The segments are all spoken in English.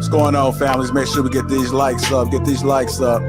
What's going on, families? Make sure we get these likes up. Get these likes up.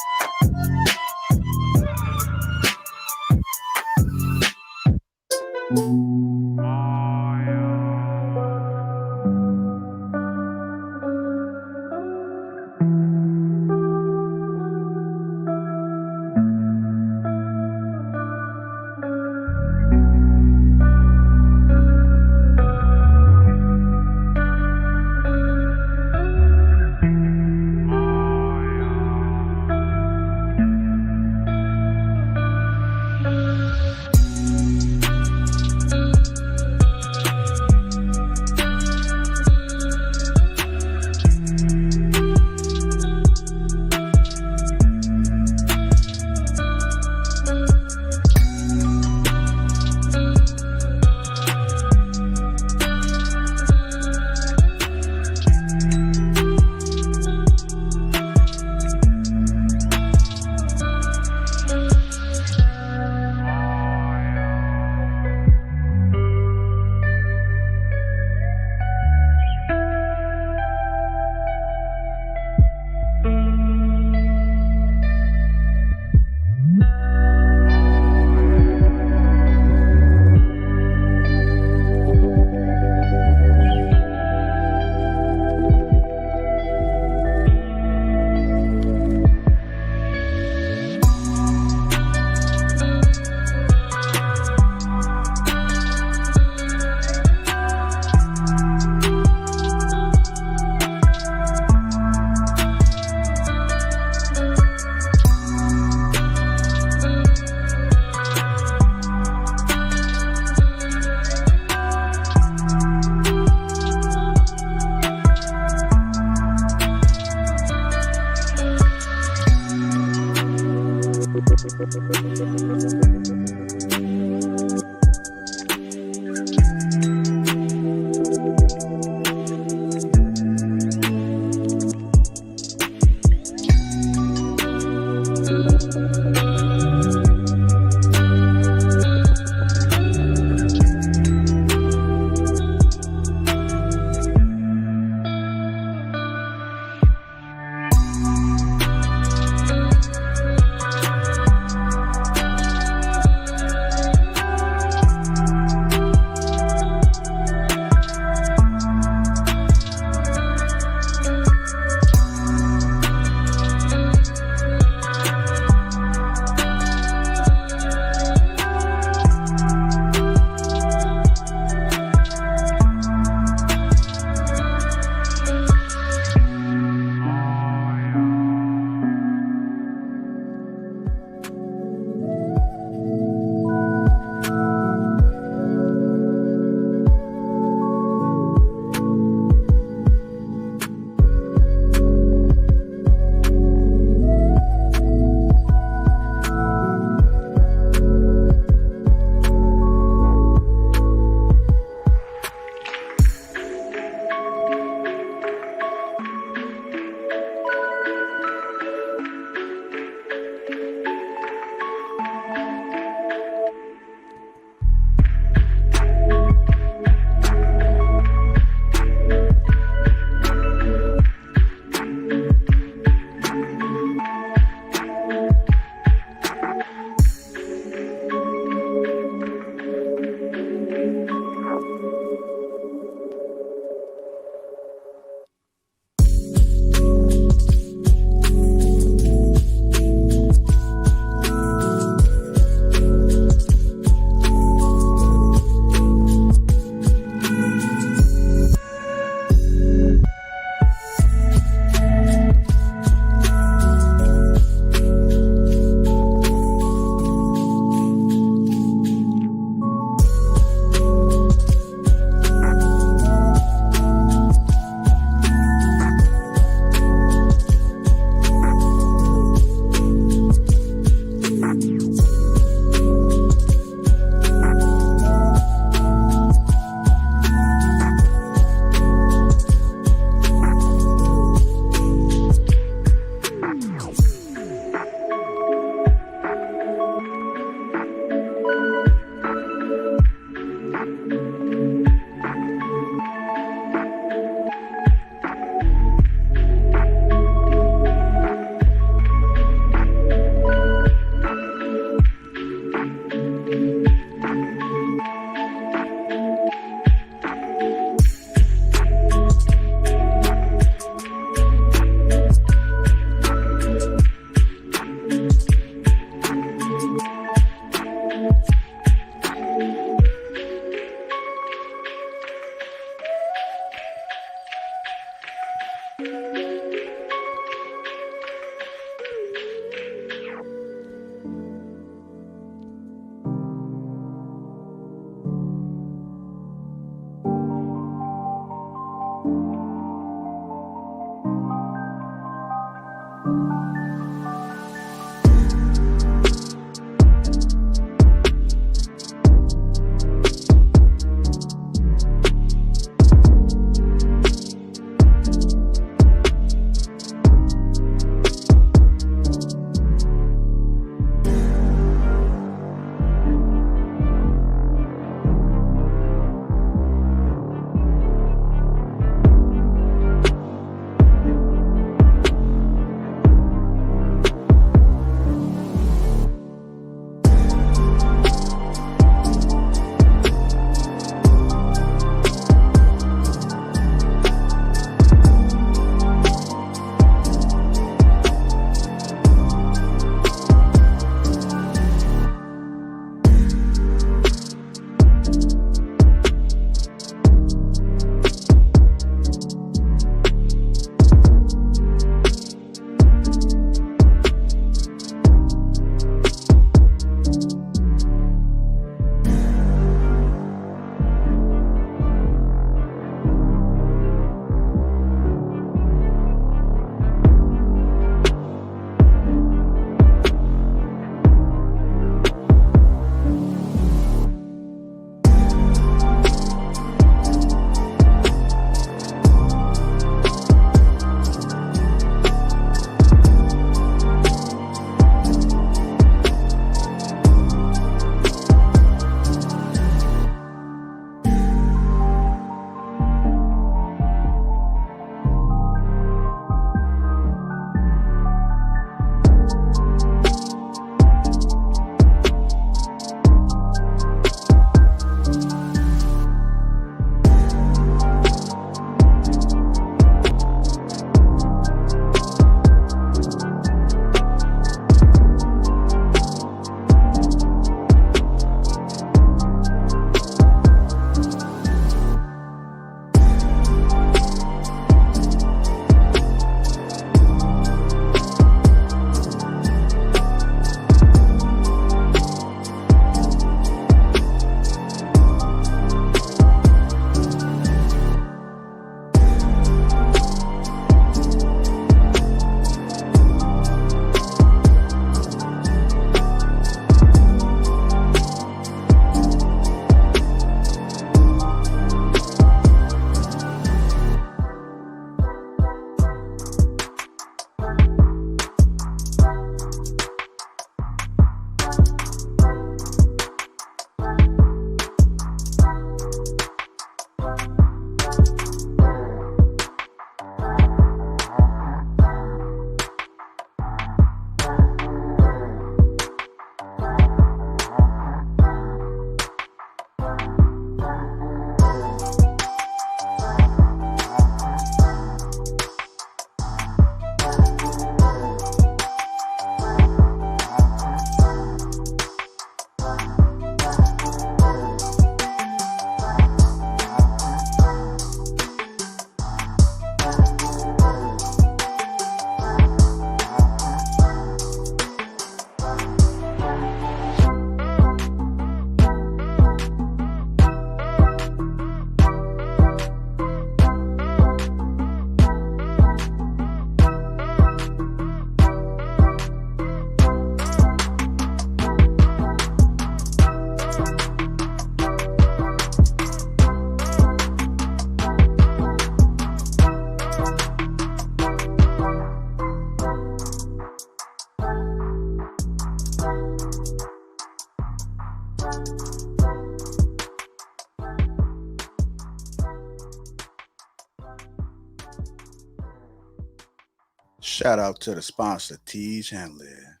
Shout out to the sponsor, T. Chandler.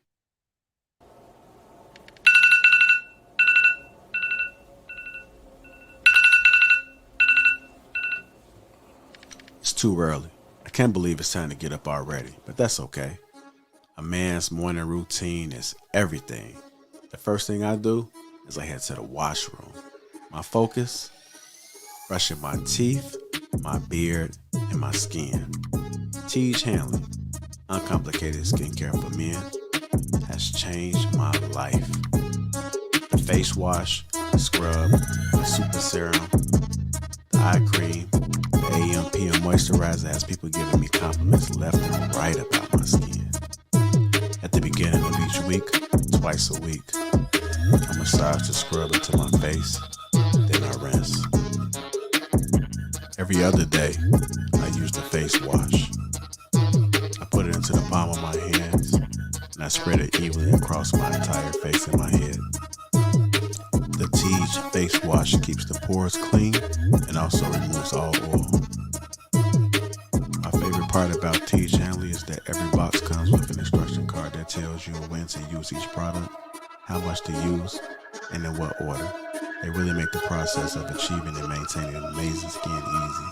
It's too early. I can't believe it's time to get up already, but that's okay. A man's morning routine is everything. The first thing I do is I head to the washroom. My focus, brushing my teeth, my beard, and my skin. Tej Hanley, uncomplicated skincare for men, has changed my life. The face wash, the scrub, the super serum, the eye cream, the AM PM moisturizer has people giving me compliments left and right about my skin. At the beginning of each week, twice a week, I massage the scrub into my face, then I rinse. Every other day, I use the face wash. I put it into the palm of my hands, and I spread it evenly across my entire face and my head. The Tej face wash keeps the pores clean and also removes all oil. My favorite part about Tej Hanley is that every box comes with an instruction card that tells you when to use each product, how much to use, and in what order. They really make the process of achieving and maintaining amazing skin easy.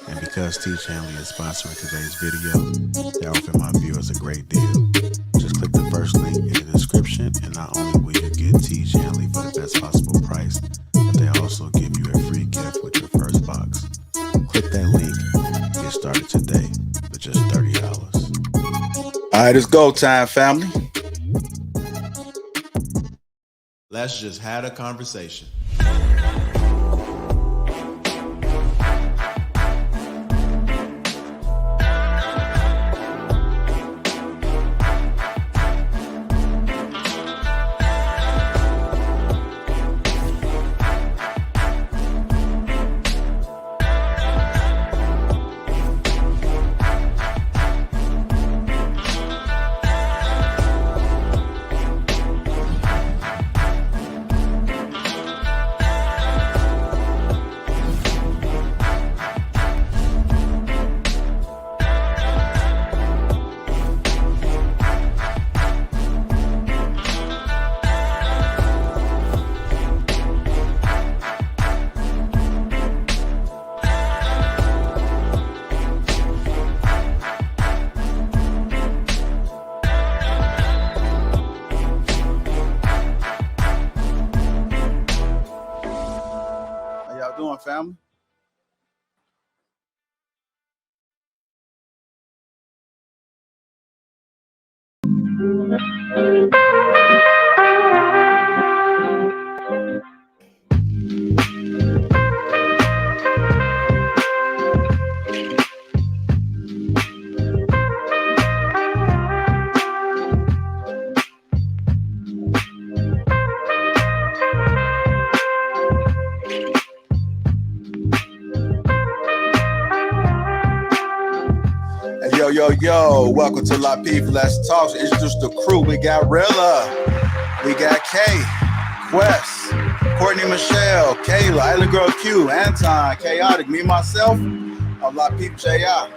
And because Tej Hanley is sponsoring today's video, they offer my viewers a great deal. Just click the first link in the description, and not only will you get Tej Hanley for the best possible price, but they also give you a free gift with your first box. Click that link and get started today with just $30. All right, it's go time, family. Let's just have a conversation. Doing, family? Yo, welcome to Lapeef Let's Talk. Introduce the crew. We got Rilla, we got Kay, Quest, Courtney Michelle, Kayla, Island Girl Q, Anton, Chaotic, me, myself, I'm Lapeef JR.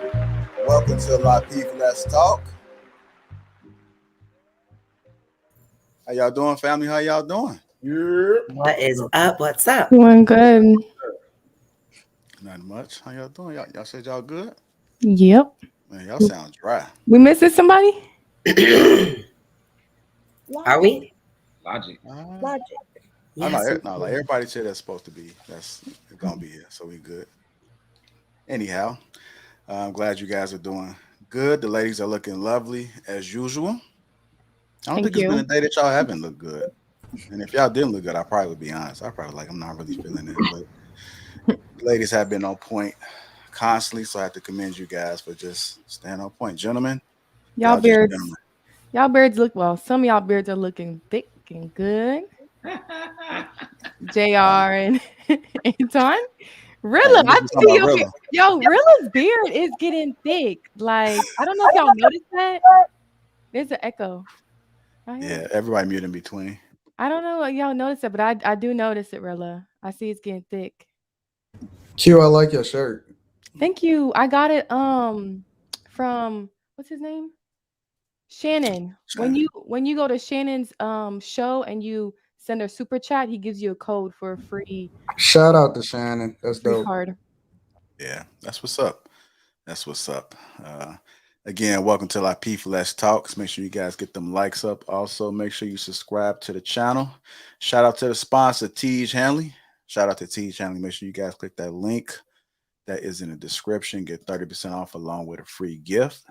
Welcome to Lapeef Let's Talk. How y'all doing, family? How y'all doing? What is up? What's up? Doing good. Not much. How y'all doing? Y'all said y'all good? Yep. Man, y'all sound dry. We missing somebody? Are we? Logic. Yes. No, like everybody said that's supposed to be. That's gonna be here, so we good. Anyhow, I'm glad you guys are doing good. The ladies are looking lovely as usual. I don't think it's been a day that y'all haven't looked good. And if y'all didn't look good, I probably would be honest. I probably I'm not really feeling it. But the ladies have been on point constantly, so I have to commend you guys for just staying on point. Gentlemen, Y'all beards look well. Some of y'all beards are looking thick and good. JR and Anton. Rilla, I see your beard. Yo, Rilla's beard is getting thick. Like, I don't know if y'all noticed that. There's an echo. Yeah, everybody mute in between. I don't know if y'all noticed it, but I do notice it, Rilla. I see it's getting thick. Q, I like your shirt. Thank you. I got it from what's his name? Shannon. When you go to Shannon's show and you send a super chat, he gives you a code for a free. Shout out to Shannon. That's free dope. card. Yeah, that's what's up. That's what's up. Again, welcome to Lapeef Let's Talks. Make sure you guys get them likes up. Also, make sure you subscribe to the channel. Shout out to the sponsor, Tej Hanley. Shout out to Tej Hanley. Make sure you guys click that link that is in the description. Get 30% off along with a free gift.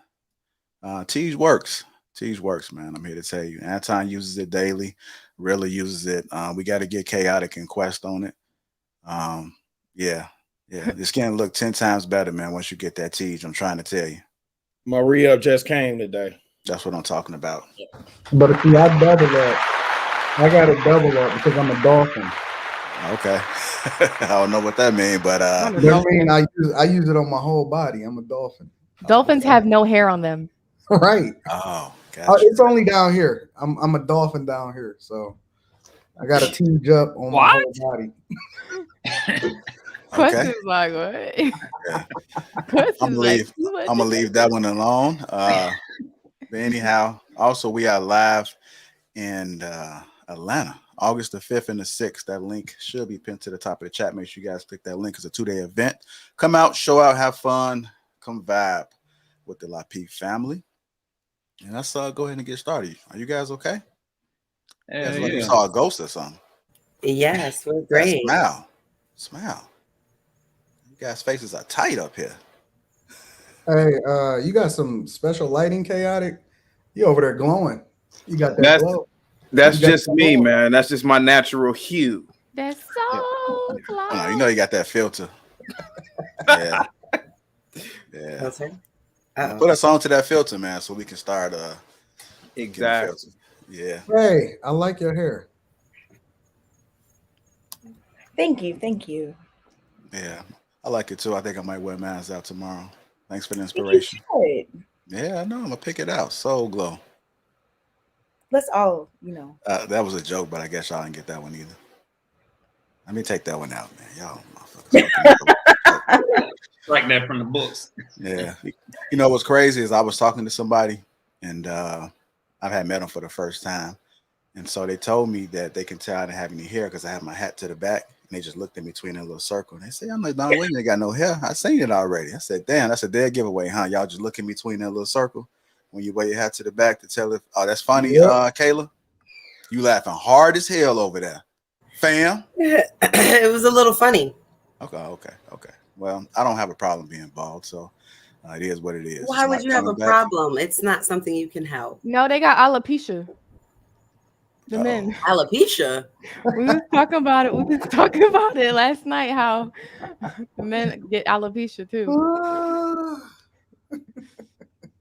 Tej works. Tej works, man. I'm here to tell you. Anton uses it daily. Really uses it. We got to get Chaotic and Quest on it. Yeah. The skin look 10 times better, man, once you get that Tej. I'm trying to tell you. My re-up just came today. That's what I'm talking about. But see, I double up. I got to double up because I'm a dolphin. Okay. I don't know what that means, but I use it on my whole body. I'm a dolphin. Dolphins have no hair on them. Right. Oh, gotcha. It's only down here. I'm a dolphin down here, so I got a Tej up on my whole body. Questions like what? Yeah. I'm gonna leave that one alone. But anyhow, also we are live in Atlanta, August the 5th and the 6th. That link should be pinned to the top of the chat. Make sure you guys click that link. It's a 2-day event. Come out, show out, have fun, come vibe with the Lapeef family. And let's go ahead and get started. Are you guys okay? Like you saw a ghost or something. Yes, we're great. Smile. You guys' faces are tight up here. Hey, you got some special lighting, Chaotic? You over there glowing. You got that glow. That's just me, man. That's just my natural hue. That's so close. You know you got that filter. Yeah. Okay. Put us on to that filter, man, so we can start exactly. Yeah. Hey, I like your hair. Thank you. Yeah, I like it too. I think I might wear mine out tomorrow. Thanks for the inspiration. Yeah, I know. I'm gonna pick it out. Soul Glow. Let's all, that was a joke, but I guess y'all didn't get that one either. Let me take that one out, man. Y'all motherfuckers. Like that from the books. Yeah. You know what's crazy is I was talking to somebody and I had met them for the first time. And so they told me that they can tell I didn't have any hair because I have my hat to the back. And they just looked at me between a little circle. And they say, I'm like, no, wait, they got no hair. I seen it already. I said, damn, that's a dead giveaway, huh? Y'all just look in between that little circle when you wear your hat to the back to tell if, oh, that's funny, Kayla. You laughing hard as hell over there. Fam? It was a little funny. Okay. Well, I don't have a problem being bald, so it is what it is. Why would you have a problem? It's not something you can help. No, they got alopecia. The men. Alopecia? We was talking about it. We was talking about it last night, how the men get alopecia too. All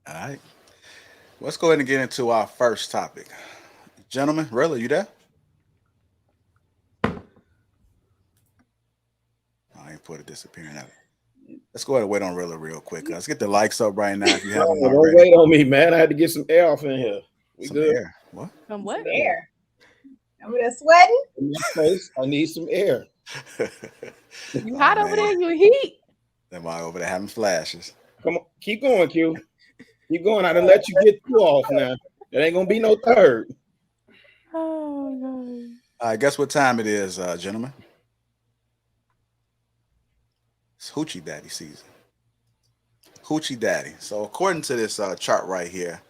right. Let's go ahead and get into our first topic. Gentlemen, really, you there? I ain't put it disappearing out. Let's go ahead and wait on Rilla real quick. Let's get the likes up right now if you haven't already. Don't wait on me, man. I had to get some air off in here. Some good air. What? Some what? Some air. I'm with sweating. In my face, I need some air. You hot over there? You heat? Am I over there having flashes? Come on, keep going, Q. Keep going. I done let you get two off now. There ain't gonna be no third. Oh no. All right, guess what time it is, gentlemen? It's Hoochie Daddy season. Hoochie Daddy. So according to this chart right here,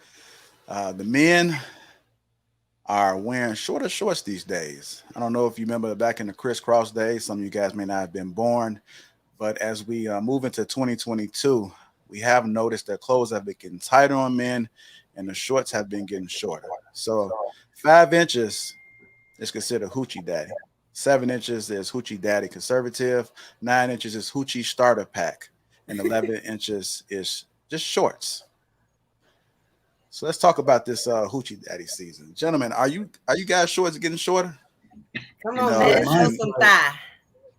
the men are wearing shorter shorts these days. I don't know if you remember back in the crisscross days. Some of you guys may not have been born, but as we move into 2022, we have noticed that clothes have been getting tighter on men and the shorts have been getting shorter. So 5 inches is considered Hoochie Daddy. 7 inches is Hoochie Daddy Conservative. 9 inches is Hoochie Starter Pack. And 11 inches is just shorts. So let's talk about this Hoochie Daddy season. Gentlemen, are you guys shorts getting shorter? Come on, man. Show some thigh.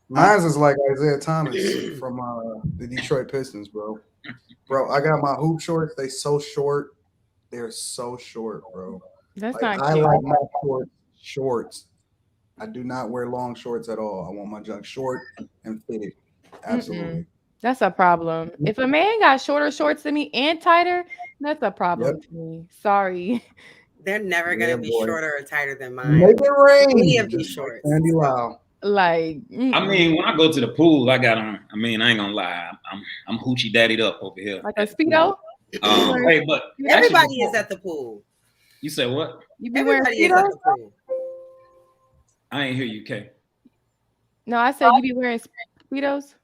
Mine is like Isaiah Thomas from the Detroit Pistons, bro. Bro, I got my hoop shorts. They so short. They're so short, bro. That's like, not I cute. like my shorts. I do not wear long shorts at all. I want my junk short and fitted. Absolutely. That's a problem. If a man got shorter shorts than me and tighter, that's a problem to me. Sorry. They're never gonna be shorter or tighter than mine. Make it rain. Any of these shorts. Candy Lau. Like, I mean, when I go to the pool, I got on. I mean, I ain't gonna lie, I'm hoochie daddied up over here. like a Speedo? Hey, but everybody is at the pool. You said what? You be wearing Everybody is at Speedos? the pool. I ain't hear you, Kay. No, I said you be wearing Speedos.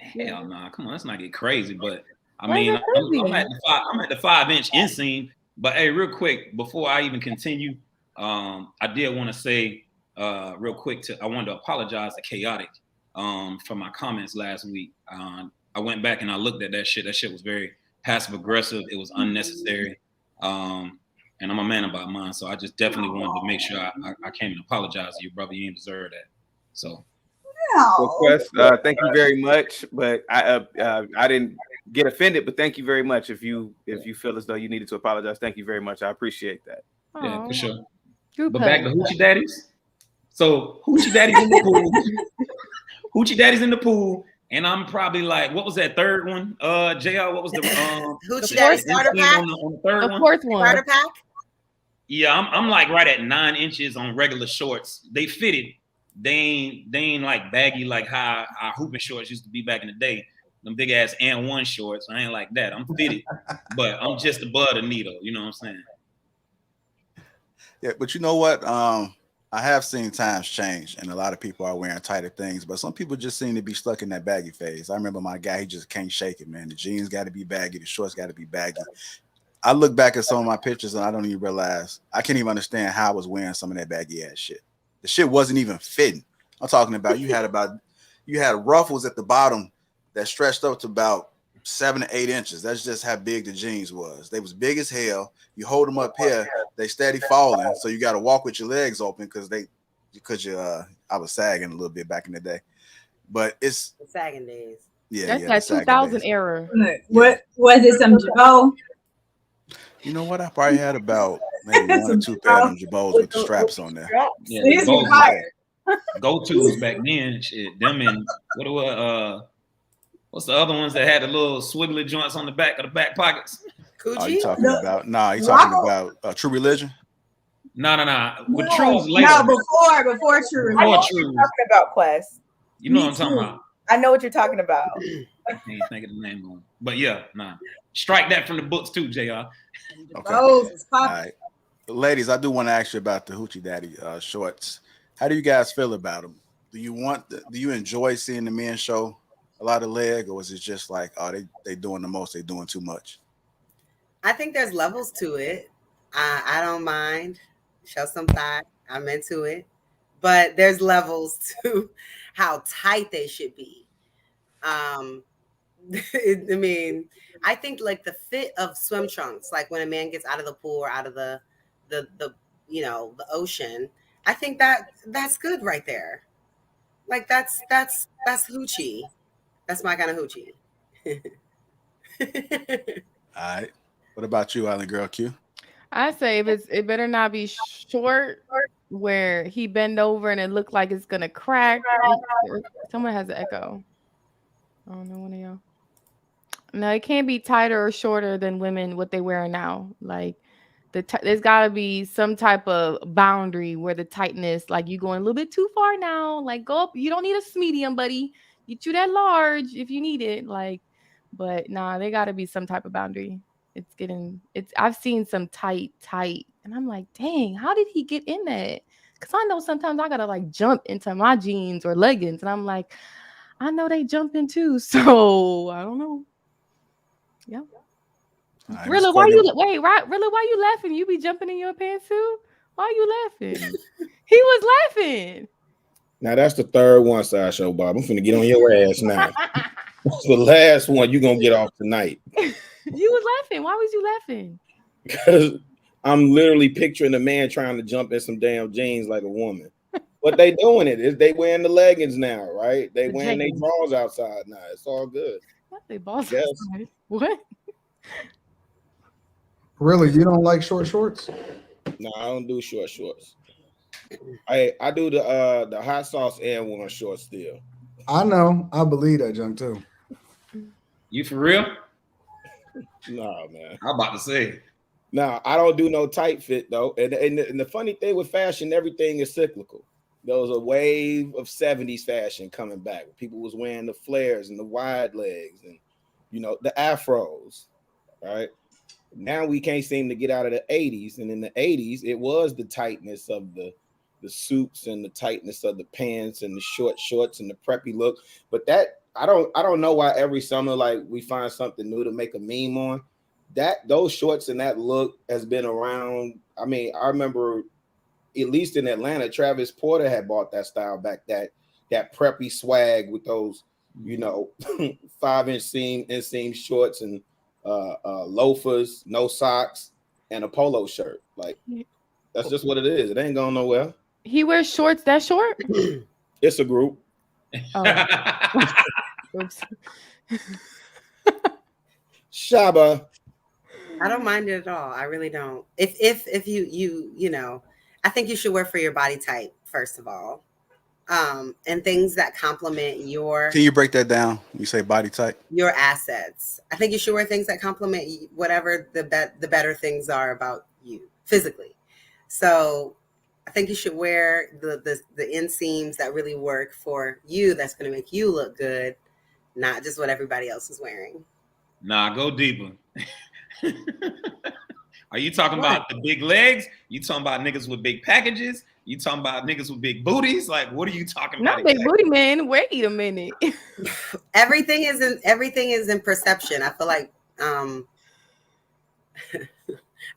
Hell no, come on, let's not get crazy. But I Why is mean, that crazy? I'm at the 5-inch inseam. But hey, real quick, before I even continue, I did want to say real quick I wanted to apologize to Chaotic for my comments last week. I went back and I looked at that shit. That shit was very passive aggressive. It was unnecessary. And I'm a man about mine, so I just definitely wanted to make sure I came and apologize to you, brother. You ain't deserve that. So. Request, thank you very much. But I didn't get offended, but thank you very much. If you feel as though you needed to apologize, thank you very much. I appreciate that. Yeah, for sure. Good But pun. back to Hoochie Daddies. So Hoochie Daddies in the pool. Hoochie Daddies in the pool. And I'm probably like, what was that third one? JR, what was the Hoochie Daddy starter pack? on the third The one? fourth one. Starter pack? Yeah, I'm like right at 9 inches on regular shorts. They fitted. They ain't like baggy like how our hooping shorts used to be back in the day. Them big ass and one shorts. I ain't like that. I'm fitted, but I'm just above the needle. You know what I'm saying? Yeah, but you know what? I have seen times change, and a lot of people are wearing tighter things, but some people just seem to be stuck in that baggy phase. I remember my guy; he just can't shake it, man. The jeans got to be baggy, the shorts got to be baggy. I look back at some of my pictures, and I don't even realize I can't even understand how I was wearing some of that baggy ass shit. The shit wasn't even fitting. I'm talking about you had ruffles at the bottom that stretched up to about 7 to 8 inches. That's just how big the jeans was. They was big as hell. You hold them up here, they steady falling. So you got to walk with your legs open because I was sagging a little bit back in the day. But it's The sagging days. Yeah, That's that 2000 era. What was it? Some Jabot? You know what? I probably had about maybe 1 or 2 pair of them Jabots with the straps on there. Yeah, These the are hard. go-tos back then. Shit, them and what's the other ones that had the little swiggly joints on the back of the back pockets? Oh, you talking about? Nah, you talking about True Religion? No. With True's later. No, before True. Before I know True. what you're talking about, Quest. You know what I'm talking about? I know what you're talking about. I can't think of the name of them. But yeah, nah. Strike that from the books too, JR. Okay. Oh, all right. Ladies, I do want to ask you about the Hoochie Daddy shorts. How do you guys feel about them? Do you enjoy seeing the men show a lot of leg, or is it just like, oh, they doing the most, they doing too much? I think there's levels to it. I don't mind. Show some thigh. I'm into it. But there's levels to how tight they should be. I mean, I think like the fit of swim trunks, like when a man gets out of the pool or out of the the ocean, I think that's good right there. Like that's hoochie. That's my kind of hoochie. All right. What about you, Island Girl Q? I say it better not be short where he bend over and it look like it's gonna crack. Someone has an echo. I don't know, one of y'all. No, it can't be tighter or shorter than women what they wear now. Like there's got to be some type of boundary where the tightness, like you going a little bit too far now. Like go up. You don't need a medium, buddy. Get you that large if you need it. Like, but nah, they got to be some type of boundary. I've seen some tight, and I'm like, dang, how did he get in that? Because I know sometimes I gotta like jump into my jeans or leggings, and I'm like, I know they jump in too, so I don't know. Yeah. Right, really? Why you laughing? You be jumping in your pants too? Why are you laughing? He was laughing. Now that's the third one, Sideshow Bob. I'm finna get on your ass now. That's the last one you're gonna get off tonight. You was laughing. Why was you laughing? Because I'm literally picturing a man trying to jump in some damn jeans like a woman. But they doing it. Is they wearing the leggings now, right? They wearing their balls outside now. It's all good. What they balls outside? What? Really, you don't like short shorts? No, I don't do short shorts. I do the hot sauce and one short still. I know. I believe that junk too. You for real? No, man. I'm about to say. No, I don't do no tight fit though. And the funny thing with fashion, everything is cyclical. There was a wave of 70s fashion coming back. People was wearing the flares and the wide legs and the afros, right? Now we can't seem to get out of the 80s. And in the 80s, it was the tightness of the suits and the tightness of the pants and the short shorts and the preppy look. But that I don't know why every summer like we find something new to make a meme on. Those shorts and that look has been around. I mean, I remember at least in Atlanta, Travis Porter had bought that style back, that preppy swag with those, 5-inch inseam shorts and loafers, no socks, and a polo shirt. Like that's just what it is. It ain't going nowhere. He wears shorts that short? It's a group. Oh. Oops. Shaba. I don't mind it at all. I really don't. If you I think you should wear for your body type first of all, and things that complement your. Can you break that down? You say body type. Your assets. I think you should wear things that complement whatever the better things are about you physically. So I think you should wear the inseams that really work for you. That's going to make you look good, not just what everybody else is wearing. Nah, go deeper. Are you talking about the big legs? You talking about niggas with big packages? You talking about niggas with big booties? Like, what are you talking about? Not big booty man. Wait a minute. Everything is in perception. I feel like I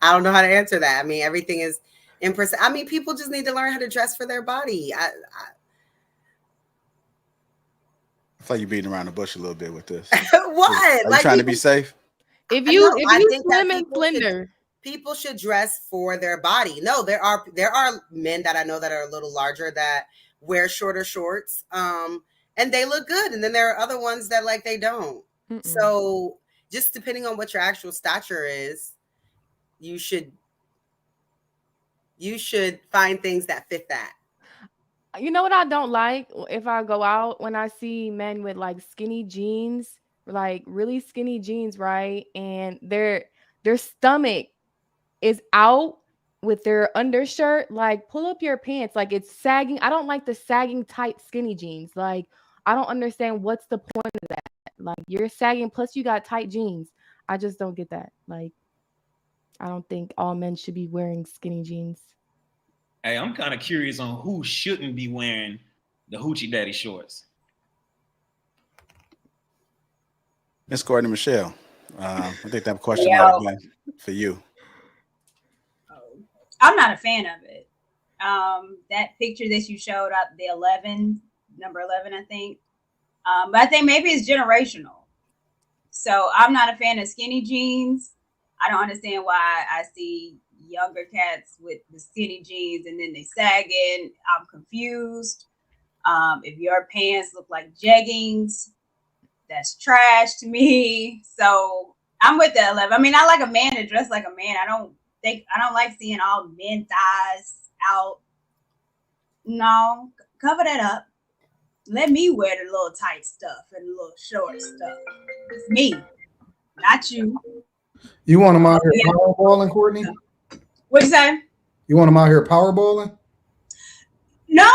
don't know how to answer that. I mean, everything is in perception. I mean, people just need to learn how to dress for their body. I feel like you're beating around the bush a little bit with this. What? Are you trying to be safe? If you slim and slender. People should dress for their body. No, there are men that I know that are a little larger that wear shorter shorts, and they look good. And then there are other ones that like they don't. Mm-mm. So just depending on what your actual stature is, you should find things that fit that. You know what I don't like if I go out, when I see men with like skinny jeans, like really skinny jeans, right? And their stomach is out with their undershirt. Like, pull up your pants. Like, it's sagging. I don't like the sagging tight skinny jeans. Like, I don't understand what's the point of that. Like, you're sagging plus you got tight jeans. I just don't get that. Like, I don't think all men should be wearing skinny jeans. Hey, I'm kind of curious on who shouldn't be wearing the Hoochie Daddy shorts. Miss Courtney Michelle, I think that question might have been for you. I'm not a fan of it. That picture that you showed up, the number 11, I think. But I think maybe it's generational. So I'm not a fan of skinny jeans. I don't understand why I see younger cats with the skinny jeans and then they sagging. I'm confused. If your pants look like jeggings, that's trash to me. So I'm with the 11. I mean, I like a man to dress like a man. I don't like seeing all men thighs out. No, cover that up. Let me wear the little tight stuff and the little short stuff. It's me, not you. You want them out here powerballing, Courtney? What'd you say? You want them out here powerballing? No,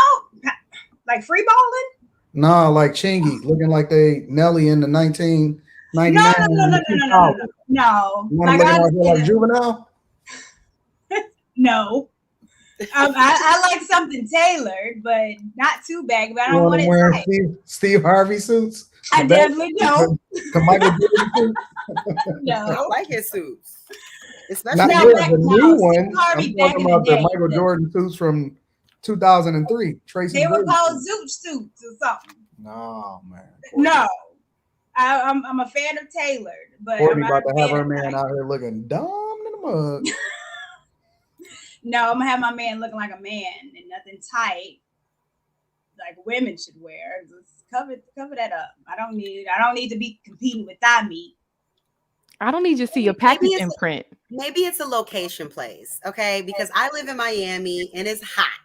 like free balling? Nah, like Chingy, looking like they Nelly in the 1999. No. You want them looking like Juvenile? No. I like something tailored, but not too baggy. But I don't want it tight. Steve Harvey suits? I definitely don't. The Michael Jordan suits? No, I like his suits. Especially the new one. I'm talking about the Michael Jordan suits from 2003. They were called Zoot suits or something. No, man. No. I'm a fan of tailored, but Courtney about to have her man out here looking dumb in the mug. No, I'm gonna have my man looking like a man and nothing tight like women should wear. Just cover that up. I don't need to be competing with thigh meat. I don't need to see your package imprint. Maybe it's a location place, okay? Because I live in Miami and it's hot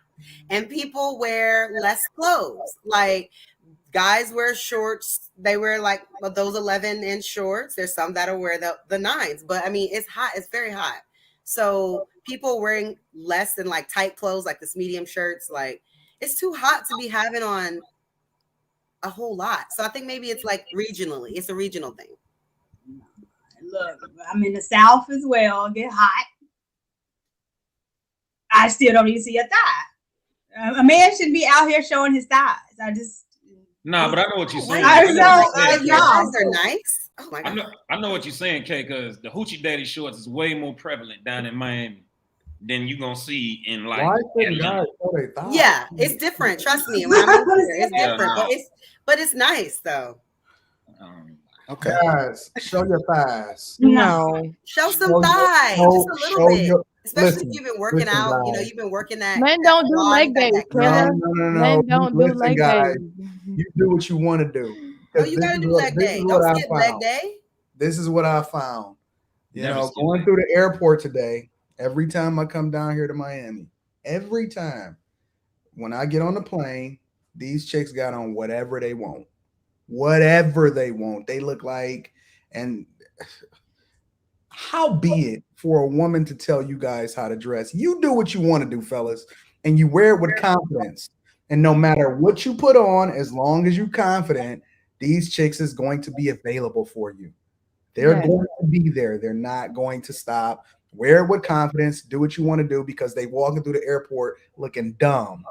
and people wear less clothes. Like guys wear shorts. They wear like those 11-inch shorts. There's some that'll wear the 9s, but I mean, it's hot. It's very hot. So people wearing less than like tight clothes, like this medium shirts, like it's too hot to be having on a whole lot. So I think maybe it's like regionally. It's a regional thing. Look, I'm in the South as well. Get hot. I still don't even see a thigh. A man should be out here showing his thighs. I just Nah, but I know what you're saying. I Your know, thighs are nice. Oh my god. I know what you're saying, Kay, because the hoochie daddy shorts is way more prevalent down in Miami than you gonna see in like. Why couldn't guys show their thighs? Yeah, it's different. Trust me. When I'm over there, it's different, but it's nice though. Okay. Guys, show your thighs. No. Show some thighs, just a little bit. Especially listen, if you've been working listen, out, you know, guys. you've been working that. Men don't do leg days, Kayla. No. Men don't do Listen, leg guys, days. you do what you want to do. No, you gotta do leg day. Don't skip leg day. This is what I found. You Never know, skip going leg through the airport today, every time I come down here to Miami, every time when I get on the plane, these chicks got on whatever they want. Whatever they want. They look like, and how be it for a woman to tell you guys how to dress. You do what you want to do, fellas, and you wear it with confidence. And no matter what you put on, as long as you're confident, these chicks is going to be available for you. They're going to be there. They're not going to stop. Wear it with confidence. Do what you want to do, because they walking through the airport looking dumb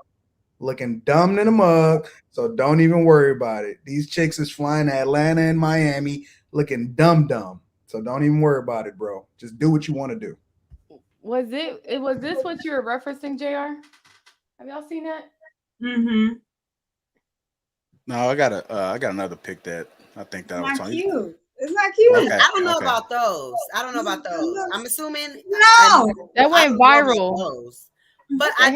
in the mug. So don't even worry about it. These chicks is flying to Atlanta and Miami looking dumb. So don't even worry about it, bro. Just do what you want to do. Was this what you were referencing, JR? Have y'all seen that? Mm-hmm. No, I got another pic that I think that I was Not on. cute. It's not cute. Okay. I don't know about those. I'm assuming No. That went viral. But I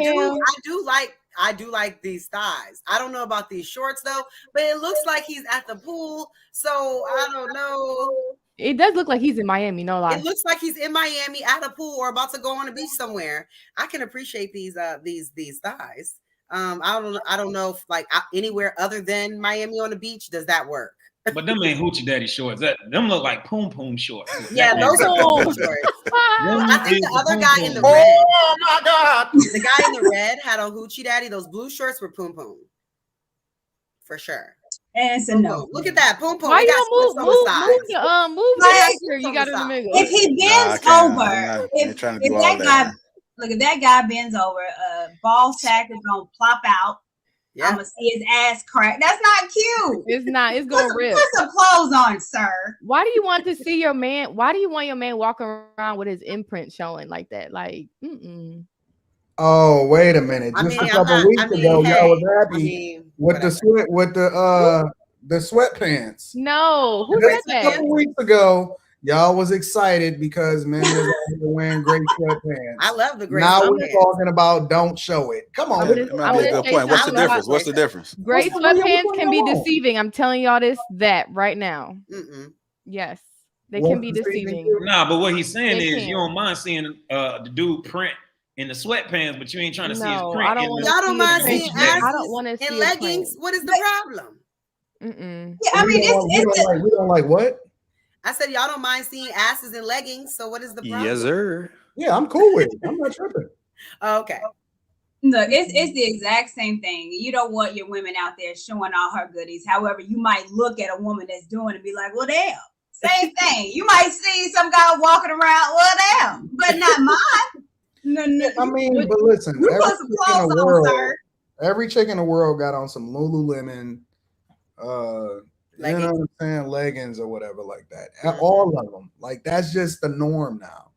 do like these thighs. I don't know about these shorts though, but it looks like he's at the pool. So I don't know. It does look like he's in Miami, no lie. It looks like he's in Miami at a pool or about to go on a beach somewhere. I can appreciate these thighs. I don't know if like anywhere other than Miami on the beach does that work. But them ain't hoochie daddy shorts. Them look like poom poom shorts. Yeah, those are poom shorts. I think the other guy in the red. Oh my god! The guy in the red had on hoochie daddy. Those blue shorts were poom poom, for sure. And it's a no. Look at that poom poom. Why you don't move here? You got it in the middle. If he bends over, if that guy bends over, ball sack is gonna plop out. Yeah. I'm gonna see his ass crack. That's not cute. It's not. It's gonna rip. Put some clothes on, sir. Why do you want to see your man? Why do you want your man walking around with his imprint showing like that? Like, Oh, wait a minute! Just a couple weeks ago, y'all was happy with the sweatpants. No, who said that? A couple weeks ago, y'all was excited because men was wearing great sweatpants. I love the great. Now we're talking about don't show it. Come on, that might be a good point. What's the difference? What's the difference? Great sweatpants can be deceiving. I'm telling y'all that right now. Yes, they can be deceiving. Nah, but what he's saying is you don't mind seeing the dude print in the sweatpants, but you ain't trying to see his print. Y'all don't mind seeing asses in leggings. What is the problem? Yeah, I mean, we don't like what? I said y'all don't mind seeing asses in leggings. So what is the problem? Yes, sir. Yeah, I'm cool with it. I'm not tripping. Okay. Look, it's the exact same thing. You don't want your women out there showing all her goodies. However, you might look at a woman that's doing it and be like, well, damn. Same thing. You might see some guy walking around, well, damn, but not mine. No. I mean, but listen, you put some clothes on, sir. Every chick in the world got on some Lululemon, leggings. You know what I'm saying, leggings or whatever like that. All of them, like that's just the norm now.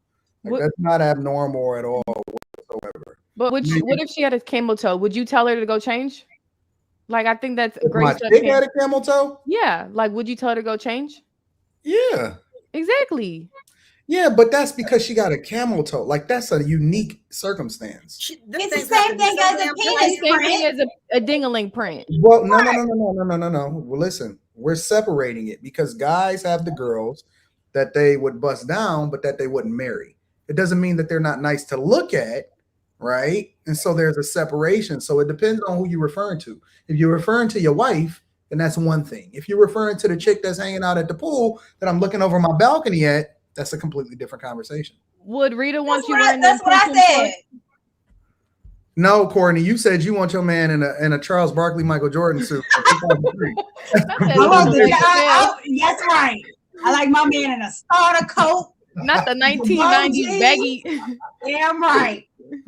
Like that's not abnormal at all whatsoever. But what if she had a camel toe? Would you tell her to go change? Like I think that's if great. My chick had a camel toe? Yeah. Like, would you tell her to go change? Yeah. Exactly. Yeah, but that's because she got a camel toe. Like that's a unique circumstance. It's the same thing as a penis print. Same thing as a ding-a-ling print. Well, no. Well, listen, we're separating it because guys have the girls that they would bust down, but that they wouldn't marry. It doesn't mean that they're not nice to look at, right? And so there's a separation. So it depends on who you're referring to. If you're referring to your wife then that's one thing. If you're referring to the chick that's hanging out at the pool that I'm looking over my balcony at, that's a completely different conversation. Would Rita want you That's wearing what I them pum-pum said. shorts? No, Courtney, you said you want your man in a Charles Barkley Michael Jordan suit. That's right. I like my man in a starter coat. Not the 1990s baggy. Damn right.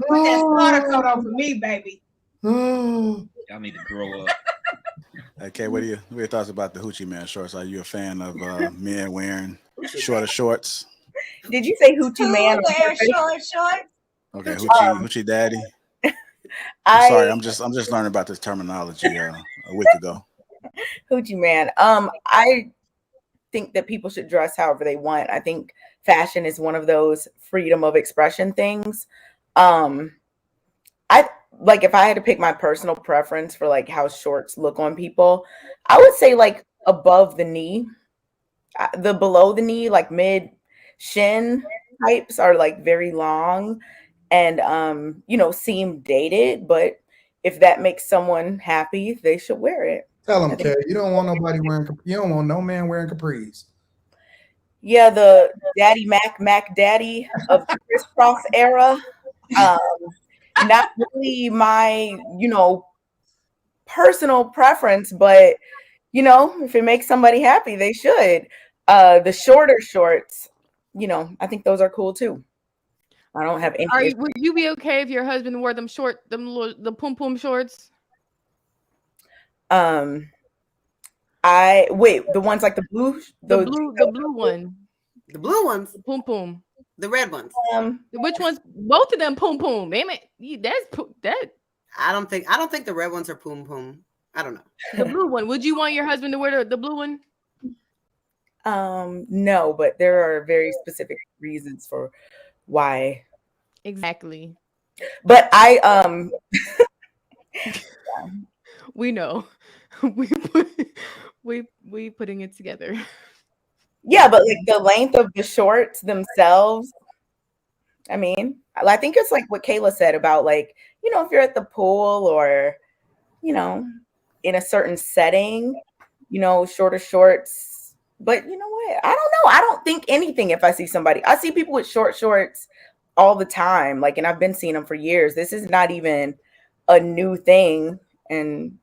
Put that starter coat on for me, baby. Y'all need to grow up. Okay, what are your thoughts about the Hoochie Man shorts? Are you a fan of men wearing shorter shorts? Did you say Hoochie Man? Wear short. Okay, Hoochie Daddy. I'm sorry, I'm just learning about this terminology a week ago. Hoochie Man. I think that people should dress however they want. I think fashion is one of those freedom of expression things. I like if I had to pick my personal preference for like how shorts look on people, I would say like above the knee. The below the knee, like mid shin types are like very long and seem dated, but if that makes someone happy, they should wear it. Tell them, Kay, you don't want nobody wearing. You don't want no man wearing capris. Yeah, the Daddy Mac Daddy of the crisscross era. Not really my, personal preference, but if it makes somebody happy, they should. The shorter shorts, I think those are cool too. I don't have any. Would you be okay if your husband wore the pum pum shorts? The ones like the blue one. The blue ones. The pum pum. The red ones. Which ones? Both of them pum pum. Damn it. That. I don't think the red ones are pum pum. I don't know. The blue one. Would you want your husband to wear the blue one? No, but there are very specific reasons for why. Exactly. But I we know. we putting it together. Yeah, but like the length of the shorts themselves, I mean, I think it's like what Kayla said about like, if you're at the pool or, in a certain setting, shorter shorts. But you know what? I don't know. I don't think anything if I see somebody. I see people with short shorts all the time. Like, and I've been seeing them for years. This is not even a new thing. And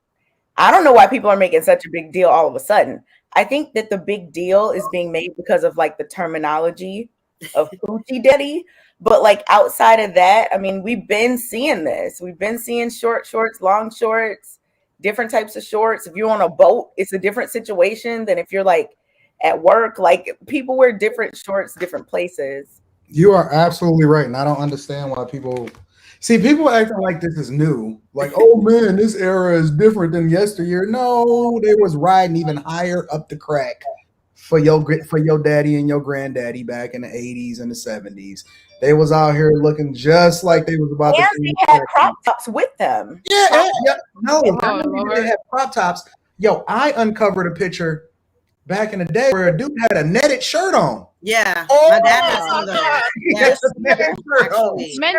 I don't know why people are making such a big deal all of a sudden. I think that the big deal is being made because of like the terminology of Hoochie Daddy. But like outside of that, I mean, we've been seeing this. We've been seeing short shorts, long shorts, different types of shorts. If you're on a boat, it's a different situation than if you're like at work. Like people wear different shorts, different places. You are absolutely right. And I don't understand why people acting like this is new. Like, oh man, this era is different than yesteryear. No, they was riding even higher up the crack for your daddy and your granddaddy back in the 80s and the 70s. They was out here looking just like they was about and to. They had crop tops with them. Yeah. No, they had crop tops. Yo, I uncovered a picture back in the day where a dude had a netted shirt on. Yeah, my dad has some of those. Yes. Men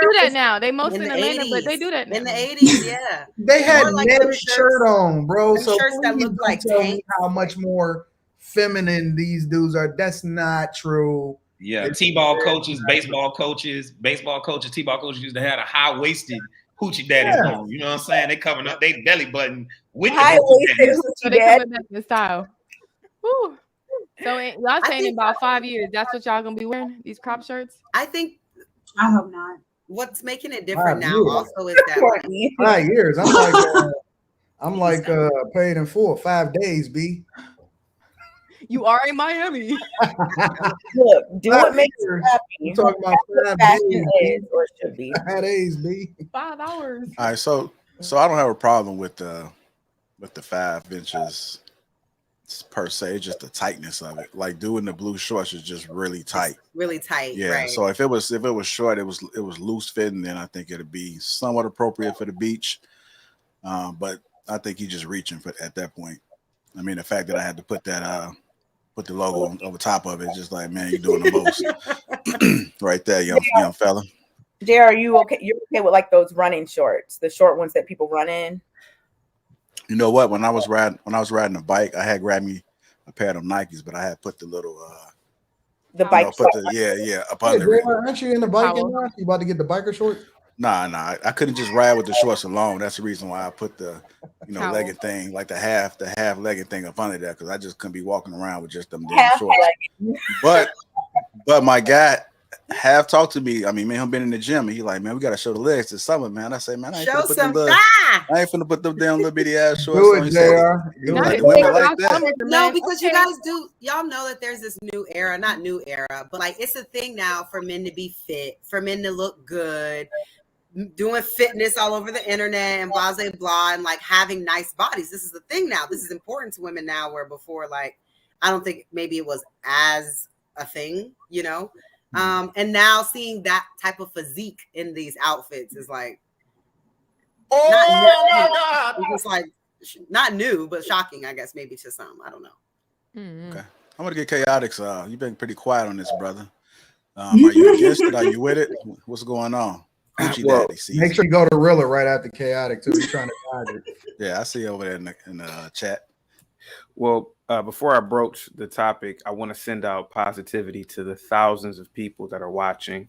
do that now. They mostly in Atlanta, but they do that now. In the 80s. Yeah, they had netted shirt on, bro. So shirts that look like tell me how much more feminine these dudes are. That's not true. Yeah, T-ball coaches, baseball coaches, T-ball coaches used to have a high-waisted Hoochie Daddies on. You know what I'm saying? They covering up their belly button with the Hoochie Daddies. So they coming back in style. Woo. So y'all saying in about 5 years, that's what y'all gonna be wearing, these crop shirts? I hope not. What's making it different now also is that 5 years. I'm like paid in full 5 days, B. You are in Miami. Look, do what makes you happy. You talking about 5 days, is or should be 5 days, B. 5 hours. All right, so I don't have a problem with the 5 inches per se. It's just the tightness of it. Like doing the blue shorts is just really tight. It's really tight. Yeah. Right. So if it was short, it was loose fitting, then I think it'd be somewhat appropriate for the beach. But I think you're just reaching for at that point. I mean, the fact that I had to put that put the logo over top of it, just like, man, you're doing the most right there, young fella. Jay, are you okay? You're okay with like those running shorts, the short ones that people run in? You know what? When I was riding a bike, I had grabbed me a pair of them Nikes, but I had put the little The bike. put the up under it. Aren't you in the biking now? You about to get the biker shorts? Nah, I couldn't just ride with the shorts alone. That's the reason why I put the Towel. legging thing, like the half legging thing up under there, because I just couldn't be walking around with just them damn shorts. But my guy have talked to me. I mean, man, I've been in the gym, and he like, man, we gotta show the legs this summer, man. I say, man, I ain't finna put them damn little bitty ass shorts Do on. it, JR. No, because you guys y'all know that there's this new era, not new era, but like it's a thing now for men to be fit, for men to look good, doing fitness all over the internet and blah blah blah, and like having nice bodies. This is the thing now. This is important to women now, where before, like, I don't think maybe it was as a thing, you know. And now seeing that type of physique in these outfits is like, my God, it's like not new, but shocking, I guess, maybe to some. I don't know. Mm-hmm. Okay, I'm gonna get chaotic. You've been pretty quiet on this, brother. Are you against it? Are you with it? What's going on? Hoochie Daddy season. Make sure you go to Rilla right after chaotic too. You're trying to dodge it. Yeah, I see you over there in the chat. Well, before I broach the topic, I want to send out positivity to the thousands of people that are watching.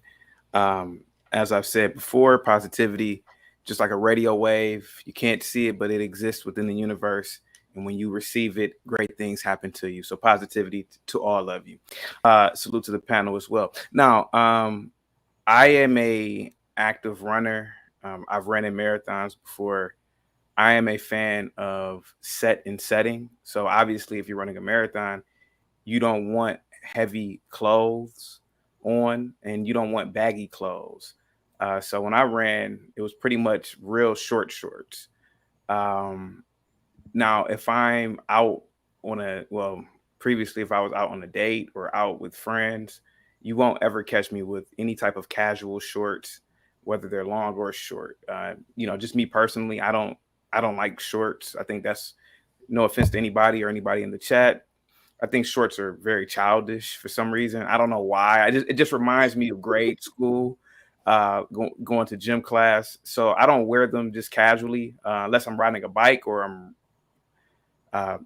As I've said before, positivity, just like a radio wave, you can't see it, but it exists within the universe. And when you receive it, great things happen to you. So positivity to all of you. Salute to the panel as well. Now, I am a active runner. I've ran in marathons before. I am a fan of set and setting. So obviously, if you're running a marathon, you don't want heavy clothes on and you don't want baggy clothes. So when I ran, it was pretty much real short shorts. Now, if I'm out previously, if I was out on a date or out with friends, you won't ever catch me with any type of casual shorts, whether they're long or short. Just me personally, I don't like shorts. I think that's, no offense to anybody or anybody in the chat, I think shorts are very childish for some reason. I don't know why. It just reminds me of grade school, going to gym class. So I don't wear them just casually, unless I'm riding a bike or I'm or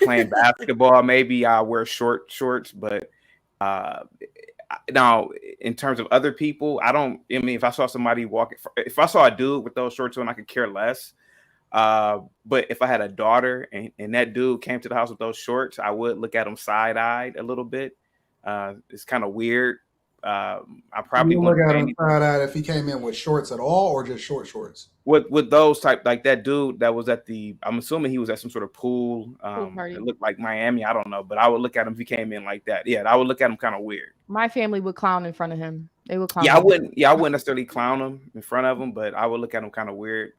playing basketball. Maybe I'll wear shorts, but now in terms of other people, if I saw somebody walking, if I saw a dude with those shorts on, I could care less. But if I had a daughter and that dude came to the house with those shorts, I would look at him side-eyed a little bit. It's kind of weird. I probably wouldn't look at him side-eyed if he came in with shorts at all, or just shorts. With those type, like that dude that was at I'm assuming he was at some sort of pool. It looked like Miami. I don't know, but I would look at him if he came in like that. Yeah, I would look at him kind of weird. My family would clown in front of him. They would clown. I wouldn't necessarily clown him in front of him, but I would look at him kind of weird.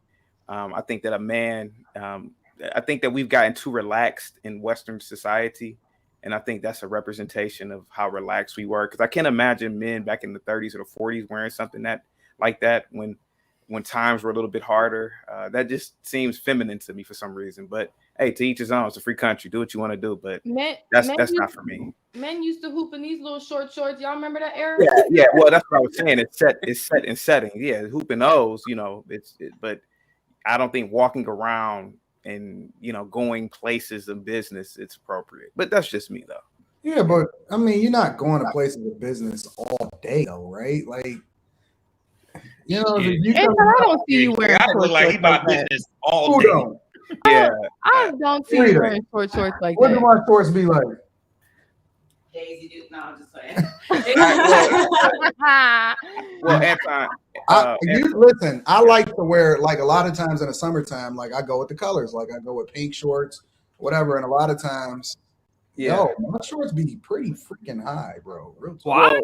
I think that I think that we've gotten too relaxed in Western society. And I think that's a representation of how relaxed we were. Because I can't imagine men back in the 30s or the 40s wearing something like that when times were a little bit harder. That just seems feminine to me for some reason. But hey, to each his own. It's a free country. Do what you want to do. But that's not for me. Men used to hoop in these little shorts. Y'all remember that era? Yeah. Well, that's what I was saying. It's set and setting. Yeah, hooping those. But I don't think walking around and going places of business, it's appropriate. But that's just me though. Yeah, but I mean, you're not going to places of business all day though, right? Like, I don't see you wearing I look like he about business all day. Yeah, I don't see you wearing shorts like what that. do my shorts be like? Daisy Duke. No, I'm just saying. Well, Anton, listen, I like to wear, like, a lot of times in the summertime, like I go with the colors, like I go with pink shorts, whatever. And a lot of times, my shorts be pretty freaking high, bro. Real talk. What?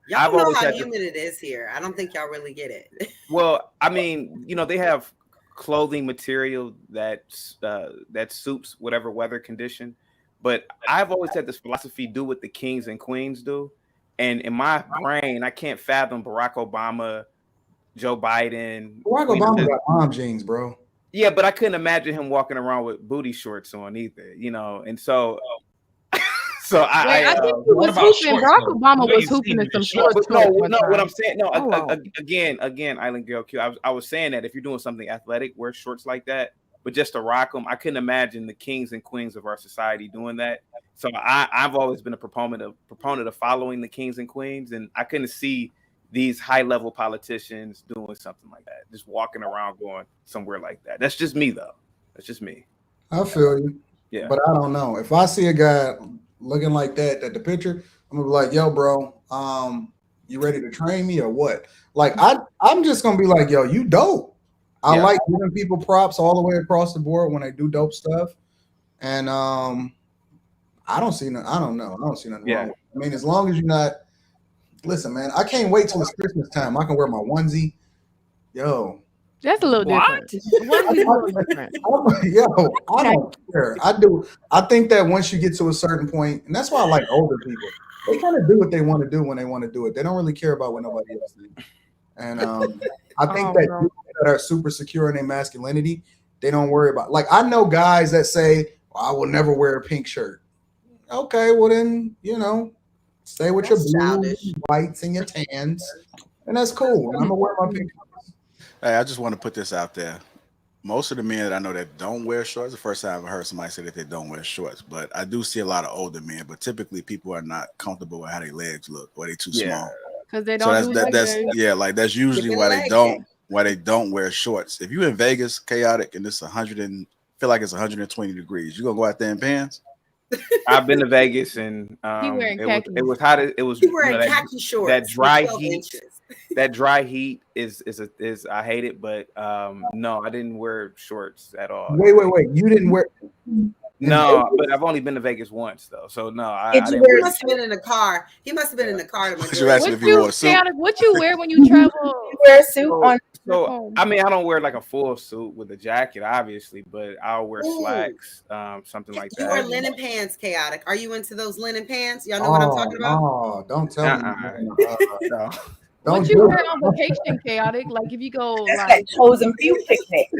Y'all know how humid it is here. I don't think y'all really get it. Well, I mean, they have clothing material that suits whatever weather condition. But I've always had this philosophy: do what the kings and queens do. And in my brain, I can't fathom Barack Obama, Joe Biden. Barack Obama got mom jeans, bro. Yeah, but I couldn't imagine him walking around with booty shorts on either, And so So I think he was hooping. Barack Obama was hooping in some shorts. No, what I'm saying, no, Oh. again, Island Girl Q. I was saying that if you're doing something athletic, wear shorts like that. But just to rock them, I couldn't imagine the kings and queens of our society doing that. So I've always been a proponent of following the kings and queens, and I couldn't see these high-level politicians doing something like that, just walking around going somewhere like that. That's just me, though. That's just me. I feel you. Yeah. But I don't know. If I see a guy looking like that at the picture, I'm gonna be like, yo, bro, you ready to train me or what? Like, I'm just gonna be like, yo, you dope. I like giving people props all the way across the board when they do dope stuff. And I don't see nothing wrong with it. I mean, as long as you're not, listen, man, I can't wait till it's Christmas time. I can wear my onesie. Yo. That's a little different. Onesies a little different. Yo, I don't care. I think that once you get to a certain point, and that's why I like older people. They kind of do what they want to do when they want to do it. They don't really care about what nobody else thinks. And I think that people that are super secure in their masculinity, they don't worry about. Like, I know guys that say, well, I will never wear a pink shirt. Okay, well then, stay with your blues, your whites, and your tans, and that's cool. I'm gonna wear my pink shirts. Hey, I just want to put this out there. Most of the men that I know that don't wear shorts, the first time I've heard somebody say that they don't wear shorts, but I do see a lot of older men, but typically people are not comfortable with how their legs look or they're too small. Because they don't that's usually why they don't wear shorts. If you in Vegas, chaotic, and it's 120 degrees, you gonna go out there in pants? I've been to Vegas and it was hot. It was wearing khaki shorts. That dry heat. That dry heat is I hate it, but no, I didn't wear shorts at all. Wait, you didn't wear? No, but I've only been to Vegas once though, so no. He must have been in the car. He must have been in the car. What you wear when you travel? You wear a suit on. So I mean, I don't wear like a full suit with a jacket, obviously, but I'll wear slacks, something like that. You wear linen pants, chaotic. Are you into those linen pants? Y'all know what I'm talking about? Oh, don't tell me. No. What you wear on vacation, chaotic? Like if you go, that's like chosen few picnic.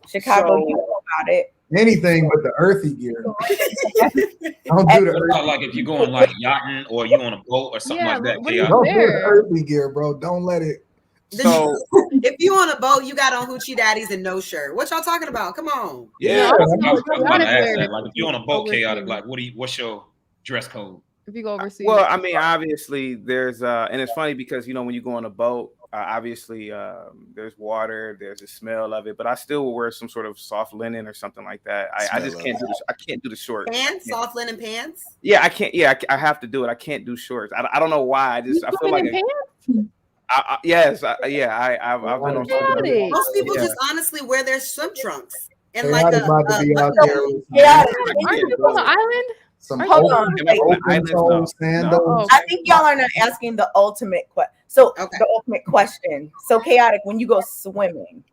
Chicago, you know about it. Anything but the earthy gear. Don't do the earthy. Like if you're going like yachting or you on a boat or something like that. Don't do the earthy gear, bro. Don't let it. So if you on a boat, you got on hoochie daddies and no shirt. What y'all talking about? Come on. Yeah, I was about to ask that. Like if you're on a boat, chaotic, like what's your dress code? If you go overseas. Well, I mean, obviously there's and it's funny because when you go on a boat, obviously there's water, there's a smell of it, but I still will wear some sort of soft linen or something like that. I just can't do this. I can't do the shorts. Pants, soft linen pants. Yeah, I can't. Yeah, I have to do it. I can't do shorts. I don't know why. I feel like pants. I've been on. Most people just honestly wear their swim trunks and like a. Aren't you on the island? Sandals. I think y'all are not asking the ultimate question. So the ultimate question. So chaotic when you go swimming.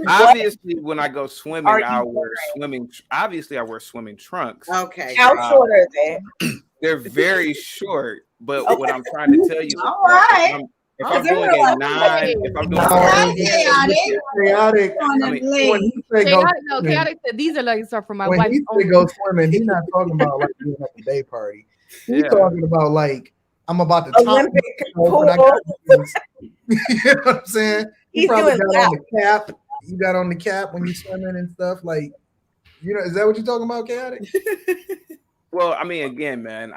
Obviously, when I go swimming, I wear swimming. Obviously, I wear swimming trunks. Okay. How short are they? They're very short. But what I'm trying to tell you, all right. If I'm doing a 9, if I'm doing chaotic, chaotic said these are leggings are for my wife. When he said go swimming, he's not talking about like being at the day party. He's talking about like I'm about to Olympic pool. You know what I'm saying? You probably got on the cap. You got on the cap when you swimming and stuff. Like, is that what you're talking about, chaotic? Well, I mean, again, man,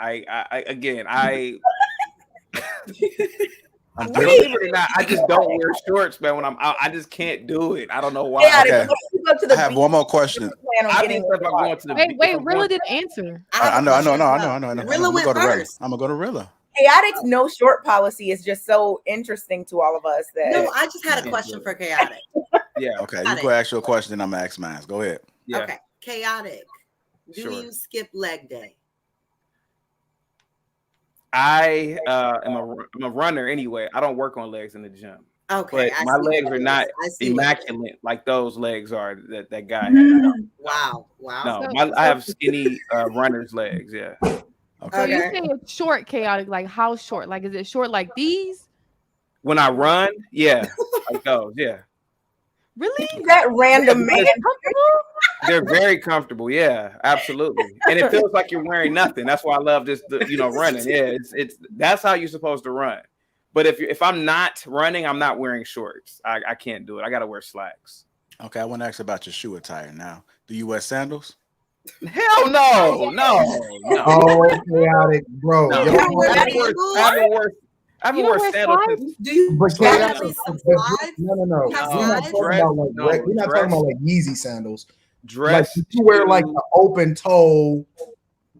I believe it or not, I just don't wear shorts, man. When I'm out, I just can't do it. I don't know why. Okay. I have one more question. Wait, Rilla didn't answer. I know. Rilla went first. I'm gonna go to Rilla. Chaotic's no short policy is just so interesting to all of us. No, I just had a question for chaotic. Yeah. Okay, you go ask your question, and I'm gonna ask mine. Go ahead. Yeah. Okay, chaotic. Do you skip leg day? I am a runner anyway. I don't work on legs in the gym. Okay, but my legs are not immaculate like those legs are that guy had. Wow. No, I have skinny runner's legs. Yeah. Okay. So you say it's short, chaotic. Like how short? Like is it short like these? When I run, yeah, like those, yeah. Really? That random man. They're very comfortable. Yeah, absolutely. And it feels like you're wearing nothing. That's why I love just running. Yeah, it's that's how you're supposed to run. But if I'm not running, I'm not wearing shorts. I can't do it. I gotta wear slacks. Okay, I want to ask about your shoe attire now. Do you wear sandals? Hell no. Oh, chaotic, bro. No. You don't wear any I shoes? haven't worn sandals since. Do you But wear chaotic, at least some slides? no. Have We're not slides? talking about like we're not dress. talking about like Yeezy sandals. Dress. Like you wear like the open toe.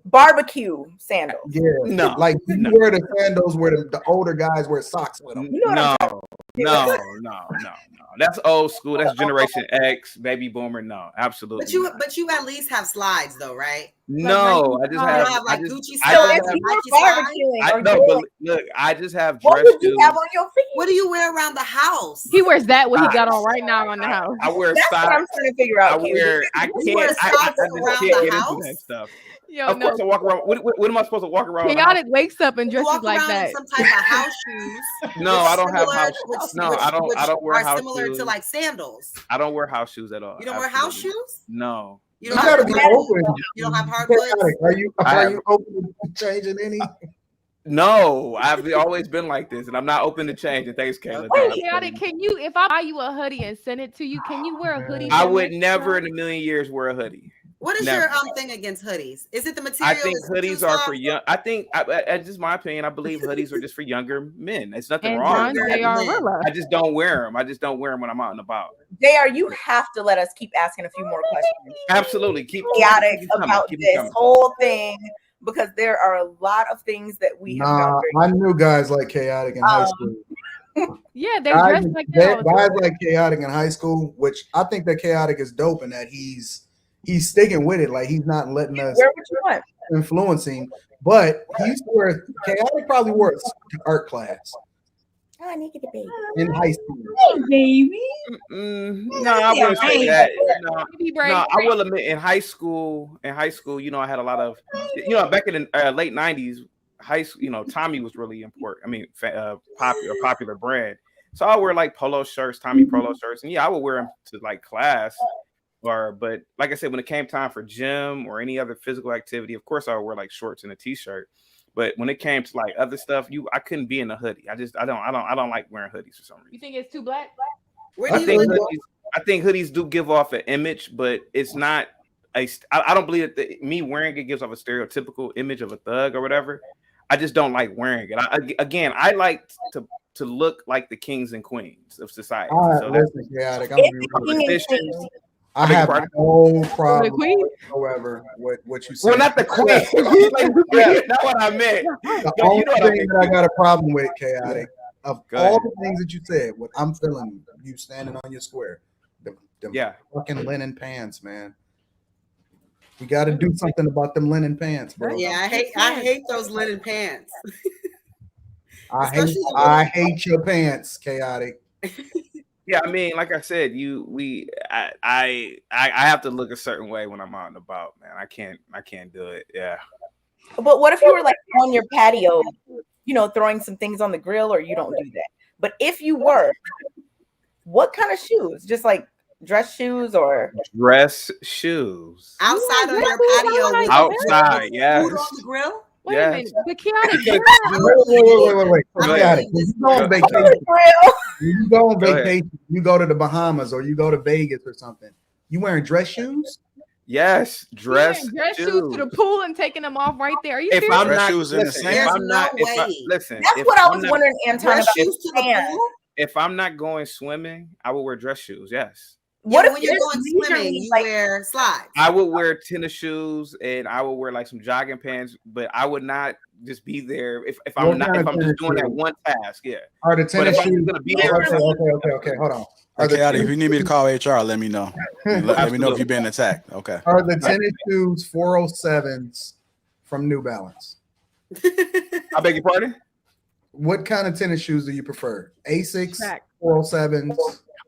Barbecue sandals. Yeah, No. like you wear the sandals where the older guys wear socks with them. You know what I'm No. That's old school. That's Generation X, baby boomer. No, absolutely. But you at least have slides though, right? No, I just You have. don't have like I just, Gucci I So slides if or you were Nike slides? barbecuing, I or no, you- but look, I just have what dress would you shoes. have on your feet? What do you wear around the house? He wears that what he got on right now in the house. I wear That's what I'm socks. trying to figure I out. wear. I You wear can't. I socks just around can't the get house? into that stuff. Yo, Of course, I walk around. What am I supposed to walk around? with? Chaotic wakes up and You dresses walk like around in that. some type of house shoes. No, I don't have house. No, I don't. Which I don't wear are house similar shoes. to like sandals. I don't wear house shoes at all. You don't wear house Absolutely. shoes? No. You You don't gotta have be hardwood? open. You don't have hardwoods? Are you have- open to changing any? No, I've always been like this, and I'm not open to change. And thanks, Kayla. Wait, Chaotic, can you, if I buy you a hoodie and send it to you, can you wear a hoodie? I for would next never time? in a million years wear a hoodie. What is Never. your thing against hoodies? Is it the I material? think Is it too hoodies are for soft? young. I think, that's just my opinion. I believe hoodies are just for younger men. It's nothing And wrong. John with it. J.R. I just don't wear them. I just don't wear them when I'm out and about. JR, you have to let us keep asking a few more questions. Absolutely, keep Chaotic coming, about keep this coming. whole thing, because there are a lot of things that we have done. Nah, I knew guys like chaotic in high school. Yeah, they Guys, dress like that. guys like chaotic in high school, which I think that chaotic is dope and that he's sticking with it. Like he's not letting us Where would you want? influence him. But he used to wear chaotic probably wore it to art class Oh, I need to get a baby. in high school. Hey, baby. No, I wouldn't say that. No, Baby braid. no, I will admit in high school, I had a lot of, back in the late 90s, high school, Tommy was really important. I mean, popular brand. So I wear like polo shirts, Tommy polo shirts, and I would wear them to like class. But like I said, when it came time for gym or any other physical activity, of course I would wear like shorts and a t-shirt. But when it came to like other stuff, I couldn't be in a hoodie. I don't like wearing hoodies for some reason. You think it's too black? Where I do you think live? hoodies do give off an image, but it's not I don't believe that me wearing it gives off a stereotypical image of a thug or whatever. I just don't like wearing it. I like to look like the kings and queens of society. All right, So listen, chaotic. I'm gonna be real. traditions. I beg your have pardon? no The problem queen? whatsoever with what you said. Well, not the queen. Not what I meant. The You only know what I thing mean. that I got a problem with, chaotic, of Go all ahead. the things that you said, what I'm feeling, you standing on your square, them Yeah. fucking linen pants, man. We got to do something about them linen pants, bro. Yeah, I hate those linen pants. I hate your pants, chaotic. Yeah, I mean, like I said, I have to look a certain way when I'm out and about, man. I can't do it. Yeah. But what if you were like on your patio, throwing some things on the grill, or you don't do that? But if you were, what kind of shoes? Just like dress shoes or Dress shoes. Outside on your patio with Outside, yes. food on the grill? Wait Yes. a minute. The chaotic. Wait. I Chaotic. mean, When you go on vacation, when you go on Go ahead. vacation, you go to the Bahamas or you go to Vegas or something. You wearing dress shoes? Yes, dress shoes to the pool and taking them off right there. Are you If serious? I'm Dress not, shoes in the listen, sand? if There's I'm not, no if I, way. listen, that's if what I I'm was not- wondering, Anton. Dress About shoes to the sand. pool? If I'm not going swimming, I will wear dress shoes. Yes, What if When you're going leisurely, swimming, you like, wear slides. I would wear tennis shoes and I would wear like some jogging pants, but I would not just be there if What I'm not kind if of I'm just tennis doing that shoes? one task. Yeah, Are the but tennis if I'm shoes? gonna be there, Okay. Hold on. Are the Okay, if tennis you need me to call HR, let me know. Let me know if Absolutely. you've been attacked. Okay. Are the tennis shoes 407s from New Balance? I beg your pardon. What kind of tennis shoes do you prefer? Asics, Track. 407s?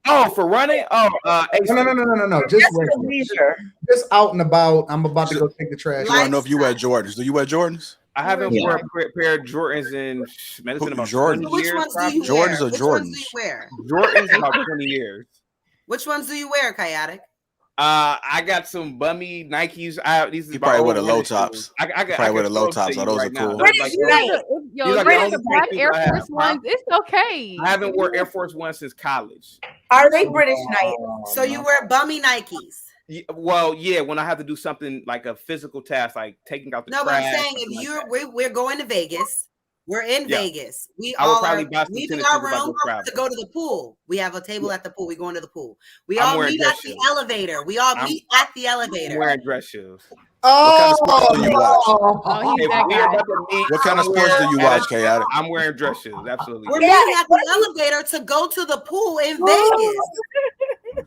Oh, for running? Oh, No. Just that's for regular. leisure. Just out and about. I'm about to go take the trash. I want to know if you wear Jordans. Do you wear Jordans? I haven't Yeah. worn a pair of Jordans in man, it's been about Jordans. 20 Which years. ones do you Jordans wear? or Which ones do Jordans? you wear? Jordans about 20 years. Which ones do you wear, Chaotic? I got some bummy Nikes. These You are my probably old wear the low running tops. shoes. I You probably wear the low tops. Oh, those are cool. British Like, Knight. Yo, these are you the got only the black shoes Air I have, Force Ones. It's okay. I haven't worn Air Force One since college. Are they British Knight? So you wear bummy Nikes. Well, yeah, when I have to do something like a physical task, like taking out the No, but I'm trash. saying if we're going to Vegas. We're in Vegas. We I would all probably are buy some leaving tennis our shoes if I room go travel. to go to the pool. We have a table at the pool. We going to the pool. We I'm all wearing meet dress at the shoes. elevator. We all meet at the I'm elevator. wearing dress shoes. What kind of sports do you watch? Oh, he's If that we are guy. about to meet, What kind of I'm sports do wearing- you watch, Chaotic? I'm wearing dress shoes. Absolutely. We're meeting at the elevator to go to the pool in Vegas.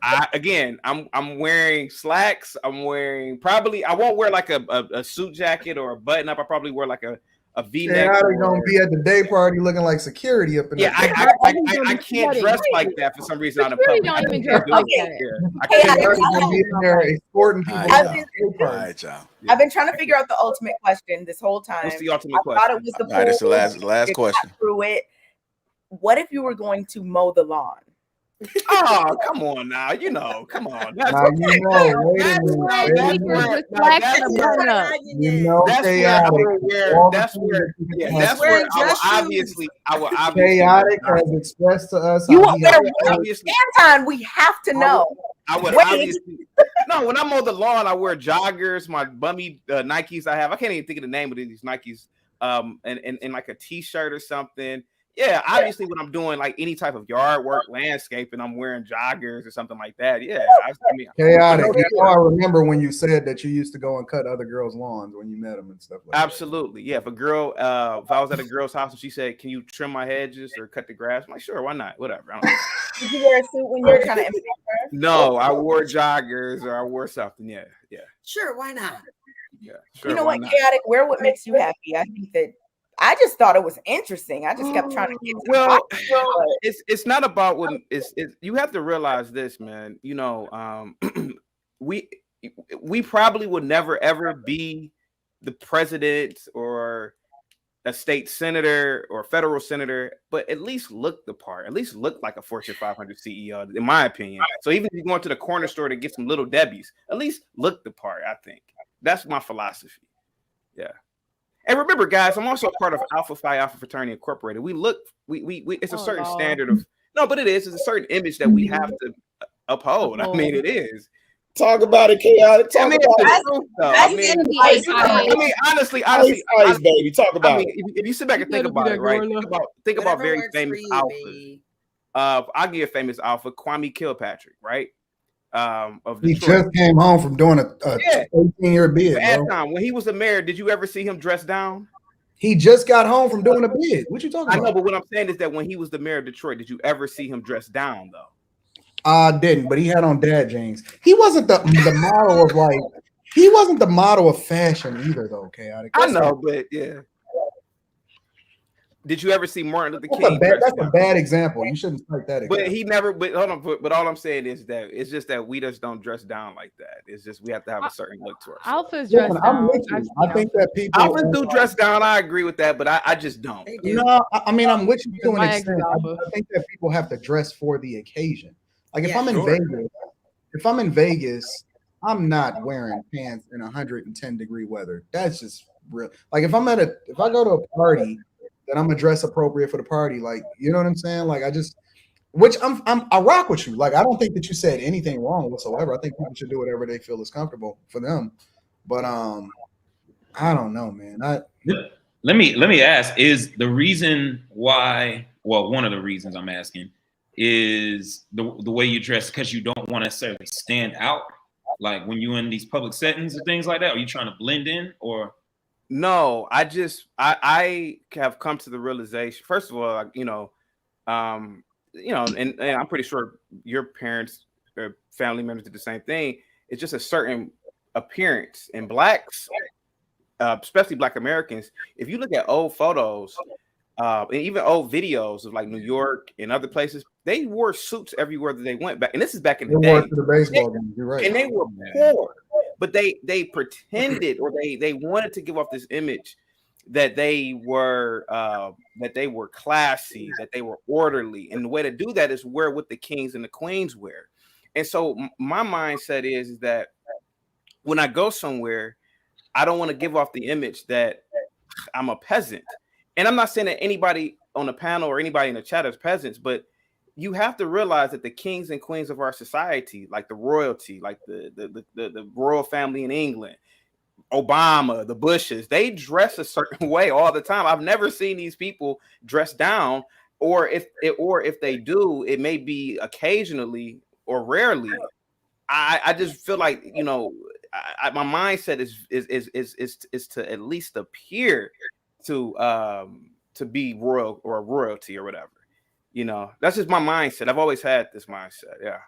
I'm wearing slacks. I'm wearing I won't wear like a suit jacket or a button up. I probably wear like a V-neck. Chaotic gonna be at the day party looking like security up in Yeah, there. I can't dress like that for some reason out in public. Don't even I dress can't like do it. that. Yeah, I can't Chaotic gonna be in there escorting people. All to right, the y'all. day All party. right, y'all. I've been trying to figure out the ultimate question this whole time. What's the ultimate I thought question? it was the All right, that's the pool. last Got question. through it. What if you were going to mow the lawn? Oh, come on now. Come on. That's Now you know. Wait a minute. Red Wait a sneakers minute. with slacks and a button up. You know, That's where I Chaotic. will wear. All the That's things where. that you Yeah, can that's wear. where I will obviously. Chaotic has expressed to us. You how will he wear has- obviously. Anton, we have to know. I would Wait. obviously. No, when I'm on the lawn, I wear joggers, my bummy Nikes I have. I can't even think of the name of these Nikes. And like a t-shirt or something. Yeah, obviously when I'm doing like any type of yard work, landscaping, I'm wearing joggers or something like that. Yeah, I mean, Chaotic. I remember when you said that you used to go and cut other girls' lawns when you met them and stuff like absolutely. Yeah, if I was at a girl's house and she said, "Can you trim my hedges or cut the grass?" I'm like, "Sure, why not? Whatever." I don't know. Did you wear a suit when you were trying to impress her? No, I wore joggers or I wore something. Yeah. Sure, why not? Yeah. Sure, You know why what, not? Chaotic? Wear what makes you happy. I think that I just thought it was interesting. I just kept trying to get to Well, but it's not about what it's you have to realize this, man. We probably would never ever be the president or a state senator or federal senator, but at least look the part, at least look like a Fortune 500 CEO, in my opinion. So even if you're going to the corner store to get some Little Debbie's, at least look the part. I think that's my philosophy. Yeah. And remember, guys, I'm also a part of Alpha Phi Alpha Fraternity Incorporated. We it's a certain standard of but it is. It's a certain image that we have to uphold. I mean, it is. Talk about it, Chaotic. Talk about it. Honestly, ice, baby. Talk about it. If you sit back and think about it, right? Think about very famous alphas. I'll give you a famous alpha, Kwame Kilpatrick, right? Of he Detroit. just came home from doing a 18-year bid. Time, when he was the mayor, did you ever see him dressed down? He just got home from doing a bid. What you talking about? I know, but what I'm saying is that when he was the mayor of Detroit, did you ever see him dressed down though? I didn't, but he had on dad jeans. He wasn't the model of like. He wasn't the model of fashion either, though. Chaotic. I know, but yeah. Did you ever see Martin Luther King? That's a bad example. You shouldn't cite that. But he never. But hold on. But all I'm saying is that it's just that we just don't dress down like that. It's just we have to have a certain look to ourselves. Alphas dress down. I'm with you. I think that people alphas do dress down. I agree with that, but I just don't. No, I mean I'm with you to an extent. I think that people have to dress for the occasion. Like if I'm in Vegas, I'm not wearing pants in 110-degree weather. That's just real. Like if I go to a party, then I'm gonna dress appropriate for the party. Like, you know what I'm saying? Like I rock with you. Like I don't think that you said anything wrong whatsoever. I think people should do whatever they feel is comfortable for them. But I don't know, man. Let me ask, is the reason why, well, one of the reasons I'm asking is the way you dress because you don't want to necessarily stand out, like when you're in these public settings and things like that? Are you trying to blend in or? No, I have come to the realization. First of all, and I'm pretty sure your parents or family members did the same thing. It's just a certain appearance in blacks, especially Black Americans. If you look at old photos, and even old videos of like New York and other places, they wore suits everywhere that they went back. And this is back in the day. To the baseball game. You're right. And they were poor, but they pretended or they wanted to give off this image that they were classy, that they were orderly. And the way to do that is wear what the kings and the queens wear. And so my mindset is that when I go somewhere, I don't want to give off the image that I'm a peasant. And I'm not saying that anybody on the panel or anybody in the chat is peasants, but you have to realize that the kings and queens of our society, like the royalty, like the royal family in England, Obama, the Bushes, they dress a certain way all the time. I've never seen these people dress down, or if they do, it may be occasionally or rarely. I just feel like, you know, my mindset is to at least appear to be royal or a royalty or whatever. You know, that's just my mindset. I've always had this mindset. Yeah.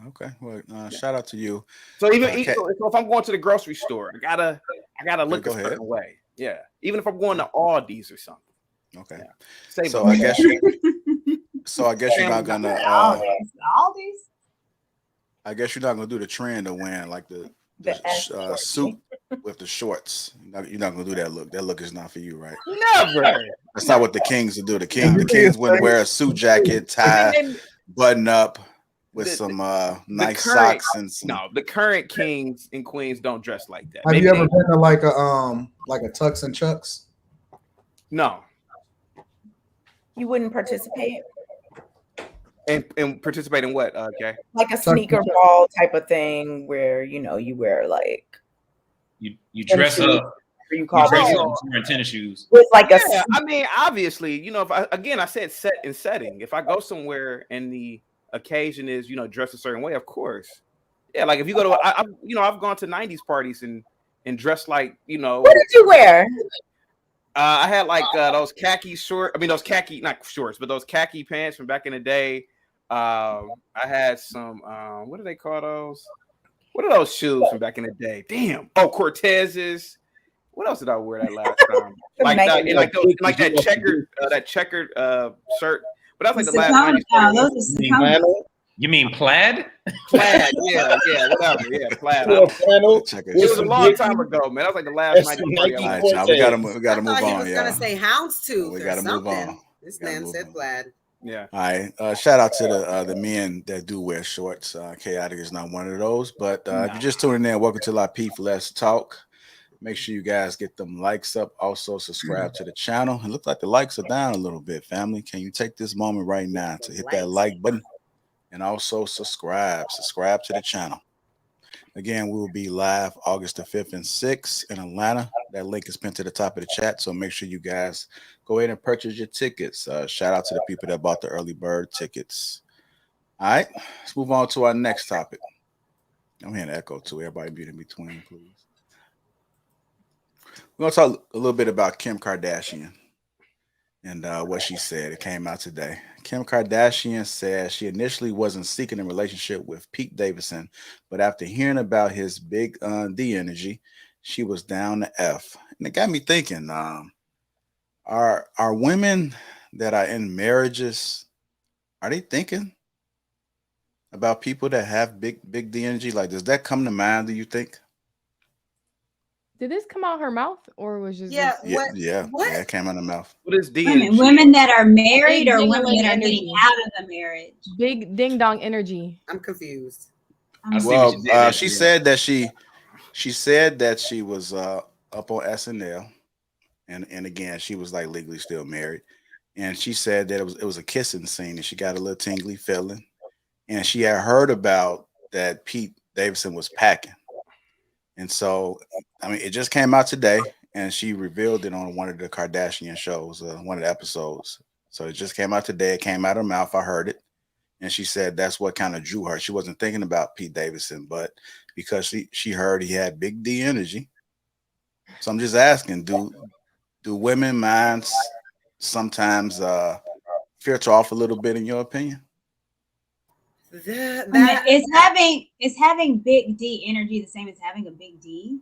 Okay. Well, shout out to you. So even so if I'm going to the grocery store, I gotta look a certain way. Yeah. Even if I'm going to Aldi's or something. Okay. Yeah. So I guess you're not gonna Aldi's. I guess you're not gonna do the trend of wearing like the suit with the shorts. You're not gonna do that look. That look is not for you, right? Never. That's not what the kings would do. The kings wouldn't wear a suit jacket, tie, button up with some nice socks and some. No, the current kings and queens don't dress like that. Have you ever been to like a Tux and Chucks? No. You wouldn't participate? And participate in what? Okay. Like a sneaker ball type of thing where, you know, you wear like you dress up. You call wearing tennis shoes. With like I mean, obviously, you know, if I said set and setting. If I go somewhere and the occasion is, you know, dress a certain way, of course. Yeah, like if you go to I've gone to 90s parties and dressed like, you know. What did you wear? I had like those khaki those khaki, not shorts, but those khaki pants from back in the day. I had some what do they call those? What are those shoes from back in the day? Damn. Oh, Cortez's. What else did I wear that last time? like that checkered shirt. But that was like the last. You mean plaid? Plaid, yeah, whatever, yeah, plaid. It was a long time ago, man. That was like the last night. All right, we gotta move on. He was gonna say houndstooth. We gotta move on. This man said plaid. Yeah. All right. Shout out to the men that do wear shorts. Chaotic is not one of those. But if you're just tuning in, welcome to Lapeef Let's Talk. Make sure you guys get them likes up. Also, subscribe to the channel. It looks like the likes are down a little bit, family. Can you take this moment right now to hit that like button and also subscribe? Subscribe to the channel. Again, we will be live August the 5th and 6th in Atlanta. That link is pinned to the top of the chat. So make sure you guys go ahead and purchase your tickets. Shout out to the people that bought the early bird tickets. All right, let's move on to our next topic. I'm hearing an echo too. Everybody be in between, please. We're going to talk a little bit about Kim Kardashian and what she said. It came out today. Kim Kardashian said she initially wasn't seeking a relationship with Pete Davidson, but after hearing about his big D energy, she was down to F. And it got me thinking, are women that are in marriages, are they thinking about people that have big D energy? Like, does that come to mind, do you think? Did this come out her mouth or was just Yeah, it came out of the mouth. What is D? Women that are married or women that are getting out of the marriage? Big ding dong energy. I'm confused. Well, she said that she was up on SNL, and again she was like legally still married, and she said that it was a kissing scene and she got a little tingly feeling, and she had heard about that Pete Davidson was packing. And so, I mean, it just came out today, and she revealed it on one of the Kardashian shows, one of the episodes. So it just came out today. It came out of her mouth. I heard it. And she said that's what kind of drew her. She wasn't thinking about Pete Davidson, but because she heard he had big D energy. So I'm just asking, do women minds sometimes filter off a little bit, in your opinion? Is having big D energy the same as having a big D?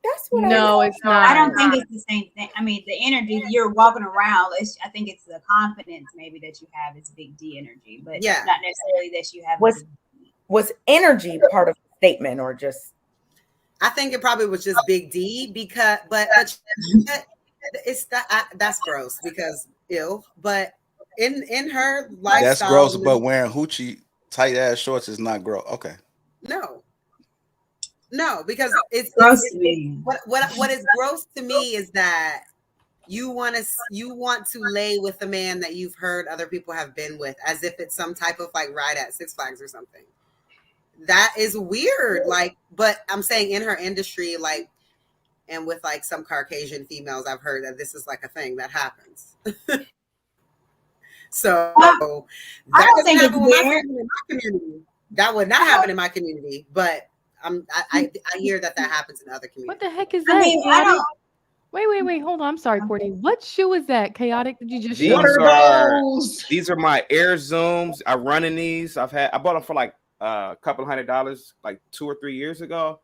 That's what it's not. I don't think it's the same thing. I mean, the energy you're walking around, I think it's the confidence maybe that you have is big D energy, but not necessarily that you have. Was energy part of the statement or just? I think it probably was just big D but it's that's gross because but in her lifestyle, that's gross. But wearing Hoochie tight ass shorts is not gross. Okay. No, because it's Gross to me. what is gross to me is that you want to lay with a man that you've heard other people have been with, as if it's some type of like ride at Six Flags or something. That is weird. Like, but I'm saying in her industry, like, and with like some Caucasian females, I've heard that this is like a thing that happens. So I that don't doesn't think happen it's with weird. in my community. That would not happen in my community, but I hear that happens in other communities. What the heck is that? I mean, I Chaotic? don't. Wait. Hold on. I'm sorry, Courtney. What shoe is that? Chaotic? Did you just These show? What are those? these are my Air Zooms. I run in these. I bought them for like a couple $100 like 2 or 3 years ago.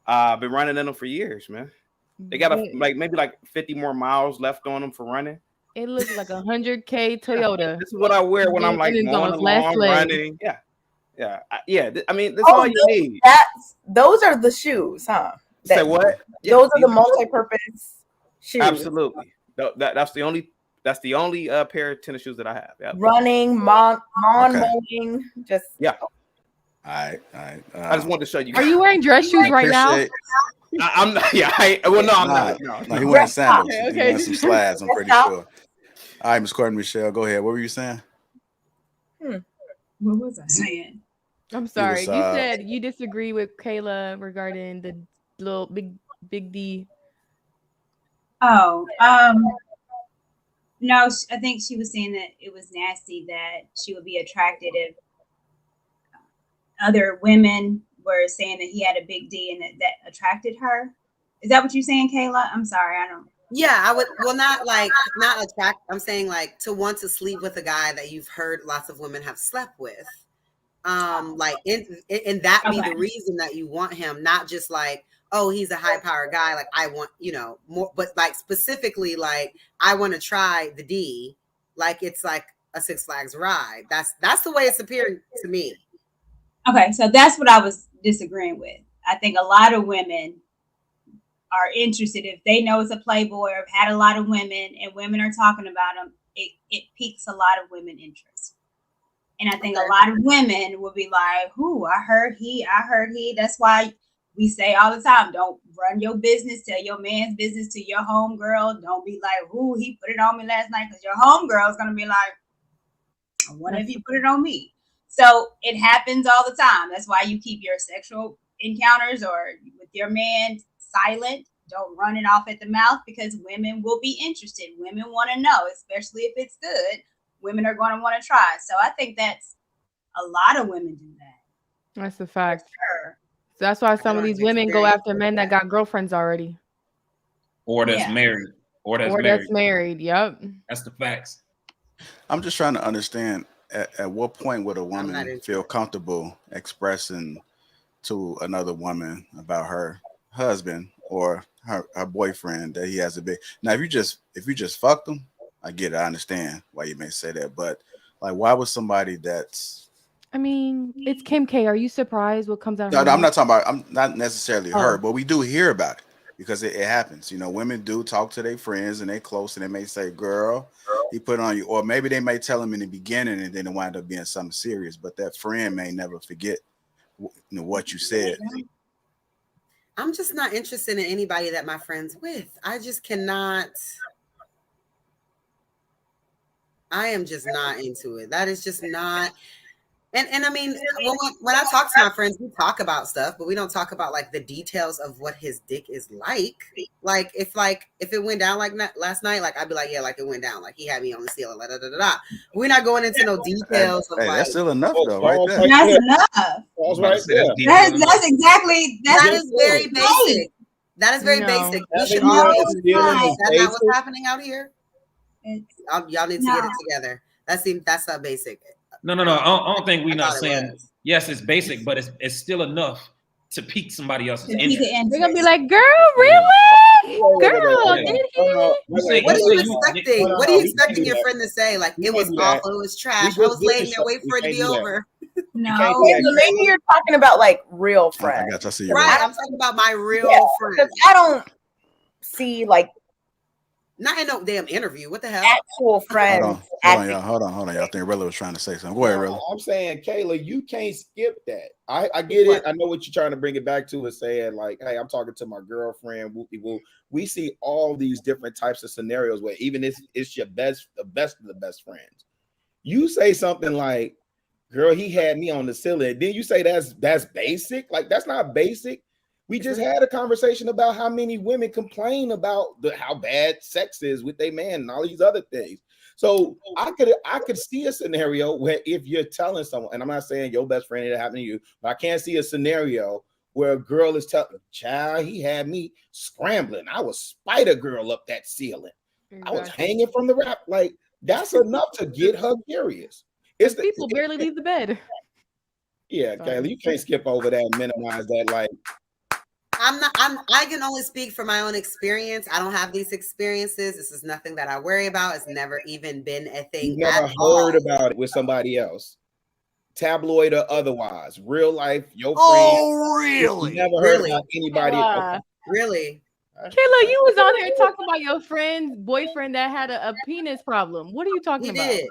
I've been running in them for years, man. They got maybe 50 more miles left on them for running. It looks like a 100K Toyota. This is what I wear when I'm like And it's on mowing its the last lawn, leg. running. I mean, that's all you need. Those are the shoes, huh? Say what? Those are the multi-purpose shoes. Absolutely. That's the only pair of tennis shoes that I have. Yep. Running, lawn mowing, just All right. I just wanted to show you. Are you wearing dress shoes right now? I'm not. Yeah. I'm not. No, he wearing sandals. Okay. He wearing some slides. I'm pretty sure. All right, Miss Courtney Michelle, go ahead. What were you saying? What was I saying? I'm sorry. was, You said you disagree with Kayla regarding the little big D. Oh, no, I think she was saying that it was nasty that she would be attracted if other women were saying that he had a big D and that attracted her. Is that what you're saying, Kayla? I'm sorry, I don't. Yeah, I would. Well, not attract. I'm saying like to want to sleep with a guy that you've heard lots of women have slept with. Like and that be the reason that you want him, not just like, oh, he's a high power guy. Like I want, more, but like specifically, like I want to try the D. Like it's like a Six Flags ride. That's the way it's appearing to me. Okay, so that's what I was disagreeing with. I think a lot of women are interested if they know it's a playboy or have had a lot of women and women are talking about him. It piques a lot of women interest. And I think a lot of women will be like, "Who? I heard he. That's why we say all the time, don't run your business, tell your man's business to your homegirl. Don't be like, "Who? He put it on me last night," because your homegirl is gonna be like, "What if he put it on me?" So it happens all the time. That's why you keep your sexual encounters or with your man silent. Don't run it off at the mouth because women will be interested. Women want to know, especially if it's good. Women are going to want to try. So I think that's a lot of women do that. That's a fact. Sure. So that's why some of these women go after men that got girlfriends already. Or that's married. Or that's married. Yep. That's the facts. I'm just trying to understand at what point would a woman feel comfortable expressing to another woman about her husband or her boyfriend that he has a big. Now, if you just fucked them, I get it. I understand why you may say that, but like, why would somebody that's? I mean, it's Kim K. Are you surprised what comes out? No, I'm not talking about. I'm not necessarily her, but we do hear about it because it happens. Women do talk to their friends and they close, and they may say, "Girl, he put it on you," or maybe they may tell him in the beginning, and then it wind up being something serious. But that friend may never forget, what you said. I'm just not interested in anybody that my friend's with. I just cannot. I am just not into it. That is just not. And I mean, when I talk to my friends, we talk about stuff, but we don't talk about like the details of what his dick is like. Like if it went down like last night, like I'd be like, yeah, like it went down, like he had me on the ceiling, We're not going into no details of like. That's still enough though, right there. That's enough. That's right there. That's exactly. That is very basic. That is very basic. We should all be is that not what's happening out here? Y'all need to get it together. That's not basic. No. I don't think we're not saying yes, it's basic, but it's still enough to pique somebody else's interest. They're gonna be like, "Girl, really? Girl, did he?" What are you expecting? What are you expecting your friend to say? Like, it was awful, it was trash. I was laying there waiting for it to be over. No, maybe you're talking about like real friends. I see right, I'm talking about my real friends. I don't see like Not in no damn interview. What the hell? Actual friends. Hold on, y'all. I think Rilla was trying to say something. Go ahead, Rilla. I'm saying, Kayla, you can't skip that. I get it. I know what you're trying to bring it back to is saying, like, hey, I'm talking to my girlfriend. Whoopie-woo. We see all these different types of scenarios where even if it's your the best of the best friends, you say something like, girl, he had me on the ceiling. Then you say that's basic. Like, that's not basic. We just had a conversation about how many women complain about how bad sex is with their man and all these other things. So I could see a scenario where if you're telling someone, and I'm not saying your best friend, it happened to you, but I can't see a scenario where a girl is telling, child, he had me scrambling. I was Spider Girl up that ceiling. I was hanging from the wrap. Like, that's enough to get her curious. It's people barely leave the bed. Yeah, Kayla, you can't skip over that and minimize that. Like, I can only speak from my own experience. I don't have these experiences. This is nothing that I worry about. It's never even been a thing. You've never heard about it with somebody else, tabloid or otherwise, real life, your friend. Oh, really? You never heard about anybody. Really? Kayla, you was on here talking about your friend's boyfriend that had a penis problem. What are you talking about? Did.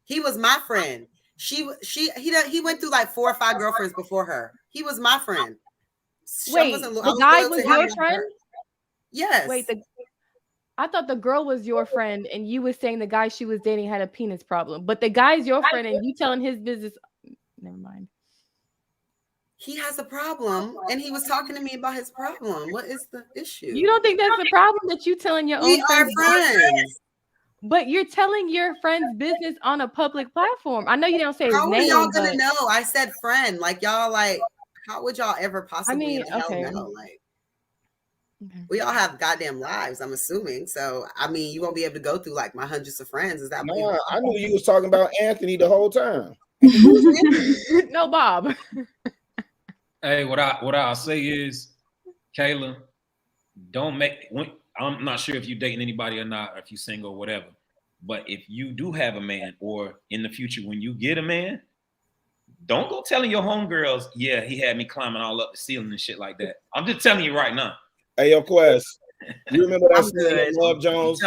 He was my friend. He went through like 4 or 5 girlfriends before her. He was my friend. Wait, the guy was your friend? Yes. Wait, I thought the girl was your friend, and you was saying the guy she was dating had a penis problem. But the guy's your friend, and you telling his business. Never mind. He has a problem, and he was talking to me about his problem. What is the issue? You don't think that's the problem that you telling your own friends? We are friends. But you're telling your friend's business on a public platform. I know you don't say his name. How are y'all gonna know? I said friend. Like, y'all, like, how would y'all ever possibly know? Like, we all have goddamn lives, I'm assuming. So, I mean, you won't be able to go through like my hundreds of friends. Is that no? I knew you was talking about Anthony the whole time. No, Bob. Hey, what I'll say is, Kayla, I'm not sure if you're dating anybody or not, or if you're single or whatever. But if you do have a man, or in the future when you get a man, don't go telling your homegirls, yeah, he had me climbing all up the ceiling and shit like that. I'm just telling you right now. Hey, yo, Quest, you remember that scene in Love Jones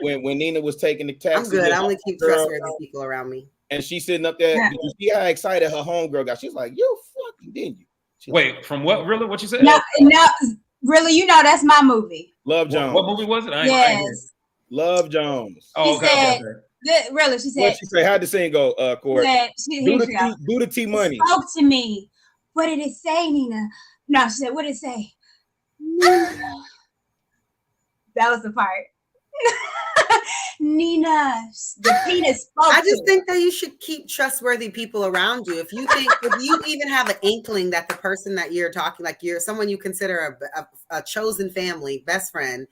when Nina was taking the taxi? I'm good. I only keep trustworthy people around me. And she's sitting up there. Did you see how excited her homegirl got? She's like, you fucking didn't you? Wait, from what? Really? What you said? No, really, you know that's my movie. Love Jones. What movie was it? Yes. Love Jones. Oh, okay. Really, she said. What she say? How'd the scene go, Corey? Do the T money. It spoke to me. What did it say, Nina? No, she said, what did it say? Nina. That was the part. Nina, the penis spoke. I just think that you should keep trustworthy people around you. If you even have an inkling that the person that you're talking, like you're someone you consider a chosen family, best friend,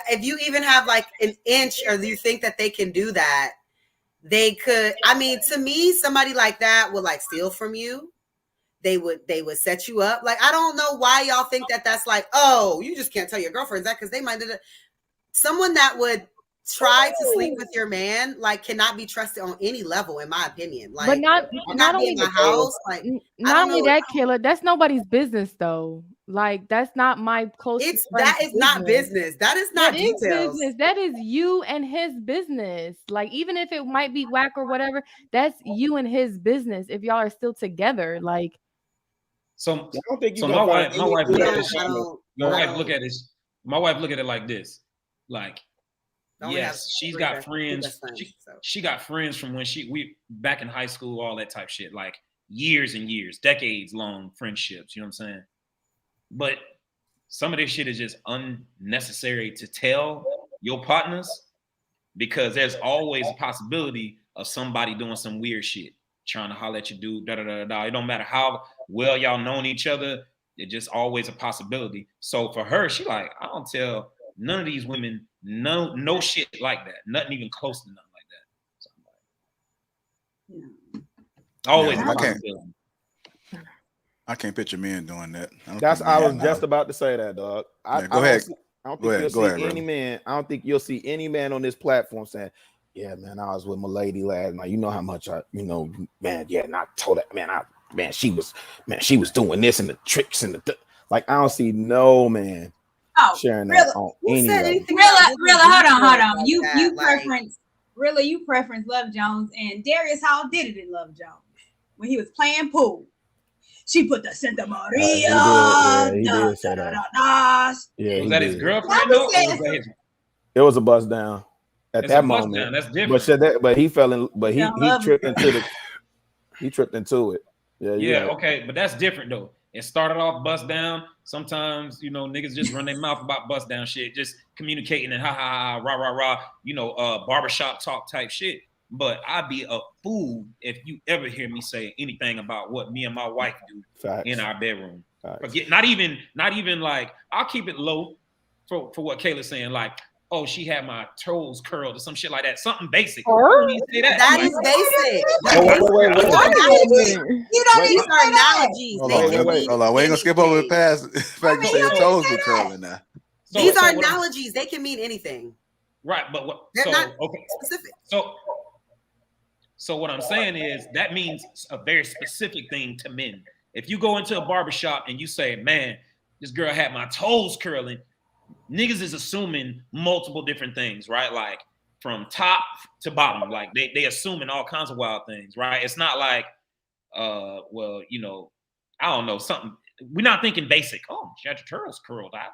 if you even have like an inch, or you think that they can do that, they could. I mean, to me, somebody like that would like steal from you. They would set you up. Like, I don't know why y'all think that that's like, oh, you just can't tell your girlfriends that because they might do it. Someone that would try to sleep with your man, like, cannot be trusted on any level, in my opinion. Like, but not only in my house, like, not only that, Kayla, that's nobody's business though. Like, that's not my close. That is not business. That is not details. Business. That is you and his business. Like, even if it might be whack or whatever, that's you and his business. If y'all are still together, like. So, I don't think my wife look at this. My wife look at it like this. Like, yes, she's got friends. She got friends from when we back in high school, all that type shit, like years and years, decades long friendships. You know what I'm saying? But some of this shit is just unnecessary to tell your partners, because there's always a possibility of somebody doing some weird shit, trying to holler at your dude. Da da da da. It don't matter how well y'all known each other. It's just always a possibility. So for her, she like, I don't tell none of these women no shit like that. Nothing even close to nothing like that. So, always a possibility. I can't picture men doing that. I was just about to say that, dog. Go ahead. I don't think you'll see any man. I don't think you'll see any man on this platform saying, "Yeah, man, I was with my lady last night. You know how much man. Yeah, and I told that man, she was doing this and the tricks and like I don't see no man. sharing Rilla, that on who any said level. anything Rilla, about giving hold on. details like You that? preference Rilla, you preference Love Jones, and Darius Hall did it in Love Jones when he was playing pool. She put the Santa Maria. He did say that. Yeah, Was that his girlfriend That though? was Or was saying that his, It was a bust down at it's that a bust moment. down. That's But different. said that, but he fell in. But He he fell in love tripped with into he tripped into it. Yeah, Yeah, okay, but that's different though. It started off bust down. Sometimes, you know, niggas just run their mouth about bust down shit, just communicating and ha ha ha, rah rah rah, you know, barbershop talk type shit. But I'd be a fool if you ever hear me say anything about what me and my wife do in our bedroom. Forget, not even like, I'll keep it low for what Kayla's saying, like, oh, she had my toes curled or some shit like that. Something basic. You don't need to say that. That Like, is basic. You don't need These to are say that. analogies. Hold They on, can mean hold on. We ain't gonna skip over the past. The fact you say your toes were curling now. These are analogies. They can mean anything. Right, but what? They're not okay. specific. So what I'm saying is that means a very specific thing to men. If you go into a barbershop and you say, man, this girl had my toes curling, niggas is assuming multiple different things, right? Like from top to bottom. Like they assuming all kinds of wild things, right? It's not like, well, you know, I don't know, something. We're not thinking basic. Oh, she had your toes curled out.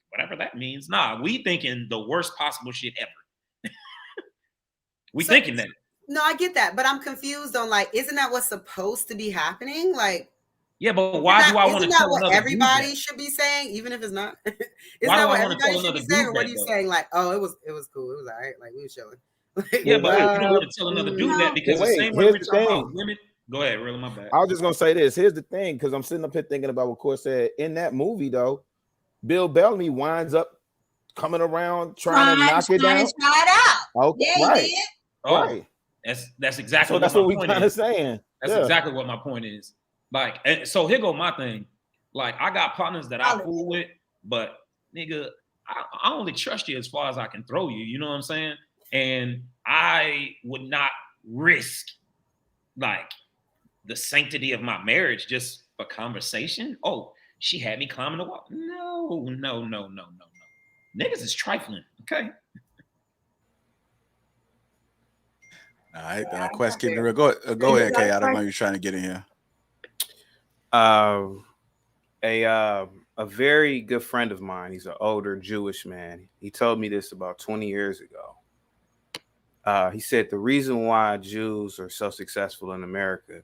Whatever that means. Nah, we thinking the worst possible shit ever. Thinking that. No, I get that, but I'm confused on like, isn't that what's supposed to be happening? Like, yeah, but why do I want to tell what another everybody dude that? should be saying, even if it's not? Isn't Why that do what I want to tell everybody should another be saying, dude or what that are you though? saying? Like, oh, it was cool, it was all right, like we were chilling. Yeah, but you don't want to tell another dude that because the same way we're talking about women. Go ahead, really, my bad. I was just gonna say this. Here's the thing, because I'm sitting up here thinking about what Court said in that movie. Though, Bill Bellamy winds up coming around trying to knock it down. Try it out. Okay, Yeah, right. he did. Right. That's exactly. So that's what we kind of saying. That's exactly what my point is. Like, and so here go my thing. Like, I got partners that I fool with, but nigga, I only trust you as far as I can throw you. You know what I'm saying? And I would not risk like the sanctity of my marriage just for conversation. Oh, she had me climbing the wall. No. Niggas is trifling. Okay. All right, Quest, keep it real. Go ahead, Kay. I don't know you're trying to get in here. A very good friend of mine. He's an older Jewish man. He told me this about 20 years ago. He said the reason why Jews are so successful in America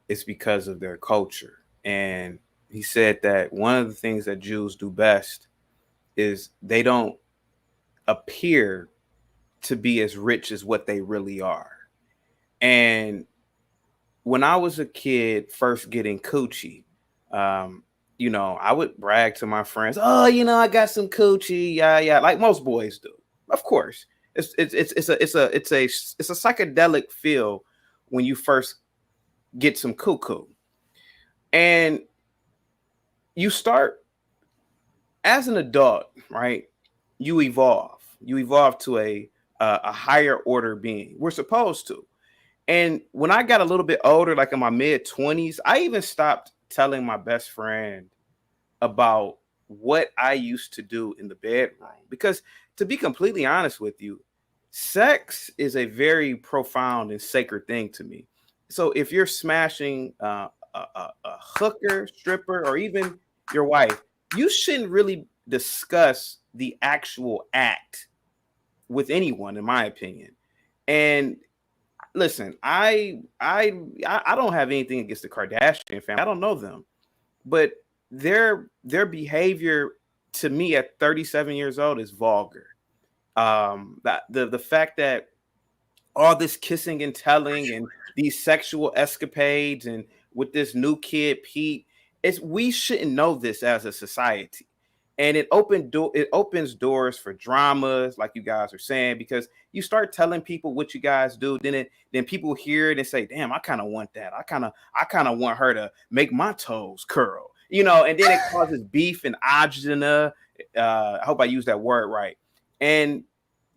is because of their culture. And he said that one of the things that Jews do best is they don't appear to be as rich as what they really are. And when I was a kid first getting coochie, you know, I would brag to my friends, oh, you know, I got some coochie, yeah, like most boys do. Of course, it's a psychedelic feel when you first get some cuckoo, and you start as an adult, right? You evolve to a higher order being. We're supposed to. And when I got a little bit older, like in my mid-20s, I even stopped telling my best friend about what I used to do in the bedroom. Because to be completely honest with you, sex is a very profound and sacred thing to me. So if you're smashing a hooker, stripper, or even your wife, you shouldn't really discuss the actual act with anyone, in my opinion. And listen, I don't have anything against the Kardashian family. I don't know them, but their behavior to me at 37 years old is vulgar. That the fact that all this kissing and telling and these sexual escapades and with this new kid Pete, we shouldn't know this as a society. And it opens doors for dramas, like you guys are saying, because you start telling people what you guys do, then people hear it and say, "Damn, I kind of want that. I kind of want her to make my toes curl," you know. And then it causes beef and agina. I hope I use that word right. And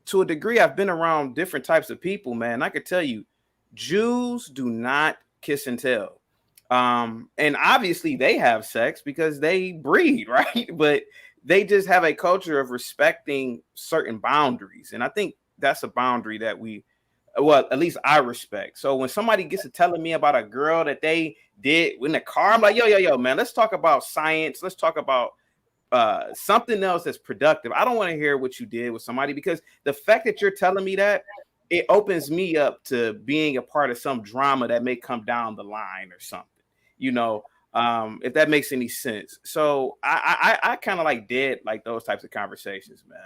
to a degree, I've been around different types of people, man. I could tell you, Jews do not kiss and tell. And obviously they have sex because they breed, right? But they just have a culture of respecting certain boundaries. And I think that's a boundary that at least I respect. So when somebody gets to telling me about a girl that they did in the car, I'm like, yo, man, let's talk about science. Let's talk about something else that's productive. I don't want to hear what you did with somebody, because the fact that you're telling me that, it opens me up to being a part of some drama that may come down the line or something, if that makes any sense. So I kind of like those types of conversations, man.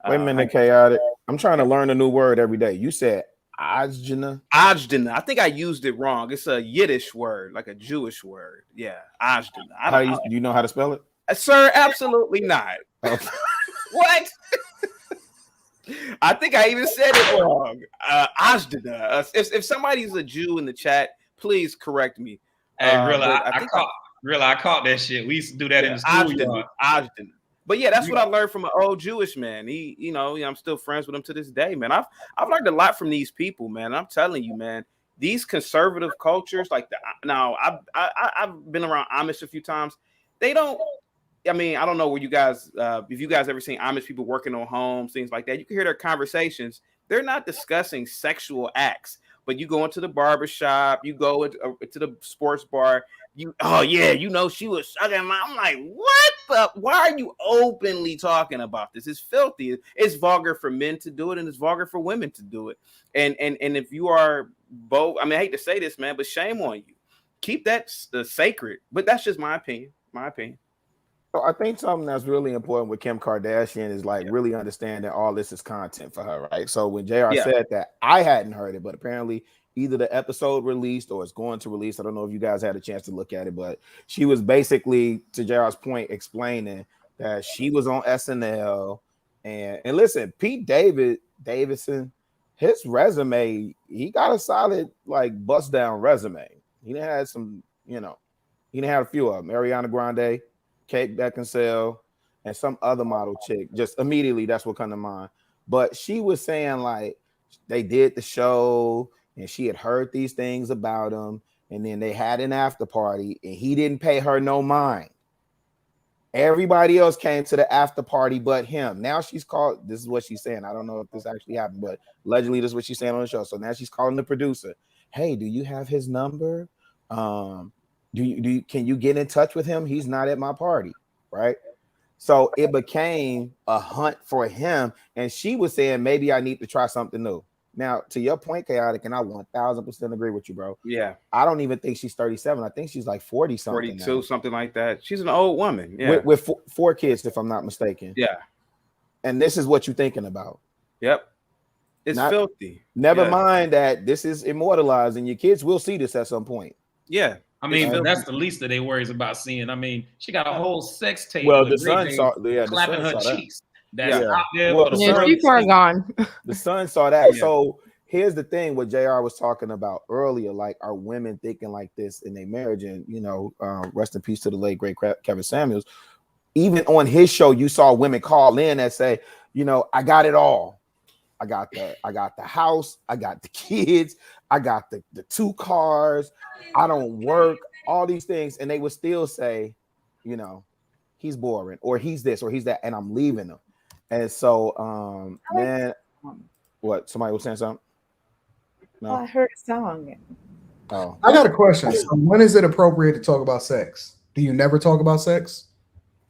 Wait a minute, chaotic. I'm trying to learn a new word every day. You said Ajdana. I think I used it wrong. It's a Yiddish word, like a Jewish word. Yeah, Ajdana. Do you know how to spell it? Sir, absolutely not. Oh. What? I think I even said it wrong. Ajdana. If somebody's a Jew in the chat, please correct me. Hey, I caught that shit. We used to do that in the school. Ajdana. But yeah, that's what I learned from an old Jewish man. I'm still friends with him to this day, man. I've learned a lot from these people, man. I'm telling you, man, these conservative cultures, I've been around Amish a few times. They don't. I mean, I don't know where you guys, if you guys ever seen Amish people working on homes, things like that. You can hear their conversations. They're not discussing sexual acts, but you go into the barbershop, you go into the sports bar. She was sucking my. I'm like, what why are you openly talking about this? It's filthy. It's vulgar for men to do it, and it's vulgar for women to do it. And if you are both, I mean, I hate to say this, man, but shame on you. Keep that sacred. But that's just my opinion. So I think something that's really important with Kim Kardashian is really understanding all this is content for her, right? So when JR said that, I hadn't heard it, but apparently either the episode released or it's going to release. I don't know if you guys had a chance to look at it, but she was basically, to JR's point, explaining that she was on SNL. And listen, Pete Davidson, his resume, he got a solid bust down resume. He done had some, he done had a few of them. Ariana Grande, Kate Beckinsale, and some other model chick. Just immediately, that's what come to mind. But she was saying they did the show and she had heard these things about him, and then they had an after party and he didn't pay her no mind. Everybody else came to the after party but him. Now she's called. This is what she's saying. I don't know if this actually happened, but allegedly this is what she's saying on the show. So now she's calling the producer. Hey, do you have his number? Can you get in touch with him? He's not at my party, right? So it became a hunt for him, and she was saying maybe I need to try something new. Now, to your point, chaotic, and I 1000% agree with you, bro. Yeah, I don't even think she's 37. I think she's 40 something, 42, now. Something like that. She's an old woman. Yeah, with four kids, if I'm not mistaken. Yeah, and this is what you're thinking about. Yep. It's filthy. Never mind that this is immortalized, and your kids will see this at some point. Yeah. I mean, but that's the least of their worries about seeing. I mean, she got a whole sex tape. Well, the son saw clapping her cheeks. That's out there. Well, she's far gone. The son saw that. Yeah. So here's the thing: what JR was talking about earlier, are women thinking like this in their marriage? And rest in peace to the late great Kevin Samuels. Even on his show, you saw women call in and say, I got it all. I got the house, I got the kids, I got the 2 cars, I don't work, all these things, and they would still say, he's boring, or he's this, or he's that, and I'm leaving him. And so, man, what? Somebody was saying something? No, I heard a song. Oh, I got a question. So when is it appropriate to talk about sex? Do you never talk about sex?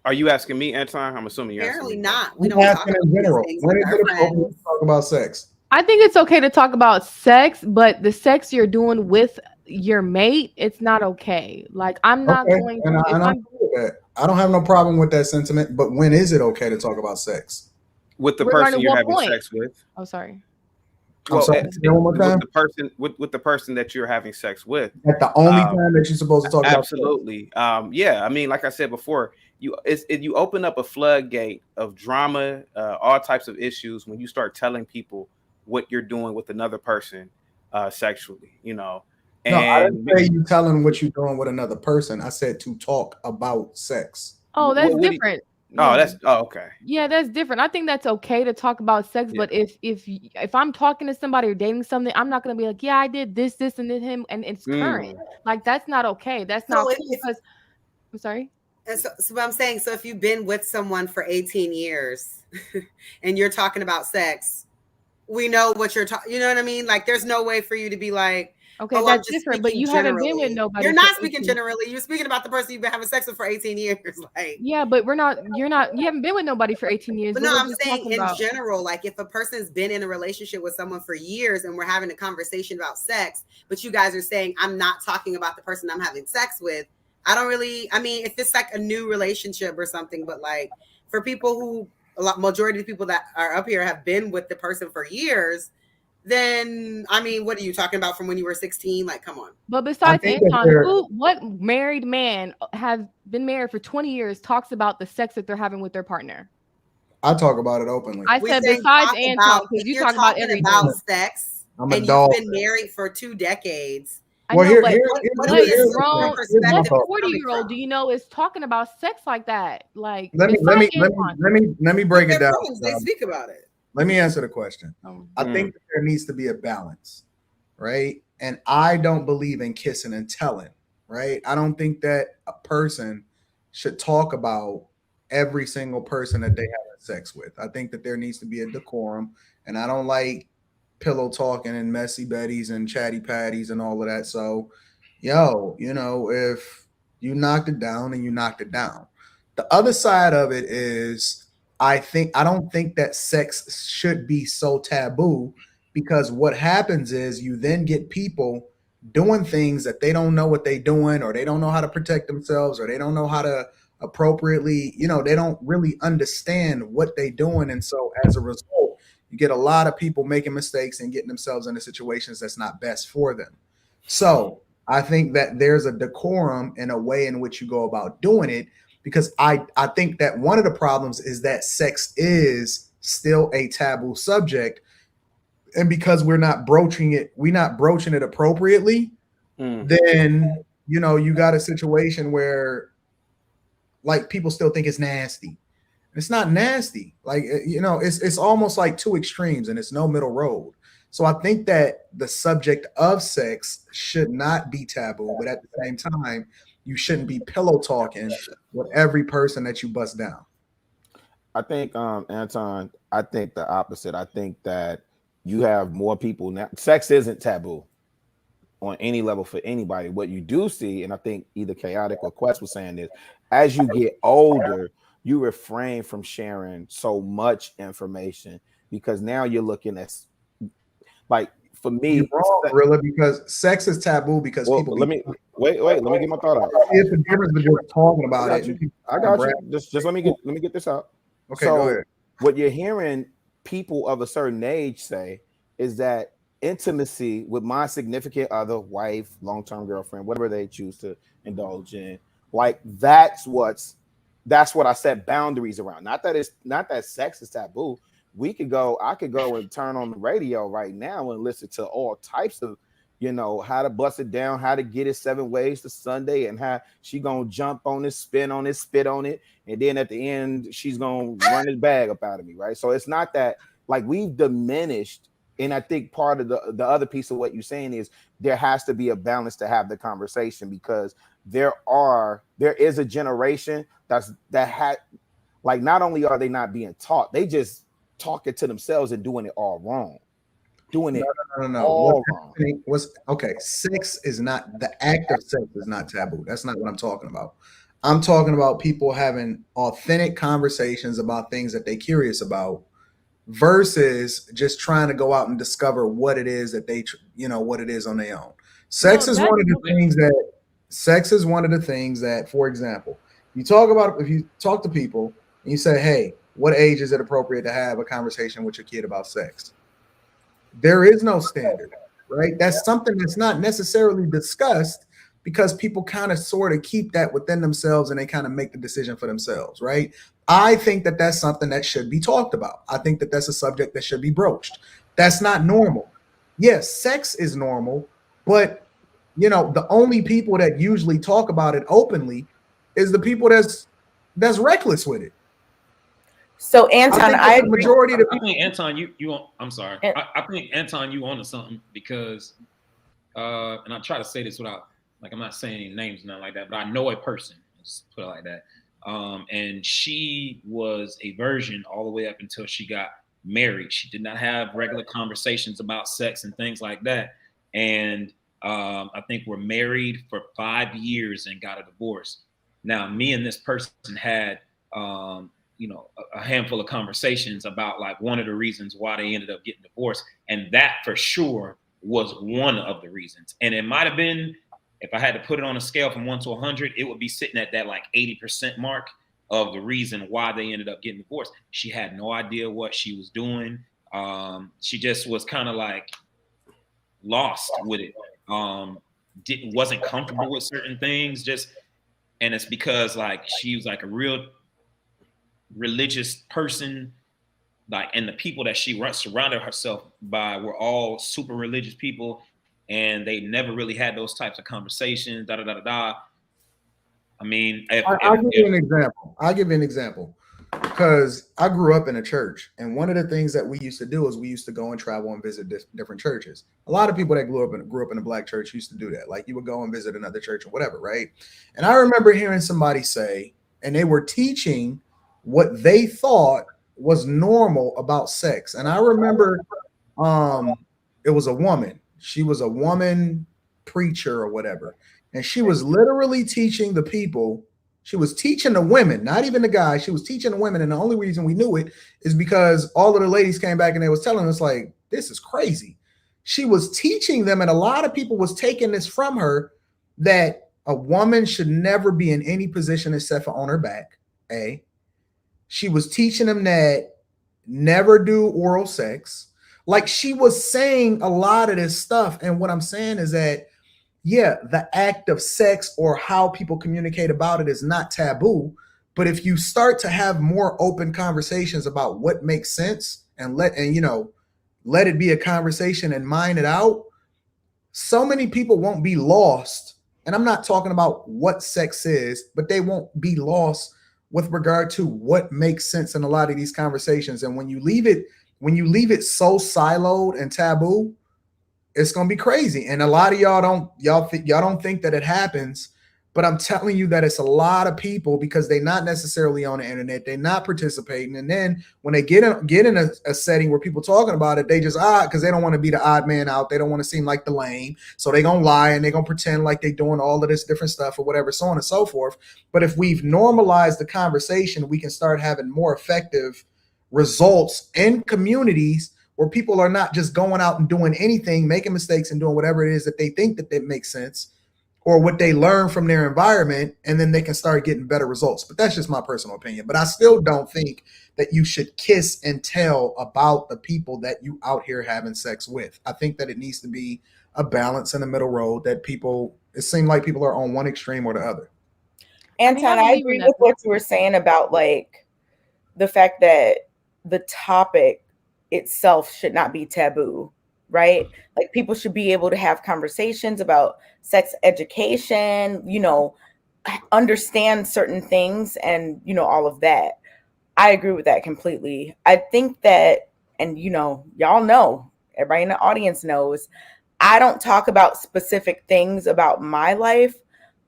Are you asking me, Anton? I'm assuming you're apparently asking not. We don't talk about in general. When is it appropriate to talk about sex? I think it's okay to talk about sex, but the sex you're doing with your mate, it's not okay. I'm not going to. I don't have no problem with that sentiment, but when is it okay to talk about sex? With the person you're having sex with. Oh, sorry. Well, with the person that you're having sex with. At the only time that you're supposed to talk about sex. Absolutely. Yeah. I mean, like I said before, you open up a floodgate of drama, all types of issues when you start telling people what you're doing with another person sexually, And no, I didn't say you telling what you're doing with another person. I said to talk about sex. Oh, that's different. Okay. Yeah, that's different. I think that's okay to talk about sex, but if I'm talking to somebody or dating something, I'm not gonna be like, yeah, I did this, and then him, and it's current. That's not okay. That's not because I'm sorry. And so what I'm saying, so if you've been with someone for 18 years and you're talking about sex, we know what you're talking. You know what I mean? Like, there's no way for you to be like, Okay, oh, that's different. But you haven't been with generally. nobody. You're not speaking generally. You're speaking about the person you've been having sex with for 18 years. Like, yeah, but we're not. You're not. You haven't been with nobody for 18 years. but no, I'm saying in general, like if a person's been in a relationship with someone for years and we're having a conversation about sex, but you guys are saying I'm not talking about the person I'm having sex with. I don't really. I mean, if it's like a new relationship or something, but like for people who majority of the people that are up here have been with the person for years. Then I mean, what are you talking about from when you were 16? Like, come on. But besides Anton, what married man has been married for 20 years talks about the sex that they're having with their partner? I talk about it openly. I said besides Anton, because you talk about everything. About sex, and you've been married for 2 decades. Well, here's a grown 40-year-old, do you know, is talking about sex like that? Like, let me break it down. They speak about it. Let me answer the question. I think that there needs to be a balance, right? And I don't believe in kissing and telling, right? I don't think that a person should talk about every single person that they have sex with. I think that there needs to be a decorum, and I don't like pillow talking and messy betties and chatty patties and all of that. So, if you knocked it down, and you knocked it down. The other side of it is I don't think that sex should be so taboo, because what happens is you then get people doing things that they don't know what they're doing, or they don't know how to protect themselves, or they don't know how to appropriately, they don't really understand what they're doing. And so as a result, you get a lot of people making mistakes and getting themselves into situations that's not best for them. So I think that there's a decorum in a way in which you go about doing it, because I think that one of the problems is that sex is still a taboo subject. And because we're not broaching it appropriately, then, you got a situation where like people still think it's nasty. It's not nasty. Like, it's almost like two extremes, and it's no middle road. So I think that the subject of sex should not be taboo, but at the same time, you shouldn't be pillow talking with every person that you bust down. I think, Anton, I think the opposite. I think that you have more people now. Sex isn't taboo on any level for anybody. What you do see, and I think either Chaotic or Quest was saying this, as you get older, you refrain from sharing so much information, because now you're looking at, like, for me, you're wrong, Gorilla, because sex is taboo because people. Let me get my thought out. It's the difference between talking about it. I got you. Just let me get this out. Okay, so go ahead. What you're hearing people of a certain age say is that intimacy with my significant other, wife, long-term girlfriend, whatever they choose to indulge in, like that's what I set boundaries around. Not that sex is taboo. I could go and turn on the radio right now and listen to all types of, how to bust it down, how to get it 7 ways to Sunday, and how she gonna jump on it, spin on it, spit on it, and then at the end she's gonna run his bag up out of me, right? So it's not that, like, we've diminished. And I think part of the other piece of what you're saying is there has to be a balance to have the conversation, because there is a generation that had, like, not only are they not being taught, they just talking to themselves and doing it all wrong. Doing it all wrong. Sex is not, the act of sex is not taboo. That's not what I'm talking about. I'm talking about people having authentic conversations about things that they're curious about, versus just trying to go out and discover what it is that they, what it is on their own. Sex is one of the things that, for example, if you talk to people and you say, hey, what age is it appropriate to have a conversation with your kid about sex? There is no standard, right? That's something that's not necessarily discussed, because people kind of sort of keep that within themselves and they kind of make the decision for themselves, right? I think that that's something that should be talked about. I think that that's a subject that should be broached. That's not normal. Yes, sex is normal, but the only people that usually talk about it openly is the people that's reckless with it. So Anton, I think Anton, I'm sorry. I think Anton, you onto something, because, and I try to say this without, like, I'm not saying any names, nothing like that, but I know a person, Let's put it like that. And she was a virgin all the way up until she got married. She did not have regular conversations about sex and things like that. And I think we're married for 5 years and got a divorce. Now, me and this person had, a handful of conversations about like one of the reasons why they ended up getting divorced. And that for sure was one of the reasons. And it might've been, if I had to put it on a scale from 1 to 100, it would be sitting at that like 80% mark of the reason why they ended up getting divorced. She had no idea what she was doing. She just was kind of like lost with it. Wasn't comfortable with certain things. And it's because like she was like a real religious person, like, and the people that she surrounded herself by were all super religious people, and they never really had those types of conversations. I mean, I'll give you an example. Because I grew up in a church, and one of the things that we used to do is we used to go and travel and visit different churches. A lot of people that grew up in a black church used to do that. Like you would go and visit another church or whatever, right? And I remember hearing somebody say, and they were teaching what they thought was normal about sex. And I remember it was a woman. She was a woman preacher or whatever. And she was literally teaching the people. She was teaching the women, not even the guys. She was teaching the women. And the only reason we knew it is because all of the ladies came back and they was telling us like, this is crazy. She was teaching them. And a lot of people was taking this from her, that a woman should never be in any position except for on her back. She was teaching them that never do oral sex. Like she was saying a lot of this stuff. And what I'm saying is that, yeah, the act of sex or how people communicate about it is not taboo. But if you start to have more open conversations about what makes sense and let it be a conversation and mine it out, so many people won't be lost. And I'm not talking about what sex is, but they won't be lost with regard to what makes sense in a lot of these conversations. And when you leave it so siloed and taboo, it's gonna be crazy. And a lot of y'all don't think that it happens, but I'm telling you that it's a lot of people because they're not necessarily on the internet, they're not participating. And then when they get in a setting where people talking about it, they just because they don't want to be the odd man out, they don't want to seem like the lame, so they're gonna lie and they're gonna pretend like they're doing all of this different stuff or whatever, so on and so forth. But if we've normalized the conversation, we can start having more effective results in communities where people are not just going out and doing anything, making mistakes and doing whatever it is that they think that makes sense or what they learn from their environment, and then they can start getting better results. But that's just my personal opinion. But I still don't think that you should kiss and tell about the people that you out here having sex with. I think that it needs to be a balance in the middle road, that it seems like people are on one extreme or the other. Anton, I agree with what you were saying about like the fact that the topic itself should not be taboo, right? Like people should be able to have conversations about sex education, understand certain things and, all of that. I agree with that completely. I think that, and y'all know, everybody in the audience knows, I don't talk about specific things about my life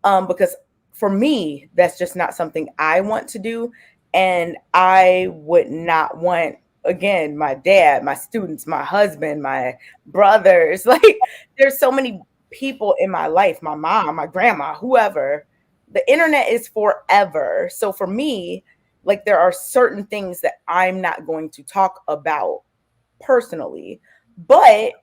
because for me, that's just not something I want to do. And I would not want, again, my dad, my students, my husband, my brothers, like there's so many people in my life, my mom, my grandma, whoever. The internet is forever. So for me, like there are certain things that I'm not going to talk about personally. But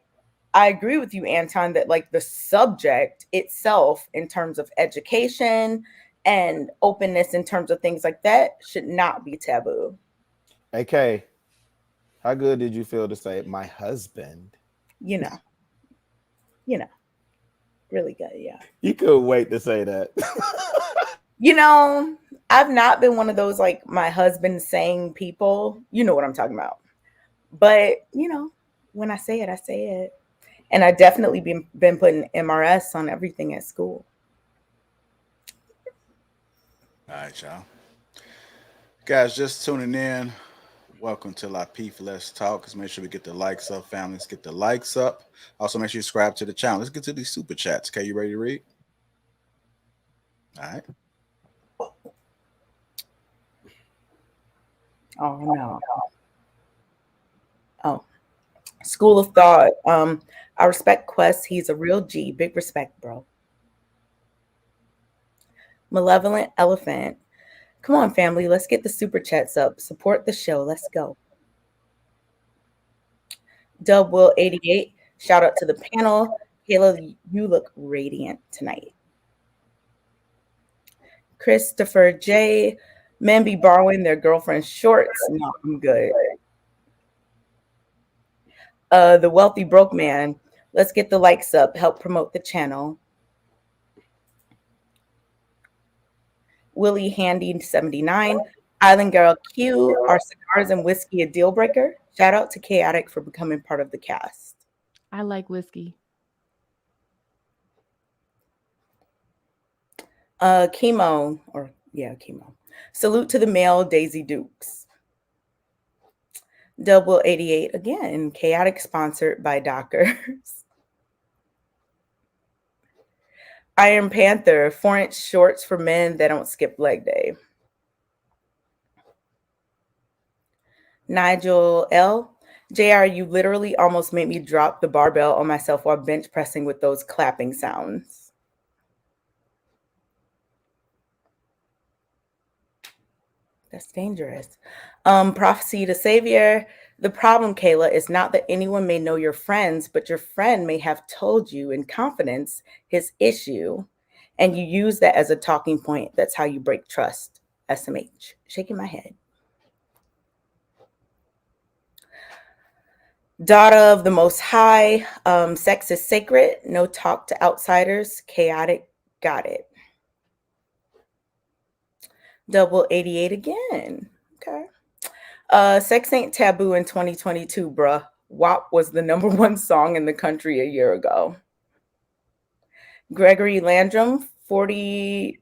I agree with you, Anton, that like the subject itself in terms of education and openness in terms of things like that should not be taboo. AK, how good did you feel to say my husband? Really good. Yeah. You couldn't wait to say that. I've not been one of those like my husband saying people, you know what I'm talking about. But, when I say it, I say it. And I definitely been putting MRS on everything at school. All right, y'all. Guys, just tuning in. Welcome to Lapeef Let's Talk. Let's make sure we get the likes up, family. Let's get the likes up. Also, make sure you subscribe to the channel. Let's get to these super chats. Okay, you ready to read? All right. Oh no. Oh, School of Thought. I respect Quest. He's a real G. Big respect, bro. Malevolent Elephant. Come on, family. Let's get the super chats up. Support the show. Let's go. Dub Will 88. Shout out to the panel. Kayla, you look radiant tonight. Christopher J. Men be borrowing their girlfriend's shorts. No, I'm good. The Wealthy Broke Man. Let's get the likes up. Help promote the channel. Willie Handy 79. Island Girl Q. Are cigars and whiskey a deal breaker? Shout out to Chaotic for becoming part of the cast. I like whiskey. Chemo. Salute to the male Daisy Dukes. Double 88 again. Chaotic sponsored by Dockers. Iron Panther. 4-inch shorts for men that don't skip leg day. Nigel L. JR, you literally almost made me drop the barbell on myself while bench pressing with those clapping sounds. That's dangerous. Prophecy to Savior. The problem, Kayla, is not that anyone may know your friends, but your friend may have told you in confidence his issue, and you use that as a talking point. That's how you break trust. SMH. Shaking my head. Daughter of the Most High. Sex is sacred. No talk to outsiders. Chaotic. Got it. Double 88 again. Okay. Sex ain't taboo in 2022, bruh. WAP was the #1 song in the country a year ago. Gregory Landrum, $40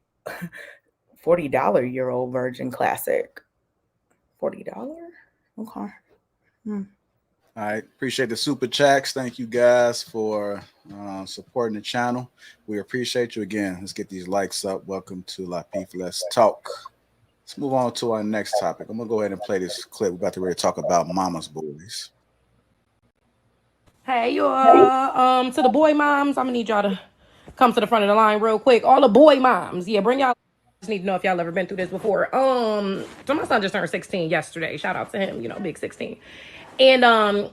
year-old virgin classic. $40? Okay. All right, appreciate the super chats. Thank you guys for supporting the channel. We appreciate you again. Let's get these likes up. Welcome to Lapeef Let's Talk. Let's move on to our next topic. I'm gonna go ahead and play this clip. We're about to really talk about mama's boys. Hey y'all, to the boy moms, I'm gonna need y'all to come to the front of the line real quick. All the boy moms, yeah, bring y'all. Just need to know if y'all ever been through this before. So my son just turned 16 yesterday. Shout out to him, big 16. And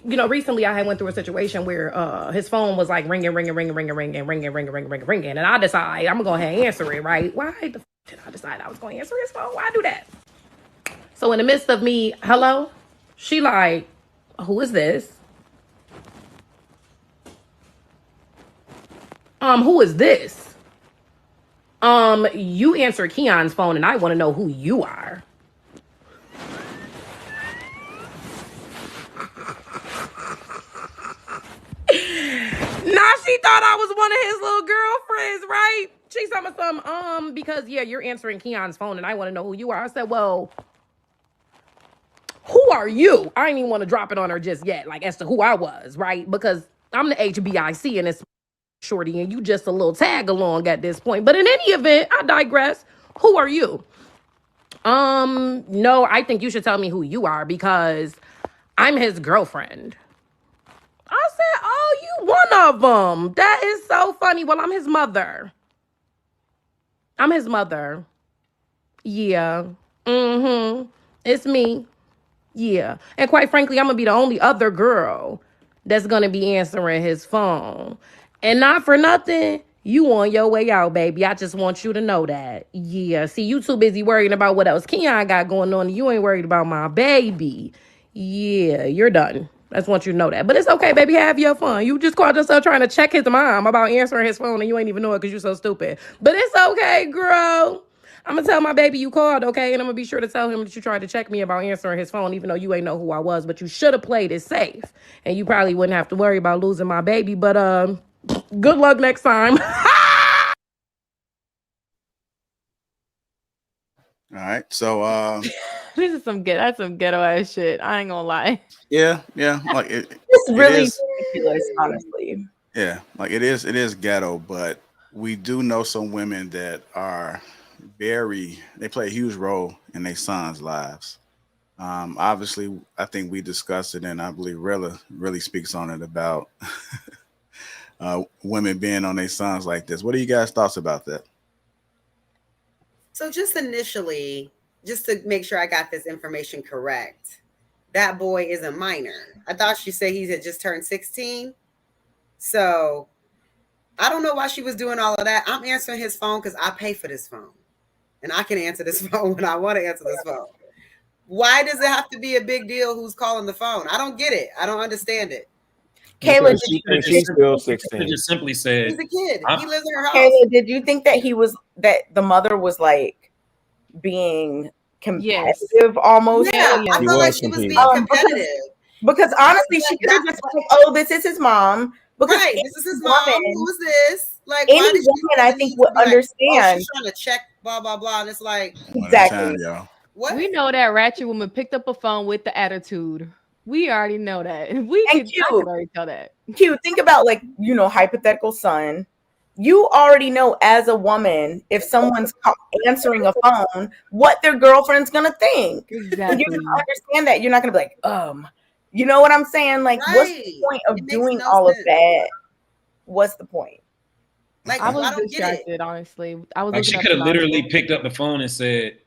recently I had went through a situation where his phone was like ringing, and I decided I'm gonna go ahead and answer it, right? Why the f did I decide I was gonna answer his phone? Why do that? So in the midst of me, hello, she like, who is this? Who is this? You answer Keon's phone and I want to know who you are. Nah, she thought I was one of his little girlfriends, right? She said something, because yeah, you're answering Keon's phone and I want to know who you are. I said, well, who are you? I ain't even want to drop it on her just yet, like as to who I was, right? Because I'm the HBIC and it's shorty and you just a little tag along at this point. But in any event, I digress. Who are you? No, I think you should tell me who you are because I'm his girlfriend. I said, oh, you one of them. That is so funny. Well, I'm his mother. I'm his mother. Yeah. It's me. Yeah. And quite frankly, I'm going to be the only other girl that's going to be answering his phone. And not for nothing, you on your way out, baby. I just want you to know that. Yeah. See, you too busy worrying about what else Keon got going on. And you ain't worried about my baby. Yeah, you're done. I just want you to know that. But it's okay, baby. Have your fun. You just called yourself trying to check his mom about answering his phone and you ain't even know it because you're so stupid. But it's okay, girl. I'm going to tell my baby you called, okay? And I'm going to be sure to tell him that you tried to check me about answering his phone, even though you ain't know who I was. But you should have played it safe. And you probably wouldn't have to worry about losing my baby. But good luck next time. All right, so this is that's some ghetto ass shit. I ain't gonna lie. Yeah, like it's really ridiculous, honestly. Yeah, like it is ghetto, but we do know some women that are they play a huge role in their sons' lives. Obviously, I think we discussed it, and I believe Rilla really speaks on it about women being on their sons like this. What are you guys' thoughts about that? So just initially, just to make sure I got this information correct, that boy is a minor. I thought she said he had just turned 16. So I don't know why she was doing all of that. I'm answering his phone because I pay for this phone. And I can answer this phone when I want to answer this phone. Why does it have to be a big deal who's calling the phone? I don't get it. I don't understand it. Kayla, she's still 16. Just simply said, he's a kid. He lives in her house. Kayla, did you think that the mother was like being competitive almost? Yeah, I felt like she was being competitive. Because honestly, she could have just like, oh, this is his mom. Because right, this is his mom. Who is this? Like, any woman, I think, would understand. Like, oh, she's trying to check, blah blah blah, and it's like exactly. What? We know that ratchet woman picked up a phone with the attitude. We already know that. I could already tell that. Q, think about hypothetical son. You already know as a woman if someone's answering a phone what their girlfriend's gonna think. Exactly. You understand that. You're not gonna be like, you know what I'm saying? Like, what's the point of doing all of that? What's the point? Like, I was distracted, honestly. I was like, she could have literally picked up the phone and said,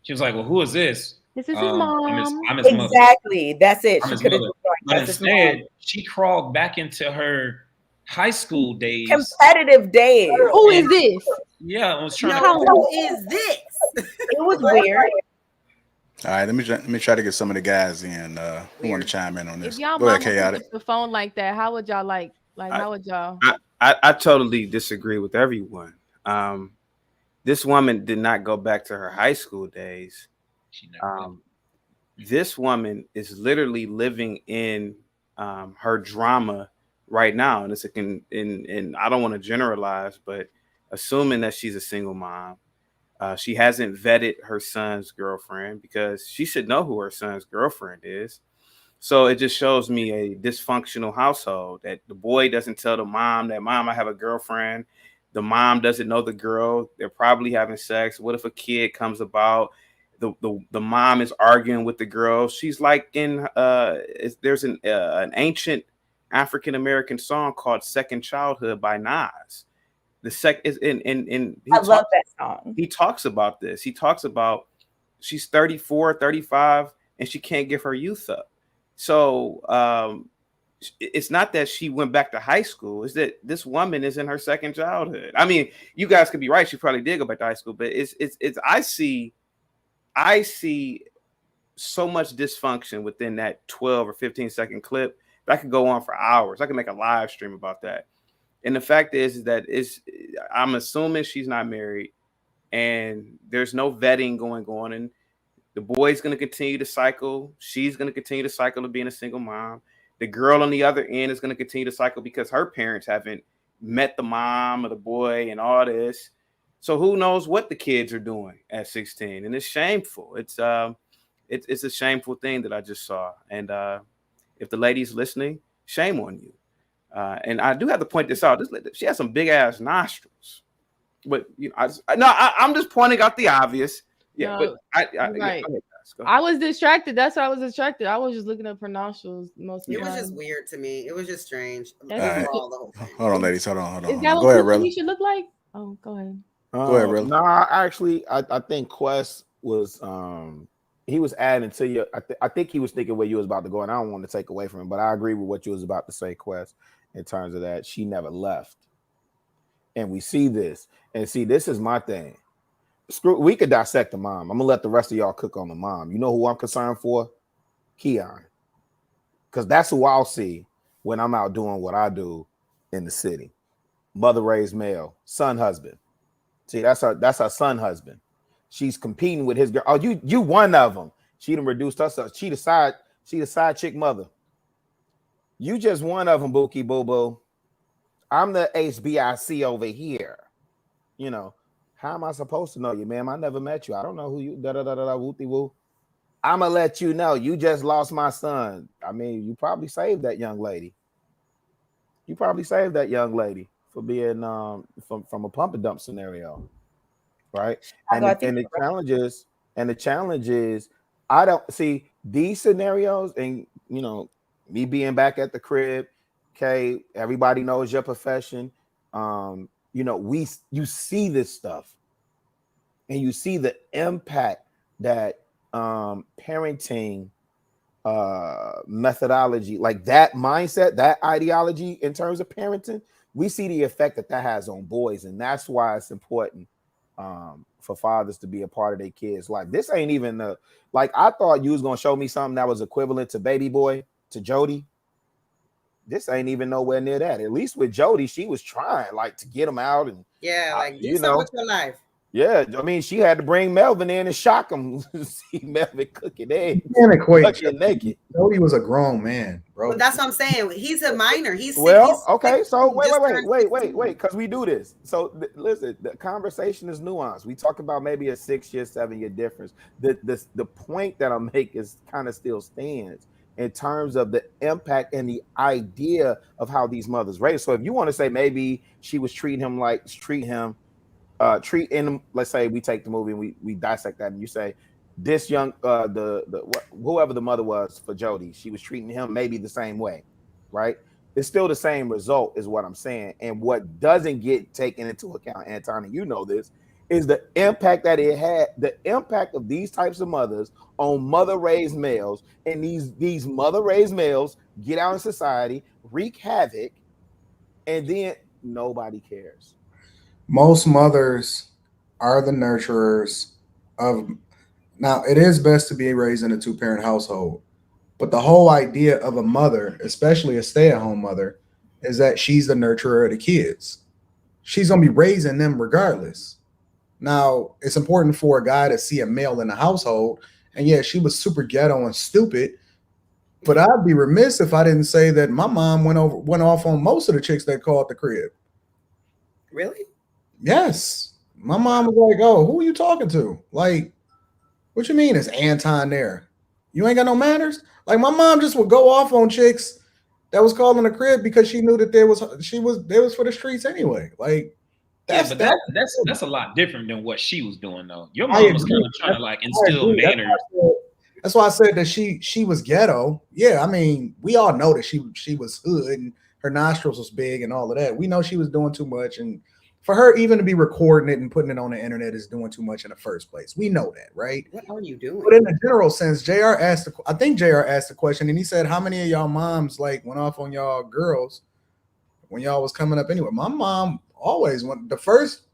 she was like, well, who is this? This is his mom. I'm his mother. Exactly. That's it. She could have. But instead, she crawled back into her high school days. Competitive days. Who is this? Yeah, I was trying to. Who is this? It was weird. All right, let me try to get some of the guys in who want to chime in on this. If y'all Go ahead, Chaotic. the phone like that, how would y'all how would y'all? I totally disagree with everyone. This woman did not go back to her high school days. This woman is literally living in her drama right now, and and I don't want to generalize, but assuming that she's a single mom, she hasn't vetted her son's girlfriend because she should know who her son's girlfriend is. So it just shows me a dysfunctional household, that the boy doesn't tell the mom that, mom, I have a girlfriend. The mom doesn't know the girl. They're probably having sex. What if a kid comes about? The mom is arguing with the girl. She's like there's an ancient African American song called "Second Childhood" by Nas. I love that song. He talks about this. He talks about she's 34, 35, and she can't give her youth up. So it's not that she went back to high school. It's that this woman is in her second childhood. I mean, you guys could be right. She probably did go back to high school, but it's I see so much dysfunction within that 12 or 15-second clip that could go on for hours. I could make a live stream about that. And the fact is that I'm assuming she's not married and there's no vetting going on. And the boy's going to continue to cycle. She's going to continue to cycle of being a single mom. The girl on the other end is going to continue to cycle because her parents haven't met the mom or the boy and all this. So who knows what the kids are doing at 16? And it's shameful. It's a shameful thing that I just saw. And if the lady's listening, shame on you. And I do have to point this out. She has some big ass nostrils. But I'm just pointing out the obvious. Yeah, no, but right. I was distracted. That's why I was distracted. I was just looking up her nostrils most of the time. It was just weird to me. It was just strange. Right. Hold on, ladies. Hold on. Is that what Hoochie should look like? Oh, go ahead. Go ahead, Rilla. No, actually, I think Quest was he was adding to you. I think he was thinking where you was about to go, and I don't want to take away from him, but I agree with what you was about to say, Quest, in terms of that she never left. And we see this. And see, this is my thing. We could dissect the mom. I'm gonna let the rest of y'all cook on the mom. You know who I'm concerned for? Keon. Because that's who I'll see when I'm out doing what I do in the city. Mother raised male, son husband. See, that's her son husband. She's competing with his girl. Oh, you one of them. She done reduced herself. She the side chick mother. You just one of them, Bookie Boo Boo. I'm the HBIC over here. You know, how am I supposed to know you, ma'am? I never met you. I don't know who you wooty woo. I'ma let you know. You just lost my son. I mean, you probably saved that young lady. You probably saved that young lady for being from a pump and dump scenario, right? And the challenge is I don't see these scenarios, and you know, me being back at the crib, okay, everybody knows your profession. You know, you see this stuff, and you see the impact that parenting methodology, like that mindset, that ideology in terms of parenting, we see the effect that has on boys, and that's why it's important for fathers to be a part of their kids' life. This ain't even like I thought you was gonna show me something that was equivalent to Baby Boy, to Jody. This ain't even nowhere near that. At least with Jody, she was trying like to get him out and like do something with your life. Yeah, I mean, she had to bring Melvin in and shock him. See Melvin cooking eggs. You can't equate naked. Jody was a grown man, bro. But that's what I'm saying. He's a minor. He's okay. So wait, because we do this. So listen, the conversation is nuanced. We talk about maybe a 6-year, 7-year difference. The point that I make is kind of still stands in terms of the impact and the idea of how these mothers raise. So if you want to say maybe she was treating him, let's say we take the movie and we dissect that, and you say this young whoever the mother was for Jody, she was treating him maybe the same way, right? It's still the same result is what I'm saying. And what doesn't get taken into account, Anton, and you know this, is the impact that it had, the impact of these types of mothers on mother-raised males, and these mother-raised males get out in society, wreak havoc, and then nobody cares. Most mothers are the nurturers of. Now, it is best to be raised in a 2-parent household, but the whole idea of a mother, especially a stay-at-home mother, is that she's the nurturer of the kids. She's going to be raising them regardless. Now, it's important for a guy to see a male in the household, and yeah, she was super ghetto and stupid, but I'd be remiss if I didn't say that my mom went off on most of the chicks that called the crib. Really? Yes. My mom was like, oh, who are you talking to? Like, what you mean is Anton there? You ain't got no manners? Like, my mom just would go off on chicks that was calling the crib because she knew that they was for the streets anyway. Like, that's a lot different than what she was doing though. Your mom was kind of trying to like instill manners. That's why I said that she was ghetto. Yeah, I mean, we all know that she was hood and her nostrils was big and all of that. We know she was doing too much, and for her even to be recording it and putting it on the internet is doing too much in the first place. We know that, right? What are you doing? But in a general sense, I think JR asked the question, and he said, how many of y'all moms like went off on y'all girls when y'all was coming up anyway? My mom always went. The first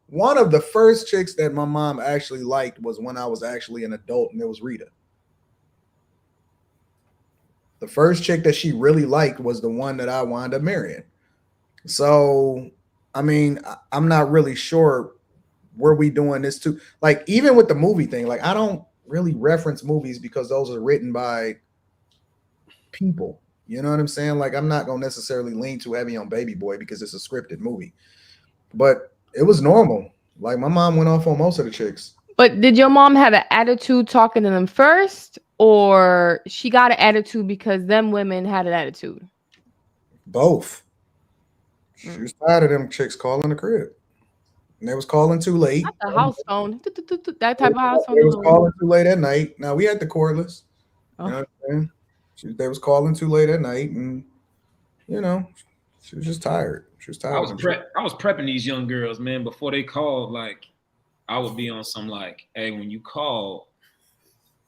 one of the first chicks that my mom actually liked was when I was actually an adult, and it was Rita. The first chick that she really liked was the one that I wound up marrying. So I mean, I'm not really sure were we doing this too. Like, even with the movie thing, like, I don't really reference movies because those are written by people. You know what I'm saying? Like, I'm not going to necessarily lean too heavy on Baby Boy because it's a scripted movie. But it was normal. Like, my mom went off on most of the chicks. But did your mom have an attitude talking to them first, or she got an attitude because them women had an attitude? Both. She was tired of them chicks calling the crib. And they was calling too late. Not the house phone. That type of house phone. They was calling too late at night. Now, we had the cordless. Oh. You know what I'm saying? They was calling too late at night, and, you know, she was just tired. She was tired. I was prepping these young girls, man, before they called. Like, I would be on some like, hey, when you call,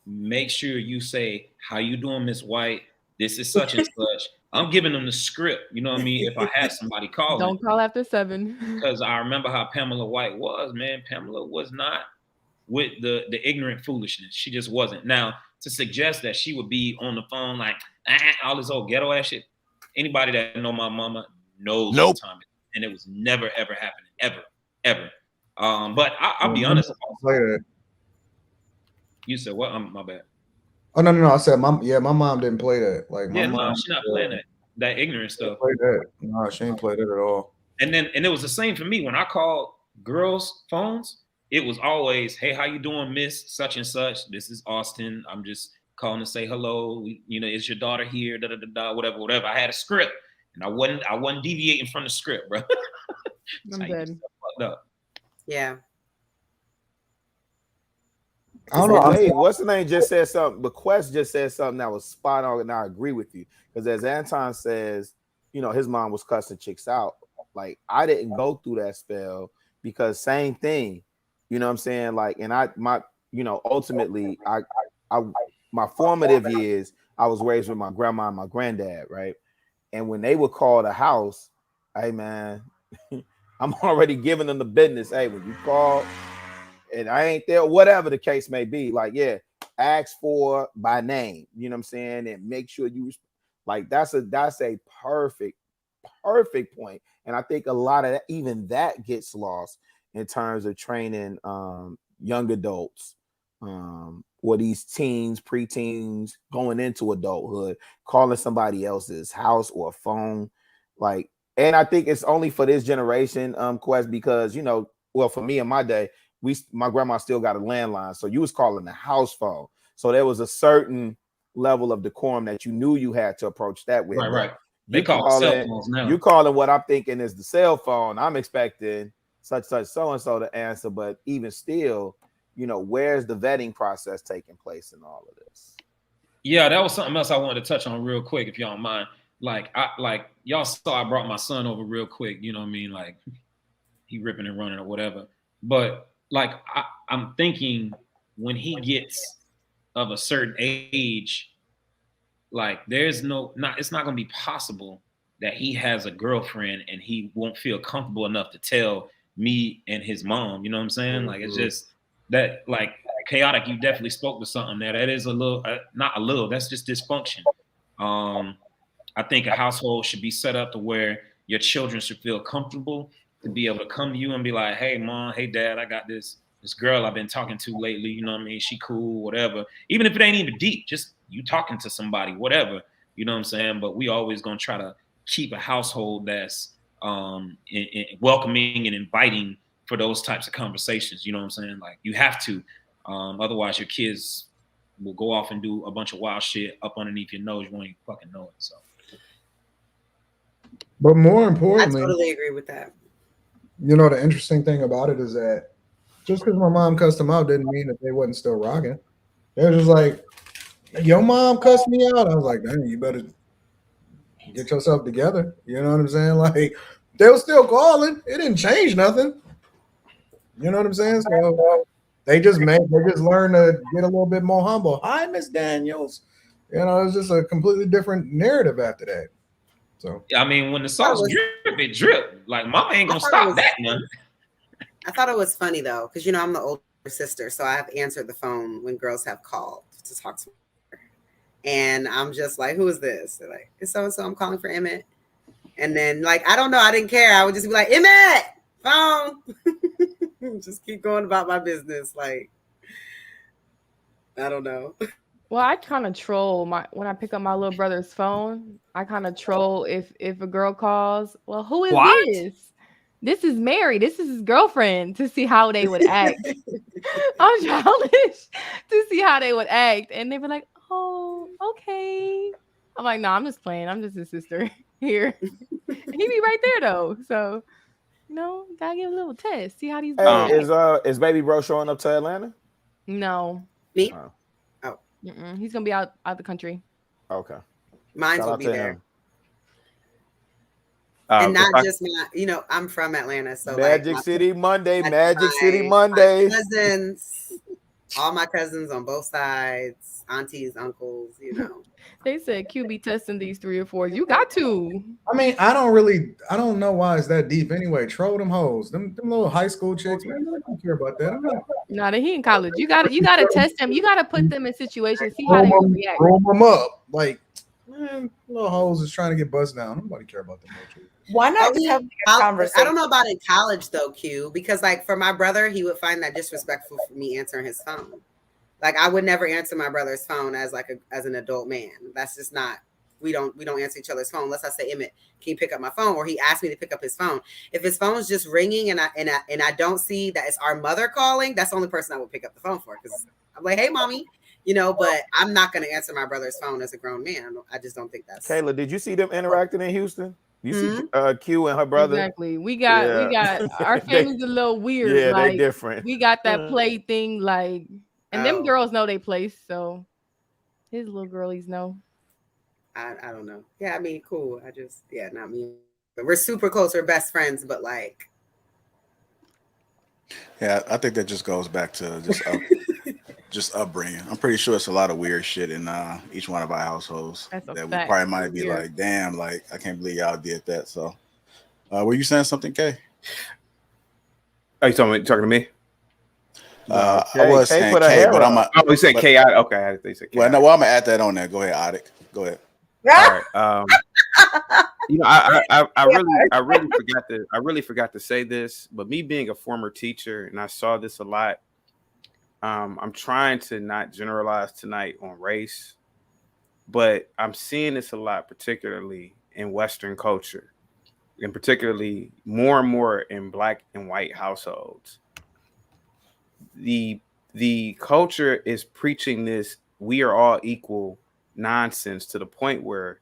make sure you say, how you doing, Miss White? This is such and such. I'm giving them the script, you know what I mean? If I have somebody calling. Don't call after 7. Because I remember how Pamela White was, man. Pamela was not with the ignorant foolishness. She just wasn't. Now, to suggest that she would be on the phone like, all this old ghetto ass shit, anybody that know my mama knows what time it is. And it was never, ever happening. Ever. But I'll be honest. You said what? My bad. Oh no! I said my mom didn't play that. Like, my mom, she's not playing that ignorant stuff. Play that. No, she ain't played it at all. And it was the same for me when I called girls' phones. It was always, hey, how you doing, Miss such and such? This is Austin. I'm just calling to say hello. You know, is your daughter here? Da da da da. Whatever. I had a script, and I wasn't deviating from the script, bro. I'm dead. Yeah. I don't know. Hey, what's the name just said something? Bequest just said something that was spot on, and I agree with you. Because as Anton says, his mom was cussing chicks out. Like, I didn't go through that spell because same thing. You know what I'm saying? Like, and ultimately, my formative years, I was raised with my grandma and my granddad, right? And when they would call the house, hey man, I'm already giving them the business. Hey, when you call and I ain't there, whatever the case may be, like, yeah, ask for by name, you know what I'm saying? And make sure you like that's a perfect point. And I think a lot of that, even that gets lost in terms of training young adults, or these teens, preteens going into adulthood, calling somebody else's house or a phone. Like, and I think it's only for this generation, Quest, because well, for me in my day, my grandma still got a landline, so you was calling the house phone. So there was a certain level of decorum that you knew you had to approach that with. Right. They call cell phones now. You calling what I'm thinking is the cell phone. I'm expecting such so and so to answer, but even still, where's the vetting process taking place in all of this? Yeah, that was something else I wanted to touch on real quick, if y'all don't mind. Like y'all saw, I brought my son over real quick. You know what I mean? Like, he ripping and running or whatever. But like, I'm thinking when he gets of a certain age, like, it's not going to be possible that he has a girlfriend and he won't feel comfortable enough to tell me and his mom. You know what I'm saying? Like, it's just that, like, chaotic. You definitely spoke to something there. That is a little, not a little, that's just dysfunction. I think a household should be set up to where your children should feel comfortable to be able to come to you and be like, hey, mom, hey, dad, I got this girl I've been talking to lately. You know what I mean? She cool, whatever. Even if it ain't even deep, just you talking to somebody, whatever. You know what I'm saying? But we always going to try to keep a household that's welcoming and inviting for those types of conversations. You know what I'm saying? Like, you have to. Otherwise, your kids will go off and do a bunch of wild shit up underneath your nose. You won't even fucking know it. So. But more importantly, I totally agree with that. The interesting thing about it is that just because my mom cussed them out didn't mean that they wasn't still rocking. They were just like, your mom cussed me out. I was like, dang, you better get yourself together. You know what I'm saying? Like, they were still calling. It didn't change nothing. You know what I'm saying? So they just learned to get a little bit more humble. Hi, Miss Daniels. It's just a completely different narrative after that. So I mean, when the sauce drip, it drip. Like, mama ain't gonna stop that, man. I thought it was funny though, because I'm the older sister, so I have answered the phone when girls have called to talk to her, and I'm just like, "Who is this?" They're like, "It's so and so. I'm calling for Emmett." And then, like, I don't know, I didn't care. I would just be like, "Emmett, phone." Just keep going about my business. Like, I don't know. Well, I kind of troll when I pick up my little brother's phone. I kind of troll if a girl calls. Well, who is this? This is Mary. This is his girlfriend, to see how they would act. I'm childish to see how they would act, and they'd be like, "Oh, okay." I'm like, "No, I'm just playing. I'm just his sister here." He be right there though, so gotta give a little test, see how these. Hey, is baby bro showing up to Atlanta? No, me. He's gonna be out the country. Okay, mine will be there. And not just my, I'm from Atlanta, so Magic City Monday. My cousins, all my cousins on both sides, aunties, uncles. They said QB testing these 3 or 4. You got to. I mean, I don't know why it's that deep anyway. Troll them hoes, them little high school chicks, man. I don't care about that. No, he in college. You gotta test them. You gotta put them in situations, see how they react. Roll them up, like, man, little hoes is trying to get buzzed down. Nobody care about them. Why not just have a conversation? I don't know about in college though, Q, because like for my brother, he would find that disrespectful for me answering his phone. Like, I would never answer my brother's phone as an adult man. That's just not. We don't answer each other's phone unless I say, Emmett, can you pick up my phone? Or he asked me to pick up his phone. If his phone's just ringing and I don't see that it's our mother calling, that's the only person I would pick up the phone for, because I'm like, hey, mommy, but I'm not going to answer my brother's phone as a grown man. I just don't think that's. Kayla, did you see them interacting in Houston? You see Q and her brother? Exactly. We got our family's a little weird. Yeah, like, they different. We got that play thing, like, And them girls know they place, so his little girlies know. I don't know. Yeah, I mean, cool. Not me. But we're super close. We're best friends, but like. Yeah, I think that just goes back to just upbringing. I'm pretty sure it's a lot of weird shit in each one of our households that we probably might be like, damn, like I can't believe y'all did that. So, were you saying something, Kay? Are you talking to me? I was saying Kay, but I'm. You said Kay. Okay, they said Kay. Well, no, I'm gonna add that on there. Go ahead, Adik. Go ahead. All right. You know, I really forgot to say this, but me being a former teacher, and I saw this a lot. I'm trying to not generalize tonight on race, but I'm seeing this a lot, particularly in Western culture, and particularly more and more in Black and white households. The culture is preaching this "we are all equal" nonsense to the point where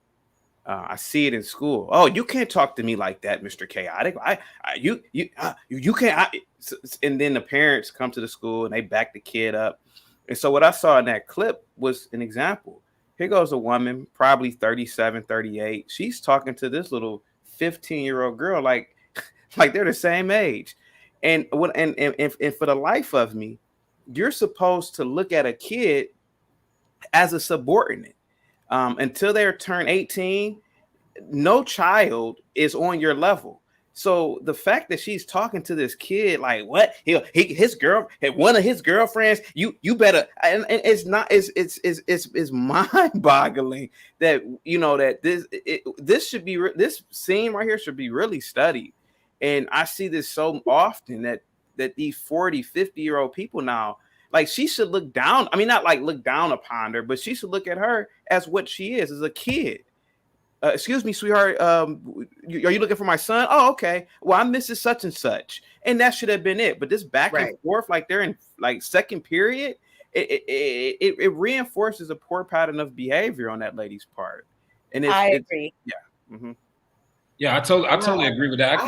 I see it in school. Oh, you can't talk to me like that, Mr. Chaotic. You can't. And then the parents come to the school and they back the kid up. And so what I saw in that clip was an example. Here goes a woman, probably 37, 38. She's talking to this little 15-year-old girl like they're the same age. And for the life of me, you're supposed to look at a kid as a subordinate. Until they turn 18, no child is on your level. So the fact that she's talking to this kid like what his girl one of his girlfriends, you better, and it's not it's mind-boggling that that this scene right here should be really studied. And I see this so often that these 40, 50-year-old people now, like, she should look down. I mean, not like look down upon her, but she should look at her as what she is, as a kid. Excuse me, sweetheart. Are you looking for my son? Oh, okay. Well, I'm Mrs. Such and Such, and that should have been it. But this back and forth, like they're in like second period, it reinforces a poor pattern of behavior on that lady's part. And I agree. Yeah. Mm-hmm. Yeah, I totally agree with that.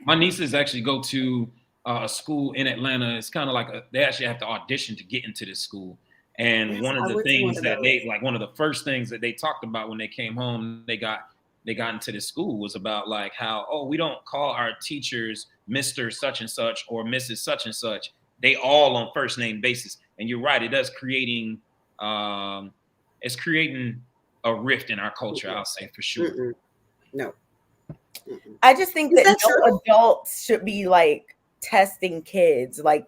My nieces actually go to a school in Atlanta. It's kind of like they actually have to audition to get into this school. And one of the things that one of the first things that they talked about when they came home, they got into this school was about like how, we don't call our teachers Mr. Such and Such or Mrs. Such and Such. They all on first name basis. And you're right, it does creating it's creating a rift in our culture, I'll say for sure. Mm-mm. No. I just think that no adults should be like testing kids like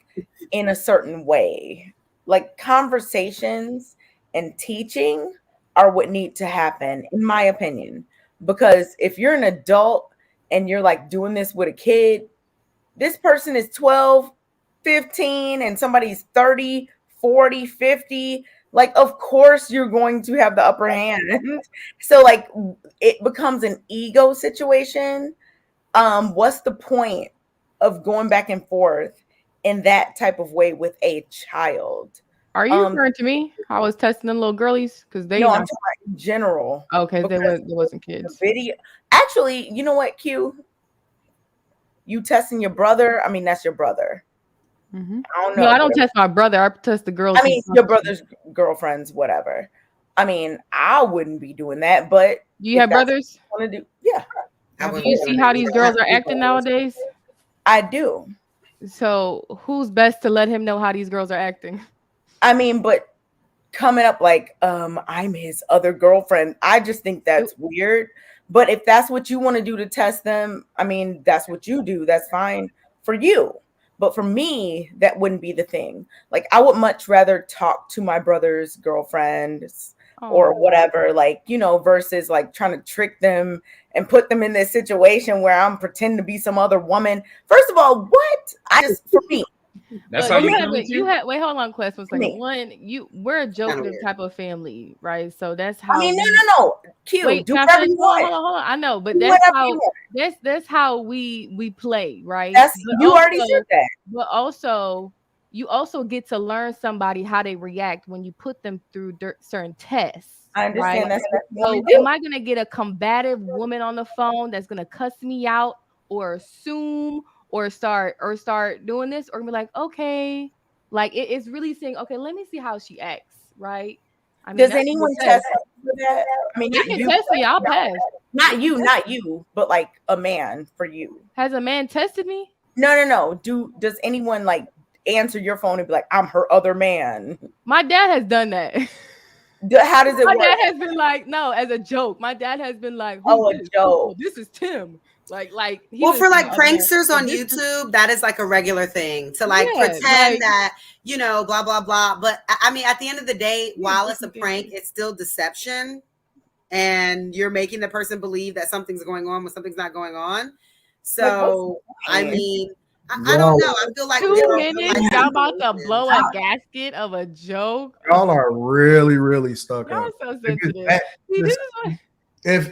in a certain way. Like conversations and teaching are what need to happen, in my opinion. Because if you're an adult and you're like doing this with a kid, this person is 12, 15, and somebody's 30, 40, 50. Like, of course, you're going to have the upper hand. So, like, it becomes an ego situation. What's the point of going back and forth in that type of way with a child? Are you referring to me? I was testing the little girlies because they. No, I'm talking about in general. Okay, there wasn't kids. The video. Actually, you know what, Q? You testing your brother? I mean, that's your brother. Mm-hmm. I don't know. No, I don't test my brother. I test the girls. I mean, your brother's girlfriends, whatever. I mean, I wouldn't be doing that, but you have brothers? Want to do? Yeah. Do you see how these girls are acting nowadays? I do. So, who's best to let him know how these girls are acting? I mean, but coming up like, I'm his other girlfriend. I just think that's weird. But if that's what you want to do to test them, I mean, that's what you do. That's fine for you. But for me, that wouldn't be the thing. Like, I would much rather talk to my brother's girlfriends or whatever, like, versus like trying to trick them and put them in this situation where I'm pretending to be some other woman. First of all, what? For me. That's how you had. Wait, hold on, Quest. Was like we're a joking type of family, right? So that's how. I mean, no. Q, wait, do whatever you want. Hold on. I know, but that's how we play, right? You already said that. But also, you also get to learn somebody how they react when you put them through certain tests. I understand right? So, am I gonna get a combative woman on the phone that's gonna cuss me out or assume? Or start doing this, or be like, okay, Like it's really saying, okay, let me see how she acts, right? I mean, Does that's anyone what it says. test for that? I mean, You not can you, test me, I'll pass. not you, but like a man for you. Has a man tested me? No. Does anyone like answer your phone and be like, I'm her other man? My dad has done that. How does it My work? dad has been like, no, as a joke. My dad has been like, Oh, a this? joke. Oh, this is Tim. Like he Well, was for like like, pranksters on this is- YouTube, that is like a regular thing to like Yeah, pretend like- that, you know, blah, blah, blah. But I mean, at the end of the day, while it's a prank, it's still deception. And you're making the person believe that something's going on when something's not going on. So, I mean, I don't know. I feel like 2 minutes, y'all about to blow a gasket of a joke. Y'all are really, really stuck Y'all up. so sensitive. See, this is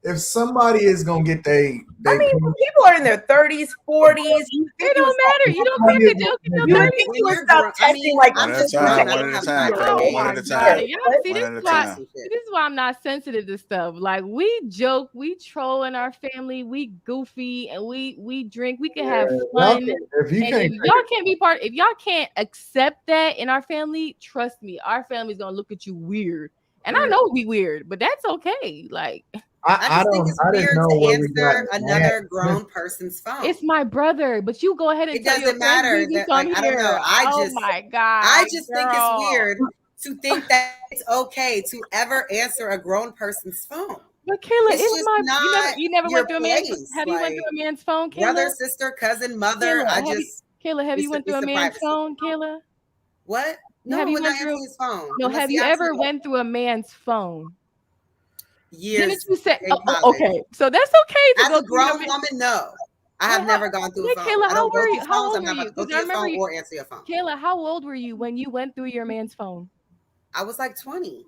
if somebody is gonna get I mean, people are in their 30s, 40s. It don't matter. You don't care if the joke in your You 30s. would think you would stop testing like one at a time, one at a time, Oh one my at a God. time. Y'all see, One this at a is why time. this is why I'm not sensitive to stuff. Like we joke, we troll in our family, we goofy, and we drink. We can have fun. If you And can't, if y'all can't be part, if y'all can't accept that in our family, trust me, our family's gonna look at you weird. And I know we weird, but that's okay. Like I just think it's weird to answer another grown person's phone. it's my brother, but you go ahead and It tell your doesn't friends matter we that, come like, I here. don't know. Oh my God. I just think it's girl. weird to think that it's okay to ever answer a grown person's phone. But Kayla, It's it's just my not you never your went through a man's place. have you went through a man's phone, Kayla? Brother, sister, cousin, mother. Kayla, have you went through a man's phone, Kayla? What? No, have you when went I through answer his phone. No, unless have he you asks me ever to. went through a man's phone? Years Didn't you say in college. okay. So that's okay to As go a through your grown woman, no. I have never gone through a Yeah, phone. Kayla, I how don't go were through you? How phones. old I'm were not about you? to go 'Cause through I your remember phone or answer your phone. Kayla, how old were you when you went through your man's phone? I was like 20.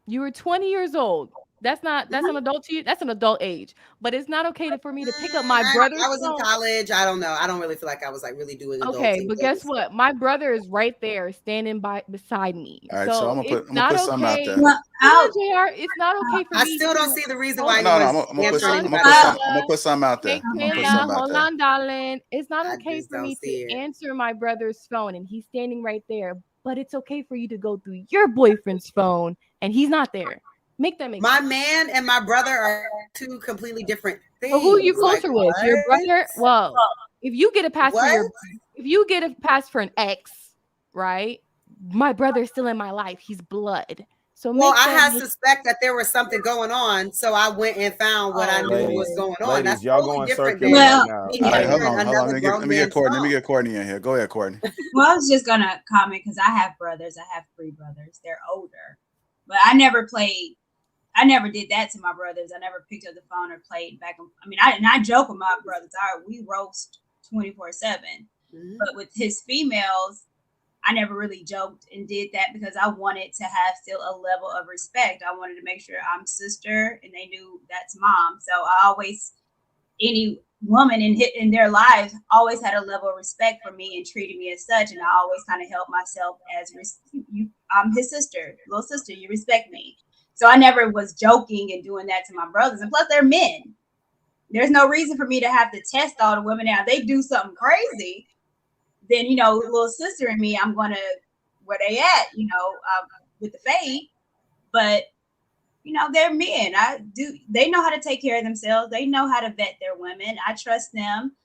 You were 20 years old. That's an adult to you. That's an adult age. But it's not okay for me to pick up my brother's I was in phone. college. I don't know. I don't really feel like I was like really doing adult Okay, things. but guess what? My brother is right there standing beside me. All right, so I'm gonna it's not put something out okay. there. JR, it's not okay for me. I still don't see the reason why No, you I'm was gonna put answering I'm gonna put something out there. Hey, I'm gonna put Kayla, something out hold there. on, darling. It's not I okay just for don't me see to it. answer my brother's phone and he's standing right there. But it's okay for you to go through your boyfriend's phone and he's not there. Make that make My sense. man and my brother are two completely different things. But who are you closer with? Your what? brother? Well, if you get a pass for What? if you get a pass for an ex, right? My brother's still in my life. He's blood. So Well, make I that had make- suspect that there was something going on, so I went and found what I knew was going on. Ladies, That's y'all totally going different circular than right now. me All right, hold answering on. another Let me grown get man's Courtney. Let phone. me get Courtney in here. Go ahead, Courtney. Well, I was just gonna comment because I have brothers. I have 3 brothers. They're older, but I never did that to my brothers. I never picked up the phone or played back. I mean, I joke with my brothers. We roast 24/7. But with his females, I never really joked and did that because I wanted to have still a level of respect. I wanted to make sure I'm sister and they knew that's mom. So I always, any woman in their lives always had a level of respect for me and treated me as such. And I always kind of held myself as I'm his sister, little sister, you respect me. So I never was joking and doing that to my brothers. And plus they're men. There's no reason for me to have to test all the women out. They do something crazy, then, little sister and me, I'm going to where they at, with the fade. But, they're men. They know how to take care of themselves. They know how to vet their women. I trust them.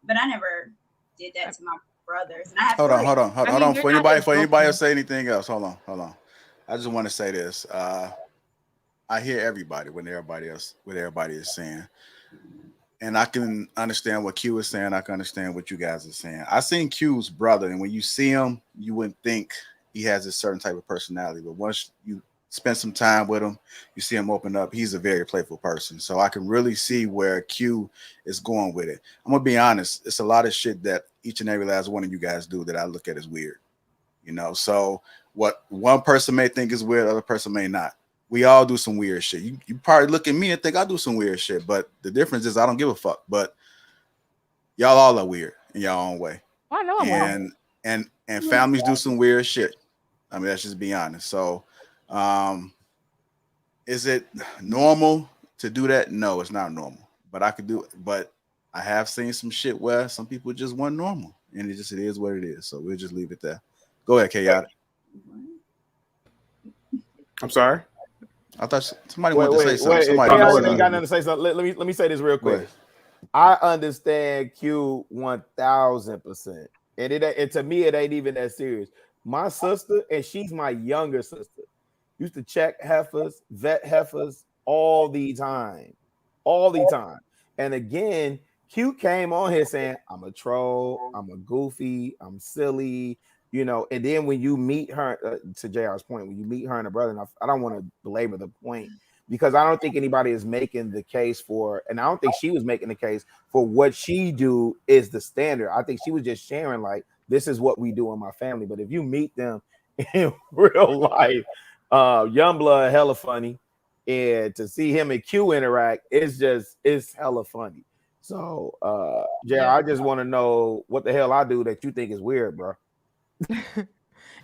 But I never did that to my brothers. And I have Hold on. For anybody else say anything else, hold on. I just want to say this. I hear everybody what everybody is saying. And I can understand what Q is saying. I can understand what you guys are saying. I seen Q's brother, and when you see him, you wouldn't think he has a certain type of personality. But once you spend some time with him, you see him open up. He's a very playful person. So I can really see where Q is going with it. I'm gonna be honest. It's a lot of shit that each and every last one of you guys do that I look at as weird. So what one person may think is weird, other person may not. We all do some weird shit. You probably look at me and think I do some weird shit, but the difference is I don't give a fuck. But y'all all are weird in your own way. I know I'm and families do some weird shit. I mean, let's just be honest. So is it normal to do that? No, it's not normal. But I I have seen some shit where some people just weren't normal, and it is what it is. So we'll just leave it there. Go ahead, Chaotic. I'm sorry. I thought somebody wanted to say something. Somebody ain't got nothing to say something. Let me say this real quick. I understand Q 1000%, and to me it ain't even that serious. My sister, and she's my younger sister, used to check heifers, vet heifers all the time. And again, Q came on here saying, I'm a troll, I'm a goofy, I'm silly, you know. And then when you meet her, to JR's point, when you meet her and her brother, and I don't want to belabor the point, because I don't think anybody is making the case for, and I don't think she was making the case for what she do is the standard. I think she was just sharing, like, this is what we do in my family. But if you meet them in real life, Youngblood hella funny, and to see him and Q interact, it's hella funny. So JR, I just want to know what the hell I do that you think is weird, bro.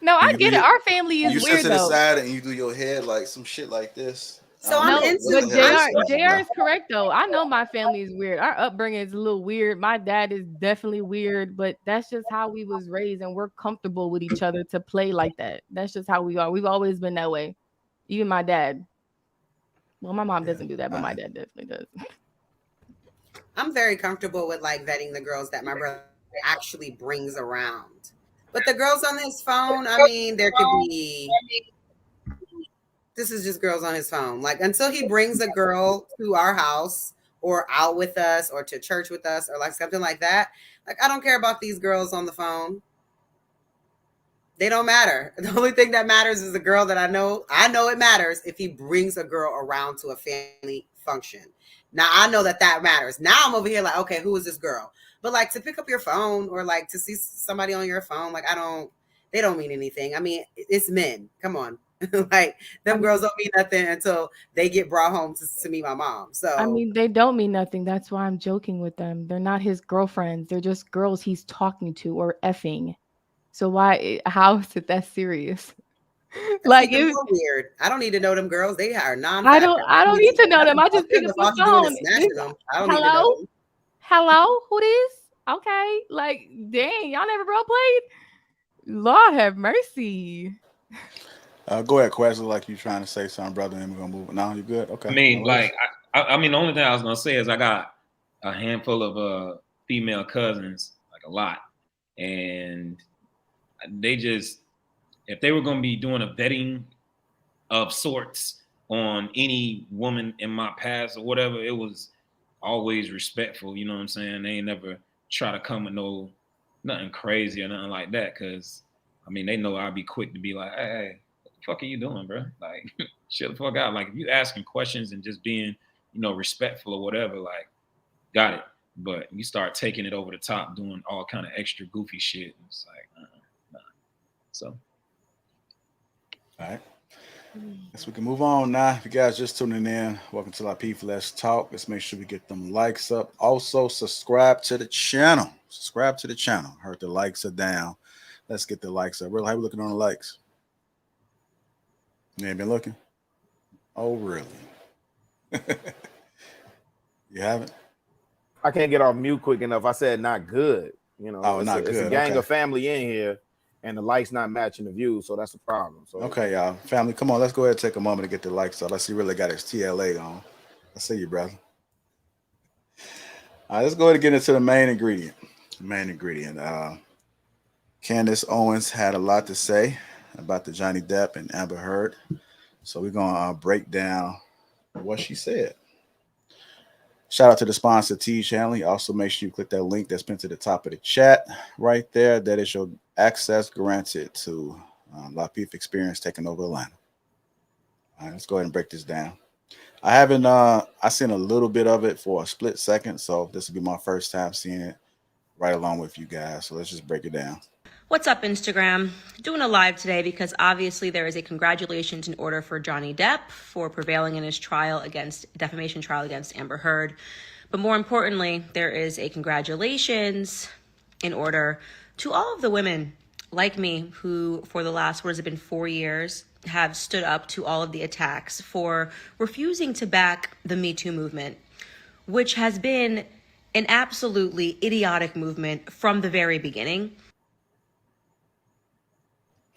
No, I get it. Our family is you weird sit to though. the side and you do your head like some shit like this. So I'm but JR is correct though. I know my family is weird. Our upbringing is a little weird. My dad is definitely weird, but that's just how we was raised, and we're comfortable with each other to play like that. That's just how we are. We've always been that way. Even my dad. Well, my mom doesn't do that, but my dad definitely does. I'm very comfortable with like vetting the girls that my brother actually brings around. But the girls on his phone, I mean, there could be. This is just girls on his phone. Like until he brings a girl to our house or out with us or to church with us or like something like that. Like I don't care about these girls on the phone. They don't matter. The only thing that matters is the girl that I know it matters if he brings a girl around to a family function. Now I know that matters. Now I'm over here like, okay, who is this girl? But like to pick up your phone or like to see somebody on your phone, like they don't mean anything. I mean, it's men. Come on. Like them girls don't mean nothing until they get brought home to meet my mom. So I mean, they don't mean nothing. That's why I'm joking with them. They're not his girlfriends. They're just girls he's talking to or effing. So how is it that serious? Like it's weird. I don't need to know them girls. They are non-factor. I don't need to know them. I just pick up the phone. I don't need to know them. Hello, Hoodies? Okay. Like, dang, y'all never role played? Lord have mercy. Go ahead, Quest. Like you trying to say something, brother, and we're gonna move. No, you good? Okay. I mean, I mean, the only thing I was gonna say is I got a handful of female cousins, like a lot, and they just, if they were gonna be doing a vetting of sorts on any woman in my past or whatever, it was always respectful. You know what I'm saying? They ain't never try to come with nothing crazy or nothing like that, because I mean, they know I'd be quick to be like, hey, what the fuck are you doing, bro? Like, shut the fuck out. Like, if you asking questions and just being, respectful or whatever, like, got it. But you start taking it over the top, doing all kind of extra goofy shit. It's like, nah. So. All right. Guess we can move on now. If you guys just tuning in, welcome to Lapeef Let's Talk. Let's make sure we get them likes up. Also, subscribe to the channel. Heard the likes are down. Let's get the likes up. Really, how we looking on the likes? You ain't been looking? Oh, really? You haven't? I can't get off mute quick enough. I said not good. It's a gang of family in here, and the likes not matching the views, so that's a problem. So okay, y'all. Family, come on. Let's go ahead and take a moment to get the likes up. Let's see really got his TLA on. I see you, brother. All right, let's go ahead and get into the main ingredient. Candace Owens had a lot to say about the Johnny Depp and Amber Heard. So we're going to break down what she said. Shout out to the sponsor, T Channel. Also, make sure you click that link that's pinned to the top of the chat right there. That is your access granted to Lapeef Experience taking over Atlanta. All right, let's go ahead and break this down. I seen a little bit of it for a split second, so this will be my first time seeing it right along with you guys. So let's just break it down. What's up, Instagram? Doing a live today because obviously there is a congratulations in order for Johnny Depp for prevailing in his defamation trial against Amber Heard. But more importantly, there is a congratulations in order to all of the women like me who for the last, 4 years, have stood up to all of the attacks for refusing to back the Metoo movement, which has been an absolutely idiotic movement from the very beginning.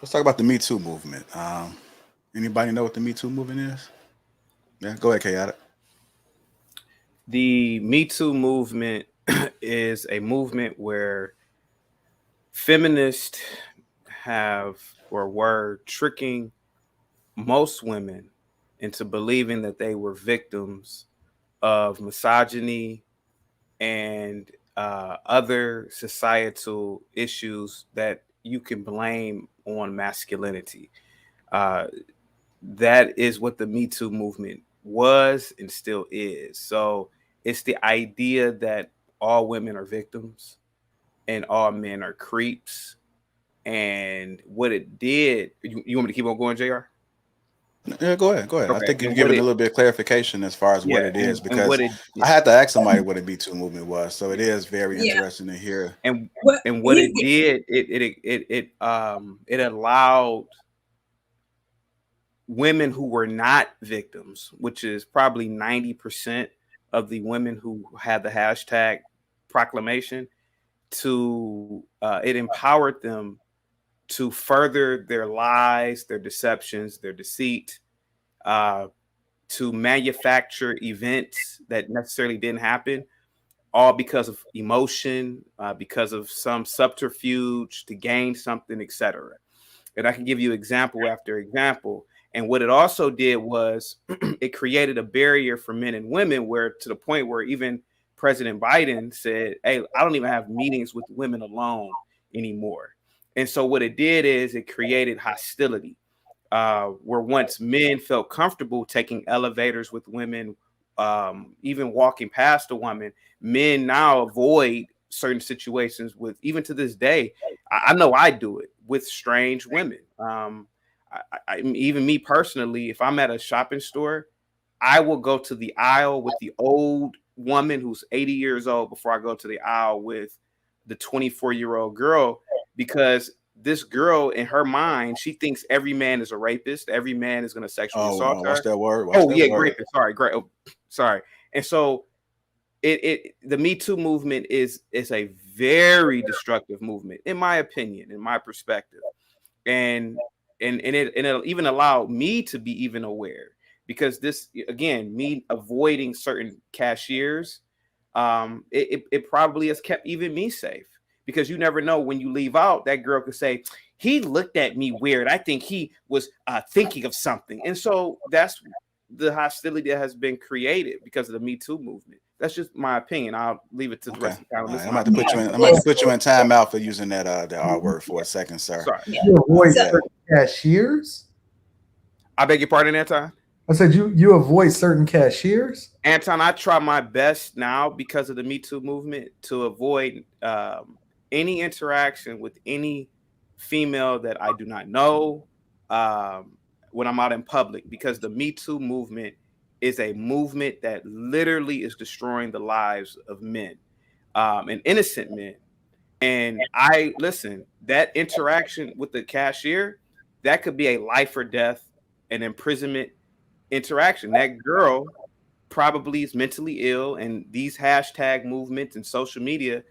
Let's talk about the Me Too movement. Anybody know what the Me Too movement is? Yeah, go ahead, Chaotic. The Me Too movement is a movement where feminists have or were tricking most women into believing that they were victims of misogyny and other societal issues that you can blame on masculinity. That is what the Me Too movement was and still is. So it's the idea that all women are victims and all men are creeps. And what it did, you want me to keep on going, JR? Yeah, go ahead. Okay. I think you've given a little bit of clarification as far as what it is, because I had to ask somebody what a Me Too movement was. So it is very interesting to hear. And what it did, it allowed women who were not victims, which is probably 90% of the women who had the hashtag proclamation, to it empowered them to further their lies, their deceptions, their deceit, to manufacture events that necessarily didn't happen, all because of emotion, because of some subterfuge to gain something, etc. And I can give you example after example. And what it also did was it created a barrier for men and women, where to the point where even President Biden said, hey, I don't even have meetings with women alone anymore. And so what it did is it created hostility, where once men felt comfortable taking elevators with women, even walking past a woman, men now avoid certain situations with, even to this day, I know I do it with strange women. Even me personally, if I'm at a shopping store, I will go to the aisle with the old woman who's 80 years old before I go to the aisle with the 24-year-old girl, because this girl, in her mind, she thinks every man is a rapist. Every man is going to sexually assault her. Watch that word. Rapist. Sorry, great. Oh, sorry. And so the Me Too movement is a very destructive movement, in my opinion, in my perspective. And it'll even allow me to be even aware, because this, again, me avoiding certain cashiers, it probably has kept even me safe, because you never know, when you leave out, that girl could say, he looked at me weird, I think he was thinking of something. And so that's the hostility that has been created because of the Me Too movement. That's just my opinion. I'll leave it to the rest of the panel. I'm about to put you in. I'm about to put you in timeout for using that the R word for a second, sir. Sorry. You avoid certain cashiers? I beg your pardon, Anton? I said you avoid certain cashiers? Anton, I try my best now, because of the Me Too movement, to avoid any interaction with any female that I do not know when I'm out in public, because the Me Too movement is a movement that literally is destroying the lives of men, and innocent men. And that interaction with the cashier, that could be a life or death, an imprisonment interaction. That girl probably is mentally ill, and these hashtag movements and social media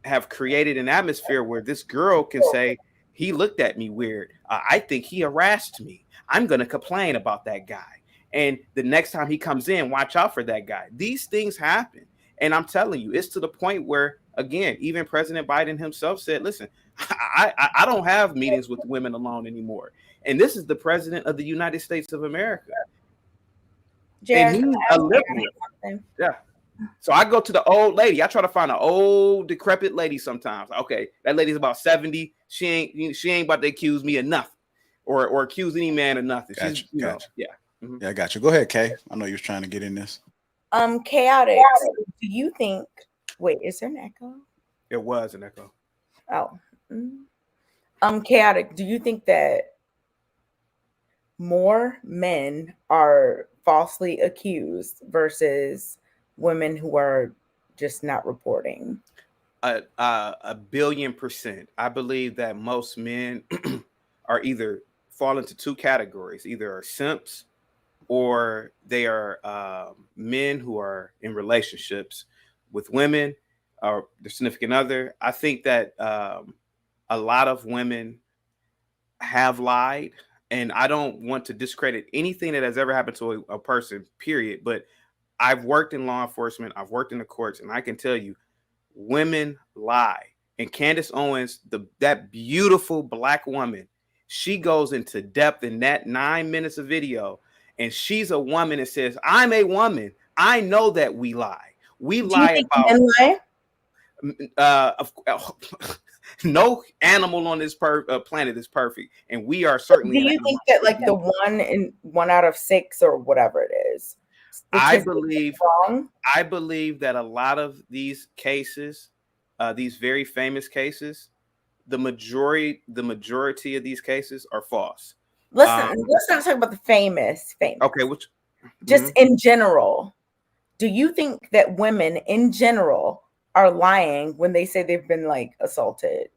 have created an atmosphere where this girl can say, he looked at me weird, I think he harassed me, I'm going to complain about that guy, and the next time he comes in, watch out for that guy. These things happen, and I'm telling you, it's to the point where, again, even President Biden himself said, listen, I don't have meetings with women alone anymore. And this is the president of the United States of America. And he's a liberal. Yeah. So I go to the old lady. I try to find an old decrepit lady sometimes. Okay, that lady's about 70. She ain't about to accuse me of nothing, or accuse any man of nothing. Gotcha. Yeah. Mm-hmm. Yeah, I got you. Go ahead, Kay. I know you was trying to get in this. Chaotic. Do you think? Wait, is there an echo? It was an echo. Oh. Chaotic. Do you think that more men are falsely accused versus women who are just not reporting? 1,000,000,000%. I believe that most men are either fall into two categories: either are simps, or they are men who are in relationships with women, or their significant other. I think that a lot of women have lied, and I don't want to discredit anything that has ever happened to a person, period. But I've worked in law enforcement, I've worked in the courts, and I can tell you, women lie. And Candace Owens, that beautiful Black woman, she goes into depth in that 9 minutes of video, and she's a woman that says, I'm a woman. I know that we lie. We lie about men lie? No animal on this planet is perfect, and we are certainly. Do you think that like the 1 out of 6 or whatever it is? I believe that a lot of these cases, these very famous cases, the majority of these cases are false. Let's not talk about the famous. Okay, just in general, do you think that women in general are lying when they say they've been like assaulted?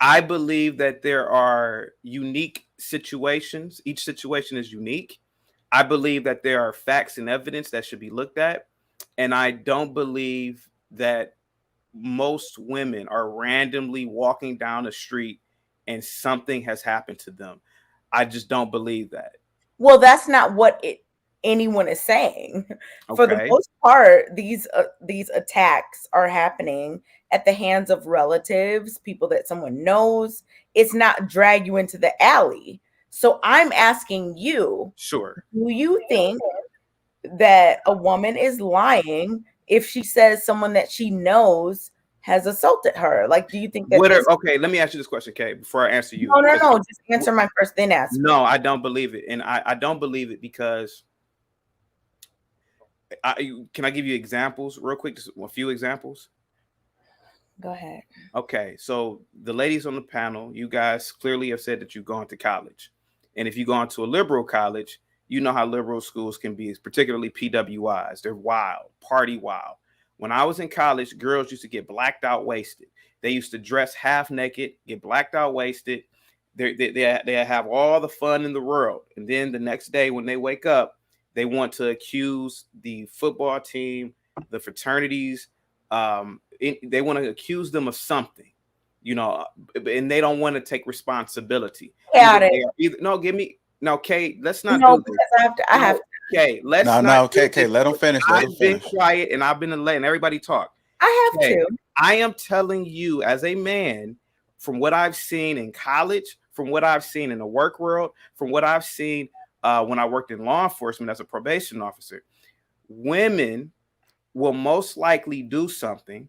I believe that there are unique situations. Each situation is unique. I believe that there are facts and evidence that should be looked at. And I don't believe that most women are randomly walking down the street and something has happened to them. I just don't believe that. Well, that's not what anyone is saying. Okay. For the most part, these attacks are happening at the hands of relatives, people that someone knows. It's not drag you into the alley. So I'm asking you, sure, do you think that a woman is lying if she says someone that she knows has assaulted her? Like, do you think that okay, let me ask you this question, Kay, before I answer you. No, just answer my first, then ask. No, I don't believe it. And I don't believe it because can I give you examples real quick? Just a few examples. Go ahead. Okay, so the ladies on the panel, you guys clearly have said that you've gone to college. And if you've gone to a liberal college, you know how liberal schools can be, particularly PWIs. They're wild, party wild. When I was in college, girls used to get blacked out wasted. They used to dress half naked, get blacked out wasted. They have all the fun in the world. And then the next day when they wake up, they want to accuse the football team, the fraternities. They want to accuse them of something, you know, and they don't want to take responsibility. Kay, let's not do this. I have to. Okay, let's Kay, let them finish. I've been quiet and I've been letting everybody talk. I have to. I am telling you as a man, from what I've seen in college, from what I've seen in the work world, from what I've seen when I worked in law enforcement as a probation officer, women will most likely do something,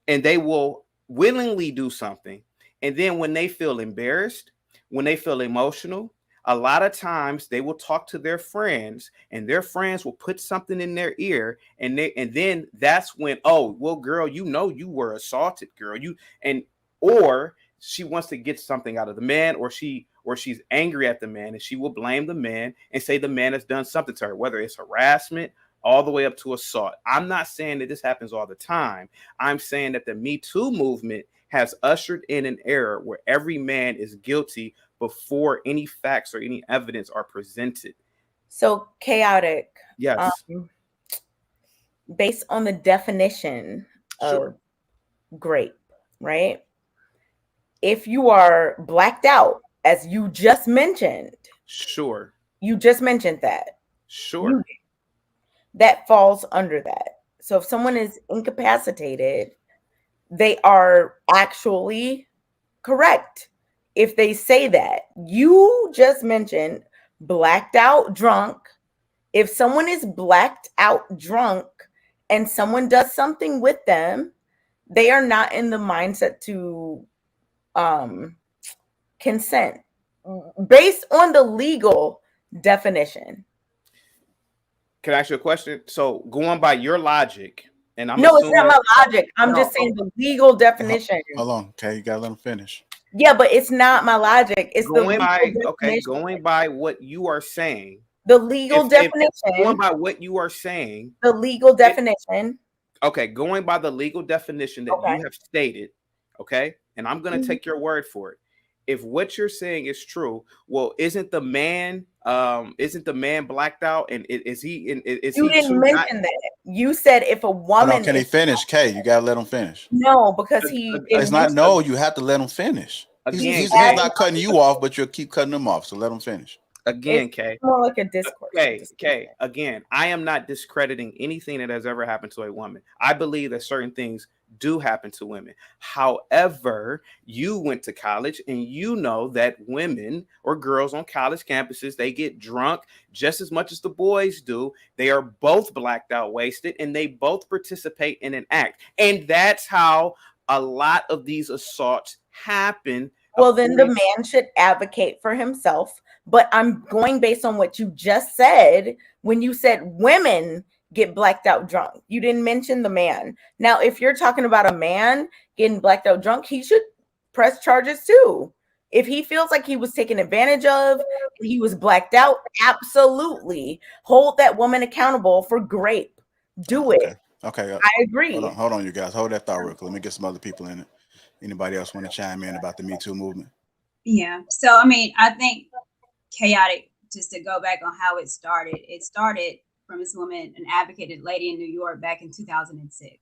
and they will willingly do something. And then when they feel embarrassed, when they feel emotional, a lot of times they will talk to their friends, and their friends will put something in their ear, and then that's when, oh, well, girl, you know you were assaulted, girl. Or she wants to get something out of the man, or she's angry at the man, and she will blame the man and say the man has done something to her, whether it's harassment all the way up to assault. I'm not saying that this happens all the time. I'm saying that the Metoo movement has ushered in an era where every man is guilty before any facts or any evidence are presented. So chaotic. Yes. Based on the definition of grape, right? If you are blacked out, as you just mentioned. Sure. You just mentioned that. Sure. That falls under that. So if someone is incapacitated, they are actually correct. If they say that, you just mentioned blacked out drunk. If someone is blacked out drunk and someone does something with them, they are not in the mindset to consent based on the legal definition. Can I ask you a question? So going by your logic, and I'm it's not my logic. I'm just saying the legal definition. Hold on, okay, you gotta let them finish. Yeah, but it's not my logic. It's going by what you are saying. The legal definition. Going by what you are saying. The legal definition. Going by the legal definition that you have stated. Okay, and I'm going to take your word for it. If what you're saying is true, well, isn't the man blacked out? And is he? You didn't mention that. You said if a woman. Hold on, can he finish? Kay, you gotta let him finish. No, because he. It's not. No, you have to let him finish. He's not cutting you off, but you'll keep cutting him off. So let him finish. Again, Kay. More like a discourse. Kay, again, I am not discrediting anything that has ever happened to a woman. I believe that certain things do happen to women. However, you went to college and you know that women or girls on college campuses, they get drunk just as much as the boys do. They are both blacked out, wasted, and they both participate in an act. And that's how a lot of these assaults happen. Well, then the man should advocate for himself. But I'm going based on what you just said when you said women get blacked out drunk. You didn't mention the man. Now, if you're talking about a man getting blacked out drunk, he should press charges too. If he feels like he was taken advantage of, he was blacked out, absolutely hold that woman accountable for grape. Do it. Okay. I agree. Hold on, you guys. Hold that thought real quick. Let me get some other people in it. Anybody else want to chime in about the Me Too movement? Yeah. So, I mean, I think chaotic, just to go back on how it started from this woman, an advocated lady in New York back in 2006.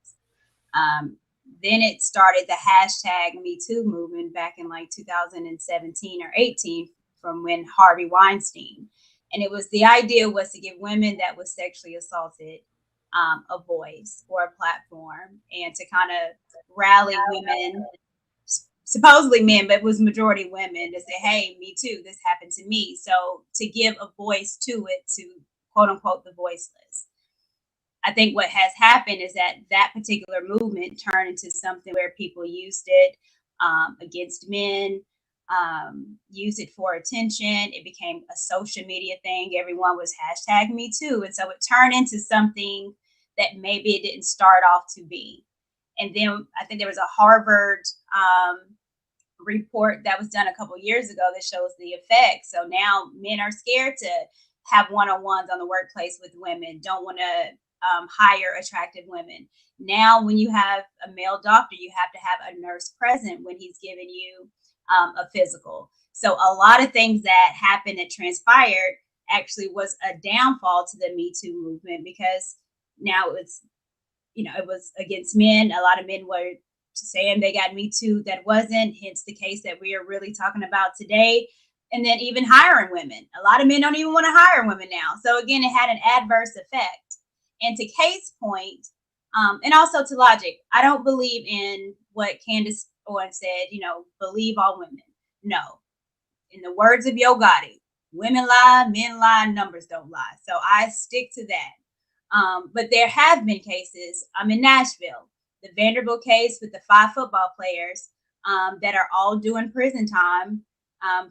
Then it started the hashtag Me Too movement back in like 2017 or 18 from when Harvey Weinstein. And it was, the idea was to give women that was sexually assaulted a voice or a platform, and to kind of rally women, supposedly men, but it was majority women, to say, hey, me too, this happened to me. So to give a voice to it, to quote unquote the voiceless. I think what has happened is that particular movement turned into something where people used it against men, used it for attention. It became a social media thing. Everyone was hashtag me too. And so it turned into something that maybe it didn't start off to be. And then I think there was a Harvard report that was done a couple years ago that shows the effect. So now men are scared to have one-on-ones on the workplace with women, don't want to hire attractive women. Now, when you have a male doctor, you have to have a nurse present when he's giving you a physical. So a lot of things that happened that transpired actually was a downfall to the Me Too movement, because now it's, it was against men. A lot of men were saying they got Me Too that wasn't, hence the case that we are really talking about today. And then even hiring women. A lot of men don't even want to hire women now. So again, it had an adverse effect. And to Kay's point, and also to logic, I don't believe in what Candace Owens said, believe all women. No. In the words of Yo Gotti, women lie, men lie, numbers don't lie. So I stick to that. But there have been cases, in Nashville, the Vanderbilt case with the 5 football players that are all doing prison time,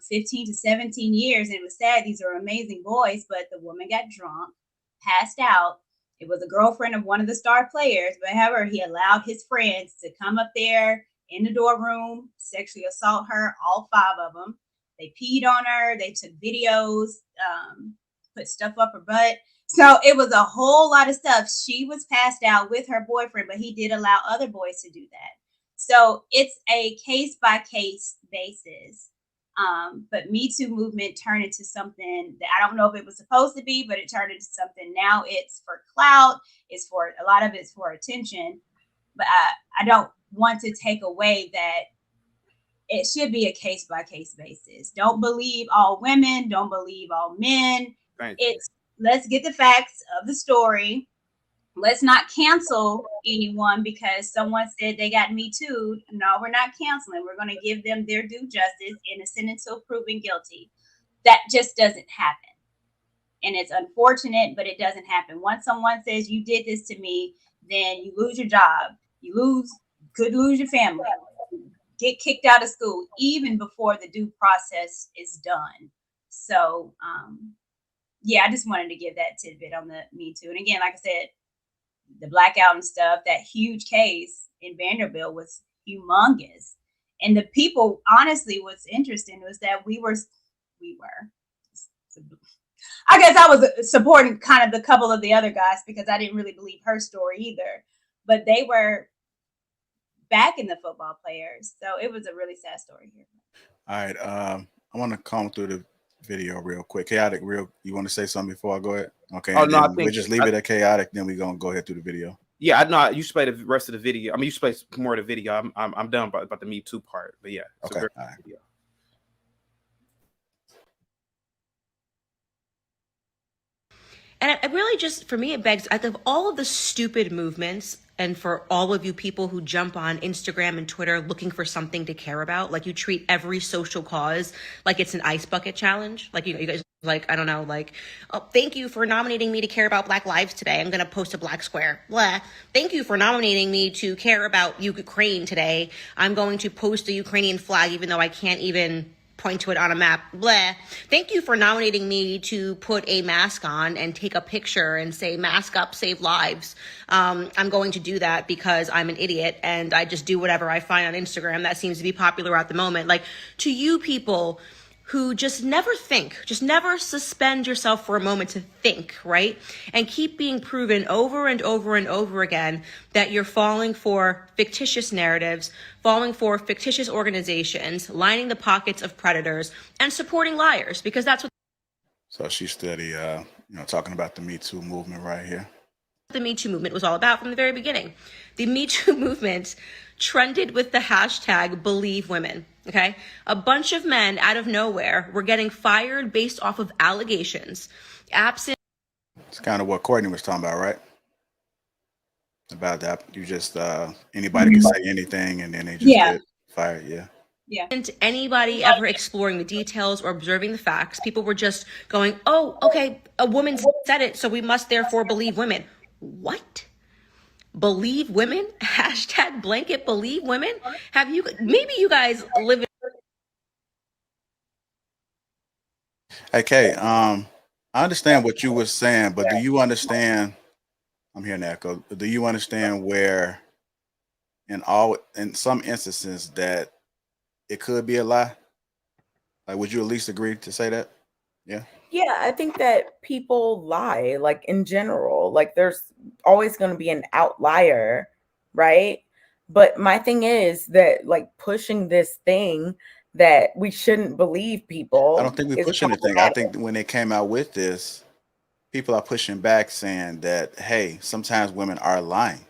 15 to 17 years. And it was sad. These are amazing boys, but the woman got drunk, passed out. It was a girlfriend of one of the star players, but however, he allowed his friends to come up there in the dorm room, sexually assault her, all 5 of them. They peed on her. They took videos, put stuff up her butt. So it was a whole lot of stuff. She was passed out with her boyfriend, but he did allow other boys to do that. So it's a case by case basis. But Me Too movement turned into something that I don't know if it was supposed to be, but it turned into something. Now it's for clout. It's for, a lot of it's for attention. But I don't want to take away that it should be a case by case basis. Don't believe all women. Don't believe all men. Let's get the facts of the story. Let's not cancel anyone because someone said they got Me Too. No, we're not canceling. We're going to give them their due justice, innocent until proven guilty. That just doesn't happen. And it's unfortunate, but it doesn't happen. Once someone says you did this to me, then you lose your job. Could lose your family. Get kicked out of school even before the due process is done. So, I just wanted to give that tidbit on the Me Too. And again, like I said, the blackout and stuff, that huge case in Vanderbilt was humongous. And the people, honestly, what's interesting was that I guess I was supporting kind of the couple of the other guys because I didn't really believe her story either, but they were backing the football players. So it was a really sad story here. All right. I want to comb through the video real quick. Chaotic, you want to say something before I go ahead? Okay. Oh And no, I then think we'll just leave it at chaotic. Then we're gonna go ahead through the video. Yeah, I know. You should play the rest of the video. I mean, you should play more of the video. I'm done about the Me Too part. But yeah, it's Okay. a very All right. video. And it really just, for me, it begs, out of all of the stupid movements, and for all of you people who jump on Instagram and Twitter looking for something to care about, like you treat every social cause like it's an ice bucket challenge. Like, you guys, like, I don't know, like, oh, thank you for nominating me to care about Black lives today. I'm going to post a black square. Blah. Thank you for nominating me to care about Ukraine today. I'm going to post a Ukrainian flag, even though I can't even point to it on a map. Blah. Thank you for nominating me to put a mask on and take a picture and say, mask up, save lives. I'm going to do that because I'm an idiot and I just do whatever I find on Instagram that seems to be popular at the moment. Like, to you people who just never think, just never suspend yourself for a moment to think, right? And keep being proven over and over and over again that you're falling for fictitious narratives, falling for fictitious organizations, lining the pockets of predators, and supporting liars, because that's what So she's steady, talking about the Me Too movement right here. the Me Too movement was all about from the very beginning. The Me Too movement trended with the hashtag Believe Women. Okay, a bunch of men out of nowhere were getting fired based off of allegations. Absent. It's kind of what Courtney was talking about, right? About that, you just anybody can say anything, and then they just get fired. Yeah. Yeah. And anybody ever exploring the details or observing the facts, people were just going, "Oh, okay, a woman said it, so we must therefore believe women." What? Believe women? Hashtag blanket believe women? Have you, maybe you guys live in. Hey, Kay, I understand what you were saying, but do you understand? I'm hearing an echo. Do you understand where, in some instances, that it could be a lie? Like, would you at least agree to say that? Yeah. Yeah, I think that people lie, like in general. Like there's always going to be an outlier, right? But my thing is that like pushing this thing that we shouldn't believe people. I don't think we push anything. I think when they came out with this, people are pushing back saying that, hey, sometimes women are lying.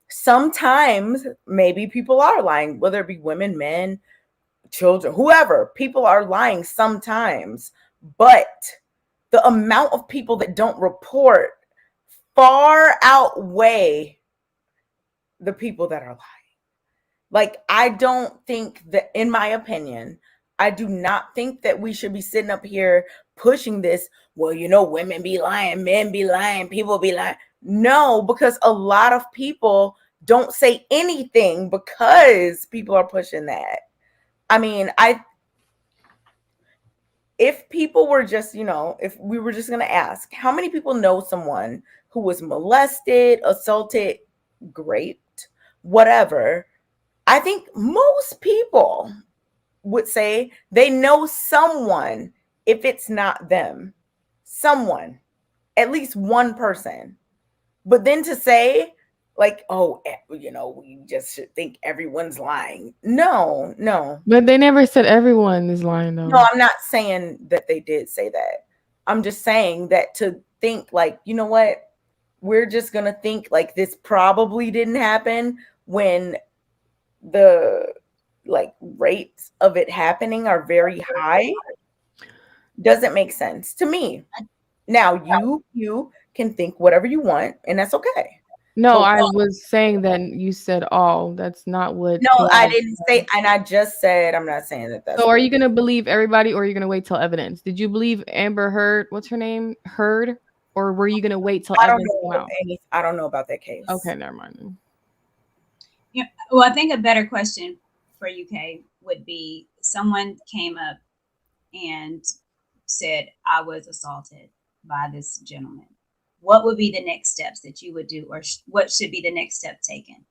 Sometimes maybe people are lying, whether it be women, men, children, whoever. People are lying sometimes. But the amount of people that don't report far outweigh the people that are lying. Like, I don't think that, in my opinion, I do not think that we should be sitting up here pushing this. Well, women be lying, men be lying, people be lying. No, because a lot of people don't say anything because people are pushing that. I mean, if people were just, if we were just going to ask, how many people know someone who was molested, assaulted, raped, whatever? I think most people would say they know someone, if it's not them, someone, at least one person. But then to say, like, oh, we just should think everyone's lying. No. But they never said everyone is lying, though. No, I'm not saying that they did say that. I'm just saying that to think like, you know what? We're just going to think like this probably didn't happen when the like rates of it happening are very high. Doesn't make sense to me. Now, you can think whatever you want, and that's okay. No, I was saying that you said all. That's not what. No, I didn't say, and I just said I'm not saying that. That's so, are you gonna believe everybody, or are you gonna wait till evidence? Did you believe Amber Heard? What's her name? Heard, or were you gonna wait till evidence came out? I don't know about that case. Okay, never mind. Yeah, well, I think a better question for UK would be: someone came up and said, "I was assaulted by this gentleman." What would be the next steps that you would do, or what should be the next step taken?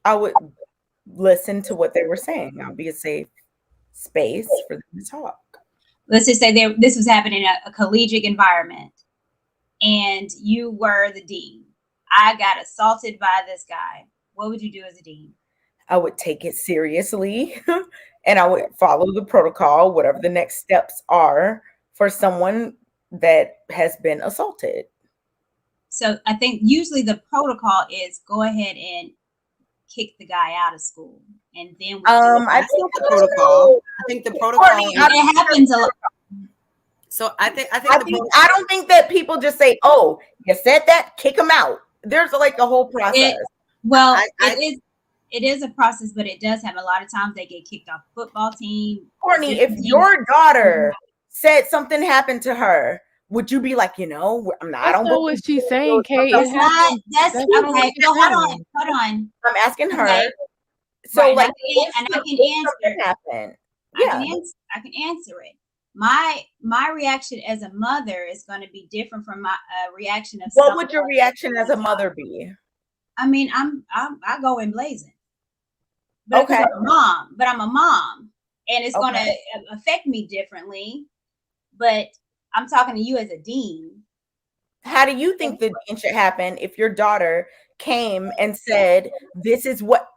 I would listen to what they were saying. I'll be a safe space for them to talk. Let's just say this was happening in a collegiate environment, and you were the dean. I got assaulted by this guy. What would you do as a dean? I would take it seriously, and I would follow the protocol, whatever the next steps are for someone that has been assaulted. So I think usually the protocol is go ahead and kick the guy out of school, and then I think the protocol. I think the protocol. It happens a lot. So I don't think that people just say, "Oh, you said that, kick him out." There's like a whole process. It is a process, but it does have a lot of times they get kicked off the football team. Courtney, if your daughter said something happened to her, would you be like, I don't know what she's saying, Kate. That's okay. No, hold on. I'm asking her. Okay. So, right, like, and I can answer. Happen. Yeah, I can answer it. My reaction as a mother is going to be different from my reaction of. What would your reaction as a mother be? I mean, I go in blazing. But okay. I'm a mom, and it's going to affect me differently. But I'm talking to you as a dean. How do you think the dean should happen if your daughter came and said, "This is what"?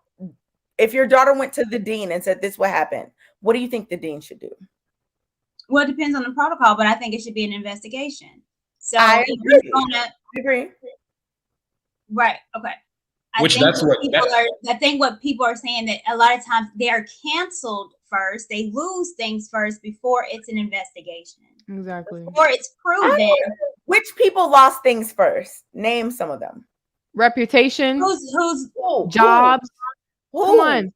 If your daughter went to the dean and said, "This is what happened," what do you think the dean should do? Well, it depends on the protocol, but I think it should be an investigation. So I agree. Right. Okay. I think what people are saying that a lot of times they are canceled first. They lose things first before it's an investigation. Exactly. Before it's proven. Which people lost things first? Name some of them. Reputation. Who's jobs. Come on.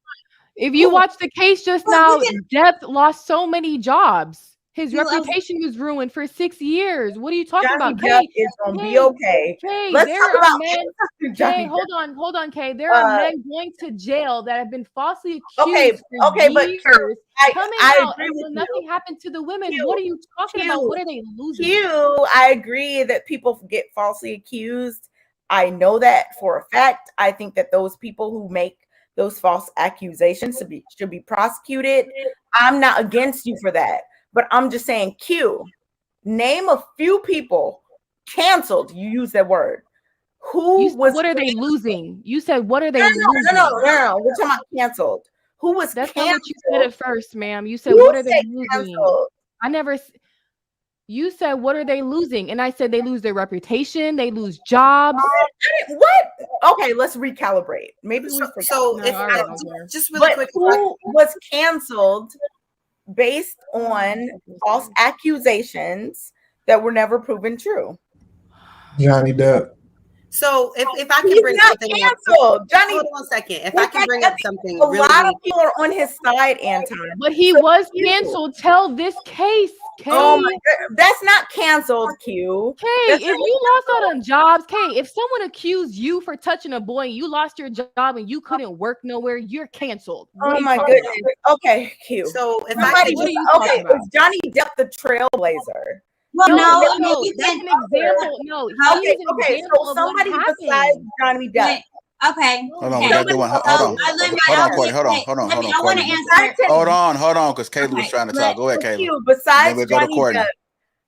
If you watch the case just now, Depp lost so many jobs. His reputation was ruined for 6 years. What are you talking about? Johnny Depp is gonna be okay. Let's talk about men. Hold on, Kay. There are men going to jail that have been falsely accused for years, coming out, and nothing happened to the women. What are you talking about? What are they losing? I agree that people get falsely accused. I know that for a fact. I think that those people who make those false accusations should be prosecuted. I'm not against you for that. But I'm just saying, name a few people canceled. You use that word. What are they losing? You said, what are they losing? No. We're talking about canceled. Who was That's canceled? not what you said at first, ma'am. You said, what are they losing? Canceled? You said, what are they losing? And I said, they lose their reputation. They lose jobs. What? Okay, let's recalibrate. Maybe we forgot. So just really quick. Who was canceled based on false accusations that were never proven true? Johnny Depp. So if I can bring something canceled. Johnny, hold on a second. If I can bring up something, a lot of people are on his side, Anton. But he was canceled. Tell this case, Kay. Oh my God. That's not canceled, Q. Kay, if you lost out on jobs, Kay, if someone accused you for touching a boy and you lost your job and you couldn't work nowhere, you're canceled. Oh my goodness. Okay, Q. So if is Johnny Depp the trailblazer? Well, no, that's an example. No, okay. So somebody besides Johnny Depp. Okay. Hold on, we gotta do one. Hold on, Courtney. Hold on. I want to answer. Hold on, because Kayla was trying to talk. Go ahead, Kayla. Besides Johnny Depp,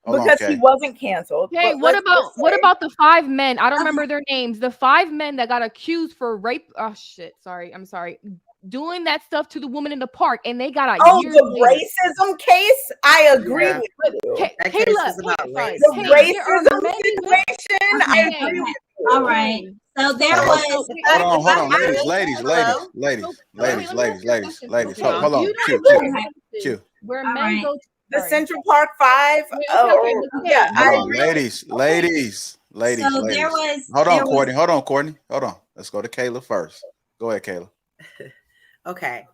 because he wasn't canceled. Hey, what about the 5 men? I don't remember their names. The 5 men that got accused for rape. Oh shit! I'm sorry. Doing that stuff to the woman in the park, and they got a year later. Racism case. I agree with you. Kayla, the racism situation. I agree with you. All right. So there was. Hold on, ladies. Hold on. Q. Where men go. The Central Park 5. Ladies. So there was. Hold on, Courtney. Hold on. Let's go to Kayla first. Go ahead, Kayla. Okay.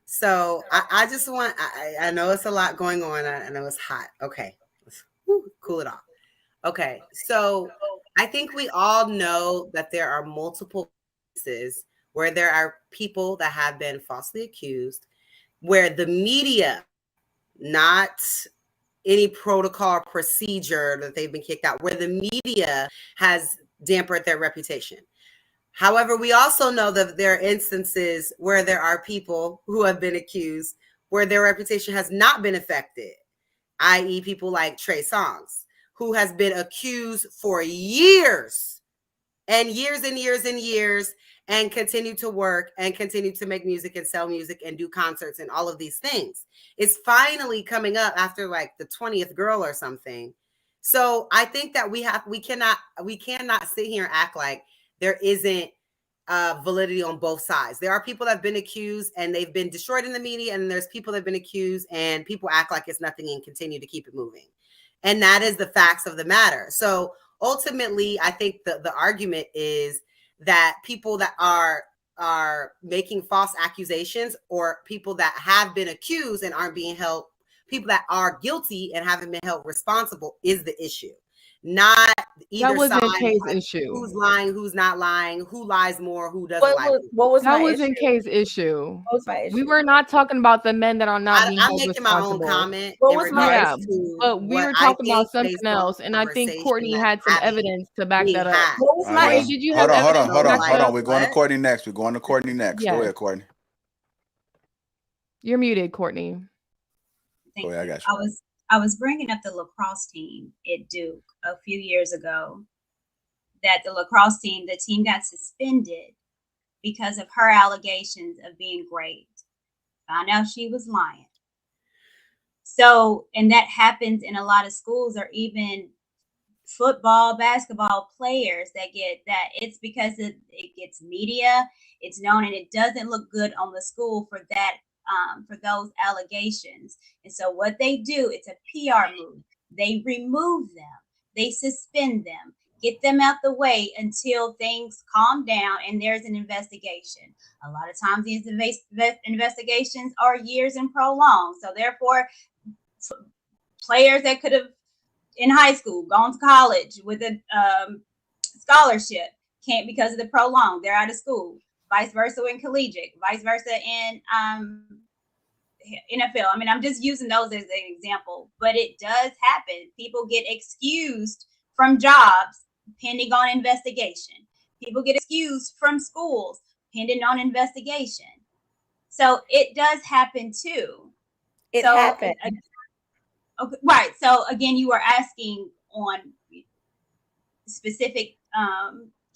So I just want, I know it's a lot going on. I know it's hot. Okay. Let's cool it off. Okay. So I think we all know that there are multiple cases where there are people that have been falsely accused, where the media, not any protocol or procedure that they've been kicked out, where the media has dampened their reputation. However, we also know that there are instances where there are people who have been accused where their reputation has not been affected, i.e. people like Trey Songz, who has been accused for years and years and years and years and continue to work and continue to make music and sell music and do concerts and all of these things. It's finally coming up after like the 20th girl or something. So I think that we cannot sit here and act like there isn't validity on both sides. There are people that have been accused and they've been destroyed in the media, and there's people that have been accused and people act like it's nothing and continue to keep it moving. And that is the facts of the matter. So ultimately, I think the argument is that people that are making false accusations, or people that have been accused and aren't being held, people that are guilty and haven't been held responsible, is the issue. Not either side. Kay's issue. Who's lying, who's not lying, who lies more, who doesn't lie. That wasn't Kay's issue. What was my issue? We were not talking about the men that are not being held making my own responsible. comment. What was my issue? But we were talking about something else, and I think Courtney had some evidence to back that up. What was my issue? Did you Hold have on. We're going to Courtney next. Go ahead, Courtney. You're muted, Courtney. Thank I you. got you. I was bringing up the lacrosse team at Duke a few years ago. That the lacrosse team, the team got suspended because of her allegations of being raped. Found out she was lying. So, and that happens in a lot of schools, or even football, basketball players that get that. It's because it gets media, it's known, and it doesn't look good on the school for that. For those allegations. And so what they do, it's a PR move. They remove them, they suspend them, get them out the way until things calm down and there's an investigation. A lot of times these investigations are years and prolonged. So therefore, players that could have in high school gone to college with a scholarship can't, because of the prolonged, they're out of school. Vice versa in collegiate, vice versa in NFL. I mean, I'm just using those as an example, but it does happen. People get excused from jobs pending on investigation. People get excused from schools pending on investigation. So it does happen too. It happened. Okay, right. So again, you were asking on specific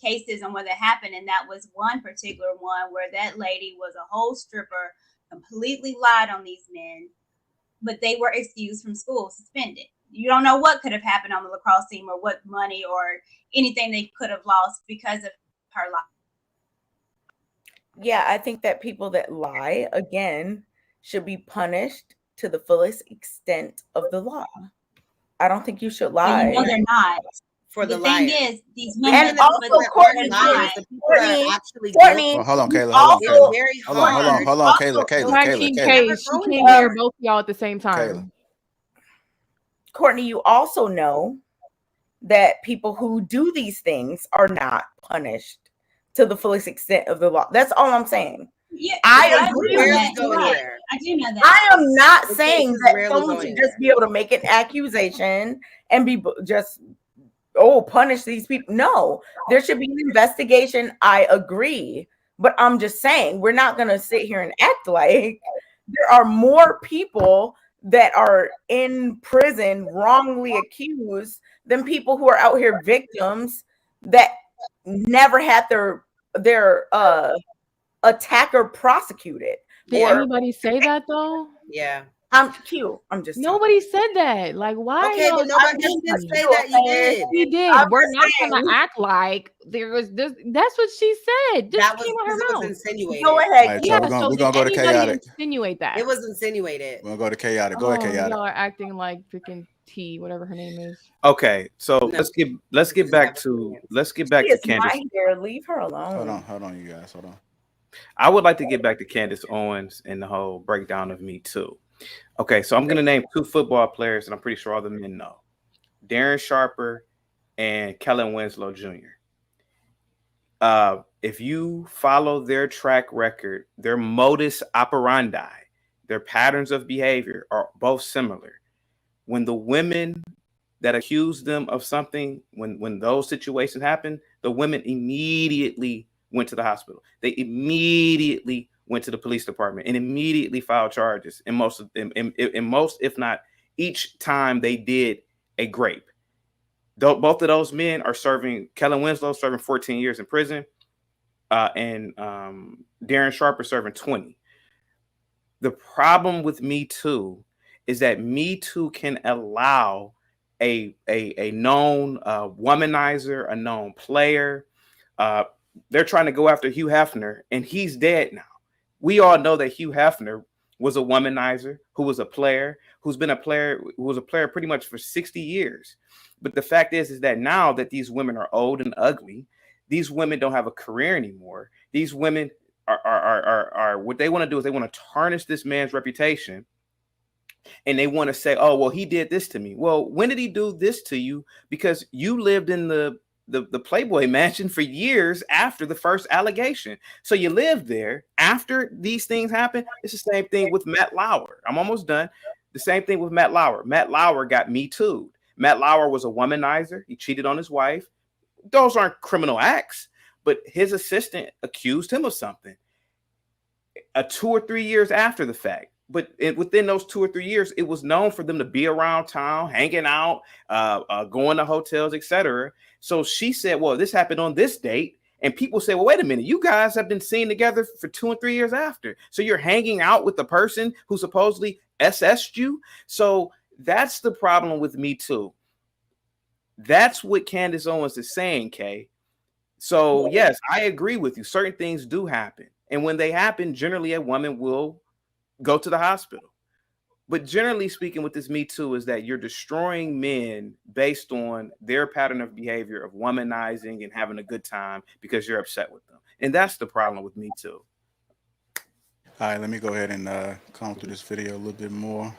cases on whether it happened, and that was one particular one where that lady was a whole stripper, completely lied on these men, but they were excused from school, suspended. You don't know what could have happened on the lacrosse team, or what money or anything they could have lost because of her lie. Yeah, I think that people that lie, again, should be punished to the fullest extent of the law. I don't think you should lie. And you know they're not. For the thing liars. is, these women, and also Courtney, hold on, Kayla. Hold on, Kayla. She can't hear both of y'all at the same time. Courtney, you also know that people who do these things are not punished to the fullest extent of the law. That's all I'm saying. Yeah, I agree with that. I do know that. I am not saying that someone should just be able to make an accusation and be just punish these people. No, there should be an investigation. I agree. But I'm just saying, we're not going to sit here and act like there are more people that are in prison wrongly accused than people who are out here victims that never had their attacker prosecuted. Did anybody say that though? Yeah. I'm cute. I'm just nobody said that. Like, why? Okay, but nobody did say that. You did. We did. We're not gonna act like there was this. That's what she said. Just that was, came out her mouth. Insinuated. Go ahead. Right, so we're gonna go to chaotic. Insinuate that. It was insinuated. We're gonna go to chaotic. Go ahead, chaotic. Y'all are acting like freaking T, whatever her name is. Okay, so let's get back to Candace. Leave her alone. Hold on, you guys. Hold on. I would like to get back to Candace Owens and the whole breakdown of Metoo. Okay, so I'm going to name two football players, and I'm pretty sure all the men know. Darren Sharper and Kellen Winslow Jr. If you follow their track record, their modus operandi, their patterns of behavior are both similar. When the women that accused them of something, when those situations happen, the women immediately went to the hospital. They immediately went to the police department and immediately filed charges. In most, if not each time they did a grape. Both of those men are serving. Kellen Winslow serving 14 years in prison, and Darren Sharper serving 20. The problem with Me Too is that Me Too can allow a known womanizer, a known player. They're trying to go after Hugh Hefner, and he's dead now. We all know that Hugh Hefner was a womanizer, who was a player, who was a player pretty much for 60 years. But the fact is that now that these women are old and ugly, these women don't have a career anymore. These women are what they want to do is they want to tarnish this man's reputation. And they want to say, oh, well, he did this to me. Well, when did he do this to you? Because you lived in the Playboy mansion for years after the first allegation. So you lived there after these things happened. It's the same thing with Matt Lauer. I'm almost done. The same thing with Matt Lauer. Matt Lauer got Metoo'd. Matt Lauer was a womanizer. He cheated on his wife. Those aren't criminal acts, but his assistant accused him of something 2 or 3 years after the fact. But within those 2 or 3 years, it was known for them to be around town, hanging out, going to hotels, etc. So she said, well, this happened on this date. And people say, well, wait a minute, you guys have been seen together for 2 and 3 years after. So you're hanging out with the person who supposedly SS'd you. So that's the problem with Me Too. That's what Candace Owens is saying, Kay. So yes, I agree with you. Certain things do happen. And when they happen, generally a woman will go to the hospital. But generally speaking with this Me Too is that you're destroying men based on their pattern of behavior of womanizing and having a good time because you're upset with them. And that's the problem with Me Too. All right, let me go ahead and come through this video a little bit more.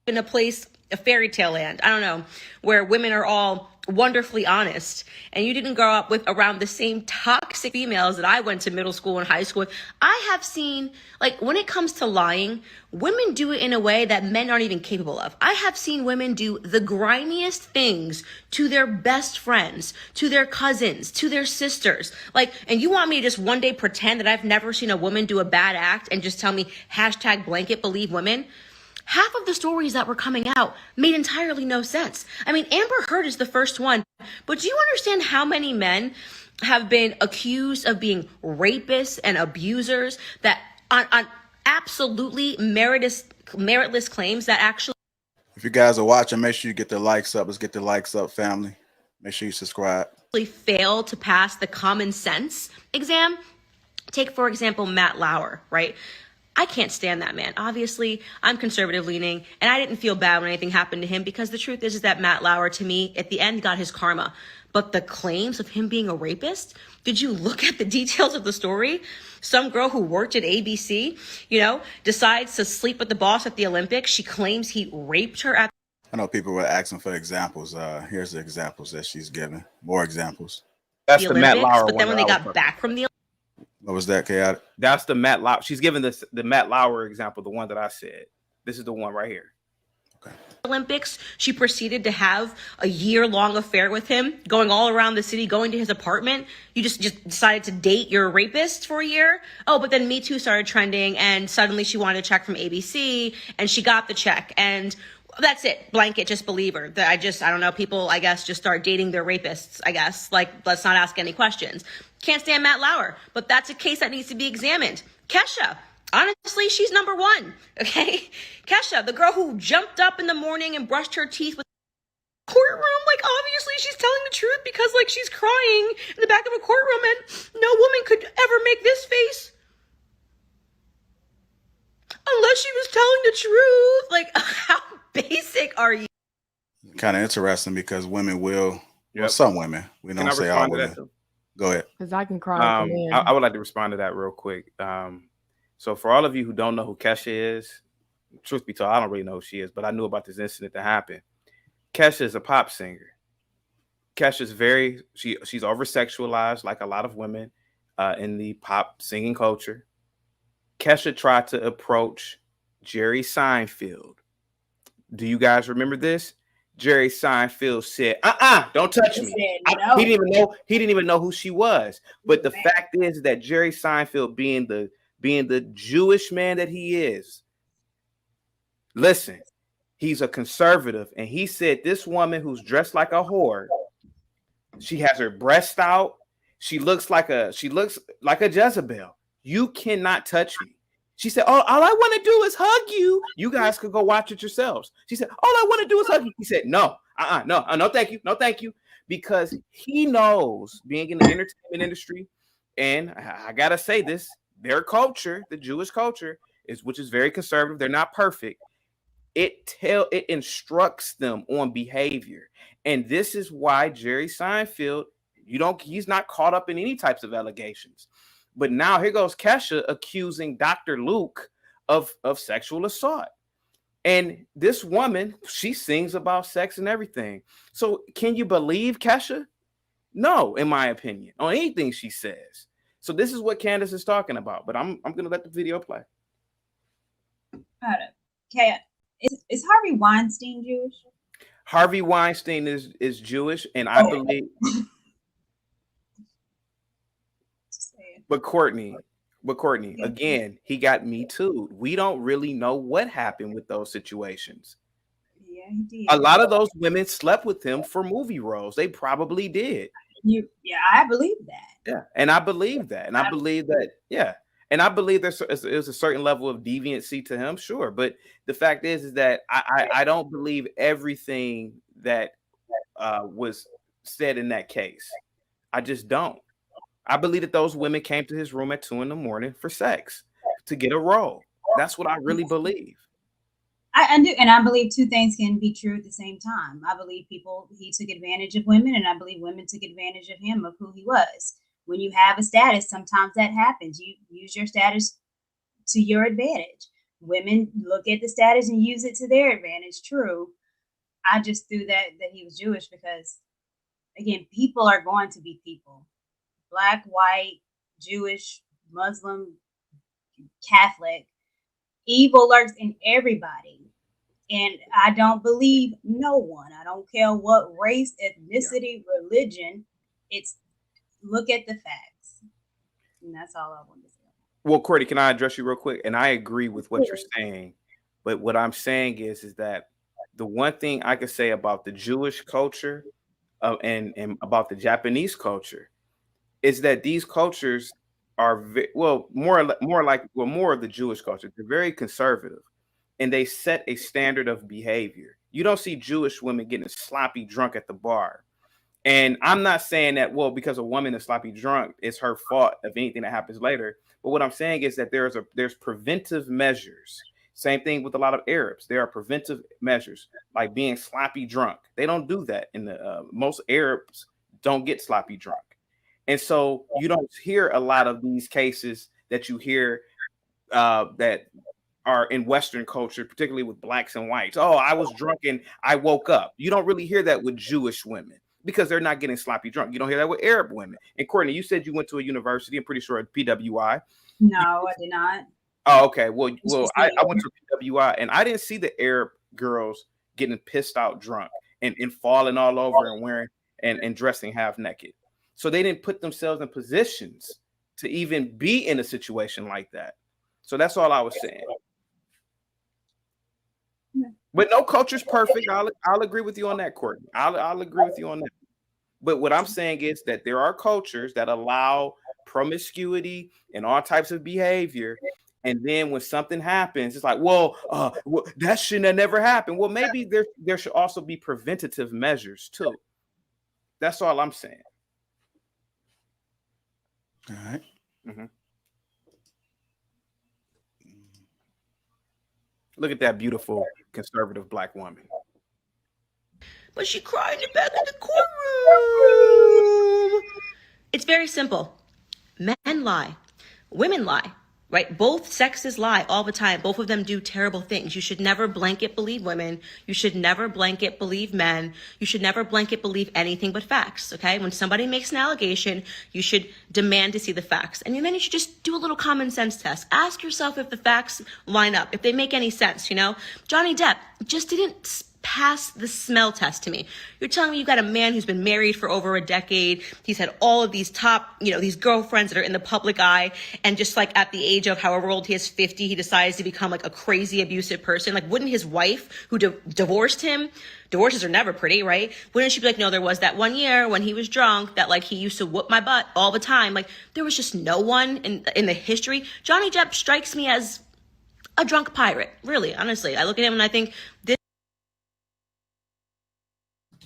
In a place, a fairy tale land, I don't know, where women are all wonderfully honest, and you didn't grow up with around the same toxic females that I went to middle school and high school with. I have seen, like, when it comes to lying, women do it in a way that men aren't even capable of. I have seen women do the grimiest things to their best friends, to their cousins, to their sisters. Like, and you want me to just one day pretend that I've never seen a woman do a bad act and just tell me #blanket believe women? Half of the stories that were coming out made entirely no sense. I mean, Amber Heard is the first one, but do you understand how many men have been accused of being rapists and abusers that on absolutely meritless claims that actually... If you guys are watching, make sure you get the likes up. Let's get the likes up, family. Make sure you subscribe. ...fail to pass the common sense exam? Take, for example, Matt Lauer, right? I can't stand that man. Obviously, I'm conservative leaning, and I didn't feel bad when anything happened to him because the truth is that Matt Lauer, to me, at the end, got his karma. But the claims of him being a rapist, did you look at the details of the story? Some girl who worked at ABC, decides to sleep with the boss at the Olympics. She claims he raped her at... I know people were asking for examples. Here's the examples that she's given. More examples. That's the Matt Lauer But then when they got back from the... What was that, Chaotic? That's the Matt Lauer. She's given the Matt Lauer example, the one that I said. This is the one right here. Okay. Olympics, she proceeded to have a year-long affair with him, going all around the city, going to his apartment. You just decided to date your rapist for a year? Oh, but then Me Too started trending, and suddenly she wanted a check from ABC, and she got the check, and that's it. Blanket, just believe her. I don't know, people, I guess, just start dating their rapists, I guess. Like, let's not ask any questions. Can't stand Matt Lauer, but that's a case that needs to be examined. Kesha, honestly, she's number one, okay? Kesha, the girl who jumped up in the morning and brushed her teeth with courtroom, like, obviously she's telling the truth because, like, she's crying in the back of a courtroom and no woman could ever make this face unless she was telling the truth. Like, how basic are you? Kind of interesting because women will, well, some women, we don't say all women. Go ahead. Because I can cry. I would like to respond to that real quick. So for all of you who don't know who Kesha is, truth be told, I don't really know who she is, but I knew about this incident that happened. Kesha is a pop singer. Kesha's she's over-sexualized like a lot of women in the pop singing culture. Kesha tried to approach Jerry Seinfeld. Do you guys remember this? Jerry Seinfeld said, don't touch me. No. He didn't even know who she was. But the fact is that Jerry Seinfeld, being the Jewish man that he is, listen, he's a conservative, and he said this woman who's dressed like a whore, she has her breast out, she looks like a Jezebel. You cannot touch me. She said, all I want to do is hug you. You guys could go watch it yourselves. She said, all I want to do is hug you. He said, no, no, thank you. No, thank you. Because he knows, being in the entertainment industry, and I got to say this, their culture, the Jewish culture, which is very conservative. They're not perfect. It instructs them on behavior. And this is why Jerry Seinfeld, he's not caught up in any types of allegations. But now here goes Kesha accusing Dr. Luke of sexual assault. And this woman, she sings about sex and everything. So can you believe Kesha? No, in my opinion, on anything she says. So this is what Candace is talking about. But I'm going to let the video play. Okay. Is Harvey Weinstein Jewish? Harvey Weinstein is Jewish, and I believe. But Courtney, again, he got Me Too. We don't really know what happened with those situations. Yeah, he did. A lot of those women slept with him for movie roles. They probably did. I believe that. Yeah, and I believe that, and I believe that. Yeah, and I believe there's a certain level of deviancy to him, sure. But the fact is that I don't believe everything that was said in that case. I just don't. I believe that those women came to his room at 2 a.m. for sex, to get a role. That's what I really believe. I do, and I believe two things can be true at the same time. I believe he took advantage of women, and I believe women took advantage of him, of who he was. When you have a status, sometimes that happens. You use your status to your advantage. Women look at the status and use it to their advantage. True. I just threw that he was Jewish because, again, people are going to be people. Black, white, Jewish, Muslim, Catholic. Evil lurks in everybody. And I don't believe no one. I don't care what race, ethnicity, religion. It's look at the facts. And that's all I want to say. Well, Courtney, can I address you real quick? And I agree with what you're saying. But what I'm saying is that the one thing I could say about the Jewish culture and about the Japanese culture is that these cultures are more of the Jewish culture. They're very conservative, and they set a standard of behavior. You don't see Jewish women getting sloppy drunk at the bar. And I'm not saying that, because a woman is sloppy drunk, it's her fault of anything that happens later. But what I'm saying is that there's preventive measures. Same thing with a lot of Arabs. There are preventive measures like being sloppy drunk. They don't do that. Most Arabs don't get sloppy drunk. And so you don't hear a lot of these cases that you hear that are in Western culture, particularly with blacks and whites. Oh, I was drunk and I woke up. You don't really hear that with Jewish women because they're not getting sloppy drunk. You don't hear that with Arab women. And Courtney, you said you went to a university, I'm pretty sure at PWI. No, I did not. Oh, okay. Well, I went to PWI and I didn't see the Arab girls getting pissed out drunk and falling all over and wearing and dressing half naked. So they didn't put themselves in positions to even be in a situation like that. So that's all I was saying. But no culture's perfect. I'll agree with you on that, Courtney. I'll agree with you on that. But what I'm saying is that there are cultures that allow promiscuity and all types of behavior. And then when something happens, it's like, that shouldn't have never happened. Well, maybe there should also be preventative measures too. That's all I'm saying. All right. Mm-hmm. Look at that beautiful conservative black woman. But she cried in the back of the courtroom. It's very simple. Men lie. Women lie. Right? Both sexes lie all the time. Both of them do terrible things. You should never blanket believe women. You should never blanket believe men. You should never blanket believe anything but facts. Okay? When somebody makes an allegation, you should demand to see the facts. And then you should just do a little common sense test. Ask yourself if the facts line up, if they make any sense, Johnny Depp just didn't pass the smell test to me. You're telling me you got a man who's been married for over a decade. He's had all of these top, these girlfriends that are in the public eye. And just like at the age of however old he is, 50, he decides to become like a crazy abusive person. Like, wouldn't his wife who divorced him, divorces are never pretty, right? Wouldn't she be like, no, there was that one year when he was drunk that like he used to whoop my butt all the time. Like, there was just no one in the history. Johnny Depp strikes me as a drunk pirate. Really, honestly. I look at him and I think this.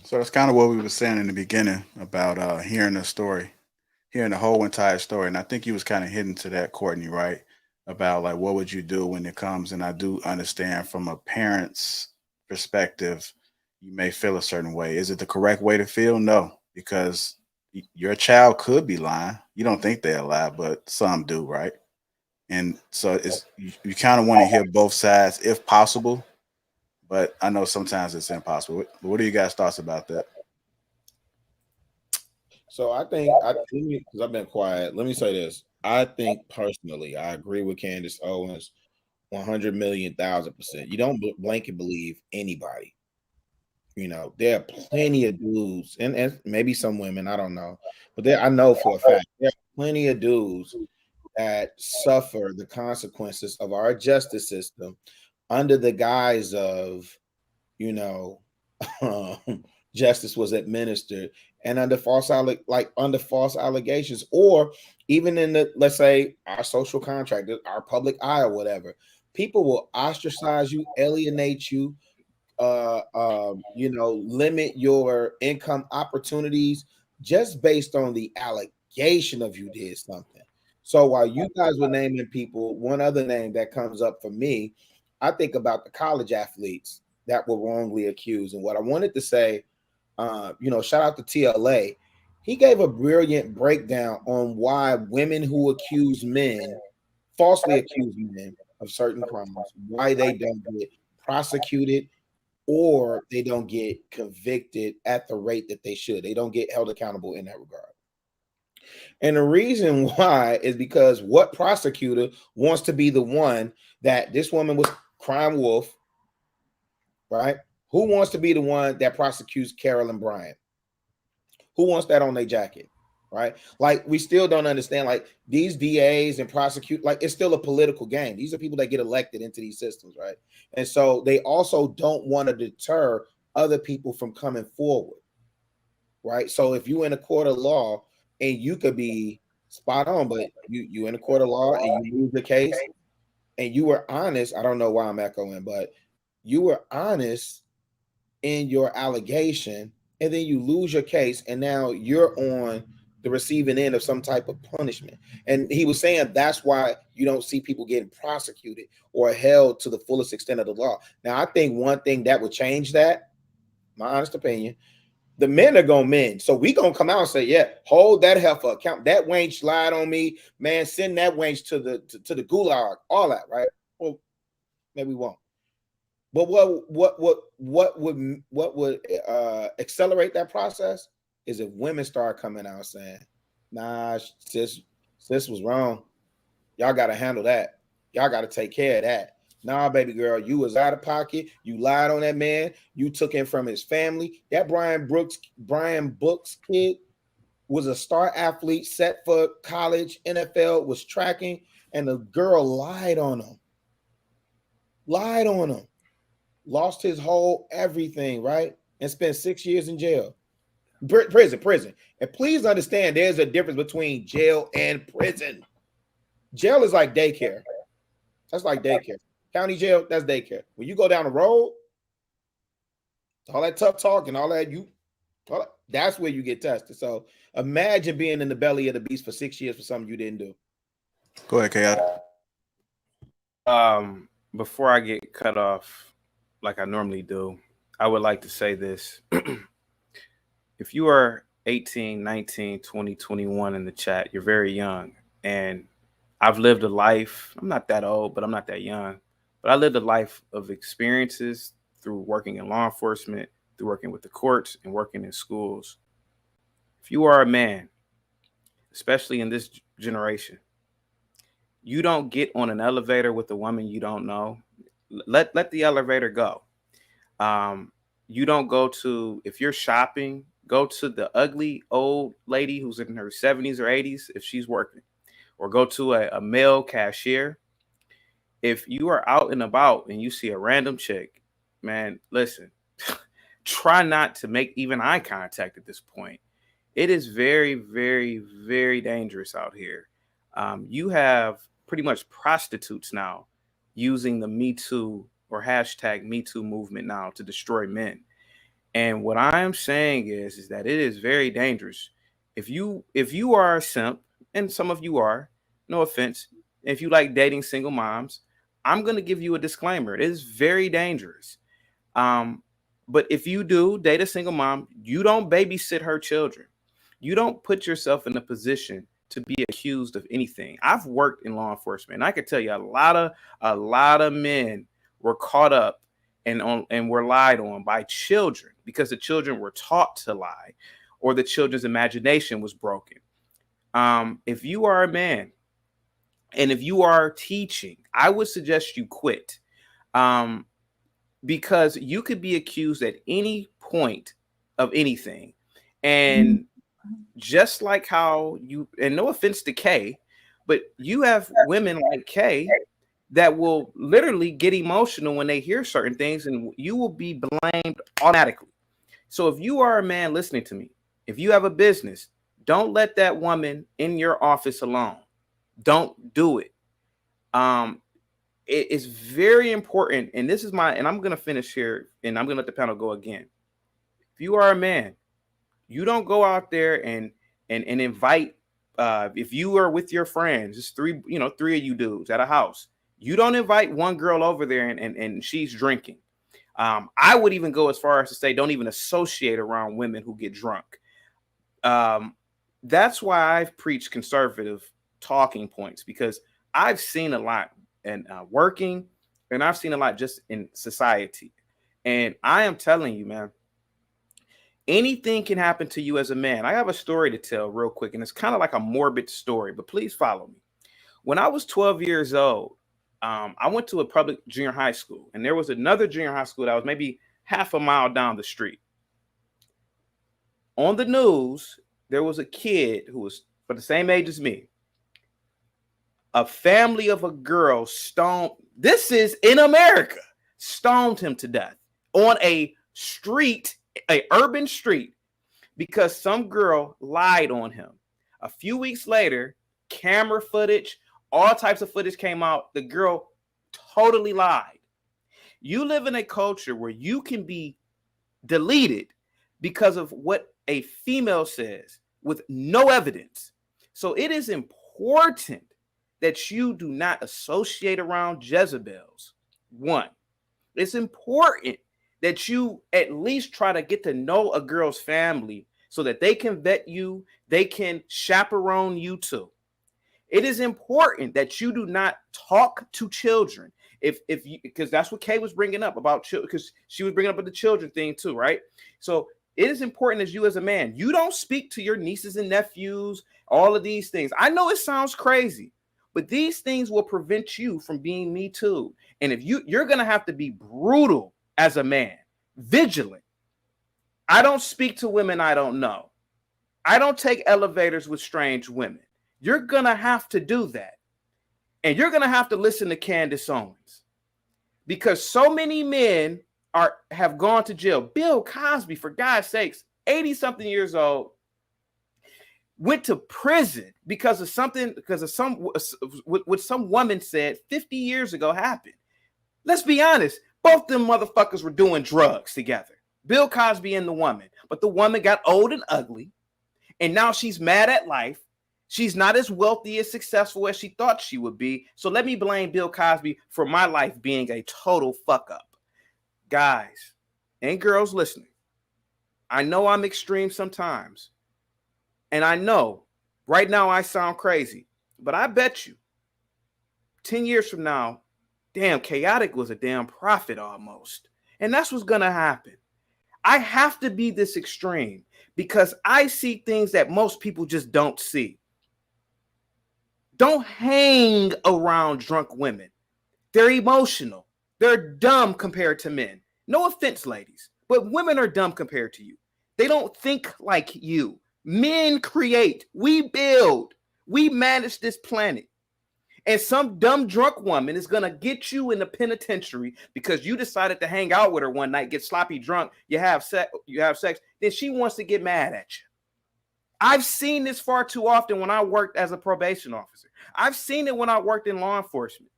So that's kind of what we were saying in the beginning about hearing the story, hearing the whole entire story. And I think you was kind of hitting to that, Courtney, right? About like, what would you do when it comes? And I do understand from a parent's perspective, you may feel a certain way. Is it the correct way to feel? No, because your child could be lying. You don't think they're lie, but some do, right? And so you kind of want to hear both sides if possible. But I know sometimes it's impossible. What are you guys' thoughts about that? So I think, because I've been quiet, let me say this. I think personally, I agree with Candace Owens 100,000,000%. You don't blanket believe anybody. There are plenty of dudes, and maybe some women, I don't know. But I know for a fact, there are plenty of dudes that suffer the consequences of our justice system under the guise of, justice was administered, and under false allegations, or even in the, let's say, our social contract, our public eye or whatever. People will ostracize you, alienate you, limit your income opportunities just based on the allegation of you did something. So while you guys were naming people, one other name that comes up for me, I think about the college athletes that were wrongly accused. And what I wanted to say, shout out to TLA. He gave a brilliant breakdown on why women who falsely accuse men of certain crimes, why they don't get prosecuted or they don't get convicted at the rate that they should. They don't get held accountable in that regard. And the reason why is because what prosecutor wants to be the one that this woman was crime wolf, right? Who wants to be the one that prosecutes Carolyn Bryant? Who wants that on their jacket, right? Like, we still don't understand, like, these DAs and prosecute, like, it's still a political game. These are people that get elected into these systems, right? And so they also don't want to deter other people from coming forward, right? So if you in a court of law and you could be spot on, but you in a court of law and you lose the case and you were honest, I don't know why I'm echoing, but you were honest in your allegation, and then you lose your case, and now you're on the receiving end of some type of punishment. And he was saying that's why you don't see people getting prosecuted or held to the fullest extent of the law. Now, I think one thing that would change that, my honest opinion, the men are gonna mend. So we gonna come out and say, yeah, hold that heifer account. That wench lied on me, man. Send that wench to the gulag, all that, right? Well, maybe we won't. But what would accelerate that process is if women start coming out saying, nah, sis was wrong. Y'all got to handle that. Y'all got to take care of that. Nah, baby girl, you was out of pocket. You lied on that man. You took him from his family. That Brian Brooks kid was a star athlete, set for college, NFL, was tracking, and the girl lied on him. Lost his whole everything, right? And spent 6 years in jail. Prison. And please understand, there's a difference between jail and prison. Jail is like daycare. That's like daycare. County jail, that's daycare. When you go down the road, all that tough talk and all that, that's where you get tested. So imagine being in the belly of the beast for 6 years for something you didn't do. Go ahead, Chaotic. Before I get cut off, like I normally do, I would like to say this. If you are 18, 19, 20, 21 in the chat, you're very young. And I've lived a life. I'm not that old, but I'm not that young. But I lived a life of experiences through working in law enforcement, through working with the courts, and working in schools. If you are a man, especially in this generation, you don't get on an elevator with a woman you don't know. Let the elevator go. you don't go to, if you're shopping, go to the ugly old lady who's in her 70s or 80s if she's working, or go to a male cashier. If you are out and about and you see a random chick, man, listen, try not to make even eye contact at this point. It is very, very, very dangerous out here. You have pretty much prostitutes now using the Me Too or hashtag Me Too movement now to destroy men. And what I am saying is that it is very dangerous. If you are a simp, and some of you are, no offense, if you like dating single moms, I'm going to give you a disclaimer. It is very dangerous. But if you do date a single mom, you don't babysit her children. You don't put yourself in a position to be accused of anything. I've worked in law enforcement, and I can tell you a lot of men were caught up and were lied on by children because the children were taught to lie, or the children's imagination was broken. If you are a man and if you are teaching, I would suggest you quit, because you could be accused at any point of anything. And just like how you, and no offense to Kay, but you have women like Kay that will literally get emotional when they hear certain things, and you will be blamed automatically. So if you are a man listening to me, if you have a business, don't let that woman in your office alone. Don't do it. It is very important. And this is and I'm going to finish here, and I'm going to let the panel go again. If you are a man, you don't go out there and invite, if you are with your friends, it's three of you dudes at a house, you don't invite one girl over there and she's drinking. I would even go as far as to say, don't even associate around women who get drunk. That's why I've preached conservative talking points, because I've seen a lot in working, and I've seen a lot just in society. And I am telling you, man, anything can happen to you as a man. I have a story to tell real quick, and it's kind of like a morbid story, but please follow me. When I was 12 years old, I went to a public junior high school, and there was another junior high school that was maybe half a mile down the street. On the news, there was a kid who was for the same age as me. A family of a girl stoned, this is in America, stoned him to death on a street, an urban street, because some girl lied on him. A few weeks later, camera footage, all types of footage came out. The girl totally lied. You live in a culture where you can be deleted because of what a female says with no evidence. So it is important that you do not associate around Jezebels. One, it's important that you at least try to get to know a girl's family so that they can vet you, they can chaperone you too. It is important that you do not talk to children. If you, because that's what Kay was bringing up about children, because she was bringing up the children thing too, right? So it is important as you as a man, you don't speak to your nieces and nephews, all of these things. I know it sounds crazy, but these things will prevent you from being Me Too. And if you're going to have to be brutal as a man, vigilant. I don't speak to women I don't know. I don't take elevators with strange women. You're going to have to do that. And you're going to have to listen to Candace Owens, because so many men have gone to jail. Bill Cosby, for God's sakes, 80-something years old, went to prison because of what some woman said 50 years ago happened. Let's be honest. Both them motherfuckers were doing drugs together. Bill Cosby and the woman. But the woman got old and ugly, and now she's mad at life. She's not as wealthy, as successful as she thought she would be. So let me blame Bill Cosby for my life being a total fuck up. Guys and girls listening, I know I'm extreme sometimes. And I know right now I sound crazy, but I bet you 10 years from now, damn, chaotic was a damn prophet almost. And that's what's going to happen. I have to be this extreme because I see things that most people just don't see. Don't hang around drunk women. They're emotional. They're dumb compared to men. No offense, ladies, But women are dumb compared to you. They don't think like you. Men create, we build, we manage this planet. And some dumb drunk woman is gonna get you in the penitentiary because you decided to hang out with her one night, get sloppy drunk, you have sex, then she wants to get mad at you. I've seen this far too often when I worked as a probation officer. I've seen it when I worked in law enforcement.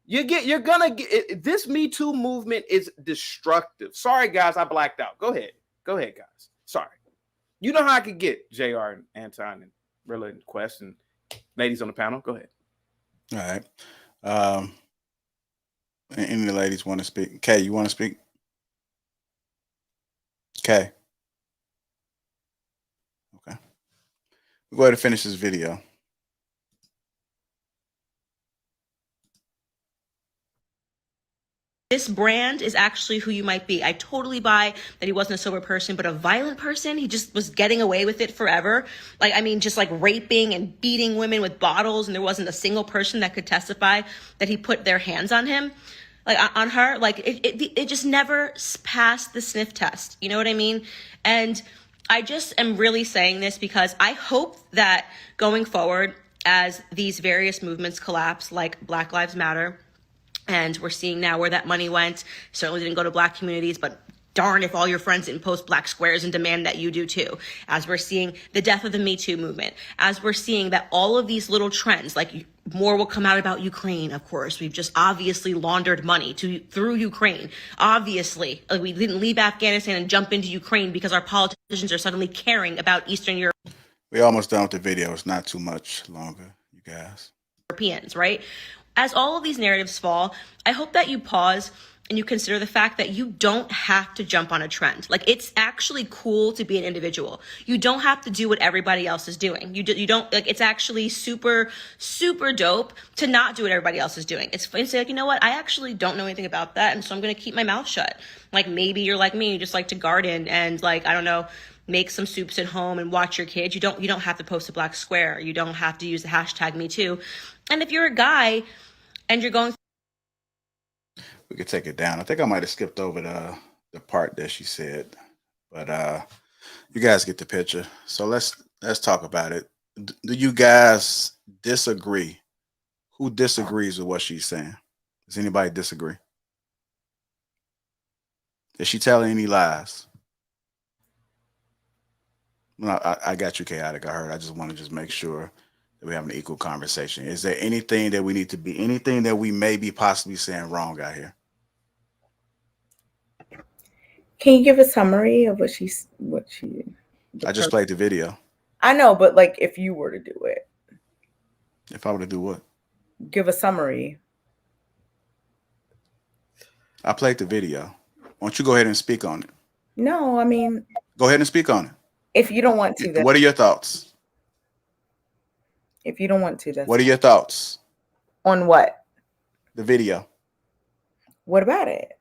You're gonna get this Me Too movement is destructive. Sorry, guys, I blacked out. Go ahead, guys. Sorry. You know how I could get JR and Anton and Rilla and Quest and ladies on the panel. Go ahead. All right. Any of the ladies want to speak? Kay, you want to speak? Kay. Okay. We'll go ahead and finish this video. This brand is actually who you might be. I totally buy that he wasn't a sober person, but a violent person. He just was getting away with it forever. Like, I mean, just like raping and beating women with bottles, and there wasn't a single person that could testify that he put their hands on him, like on her. Like it just never passed the sniff test. You know what I mean? And I just am really saying this because I hope that going forward, as these various movements collapse, like Black Lives Matter, and we're seeing now where that money went. Certainly didn't go to Black communities, but darn if all your friends didn't post Black squares and demand that you do too. As we're seeing the death of the Me Too movement, as we're seeing that all of these little trends, like more will come out about Ukraine, of course. We've just obviously laundered money through Ukraine. Obviously, we didn't leave Afghanistan and jump into Ukraine because our politicians are suddenly caring about Eastern Europe. We're almost done with the video. It's not too much longer, you guys. Europeans, right? As all of these narratives fall, I hope that you pause and you consider the fact that you don't have to jump on a trend. Like, it's actually cool to be an individual. You don't have to do what everybody else is doing. You don't, like, it's actually super, super dope to not do what everybody else is doing. It's fun to say, like, you know what? I actually don't know anything about that, and so I'm going to keep my mouth shut. Like, maybe you're like me, you just like to garden and, like, I don't know, make some soups at home and watch your kids. You don't have to post a Black square. You don't have to use the hashtag #MeToo. And if you're a guy and you're going, we could take it down. I think I might have skipped over the part that she said, but you guys get the picture. So let's talk about it. Do you guys disagree? Who disagrees with what she's saying? Does anybody disagree? Is she telling any lies? No, I got you, chaotic. I heard. I just want to make sure that we have an equal conversation. Is there anything that we need to be, anything that we may be possibly saying wrong out here? Can you give a summary of what she? I just played the video. I know, but like, if you were to do it, if I were to do what? Give a summary. I played the video. Why don't you go ahead and speak on it? No, I mean, go ahead and speak on it. If you don't want to, then what are your thoughts? If you don't want to, that's what are your thoughts? On what? The video. What about it?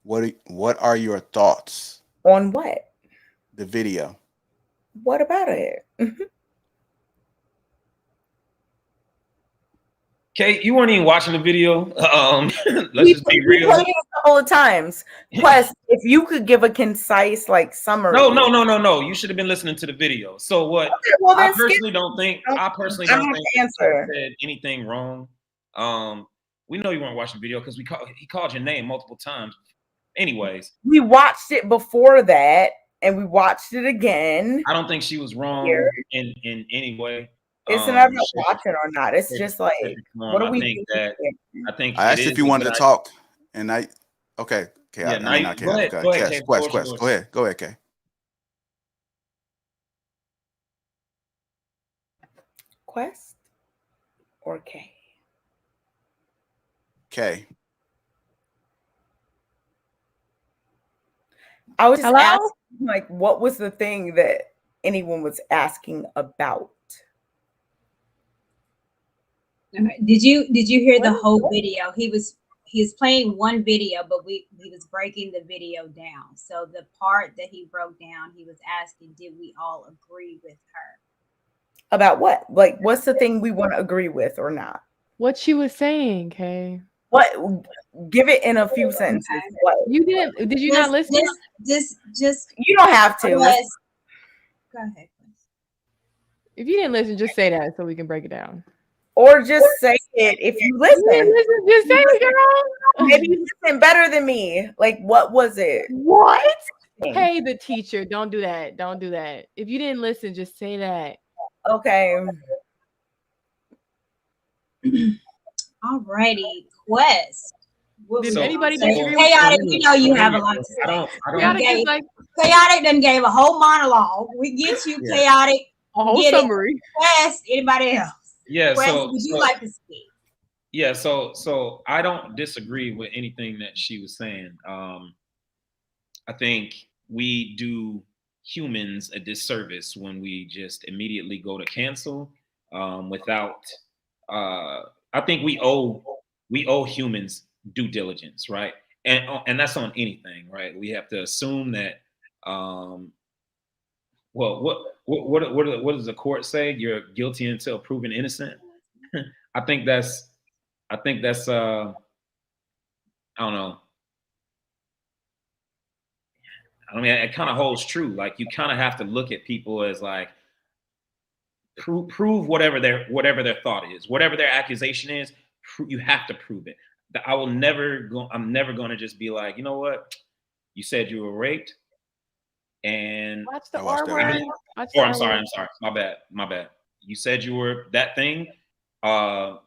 What are your thoughts? On what? The video. What about it? Kate, you weren't even watching the video. Let's just be real. Played it a couple of times. Quest, if you could give a concise summary. No. You should have been listening to the video. So what? Okay, well, I personally don't think said anything wrong. We know you weren't watching the video because he called your name multiple times. Anyways, we watched it before that, and we watched it again. I don't think she was wrong in any way. It's not about watching or not. It's just like, what do we think? I think I asked if you wanted to talk, and okay. Go ahead, Kay. Quest or Kay? Kay. I was just asking, like, what was the thing that anyone was asking about? Did you hear the whole video? He was playing one video, but he was breaking the video down. So the part that he broke down, he was asking, did we all agree with her? About what? Like, what's the thing we want to agree with or not? What she was saying, Kay. What? Give it in a few sentences. Okay. What? You didn't? Did you not listen? Just. You don't have to. Go ahead. If you didn't listen, just say that so we can break it down. Or just say it if you listen. Just say it, girl. Maybe you listen better than me. Like, what was it? What? Hey, the teacher. Don't do that. Don't do that. If you didn't listen, just say that. Okay. Alrighty, Quest. Did anybody disagree? Chaotic, you know you have a lot to say. Chaotic done gave a whole monologue. We get you, Chaotic. A whole summary. Quest, anybody else? Yeah. Quest, So would you like to speak? Yeah. So I don't disagree with anything that she was saying. I think we do humans a disservice when we just immediately go to cancel without. I think we owe humans due diligence, right? And that's on anything, right? We have to assume that. Well, what does the court say? You're guilty until proven innocent. I think that's I don't know. I mean, it kind of holds true. Like, you kind of have to look at people as like prove whatever their thought is, whatever their accusation is. You have to prove it. I'm never going to just be like, you know what, you said you were raped, and watch the R word. I'm sorry. My bad. You said you were that thing. I'm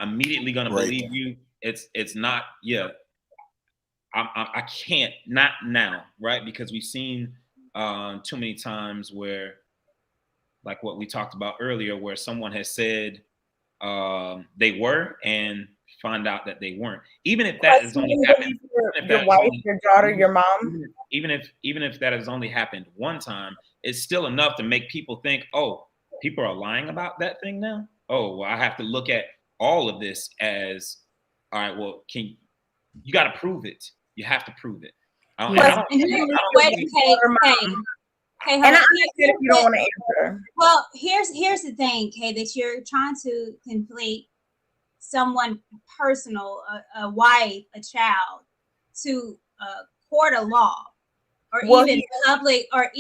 immediately going to believe you. It's not. Yeah. I can't, not now, right? Because we've seen too many times where, like what we talked about earlier, where someone has said they were and find out that they weren't. Even if that has only happened, your wife, your daughter, your mom. Even if that has only happened one time, it's still enough to make people think, oh, people are lying about that thing now. Oh, well, I have to look at all of this as, all right, well, you got to prove it. You have to prove it. And I understand if you don't want to answer. Well, here's the thing, Kay, that you're trying to conflate someone personal, a wife, a child, to court of law, or even public. He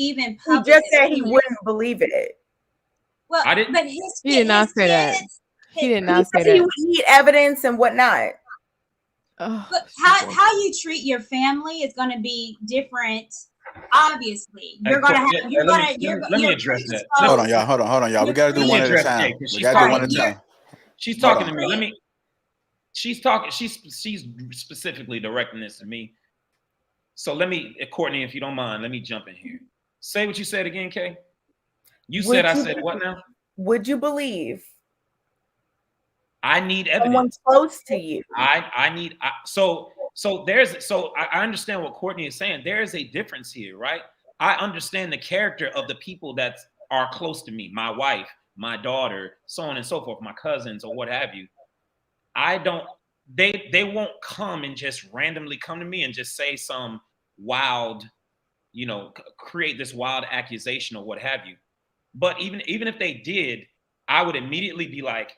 just said he wouldn't believe it. Well, but he did not say that. He did not say that. He would need evidence and whatnot. But how you treat your family is going to be different. Obviously, you're going to have. Let me address that. Hold on, y'all. We got to do one at a time. We got to do one at a time. She's talking to me. She's talking. She's specifically directing this to me. So let me, Courtney, if you don't mind, let me jump in here. Say what you said again, Kay. I said what now? Would you believe? I need evidence. Someone close to you. I understand what Courtney is saying. There is a difference here, right? I understand the character of the people that are close to me, my wife, my daughter, so on and so forth, my cousins or what have you. They won't come and just randomly come to me and just say some wild, create this wild accusation or what have you. But even if they did, I would immediately be like,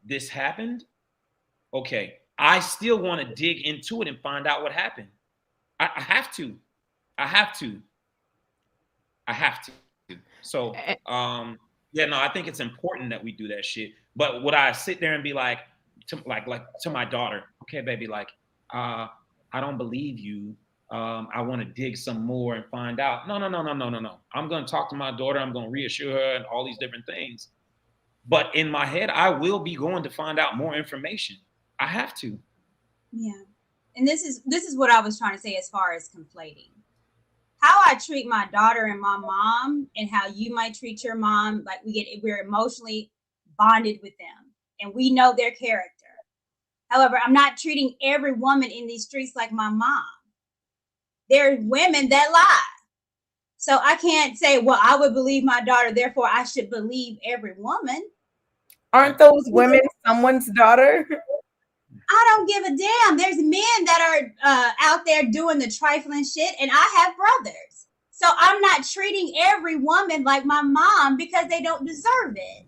this happened? Okay. I still want to dig into it and find out what happened. I have to. So, I think it's important that we do that shit. But would I sit there and be like to my daughter, okay, baby, I don't believe you. I want to dig some more and find out. No. I'm going to talk to my daughter. I'm going to reassure her and all these different things. But in my head, I will be going to find out more information. I have to. Yeah. And this is what I was trying to say as far as conflating. How I treat my daughter and my mom and how you might treat your mom, like we're emotionally bonded with them and we know their character. However, I'm not treating every woman in these streets like my mom. There are women that lie. So I can't say, well, I would believe my daughter, therefore I should believe every woman. Aren't those women someone's daughter? I don't give a damn. There's men that are out there doing the trifling shit, and I have brothers. So I'm not treating every woman like my mom because they don't deserve it.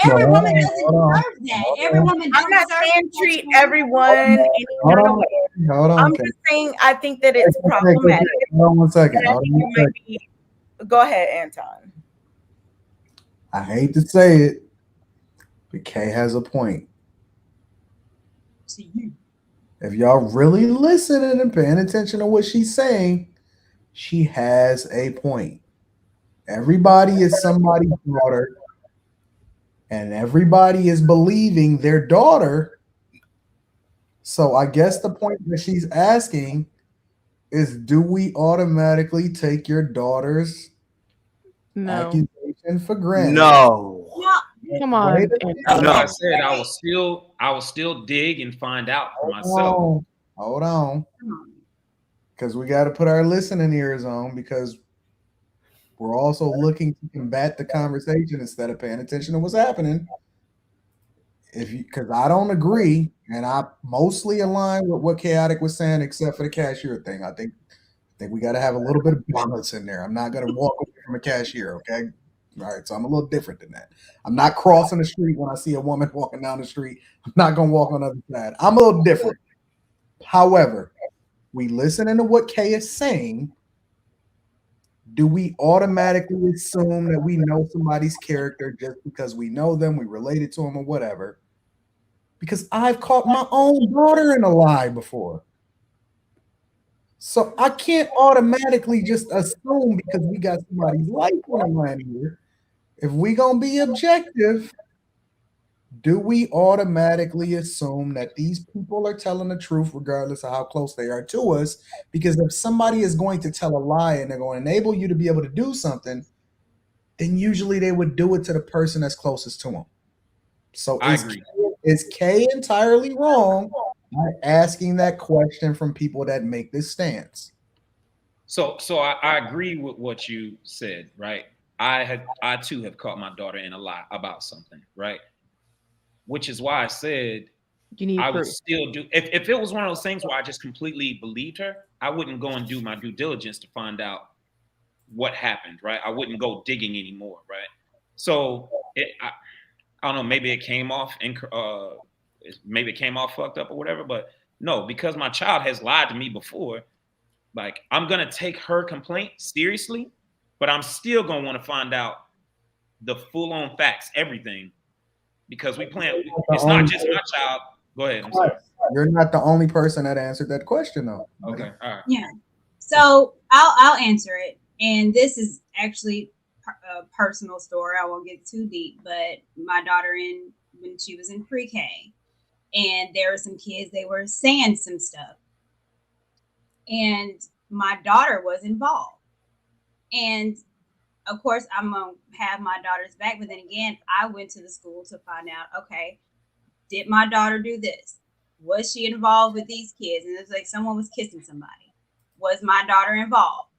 Every woman doesn't deserve that. Every woman I'm not saying treat everyone any kind of way. Hold on. I'm just saying I think that it's problematic. Hold on 1 second. Go ahead, Anton. I hate to say it, but Kay has a point. If y'all really listening and paying attention to what she's saying, she has a point. Everybody is somebody's daughter, and everybody is believing their daughter. So I guess the point that she's asking is, do we automatically take your daughter's accusation for granted? No. Come on. That's why I said I will still dig and find out for myself. Hold on. Because we got to put our listening ears on, because we're also looking to combat the conversation instead of paying attention to what's happening. Because I don't agree, and I mostly align with what Chaotic was saying, except for the cashier thing. I think we got to have a little bit of balance in there. I'm not going to walk away from a cashier, okay? All right, so I'm a little different than that. I'm not crossing the street when I see a woman walking down the street. I'm not going to walk on the other side. I'm a little different. However, we listening to what Kay is saying. Do we automatically assume that we know somebody's character just because we know them, we related to them, or whatever? Because I've caught my own daughter in a lie before. So I can't automatically just assume because we got somebody's life on the line here. If we gonna be objective, do we automatically assume that these people are telling the truth regardless of how close they are to us? Because if somebody is going to tell a lie and they're going to enable you to be able to do something, then usually they would do it to the person that's closest to them. So is Kay entirely wrong by asking that question from people that make this stance? So I agree with what you said, right? I too have caught my daughter in a lie about something, right? Which is why I said I would still do, if it was one of those things where I just completely believed her, I wouldn't go and do my due diligence to find out what happened, right? I wouldn't go digging anymore, right? So I don't know, maybe it came off fucked up or whatever, but no, because my child has lied to me before, like I'm gonna take her complaint seriously, but I'm still gonna want to find out the full-on facts, everything. Because it's not just my child. Go ahead. I'm sorry. You're not the only person that answered that question, though. Okay. All right. Yeah. So I'll answer it. And this is actually a personal story. I won't get too deep, but my daughter when she was in pre-K, and there were some kids, they were saying some stuff. And my daughter was involved. And of course, I'm going to have my daughter's back. But then again, I went to the school to find out, okay, did my daughter do this? Was she involved with these kids? And it's like someone was kissing somebody. Was my daughter involved?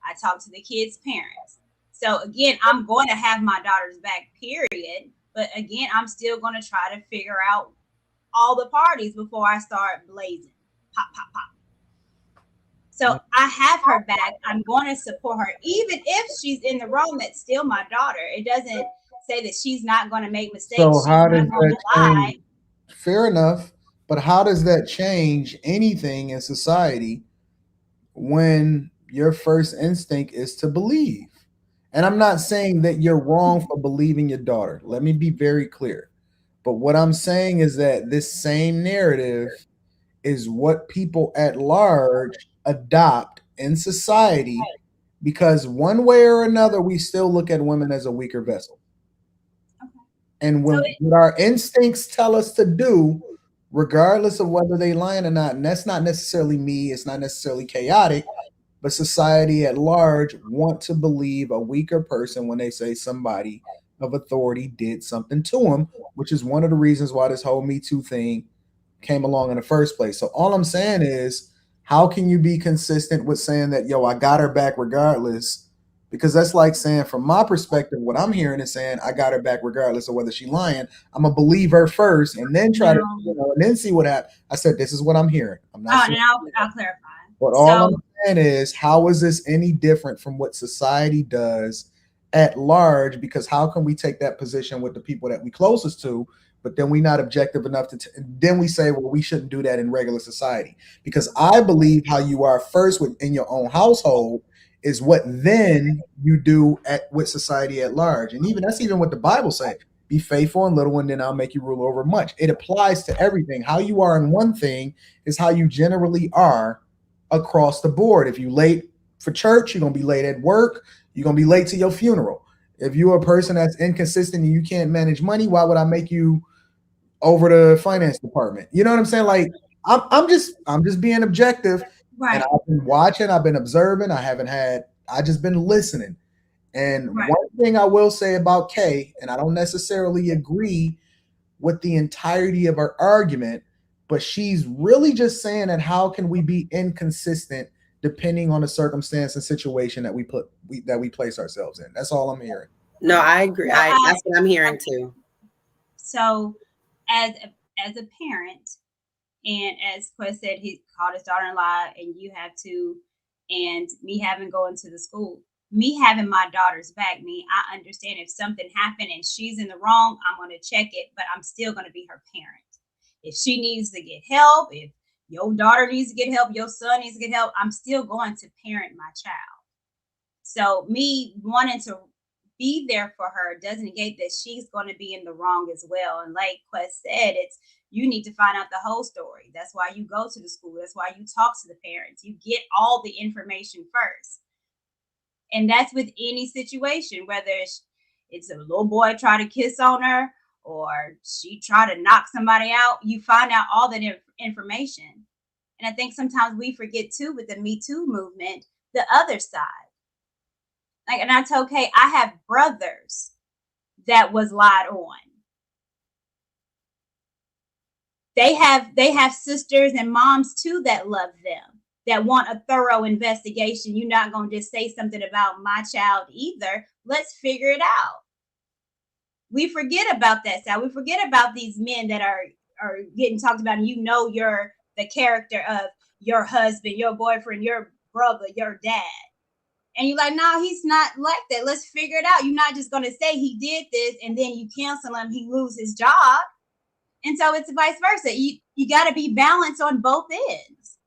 I talked to the kids' parents. So again, I'm going to have my daughter's back, period. But again, I'm still going to try to figure out all the parties before I start blazing. Pop, pop, pop. So I have her back. I'm going to support her. Even if she's in the wrong, that's still my daughter. It doesn't say that she's not going to make mistakes. So how does that change? Fair enough. But how does that change anything in society when your first instinct is to believe? And I'm not saying that you're wrong for believing your daughter. Let me be very clear. But what I'm saying is that this same narrative is what people at large adopt in society, because one way or another, we still look at women as a weaker vessel. Okay. And what our instincts tell us to do, regardless of whether they lying or not, and that's not necessarily me, it's not necessarily chaotic, but society at large want to believe a weaker person when they say somebody of authority did something to them, which is one of the reasons why this whole Me Too thing came along in the first place. So all I'm saying is, how can you be consistent with saying that, yo, I got her back regardless? Because that's like saying, from my perspective, what I'm hearing is saying, I got her back regardless of whether she's lying. I'm going to believe her first and then try to, and then see what happens. I said, this is what I'm hearing. I'm not and I'll clarify. But all I'm saying is, how is this any different from what society does at large, because how can we take that position with the people that we closest to, but then we not objective enough to then we say, well, we shouldn't do that in regular society? Because I believe how you are first within your own household is what then you do with society at large. And even that's even what the Bible says. Be faithful in little, and then I'll make you rule over much. It applies to everything. How you are in one thing is how you generally are across the board. If you late for church, you're going to be late at work. You're going to be late to your funeral. If you're a person that's inconsistent and you can't manage money, why would I make you over the finance department? You know what I'm saying? Like, I'm just being objective. Right. And I've been watching, I've been observing, I just been listening. And Right. one thing I will say about Kay, and I don't necessarily agree with the entirety of her argument, but she's really just saying that how can we be inconsistent depending on the circumstance and situation that we place ourselves in. That's all I'm hearing. No, I agree. That's what I'm hearing too. So as a parent, and as Quest said, he called his daughter-in-law, and you have to, and me having going to the school, me having my daughter's back, I understand if something happened and she's in the wrong, I'm going to check it, but I'm still going to be her parent. If she needs to get help, if your daughter needs to get help, your son needs to get help, I'm still going to parent my child. So me wanting to be there for her doesn't negate that she's going to be in the wrong as well. And like Quest said, you need to find out the whole story. That's why you go to the school. That's why you talk to the parents. You get all the information first. And that's with any situation, whether it's a little boy try to kiss on her or she try to knock somebody out, you find out all that information. And I think sometimes we forget too with the Metoo movement, the other side. Like, and I told Kay, I have brothers that was lied on. They have sisters and moms too that love them, that want a thorough investigation. You're not going to just say something about my child either. Let's figure it out. We forget about that side. We forget about these men that are getting talked about, and you're the character of your husband, your boyfriend, your brother, your dad. And you're like, no, he's not like that. Let's figure it out. You're not just going to say he did this and then you cancel him, he lose his job. And so it's vice versa. You got to be balanced on both ends.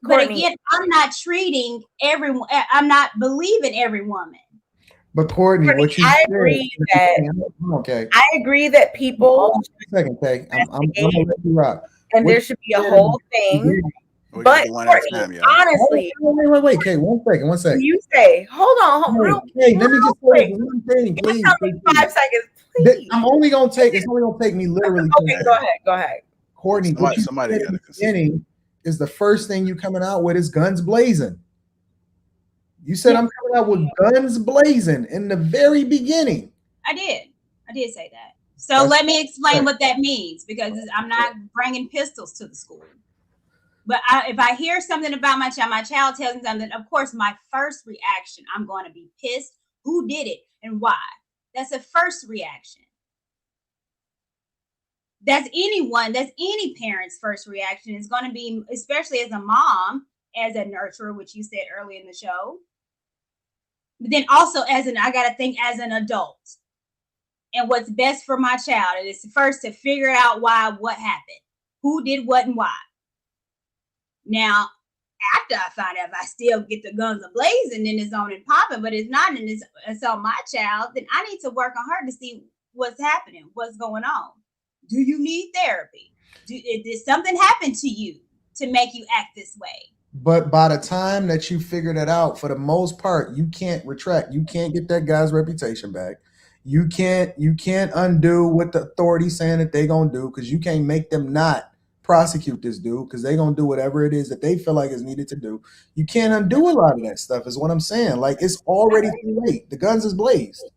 Courtney, but again, I'm not treating everyone. I'm not believing every woman. But Courtney, what you I agree I agree that people. Second, Kay, I'm gonna let you rock. And there should be a whole thing. But Courtney, honestly, wait, Kay, one second. You say, hold on. Hey, let me just say one thing, please. 5 seconds, please. It's only gonna take me literally. Okay, go ahead. Courtney, somebody got to beginning is the first thing you coming out with is guns blazing. You said I'm coming out with guns blazing in the very beginning. I did say that. So let me explain what that means, because I'm not bringing pistols to the school. But if I hear something about my child tells me something, of course, my first reaction, I'm going to be pissed. Who did it and why? That's a first reaction. That's any parent's first reaction is going to be, especially as a mom, as a nurturer, which you said earlier in the show. But then also I got to think as an adult and what's best for my child. And it's first to figure out what happened, who did what and why. Now, after I find out if I still get the guns a-blazing, then it's on and popping, but it's not, and it's on my child, then I need to work on her to see what's happening, what's going on. Do you need therapy? Did something happen to you to make you act this way? But by the time that you figure that out, for the most part, you can't retract. You can't get that guy's reputation back. You can't undo what the authorities saying that they're gonna do, because you can't make them not prosecute this dude, because they're gonna do whatever it is that they feel like is needed to do. You can't undo a lot of that stuff, is what I'm saying. Like, it's already too late. The guns is blazed.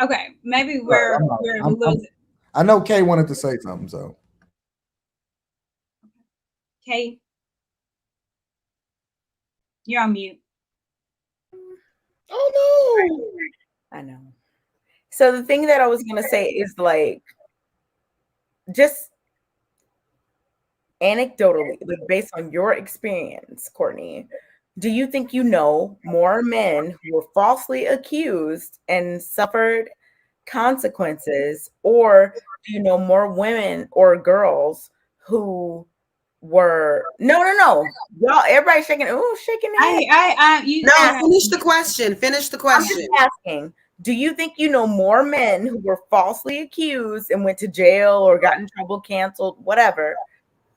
Okay, maybe we're losing. I know Kay wanted to say something, so. Kay, you're on mute. Oh no! I know. So the thing that I was gonna say is, like, just anecdotally, like based on your experience, Courtney, Do you think you know more men who were falsely accused and suffered consequences, or do you know more women or girls who were no, y'all, everybody shaking, shaking their head. Finish the question. Finish the question. I'm just asking, do you think you know more men who were falsely accused and went to jail or got in trouble, canceled, whatever,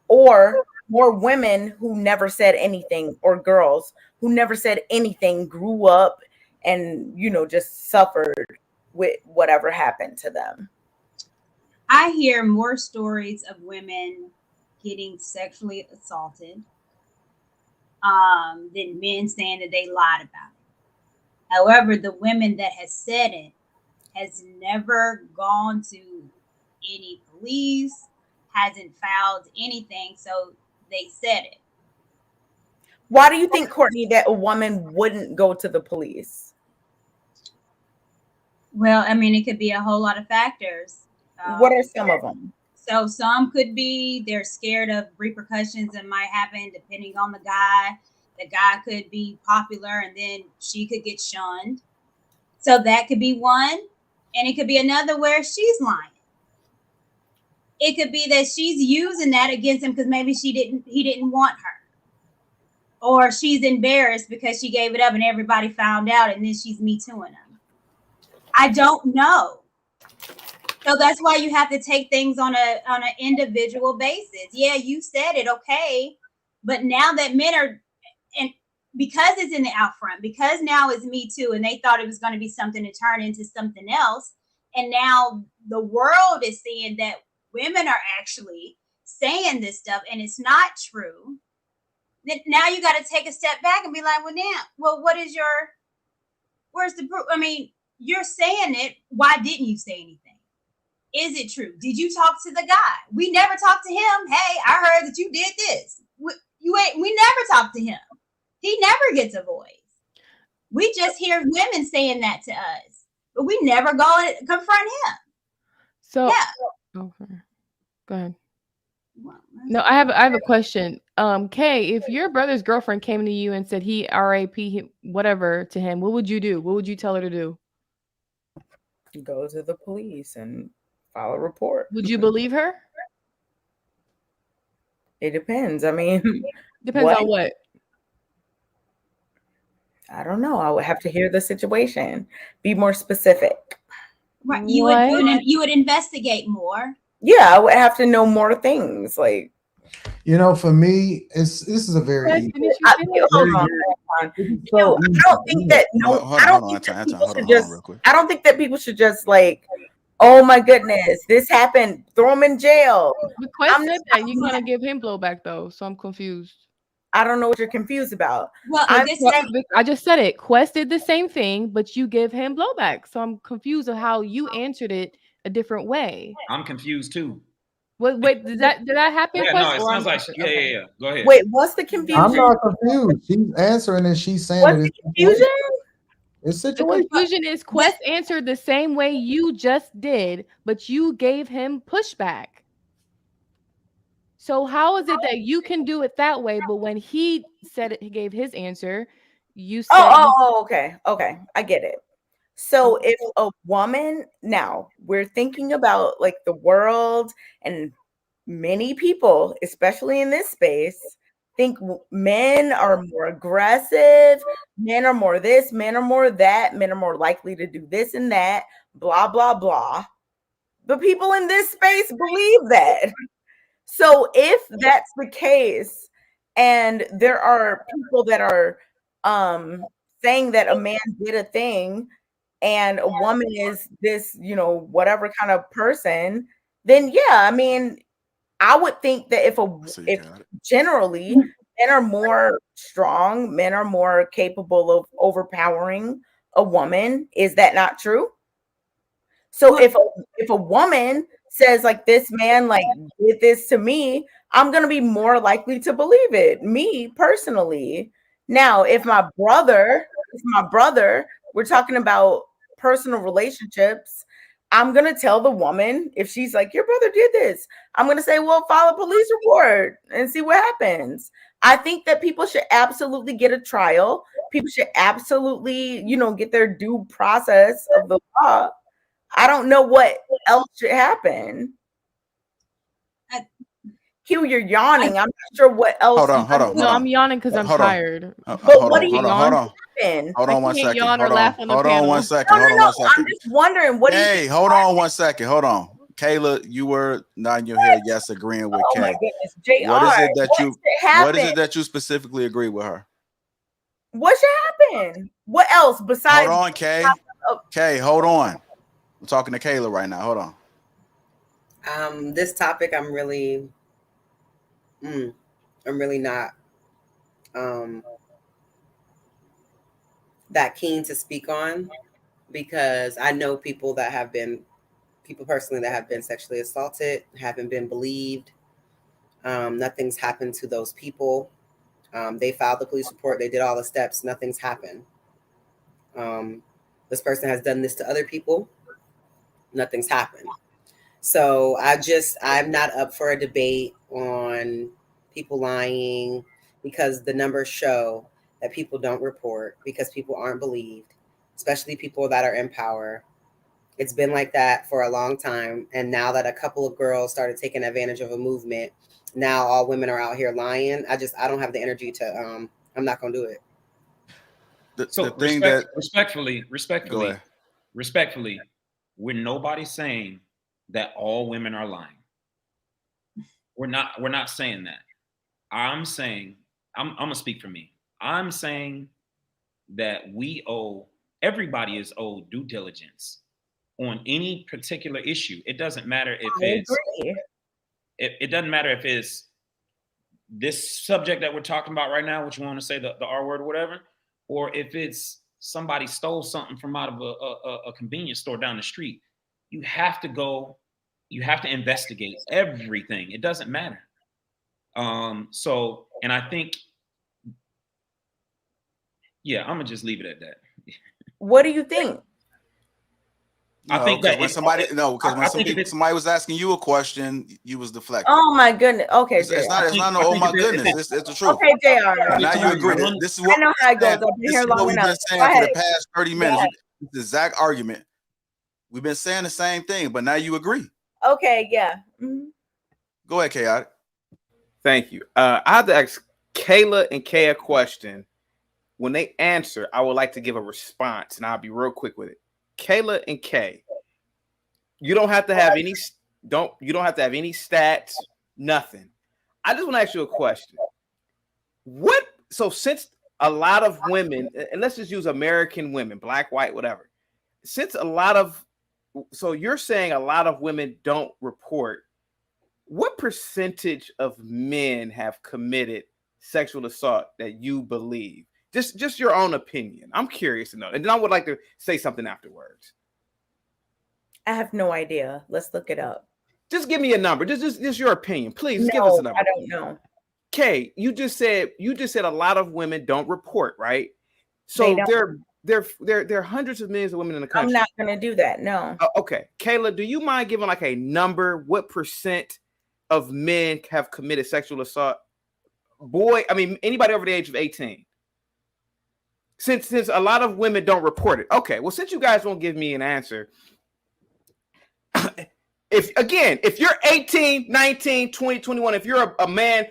or more women who never said anything, or girls who never said anything, grew up and, just suffered with whatever happened to them? I hear more stories of women getting sexually assaulted than men saying that they lied about it. However, the women that has said it has never gone to any police, hasn't filed anything, so they said it. Why do you think, Courtney, that a woman wouldn't go to the police? Well, I mean, it could be a whole lot of factors. What are some of them? So some could be they're scared of repercussions that might happen depending on the guy. The guy could be popular and then she could get shunned. So that could be one. And it could be another where she's lying. It could be that she's using that against him because maybe he didn't want her. Or she's embarrassed because she gave it up and everybody found out and then she's Me Tooing him. I don't know. So that's why you have to take things on an individual basis. Yeah, you said it, okay. But now that men are, and because it's in the out front, because now it's Me Too, and they thought it was going to be something to turn into something else. And now the world is seeing that women are actually saying this stuff and it's not true. Then now you got to take a step back and be like, where's the proof? I mean, you're saying it. Why didn't you say anything? Is it true? Did you talk to the guy? We never talked to him. Hey, I heard that you did this. We never talked to him. He never gets a voice. We just hear women saying that to us, but we never go and confront him. So, yeah. Okay. Go ahead. No, I have a question. Kay, if your brother's girlfriend came to you and said he RAP whatever to him, what would you do? What would you tell her to do? Go to the police and file a report. Would you believe her? It depends. I mean, depends on what? I don't know. I would have to hear the situation. Be more specific. Right. You would investigate more. Yeah, I would have to know more things. Like, for me, this is a very easy. Hold on. So I don't think that I don't think that people should just like, oh my goodness, this happened, throw him in jail. Quest said that you're gonna give him blowback though, so I'm confused. I don't know what you're confused about. Well, I just said it. Quest did the same thing, but you give him blowback, so I'm confused of how you answered it a different way. I'm confused too. Wait, did that happen? Yeah, no, it sounds like yeah. Go ahead. Wait, what's the confusion? I'm not confused. She's answering and she's saying what's the confusion? It's situation. The confusion is Quest answered the same way you just did, but you gave him pushback. So how is it that you can do it that way, but when he said it, he gave his answer, you said okay, I get it. So if a woman, now we're thinking about like the world, and many people, especially in this space, think men are more aggressive, men are more this, men are more that, men are more likely to do this and that, blah, blah, blah. But people in this space believe that. So if that's the case, and there are people that are saying that a man did a thing and a woman is this, whatever kind of person, then yeah, I mean, I would think that if generally men are more strong, men are more capable of overpowering a woman. Is that not true? So if a woman says like, this man like did this to me, I'm gonna be more likely to believe it, me personally. Now, if my brother, we're talking about personal relationships, I'm going to tell the woman, if she's like, your brother did this, I'm going to say, well, file a police report and see what happens. I think that people should absolutely get a trial. People should absolutely, get their due process of the law. I don't know what else should happen. Q, you're yawning. I'm not sure what else. Hold on. No, I'm yawning because I'm tired. But what do you hold on. happen? Hold on one second. Yawn or laugh on the Hold on panel. one second. No. Hold on one second. I'm just wondering. What do you? Hey, hold on one second. Hold on. Kayla, you were nodding your head yes, agreeing with Kay. Oh my goodness, JR. What is it that you happen? specifically agree with her? What should happen? What else besides? Hold on, Kay. Kay, hold on. I'm talking to Kayla right now. Hold on. This topic, I'm really not that keen to speak on, because I know people personally that have been sexually assaulted, haven't been believed. Nothing's happened to those people. They filed the police report. They did all the steps. Nothing's happened. This person has done this to other people. Nothing's happened. So I'm not up for a debate on people lying, because the numbers show that people don't report because people aren't believed, especially people that are in power. It's been like that for a long time. And now that a couple of girls started taking advantage of a movement, now all women are out here lying. I don't have the energy to, I'm not going to do it. Respectfully, we're nobody saying that all women are lying. We're not saying that. I'm saying, I'm gonna speak for me. I'm saying that everybody is owed due diligence on any particular issue. It doesn't matter if it doesn't matter if it's this subject that we're talking about right now, which you want to say the R word or whatever, or if it's somebody stole something from out of a convenience store down the street. You have to investigate everything. It doesn't matter. And I think, I'm gonna just leave it at that. What do you think? I think that when somebody was asking you a question, you was deflecting. Oh my goodness. Okay, it's not no. Oh my goodness, it's the truth. Okay, JR. Now you agree. This is what I know how it goes. I've been here long we've enough. been saying for the past 30 minutes. It's the exact argument. We've been saying the same thing, but now you agree. Okay, yeah. Mm-hmm. Go ahead, Chaotic. Thank you. I have to ask Kayla and Kay a question. When they answer, I would like to give a response, and I'll be real quick with it. Kayla and Kay, you don't have to have any stats, nothing. I just want to ask you a question. So since a lot of women, and let's just use American women, black, white, whatever, so you're saying a lot of women don't report. What percentage of men have committed sexual assault that you believe? Just your own opinion. I'm curious to know. And then I would like to say something afterwards. I have no idea. Let's look it up. Just give me a number. Just your opinion. Please give us a number. I don't know. Kay, you just said a lot of women don't report, right? So there are hundreds of millions of women in the country. I'm not going to do that. No. Okay. Kayla, do you mind giving like a number? What percent of men have committed sexual assault? Anybody over the age of 18. Since a lot of women don't report it. Okay. Well, since you guys won't give me an answer, if you're 18, 19, 20, 21, if you're a man,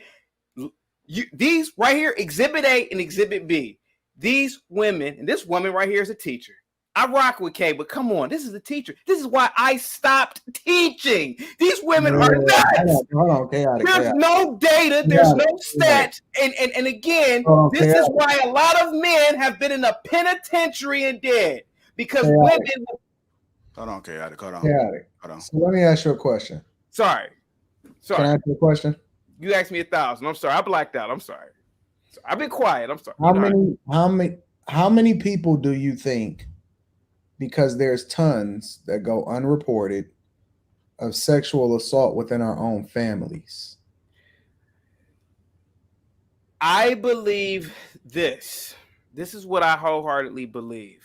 these right here, Exhibit A and Exhibit B, these women, and this woman right here is a teacher. I rock with Kay, but come on, this is a teacher. This is why I stopped teaching. These women are nuts. Hold on, chaotic. There's no data, there's no stats, and again, this is why a lot of men have been in the penitentiary and dead, because women. Hold on, chaotic. Hold on. Chaotic. Hold on. So let me ask you a question. Sorry. Can I ask you a question? You asked me 1,000. I'm sorry. I blacked out. I'm sorry. I've been quiet. I'm sorry. How many people do you think, because there's tons that go unreported, of sexual assault within our own families? I believe this. This is what I wholeheartedly believe.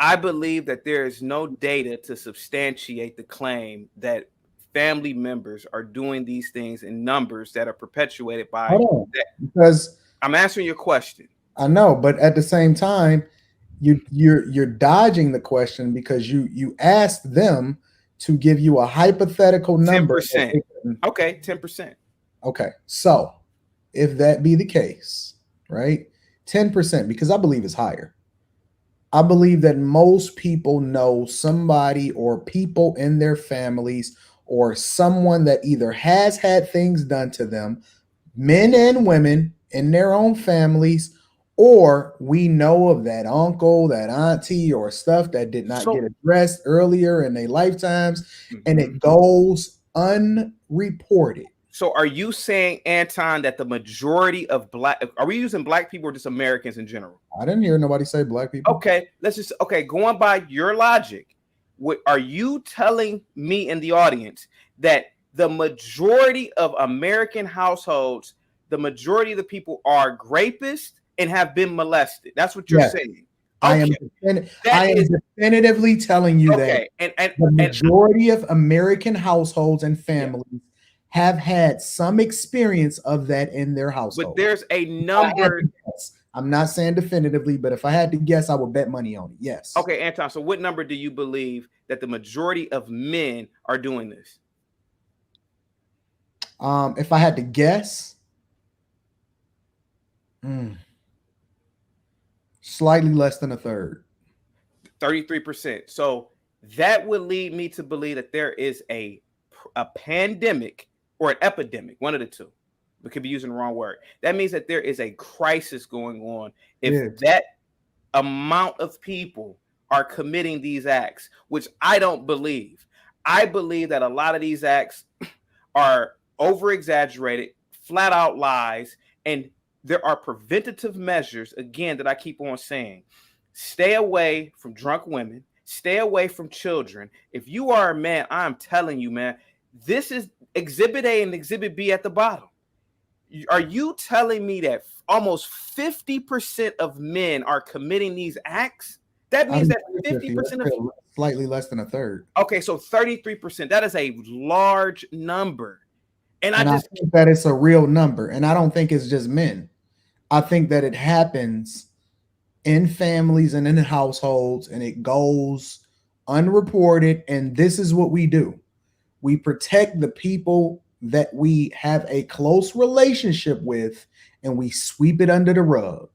I believe that there is no data to substantiate the claim that family members are doing these things in numbers that are perpetuated by. Hold on, because I'm answering your question. I know, but at the same time, you're dodging the question because you asked them to give you a hypothetical number. 10%. Okay, 10%. Okay, so if that be the case, right? 10%, because I believe it's higher. I believe that most people know somebody or people in their families or someone that either has had things done to them, men and women in their own families, or we know of that uncle, that auntie, or stuff that did not get addressed earlier in their lifetimes, and it goes unreported. So are you saying, Anton, that the majority of are we using black people or just Americans in general? I didn't hear nobody say black people. Okay, going by your logic, are you telling me in the audience that the majority of American households, the majority of the people are rapists and have been molested? That's what you're saying. Okay. I am definitively telling you that the majority of American households and families have had some experience of that in their household. But there's a number. I'm not saying definitively, but if I had to guess, I would bet money on it. Yes. Okay, Anton. So what number do you believe that the majority of men are doing this? If I had to guess, slightly less than a third. 33%. So that would lead me to believe that there is a pandemic or an epidemic, one of the two. We could be using the wrong word. That means that there is a crisis going on. If that amount of people are committing these acts, which I don't believe. I believe that a lot of these acts are over-exaggerated, flat out lies, and there are preventative measures, again, that I keep on saying. Stay away from drunk women. Stay away from children. If you are a man, I'm telling you, man, this is Exhibit A and Exhibit B at the bottom. Are you telling me that almost 50% of men are committing these acts? That means that 50% of slightly less than a third. Okay, so 33%. That is a large number. And I think that it's a real number. And I don't think it's just men. I think that it happens in families and in households, and it goes unreported. And this is what we do. We protect the people that we have a close relationship with, and we sweep it under the rug.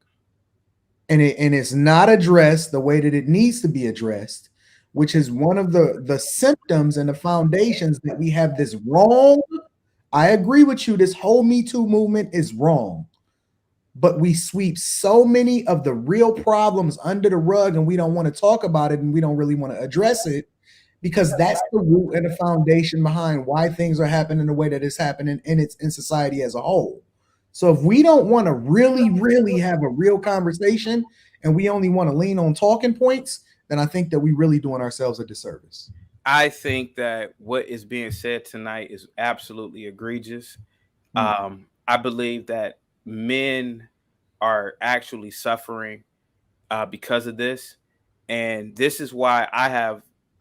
And it's not addressed the way that it needs to be addressed, which is one of the symptoms and the foundations that we have this wrong. I agree with you. This whole Me Too movement is wrong. But we sweep so many of the real problems under the rug, and we don't want to talk about it, and we don't really want to address it, because that's the root and the foundation behind why things are happening the way that it's happening in society as a whole. So if we don't want to really, really have a real conversation, and we only want to lean on talking points, then I think that we're really doing ourselves a disservice. I think that what is being said tonight is absolutely egregious. I believe that men are actually suffering because of this. And this is why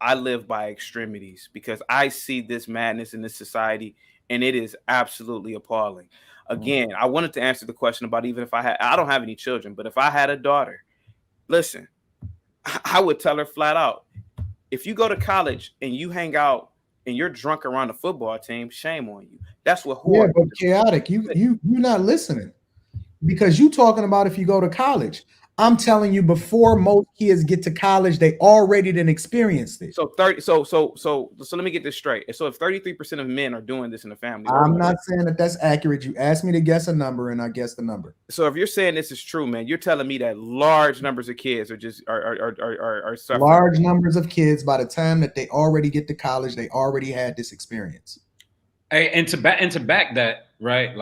I live by extremities, because I see this madness in this society, and it is absolutely appalling. Again, I wanted to answer the question about even if I don't have any children, but if I had a daughter, listen, I would tell her flat out, if you go to college and you hang out and you're drunk around the football team, shame on you. That's what but chaotic. You're not listening, because you talking about if you go to college. I'm telling you, before most kids get to college, they already done experienced it. So let me get this straight. So if 33% of men are doing this in the family, I'm not saying that that's accurate. You asked me to guess a number, and I guessed the number. So if you're saying this is true, man, you're telling me that large numbers of kids are suffering. Large numbers of kids, by the time that they already get to college, they already had this experience. Hey, and to back that, right?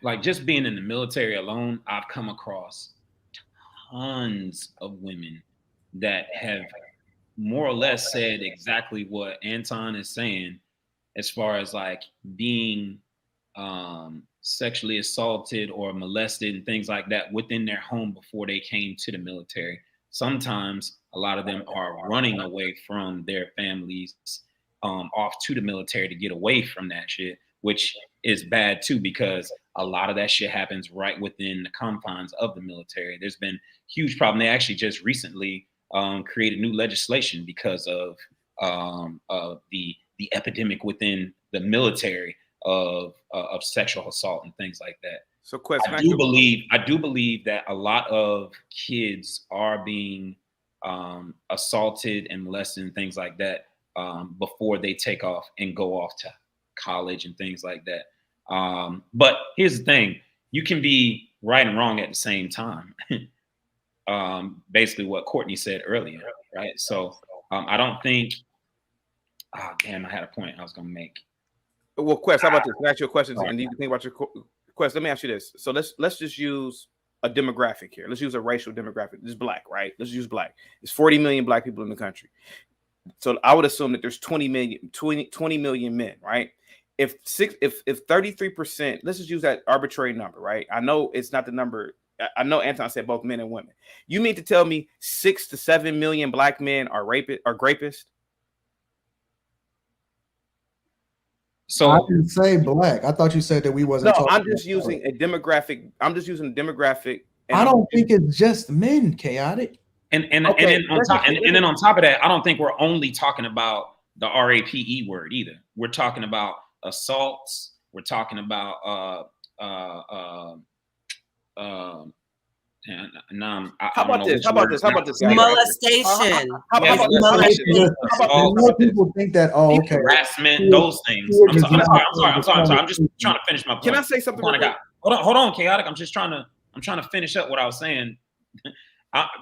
Like just being in the military alone, I've come across tons of women that have more or less said exactly what Anton is saying, as far as like being sexually assaulted or molested and things like that within their home before they came to the military. sometimes a lot of them are running away from their families off to the military to get away from that shit, which is bad too, because a lot of that shit happens right within the confines of the military. There's been huge problem. They actually just recently created new legislation because of the epidemic within the military of sexual assault and things like that. So, question. I do believe that a lot of kids are being assaulted and molested and things like that before they take off and go off to college and things like that. But here's the thing: you can be right and wrong at the same time. Basically, what Courtney said earlier, right? So I don't think. Oh, damn! I had a point I was gonna make. Well, Quest, how about this? Can I ask you a question, and you can think about your Quest. Let me ask you this. So let's just use a demographic here. Let's use a racial demographic. This is black, right? Let's use black. There's 40 million black people in the country. So I would assume that there's 20 million men, right? If 33%, let's just use that arbitrary number, right? I know it's not the number. I know Anton said both men and women. You mean to tell me 6 to 7 million black men are rapists? So I didn't say black. I thought you said that we wasn't. No, I'm just using a demographic. I'm just using a demographic. I don't think it's just men, chaotic. And then on top of that, I don't think we're only talking about the RAPE word either. We're talking about assaults. We're talking about How about this? Molestation. People think that harassment, those things. I'm sorry. I'm just trying to finish my point. Can I say something? Hold on, chaotic. I'm trying to finish up what I was saying.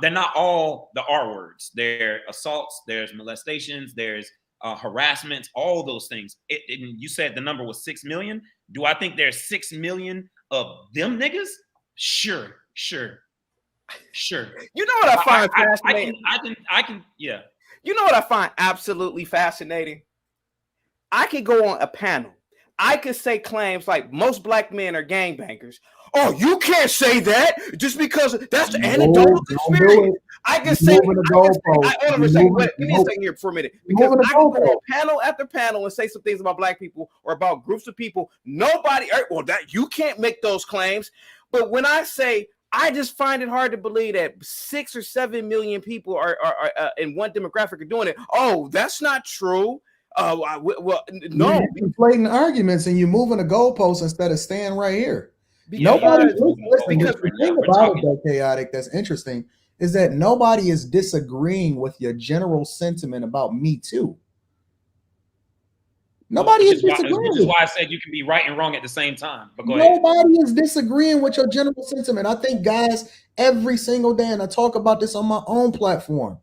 They're not all the R words. There are assaults, there's molestations, there's harassment, all those things. You said the number was 6 million. Do I think there's 6 million of them niggas? Sure. You know what I find fascinating? I can. Yeah. You know what I find absolutely fascinating? I could go on a panel. I could say claims like most black men are gangbangers. Oh, you can't say that just because that's the anecdotal experience. I can say, hold on a second. Give me a second here for a minute. Because I can go on panel after panel and say some things about black people or about groups of people. You can't make those claims. But when I say, I just find it hard to believe that 6 or 7 million people are in one demographic are doing it. Oh, that's not true. No. You're conflating arguments and you're moving the goalposts instead of staying right here. The thing about it, though, chaotic, that's interesting is that nobody is disagreeing with your general sentiment about Metoo. Nobody is disagreeing. Which is why I said you can be right and wrong at the same time. But nobody is disagreeing with your general sentiment. I think guys every single day, and I talk about this on my own platform,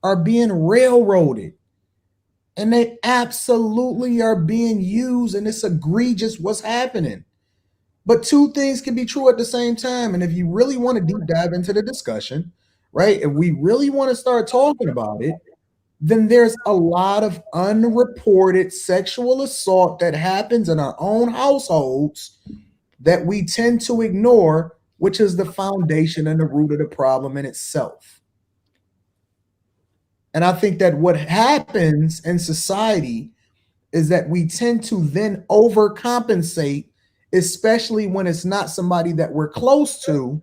are being railroaded. And they absolutely are being used, and it's egregious what's happening. But two things can be true at the same time. And if you really want to deep dive into the discussion, right, if we really want to start talking about it, then there's a lot of unreported sexual assault that happens in our own households that we tend to ignore, which is the foundation and the root of the problem in itself. And I think that what happens in society is that we tend to then overcompensate, especially when it's not somebody that we're close to.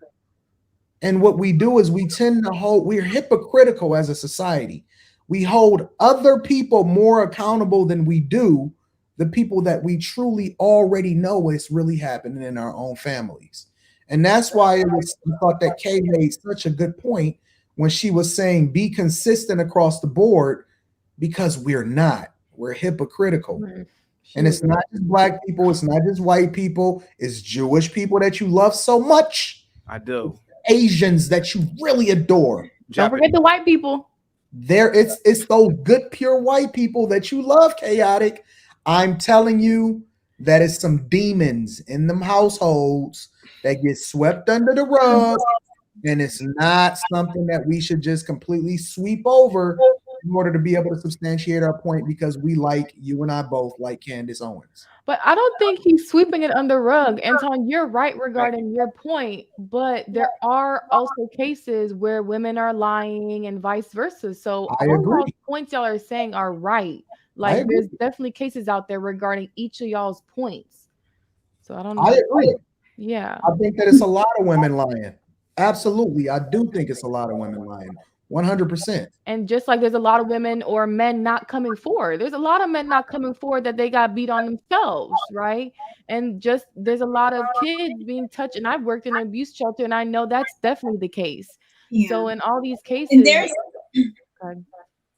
And what we do is we tend to we're hypocritical as a society. We hold other people more accountable than we do the people that we truly already know is really happening in our own families. And that's why I thought that Kay made such a good point when she was saying be consistent across the board, because we're not. We're hypocritical. And it's not just black people, it's not just white people, it's Jewish people that you love so much. I do. Asians that you really adore. Don't forget the white people. It's those good pure white people that you love, chaotic. I'm telling you that it's some demons in them households that get swept under the rug, and it's not something that we should just completely sweep over in order to be able to substantiate our point because you and I both like Candace Owens. But I don't think he's sweeping it under the rug. Anton, you're right regarding your point, but there are also cases where women are lying and vice versa. So all those points y'all are saying are right. Like there's definitely cases out there regarding each of y'all's points. So I don't know. I agree. Yeah. I think that it's a lot of women lying. Absolutely. I do think it's a lot of women lying. 100%. And just like there's a lot of women or men not coming forward, there's a lot of men not coming forward that they got beat on themselves, right? And just there's a lot of kids being touched. And I've worked in an abuse shelter, and I know that's definitely the case. Yeah. So in all these cases, and there's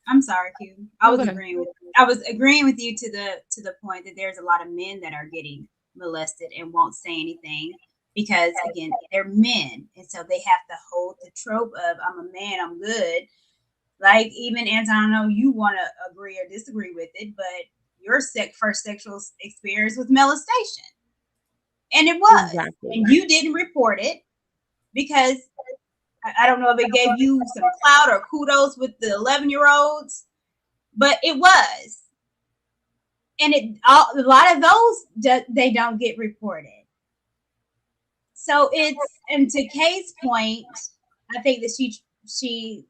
I'm sorry, Q. I was agreeing with you to the point that there's a lot of men that are getting molested and won't say anything. Because again, they're men, and so they have to hold the trope of "I'm a man, I'm good." Like even Anton, I know you want to agree or disagree with it, but your first sexual experience was molestation, and it was, and you didn't report it because I don't know if it gave you some clout or kudos with the 11-year-olds, but it was, and a lot of those they don't get reported. So and to Kay's point, I think that she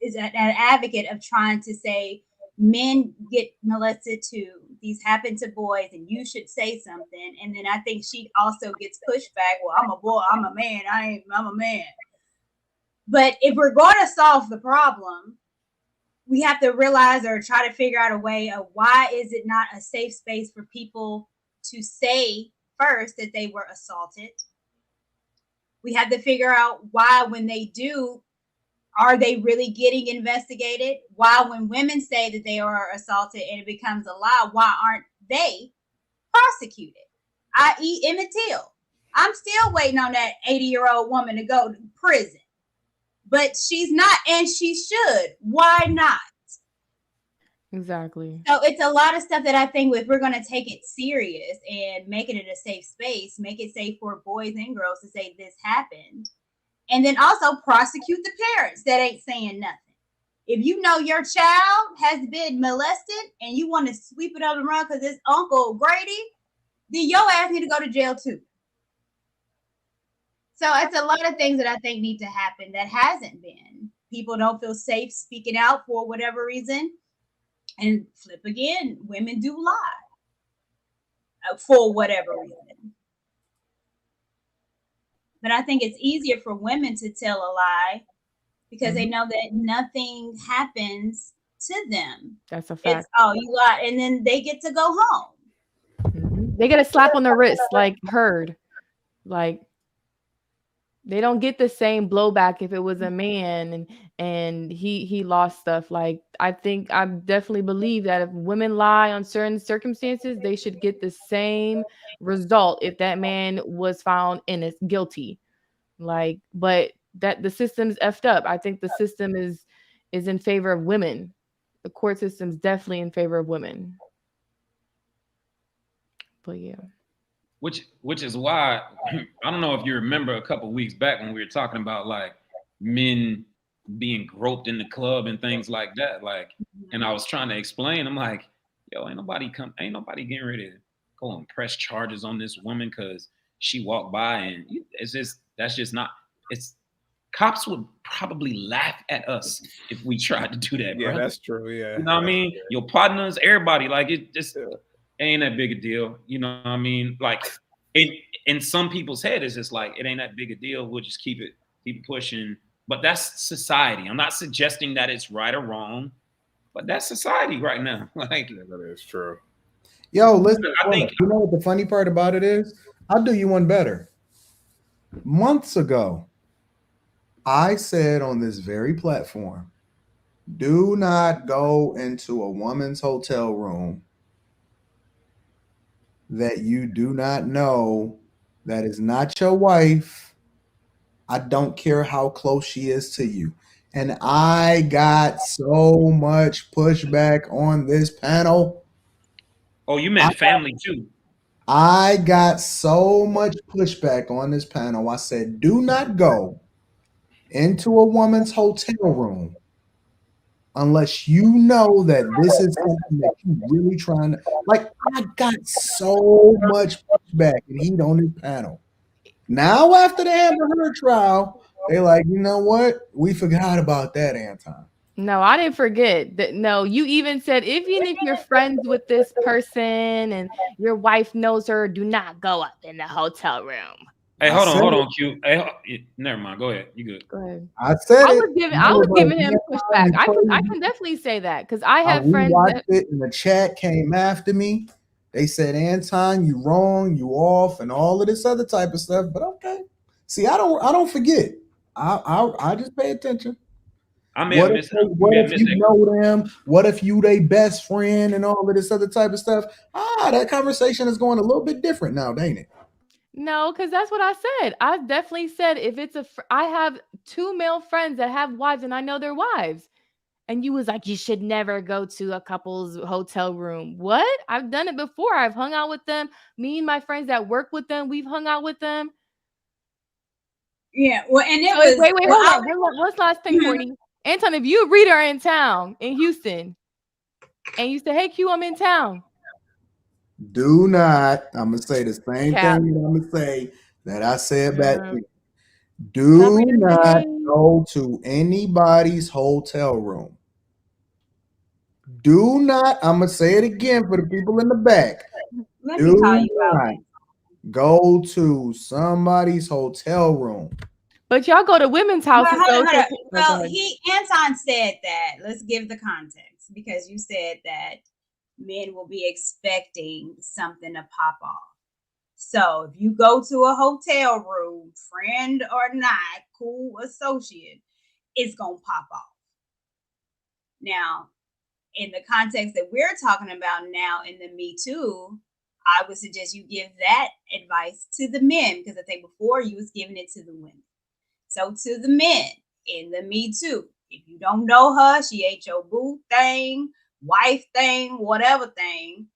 is an advocate of trying to say men get molested too. These happen to boys, and you should say something. And then I think she also gets pushback. Well, I'm a boy, I'm a man, I'm a man. But if we're going to solve the problem, we have to realize or try to figure out a way of why is it not a safe space for people to say first that they were assaulted. We have to figure out why when they do, are they really getting investigated? Why when women say that they are assaulted and it becomes a lie, why aren't they prosecuted? I.e. Emmett Till. I'm still waiting on that 80-year-old woman to go to prison. But she's not, and she should. Why not? Exactly. So it's a lot of stuff that I think if we're going to take it serious and make it a safe space, make it safe for boys and girls to say this happened. And then also prosecute the parents that ain't saying nothing. If you know your child has been molested and you want to sweep it up and run because it's Uncle Grady, then your ass need to go to jail too. So it's a lot of things that I think need to happen that hasn't been. People don't feel safe speaking out for whatever reason. And flip again, women do lie for whatever reason. But I think it's easier for women to tell a lie because they know that nothing happens to them. That's a fact. It's, oh, you lied, and then they get to go home. They get a slap on the wrist, like Heard. Like they don't get the same blowback if it was a man and he lost stuff. Like I definitely believe that if women lie on certain circumstances, they should get the same result if that man was found guilty. Like, but that the system's effed up. I think the system is in favor of women. The court system's definitely in favor of women. But yeah. Which is why I don't know if you remember a couple weeks back when we were talking about like men being groped in the club and things like that. Like, and I was trying to explain, I'm like, yo, ain't nobody getting ready to go and press charges on this woman because she walked by, and that's just not. It's cops would probably laugh at us if we tried to do that. Yeah, brother. That's true. Yeah, you know what I mean? Your partners, everybody, like it just. Ain't that big a deal, you know what I mean? Like, in some people's head, it's just like it ain't that big a deal. We'll just keep pushing. But that's society. I'm not suggesting that it's right or wrong, but that's society right now. Like, yeah, that is true. Yo, listen. You know what the funny part about it is? I'll do you one better. Months ago, I said on this very platform, do not go into a woman's hotel room that you do not know, that is not your wife. I don't care how close she is to you. And I got so much pushback on this panel. Oh, you meant family too. I got so much pushback on this panel. I said, do not go into a woman's hotel room unless you know that this is something that you really trying to. Like, I got so much pushback and heat on this panel. Now, after the Amber Heard trial, they like, you know what? We forgot about that, Anton. No, I didn't forget that. No, you even said even if you're friends with this person and your wife knows her, do not go up in the hotel room. Hey, hold on, Q. Hey, never mind. Go ahead. You good? Go ahead. I said I was giving him pushback. I can definitely say that because I have friends that it and the chat came after me. They said, Anton, you wrong, you off, and all of this other type of stuff. But okay. See, I don't forget. I just pay attention. What if you know them? What if you they best friend and all of this other type of stuff? That conversation is going a little bit different now, ain't it? No, because that's what I said. I definitely said if it's I have 2 male friends that have wives and I know their wives. And you was like, you should never go to a couple's hotel room. What? I've done it before. I've hung out with them. Me and my friends that work with them, we've hung out with them. Yeah. Well, and it so was. Wait, hold on. What's the last thing, Courtney? Anton, if you read her in town in Houston and you say, hey, Q, I'm in town. Do not. I'm going to say the same thing I'm going to say that I said back then. Do not go to anybody's hotel room. Do not. I'm going to say it again for the people in the back. Let me call you out. Go to somebody's hotel room. But y'all go to women's houses. Well, Anton said that. Let's give the context because you said that men will be expecting something to pop off. So if you go to a hotel room, friend or not, cool associate, it's going to pop off. Now, in the context that we're talking about now in the Metoo, I would suggest you give that advice to the men because I think before you was giving it to the women. So to the men in the Metoo, if you don't know her, she ain't your boo thing, wife thing, whatever thing,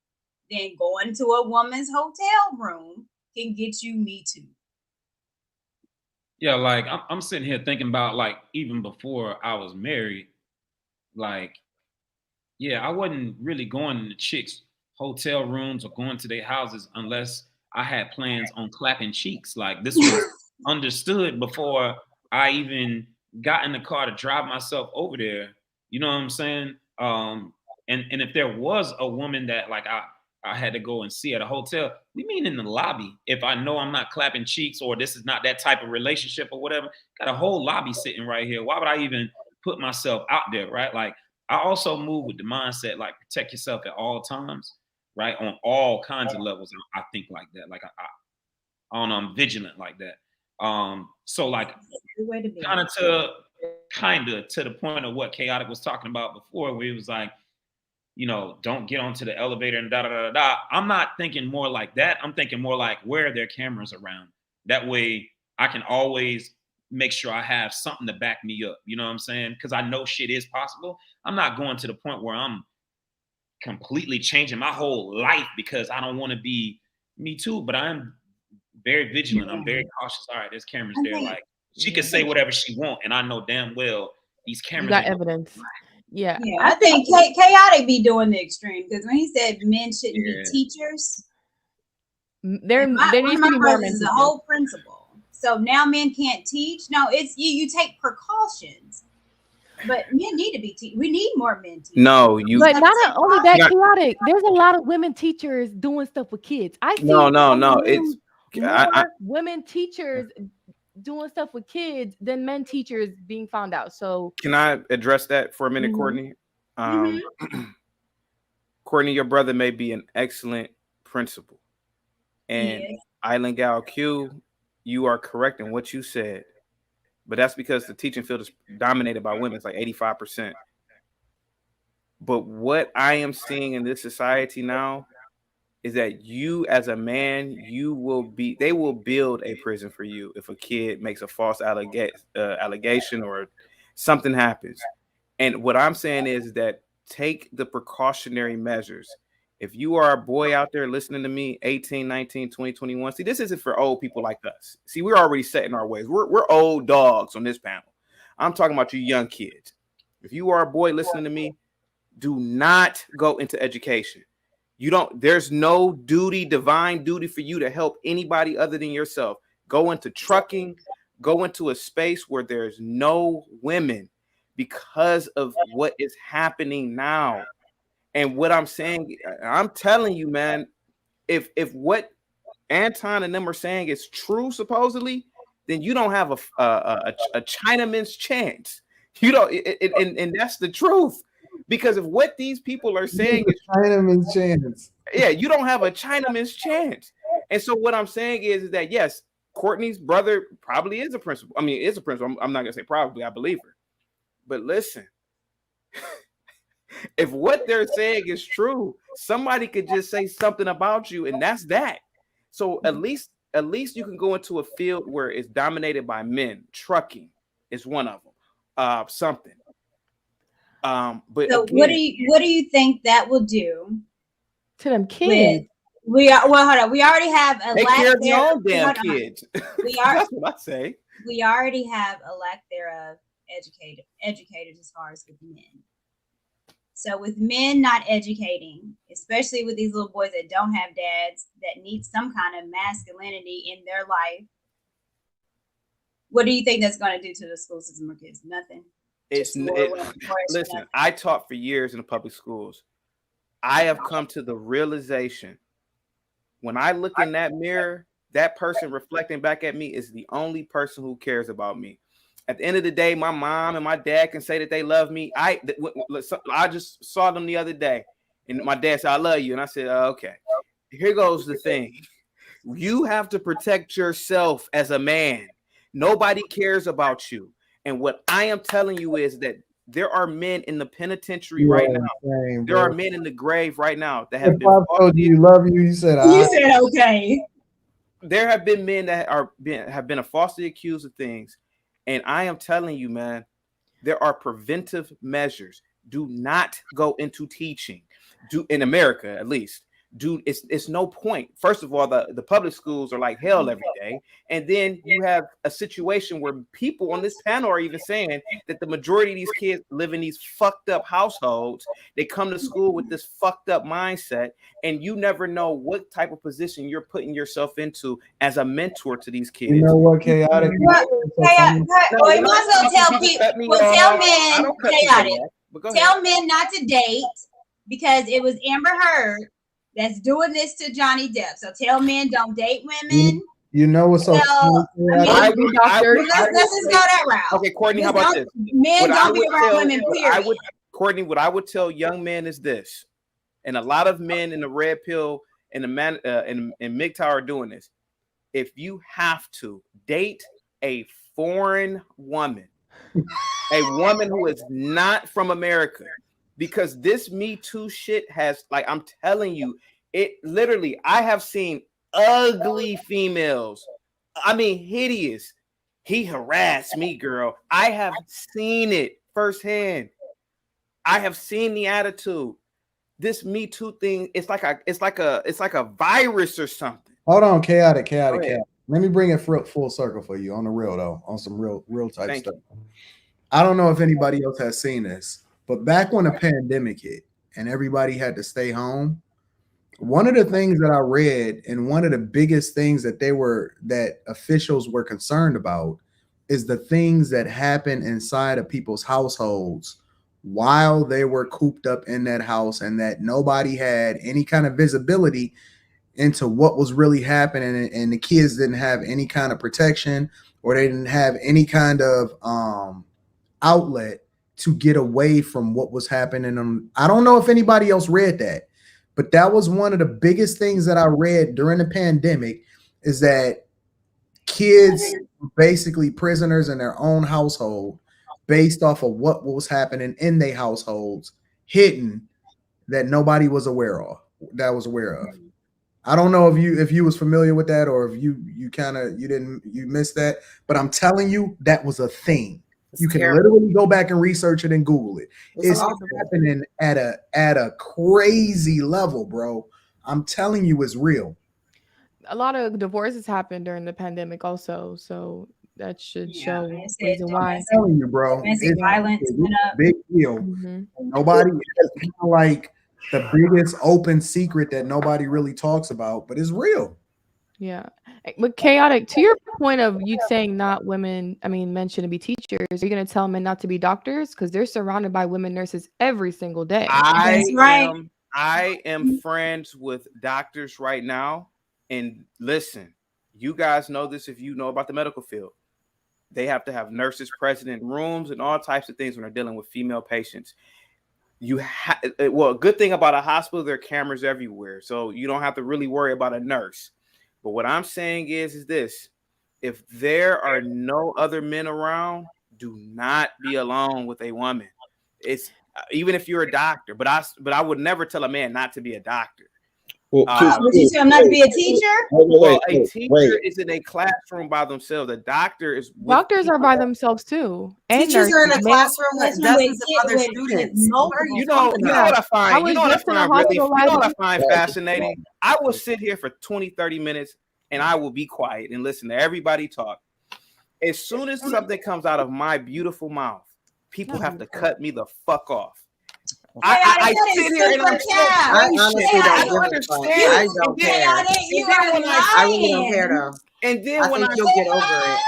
then going to a woman's hotel room can get you Metoo. Yeah, like I'm sitting here thinking about like even before I was married, like, yeah, I wasn't really going to chicks' hotel rooms or going to their houses unless I had plans on clapping cheeks. Like this was understood before I even got in the car to drive myself over there. You know what I'm saying? And if there was a woman that like I had to go and see at a hotel, we mean in the lobby. If I know I'm not clapping cheeks or this is not that type of relationship or whatever, got a whole lobby sitting right here. Why would I even put myself out there, right? Like I also move with the mindset, like protect yourself at all times, right? On all kinds of levels. I think like that. Like I don't know, I'm vigilant like that. So like kind of to the point of what Chaotic was talking about before, where he was like, you know, don't get onto the elevator and da da da da. I'm not thinking more like that. I'm thinking more like where are there cameras around? That way I can always make sure I have something to back me up. You know what I'm saying? Because I know shit is possible. I'm not going to the point where I'm completely changing my whole life because I don't want to be me too, but I'm very vigilant. I'm very cautious. All right, there's cameras there. Like she can say whatever she want, and I know damn well these cameras. You got evidence. Yeah. I think Chaotic be doing the extreme because when he said men shouldn't be teachers, there needs to be more men. Is the whole principle. So now men can't teach. No, it's you take precautions. But men need to be we need more men teaching. No, but not only that, Chaotic. There's a lot of women teachers doing stuff with kids. I see no. It's women teachers doing stuff with kids than men teachers being found out. So can I address that for a minute, Courtney? Courtney, your brother may be an excellent principal, and Island Gal Q, you are correct in what you said. But that's because the teaching field is dominated by women. It's like 85%. But what I am seeing in this society now is that you as a man, they will build a prison for you if a kid makes a false allegation or something happens. And what I'm saying is that take the precautionary measures. If you are a boy out there listening to me, 18, 19, 20, 21, see, this isn't for old people like us. See, we're already set in our ways. We're old dogs on this panel. I'm talking about you young kids. If you are a boy listening to me, do not go into education. There's no divine duty for you to help anybody other than yourself. Go into trucking, go into a space where there's no women because of what is happening now. And what I'm saying, I'm telling you, man, if what Anton and them are saying is true, supposedly, then you don't have a Chinaman's chance. You don't, and that's the truth. Because if what these people are saying is Chinaman's chance, yeah, you don't have a Chinaman's chance. And so what I'm saying is that yes, Courtney's brother probably is a principal. I mean, is a principal. I'm not gonna say probably. I believe her. But listen, if what they're saying is true, somebody could just say something about you, and that's that. So at least you can go into a field where it's dominated by men. Trucking is one of them. Something. But so again, what do you think that will do to them kids? Hold on. We already have a take lack care of your thereof. own damn kids. That's what I say. We already have a lack thereof educated as far as with men. So with men not educating, especially with these little boys that don't have dads, that need some kind of masculinity in their life, what do you think that's going to do to the school system or kids? Nothing. Listen, I taught for years in the public schools. I have come to the realization when I look in that mirror, that person reflecting back at me is the only person who cares about me. At the end of the day, my mom and my dad can say that they love me. I just saw them the other day, and my dad said, "I love you," and I said, "Okay." Here goes the thing: you have to protect yourself as a man. Nobody cares about you. And what I am telling you is that there are men in the penitentiary right now. There are men in the grave right now that have been. Told you love you. You said okay. There have been men that have been falsely accused of things, and I am telling you, man, there are preventive measures. Do not go into teaching. Do in America at least. Dude, it's no point. First of all, the public schools are like hell every day. And then you have a situation where people on this panel are even saying that the majority of these kids live in these fucked up households. They come to school with this fucked up mindset, and you never know what type of position you're putting yourself into as a mentor to these kids. You know what, chaotic? You might as well tell people, tell men, chaotic. Tell men not to date because it was Amber Heard that's doing this to Johnny Depp. So tell men don't date women. You know what's so funny? Let's just go that route. Okay, Courtney, how about this? Men don't be around women, period. Courtney, what I would tell young men is this, and a lot of men in the red pill and the man in MGTOW are doing this. If you have to date a foreign woman, a woman who is not from America, because this Me Too shit has, like, I'm telling you, it literally, I have seen ugly females. I mean, hideous. He harassed me, girl. I have seen it firsthand. I have seen the attitude. This Me Too thing, it's like a virus or something. Hold on, chaotic. Let me bring it full circle for you on the real though, on some real type stuff. I don't know if anybody else has seen this, but back when the pandemic hit and everybody had to stay home, one of the things that I read and one of the biggest things that officials were concerned about is the things that happen inside of people's households while they were cooped up in that house, and that nobody had any kind of visibility into what was really happening, and the kids didn't have any kind of protection, or they didn't have any kind of outlet to get away from what was happening. I don't know if anybody else read that, but that was one of the biggest things that I read during the pandemic, is that kids were basically prisoners in their own household based off of what was happening in their households, hidden, that nobody was aware of. I don't know if you was familiar with that, or if you missed that, but I'm telling you, that was a thing. You can literally go back and research it and Google it. It's happening at a crazy level, bro. I'm telling you, it's real. A lot of divorces happened during the pandemic also. So that should Yeah, show it said reason why. I'm telling you, bro, domestic violence went it's a up. big deal. Mm-hmm. Nobody, it's kind of like the biggest open secret that nobody really talks about, but it's real. Yeah. But chaotic, to your point of you saying not women, I mean, men shouldn't be teachers, are you going to tell men not to be doctors? Because they're surrounded by women nurses every single day. That's right. I am friends with doctors right now. And listen, you guys know this if you know about the medical field. They have to have nurses present in rooms and all types of things when they're dealing with female patients. Well, a good thing about a hospital, there are cameras everywhere. So you don't have to really worry about a nurse. But what I'm saying is this: if there are no other men around, do not be alone with a woman. It's even if you're a doctor, but I would never tell a man not to be a doctor. Would you tell him not to be a teacher? A teacher is in a classroom by themselves. A doctor is with Doctors are by themselves too. And Teachers are in a nurses. classroom with dozens of other with students. You know what I find? You know what I find fascinating? I will sit here for 20, 30 minutes and I will be quiet and listen to everybody talk. As soon as something comes out of my beautiful mouth, people have to cut me the fuck off. I sit here and I'm so I honestly don't understand. I don't care. I really don't care though. And then I think you'll get over it.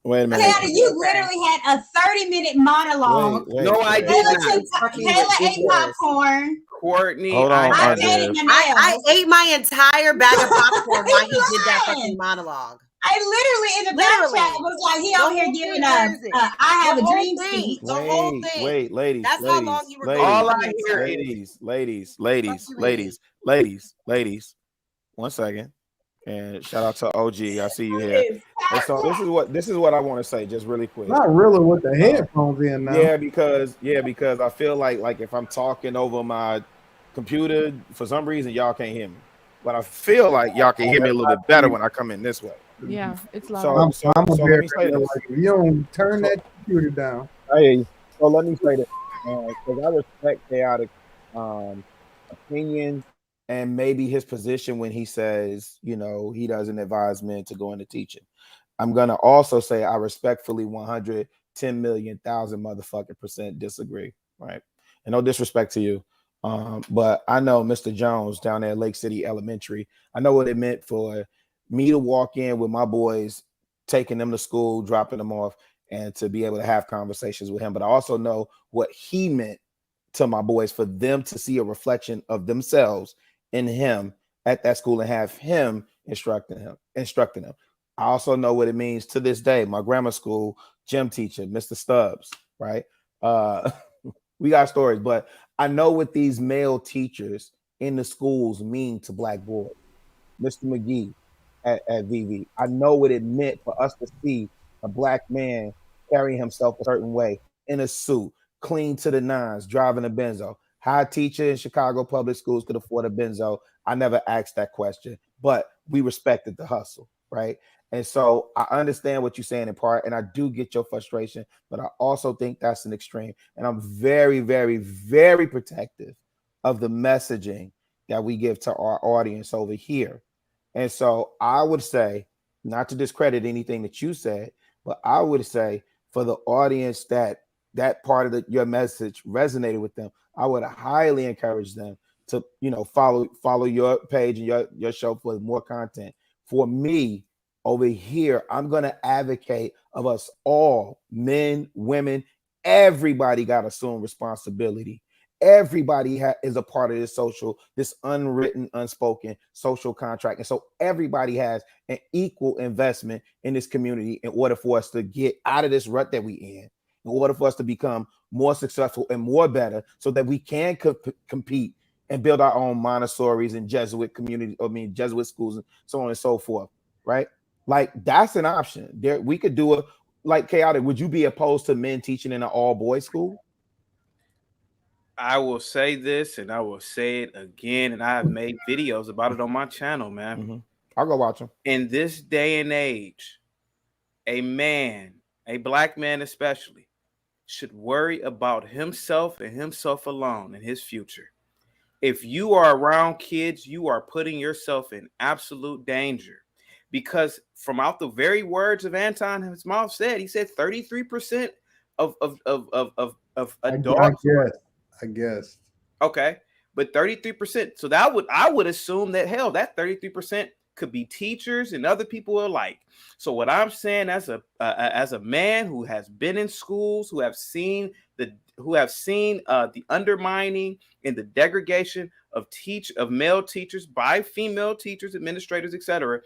Wait a minute. Taylor, you literally had a 30-minute monologue. No, I did not. Taylor ate popcorn. Courtney, hold on. I ate my entire bag of popcorn while he did that fucking monologue. I literally in the back chat was like, he over here giving I have a dream speech. The whole thing. Wait, ladies. That's how long you were going. All I hear ladies. 1 second. And shout out to OG. I see you here. And so this is what I want to say, just really quick. Not really with the headphones in now. Yeah, because I feel like if I'm talking over my computer, for some reason y'all can't hear me. But I feel like y'all can hear me a little bit better when I come in this way. Yeah, it's loud. So let me say this. Like, if you don't turn that computer down. I hear you. So let me say this. Because I respect chaotic opinions and maybe his position when he says, he doesn't advise men to go into teaching. I'm going to also say I respectfully 110 million thousand motherfucking percent disagree, right? And no disrespect to you. But I know Mr. Jones down there at Lake City Elementary, I know what it meant for me to walk in with my boys, taking them to school, dropping them off, and to be able to have conversations with him. But I also know what he meant to my boys, for them to see a reflection of themselves in him at that school and have him instructing them. I also know what it means to this day. My grammar school gym teacher, Mr. Stubbs, right? We got stories, but I know what these male teachers in the schools mean to black boys. Mr. McGee at VV. I know what it meant for us to see a black man carry himself a certain way in a suit, clean to the nines, driving a Benzo. How a teacher in Chicago public schools could afford a Benzo, I never asked that question, but we respected the hustle, right? And so I understand what you're saying in part, and I do get your frustration, but I also think that's an extreme. And I'm very, very, very protective of the messaging that we give to our audience over here. And so I would say, not to discredit anything that you said, but I would say for the audience that part of your message resonated with them, I would highly encourage them to, follow your page and your show for more content. For me, over here, I'm going to advocate of us all, men, women, everybody got to assume responsibility. Everybody is a part of this unwritten, unspoken social contract. And so everybody has an equal investment in this community in order for us to get out of this rut that we in order for us to become more successful and more better so that we can compete and build our own Montessori's and Jesuit Jesuit schools and so on and so forth, right? Like, that's an option. There, we could do it like chaotic. Would you be opposed to men teaching in an all-boys school? I will say this and I will say it again, and I have made videos about it on my channel, man. Mm-hmm. I'll go watch them. In this day and age, a black man especially, should worry about himself and himself alone and his future. If you are around kids, you are putting yourself in absolute danger. because from out the very words of Anton, his mouth said, he said 33% of adults. I guess. Okay, but 33%. So I would assume that hell, that 33% could be teachers and other people alike. So what I'm saying, as a man who has been in schools, who have seen the undermining and the degradation of male teachers by female teachers, administrators, etc.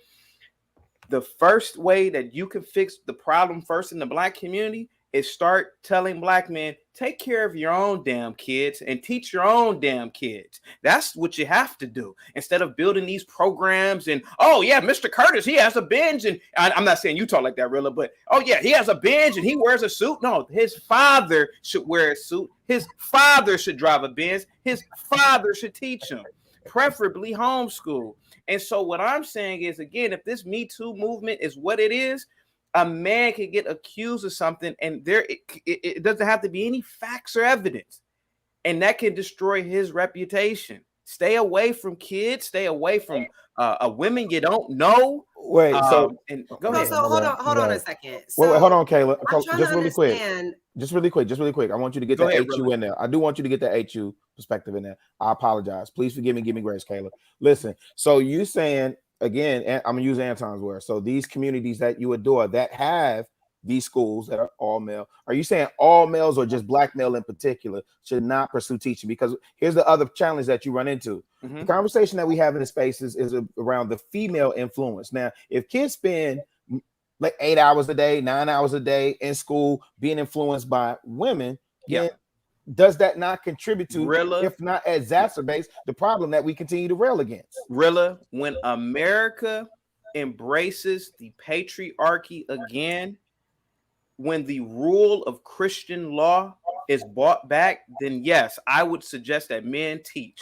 The first way that you can fix the problem first in the Black community is start telling Black men, take care of your own damn kids and teach your own damn kids. That's what you have to do, instead of building these programs and, oh yeah, Mr. Curtis, he has a binge, and I'm not saying you talk like that, Rilla, but oh yeah, he has a binge and he wears a suit. No, his father should wear a suit. His father should drive a Benz. His father should teach him, preferably homeschool. And so what I'm saying is, again, if this Me Too movement is what it is, a man can get accused of something, and it doesn't have to be any facts or evidence, and that can destroy his reputation. Stay away from kids. Stay away from women you don't know. Wait, so and go ahead. So hold on a second. Wait, hold on, Kayla. Just really quick. I want you to get that HU in there. I do want you to get that HU perspective in there. I apologize. Please forgive me. Give me grace, Kayla. Listen. So you saying, again, and I'm gonna use Anton's word. So these communities that you adore that have these schools that are all male, are you saying all males or just Black male in particular should not pursue teaching? Because here's the other challenge that you run into. Mm-hmm. The conversation that we have in the spaces is around the female influence. Now, if kids spend like 8 hours a day, 9 hours a day in school being influenced by women, then does that not contribute to, if not exacerbates, the problem that we continue to rail against? Rilla, when America embraces the patriarchy again, when the rule of Christian law is brought back, then yes, I would suggest that men teach.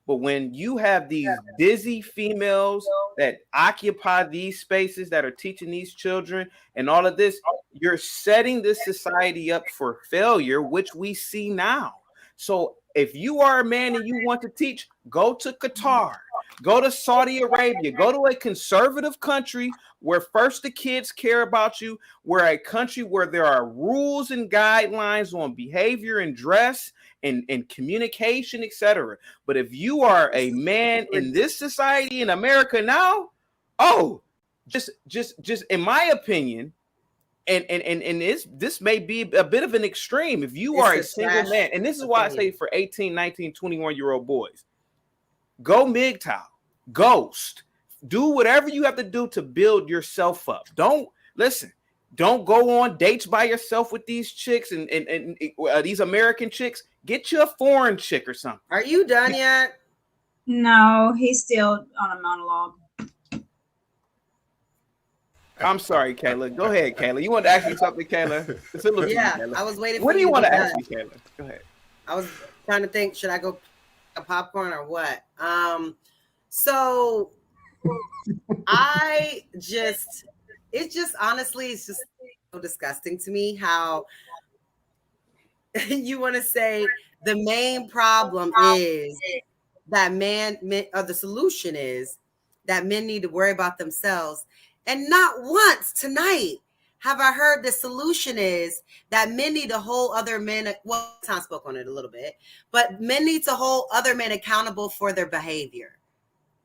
But when you have these dizzy females that occupy these spaces that are teaching these children and all of this, you're setting this society up for failure, which we see now. So if you are a man and you want to teach, go to Qatar, go to Saudi Arabia, go to a conservative country where first the kids care about you, where a country where there are rules and guidelines on behavior and dress and communication, etc. But if you are a man in this society in America now, just in my opinion, and this may be a bit of an extreme. If you are a single man, and this is why I say for 18, 19, 21-year-old boys, go MGTOW, ghost, do whatever you have to do to build yourself up. Don't go on dates by yourself with these chicks and these American chicks. Get you a foreign chick or something. Are you done yet? No, he's still on a monologue. I'm sorry, Kayla. Go ahead, Kayla. You want to ask me something, Kayla? It's a little Kayla. I was waiting for What do you want to ask me, Kayla? Go ahead. I was trying to think, should I go a popcorn or what? So it's just so disgusting to me how you want to say the main problem is that the solution is that men need to worry about themselves. And not once tonight have I heard the solution is that men need to hold other men. Well, Tom spoke on it a little bit, but men need to hold other men accountable for their behavior.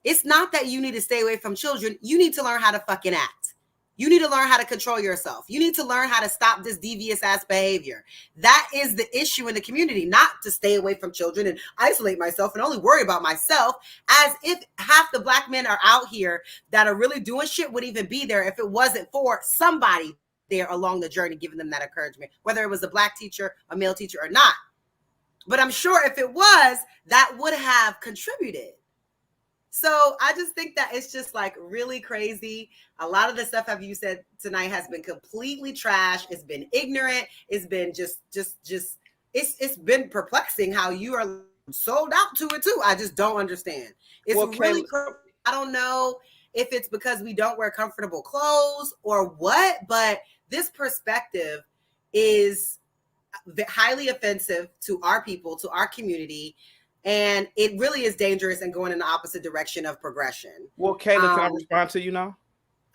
It's not that you need to stay away from children. You need to learn how to fucking act. You need to learn how to control yourself. You need to learn how to stop this devious ass behavior. That is the issue in the community, not to stay away from children and isolate myself and only worry about myself, as if half the Black men are out here that are really doing shit would even be there if it wasn't for somebody there along the journey giving them that encouragement, whether it was a Black teacher, a male teacher, or not. But I'm sure if it was, that would have contributed. So I just think that it's just like really crazy. A lot of the stuff you said tonight has been completely trash. It's been ignorant. It's been it's been perplexing how you are sold out to it too. I just don't understand. It's really crazy. I don't know if it's because we don't wear comfortable clothes or what, but this perspective is highly offensive to our people, to our community. And it really is dangerous and going in the opposite direction of progression. Well, Kayla, can I respond to you now?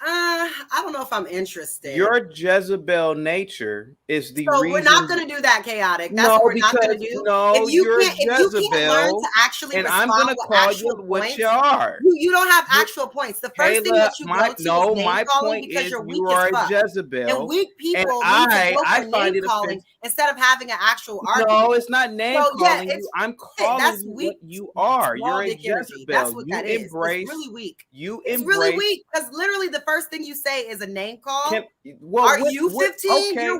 I don't know if I'm interested. Your Jezebel nature is the reason. We're not going to do that, chaotic. That's no, what we're because not going to do. no, if you you're can't, if you can't learn to actually and respond I'm gonna with call actual you what points, you are. You don't have actual points. The first thing that you go to is name calling because you're weak as fuck. Jezebel, and weak people and need to go I for find name it calling instead of having an actual argument. No, it's not name calling you. I'm calling that's you weak. what you are. You're a Jezebel. That's what you that is. Embrace, it's really weak. It's really weak because literally the first thing you say is a name call. Are you 15? Okay.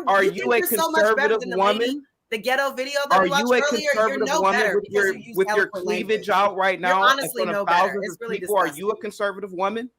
Are you a conservative so much better than the woman? lady, the ghetto video that we watched earlier? You're no better with your cleavage out right now. You're honestly no better. It's really people. Are you a conservative woman?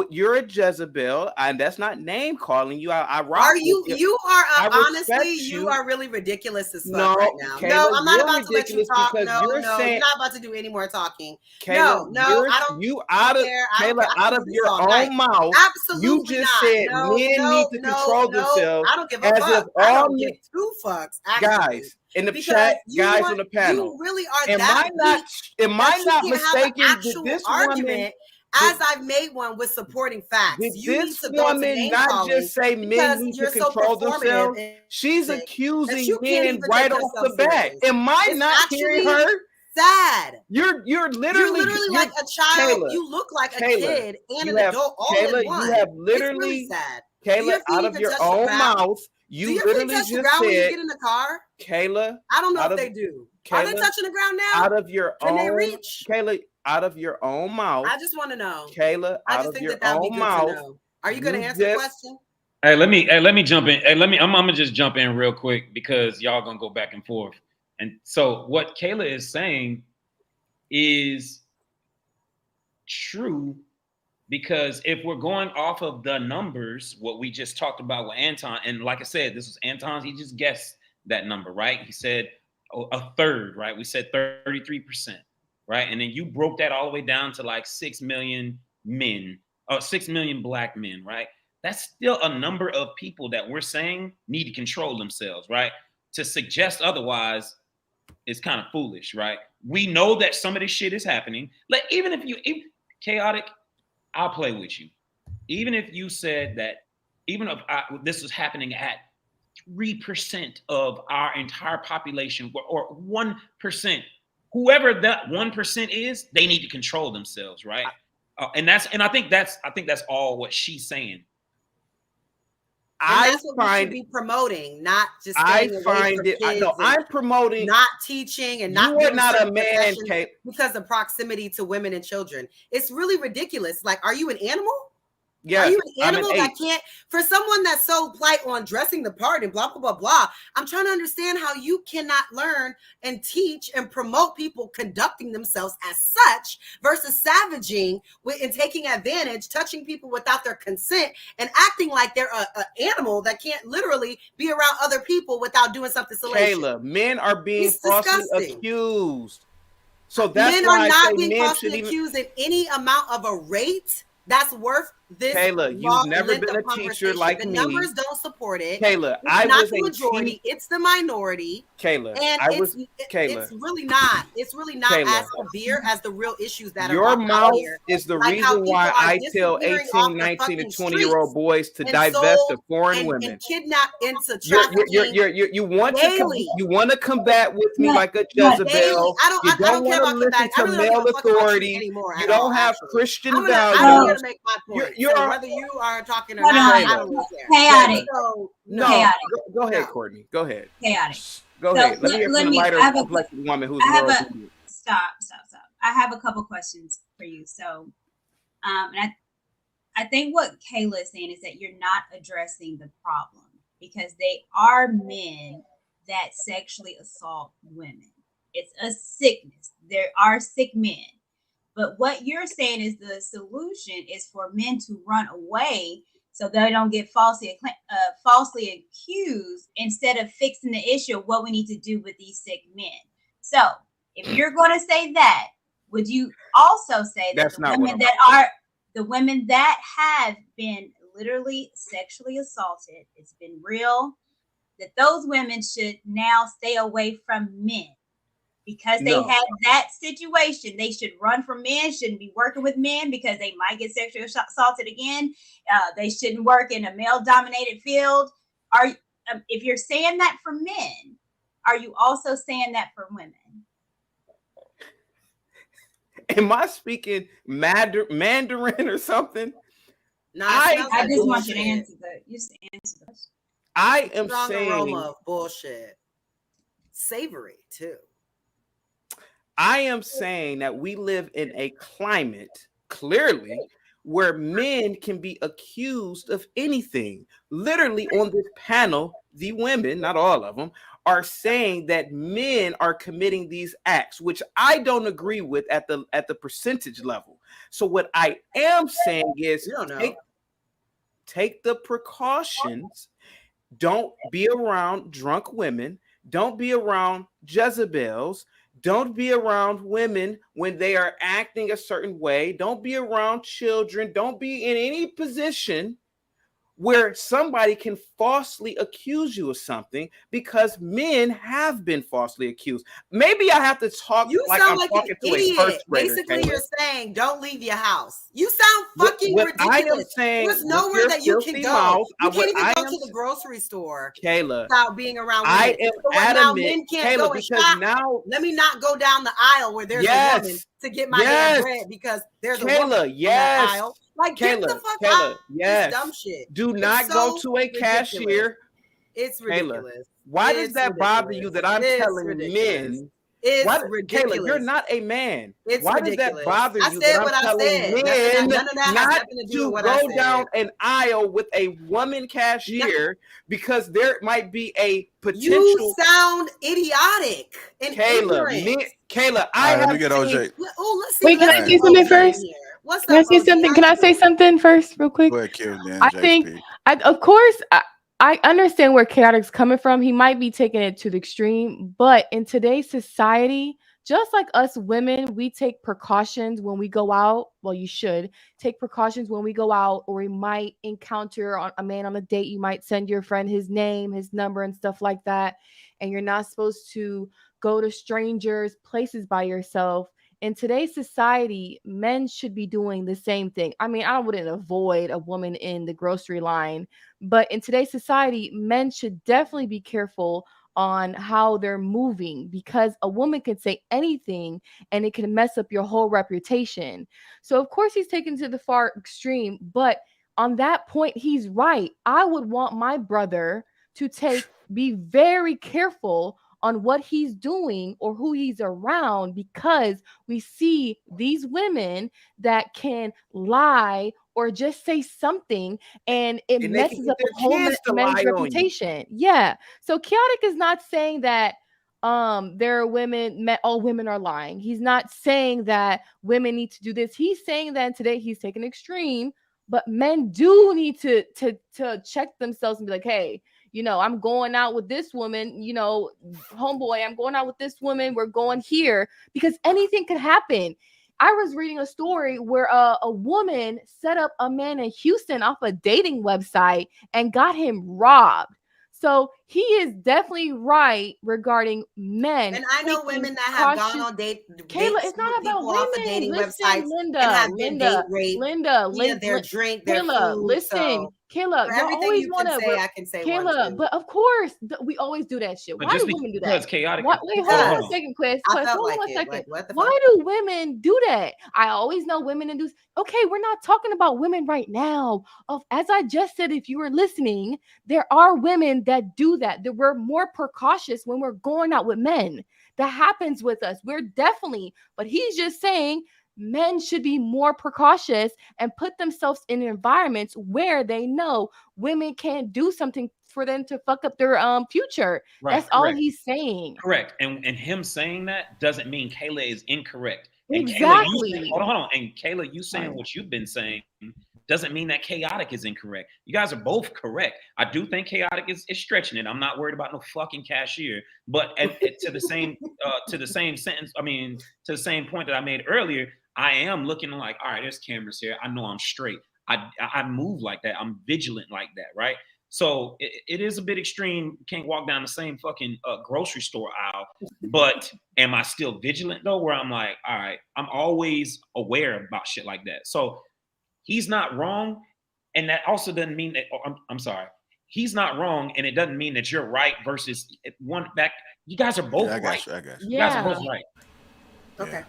You're a Jezebel, and that's not name calling you. I rock. Are you? You are honestly. You. You are really ridiculous as fuck right now. Kayla, no, I'm not about to let you talk. No, you're you're not about to do any more talking. Kayla, no, I don't. You out of Kayla, out of your own mouth. Absolutely you just not. said men need to control themselves. I don't give a fuck. I don't give two fucks. Actually. Guys in the chat, guys on the panel. You really are. Am I not mistaken? Did this argument? As I've made one with supporting facts, this woman not just say men need to control themselves. She's accusing men right off the bat. Am I not hearing her? Sad. You're literally like a child. Kayla, you look like a kid and an adult all in one. You have literally, it's really sad. Kayla, out of your own mouth, you literally just said, when you get in the car? Kayla, I don't know if they do. Kayla, are they touching the ground now? Out of your Can own, they reach? Kayla, out of your own mouth. I just want to know. Kayla, out of your own mouth. Are you going to answer the question? Hey, let me jump in. Hey, I'm gonna just jump in real quick because y'all gonna go back and forth. And so what Kayla is saying is true, because if we're going off of the numbers, what we just talked about with Anton, and like I said, this was Anton's, he just guessed that number, right? He said a third, right? We said 33%. Right. And then you broke that all the way down to like 6 million men, or 6 million black men. Right. That's still a number of people that we're saying need to control themselves. Right. To suggest otherwise is kind of foolish. Right. We know that some of this shit is happening. Like, even if chaotic, I'll play with you. Even if you said that, even if this was happening at 3% of our entire population, or 1%. Whoever that 1% is, they need to control themselves, right? And I think that's all what she's saying. That's what we should be promoting, not just staying away from kids. No, I'm promoting not teaching and not. You are not a man, Kate, because of proximity to women and children. It's really ridiculous. Like, are you an animal? Yeah, are you an animal that can't? For someone that's so plight on dressing the part and blah blah blah blah, I'm trying to understand how you cannot learn and teach and promote people conducting themselves as such versus savaging and taking advantage, touching people without their consent, and acting like they're an animal that can't literally be around other people without doing something salacious. Kayla, men are being falsely accused, so that's men why are not being falsely accused in any amount of a rate that's worth this. Kayla, you've never been a teacher like the me. The numbers don't support it. Kayla, it's not the majority, it's the minority. Kayla, and it's really not. It's really not as severe as the real issues that are your mouth here. is the reason why I tell 18, 19, and 20-year-old boys to divest of foreign women and kidnap into trafficking. You want to combat with me like a Jezebel. You don't want to listen to male authority. You don't have Christian values. To make my point. So whether you are talking or not, I don't care. Chaotic. No, chaotic. Go ahead, Courtney. Go ahead. Chaotic. Go ahead. Let me hear from the lighter, complex woman who's more obedient. Stop. I have a couple questions for you. So, and I think what Kayla is saying is that you're not addressing the problem, because they are men that sexually assault women. It's a sickness. There are sick men. But what you're saying is the solution is for men to run away so they don't get falsely accused, instead of fixing the issue of what we need to do with these sick men. So if you're going to say that, would you also say that the women that have been literally sexually assaulted, it's been real, that those women should now stay away from men? because they had that situation. They should run from men, shouldn't be working with men because they might get sexually assaulted again. They shouldn't work in a male-dominated field. If you're saying that for men, are you also saying that for women? Am I speaking Mandarin or something? No, I just want you to answer that. You just answer this. I am strong saying aroma of bullshit. Savory too. I am saying that we live in a climate, clearly, where men can be accused of anything. Literally on this panel, the women, not all of them, are saying that men are committing these acts, which I don't agree with at the percentage level. So what I am saying is take the precautions. Don't be around drunk women. Don't be around Jezebels. Don't be around women when they are acting a certain way. Don't be around children. Don't be in any position where somebody can falsely accuse you of something, because men have been falsely accused. Maybe I have to talk like I'm talking to a first grader. Basically, you're saying don't leave your house. You sound fucking ridiculous. I am saying, there's nowhere that you can go. You can't even go to the grocery store, Kayla, without being around women. I am adamant, men can't Kayla, go and because shop. now let me not go down the aisle where there's a woman to get my damn bread because there's a woman on that aisle. Like, get the fuck out. This dumb shit. Do not go to a cashier. It's ridiculous. Why does that bother you that I'm telling men? It's ridiculous. Kayla, you're not a man. It's Why ridiculous. does that bother you? I said what I said. Men None of that has not nothing to do with what I go said. down an aisle with a woman cashier because there might be a potential. You sound idiotic and ignorant. Kayla, let me get OJ. Oh, let's see. Wait, can I say something first? What's Can I say something? Can I say something first, real quick? Go ahead, Q, then I think, of course, I understand where Chaotic's coming from. He might be taking it to the extreme, but in today's society, just like us women, we take precautions when we go out. Well, you should take precautions when we go out, or we might encounter a man on a date. You might send your friend his name, his number, and stuff like that. And you're not supposed to go to strangers' places by yourself. In today's society, men should be doing the same thing. I mean, I wouldn't avoid a woman in the grocery line, but in today's society, men should definitely be careful on how they're moving, because a woman can say anything and it can mess up your whole reputation. So of course he's taken to the far extreme, but on that point, he's right. I would want my brother to be very careful on what he's doing or who he's around, because we see these women that can lie or just say something and it messes up the whole man's reputation. Yeah. So Chaotic is not saying that there are women, all women are lying. He's not saying that women need to do this. He's saying that today he's taking extreme, but men do need to check themselves and be like, hey, you know, I'm going out with this woman, you know, homeboy, I'm going out with this woman. We're going here, because anything could happen. I was reading a story where a woman set up a man in Houston off a dating website and got him robbed. So he is definitely right regarding men. And I know women that have gone on dates. Kayla, it's not about women. Dating listen, websites Linda, their drink, their Kayla, food. listen, So Kayla, you everything always you want to say, I can say. Kayla, but of course we always do that shit. But Why do women do that? Chaotic. Wait, hold on a second, Quest. Hold on a second. Why do women do that? I always know women and do. Okay, we're not talking about women right now. As I just said, if you were listening, there are women that do that. That we're more precautious when we're going out with men. That happens with us. We're definitely, but he's just saying men should be more precautious and put themselves in environments where they know women can't do something for them to fuck up their future. Right, that's all he's saying. Correct. And him saying that doesn't mean Kayla is incorrect. Exactly. And Kayla, hold on. And Kayla, you saying what you've been saying doesn't mean that Chaotic is incorrect. You guys are both correct. I do think Chaotic is stretching it. I'm not worried about no fucking cashier. But to the same sentence, I mean, to the same point that I made earlier, I am looking like, all right, there's cameras here. I know I'm straight. I move like that. I'm vigilant like that, right? So it is a bit extreme. Can't walk down the same fucking grocery store aisle. But am I still vigilant though? Where I'm like, all right, I'm always aware about shit like that. So he's not wrong, and that also doesn't mean that. I'm sorry. He's not wrong, and it doesn't mean that you're right versus one back. You guys are both I right. got you. You guys are both right. Okay.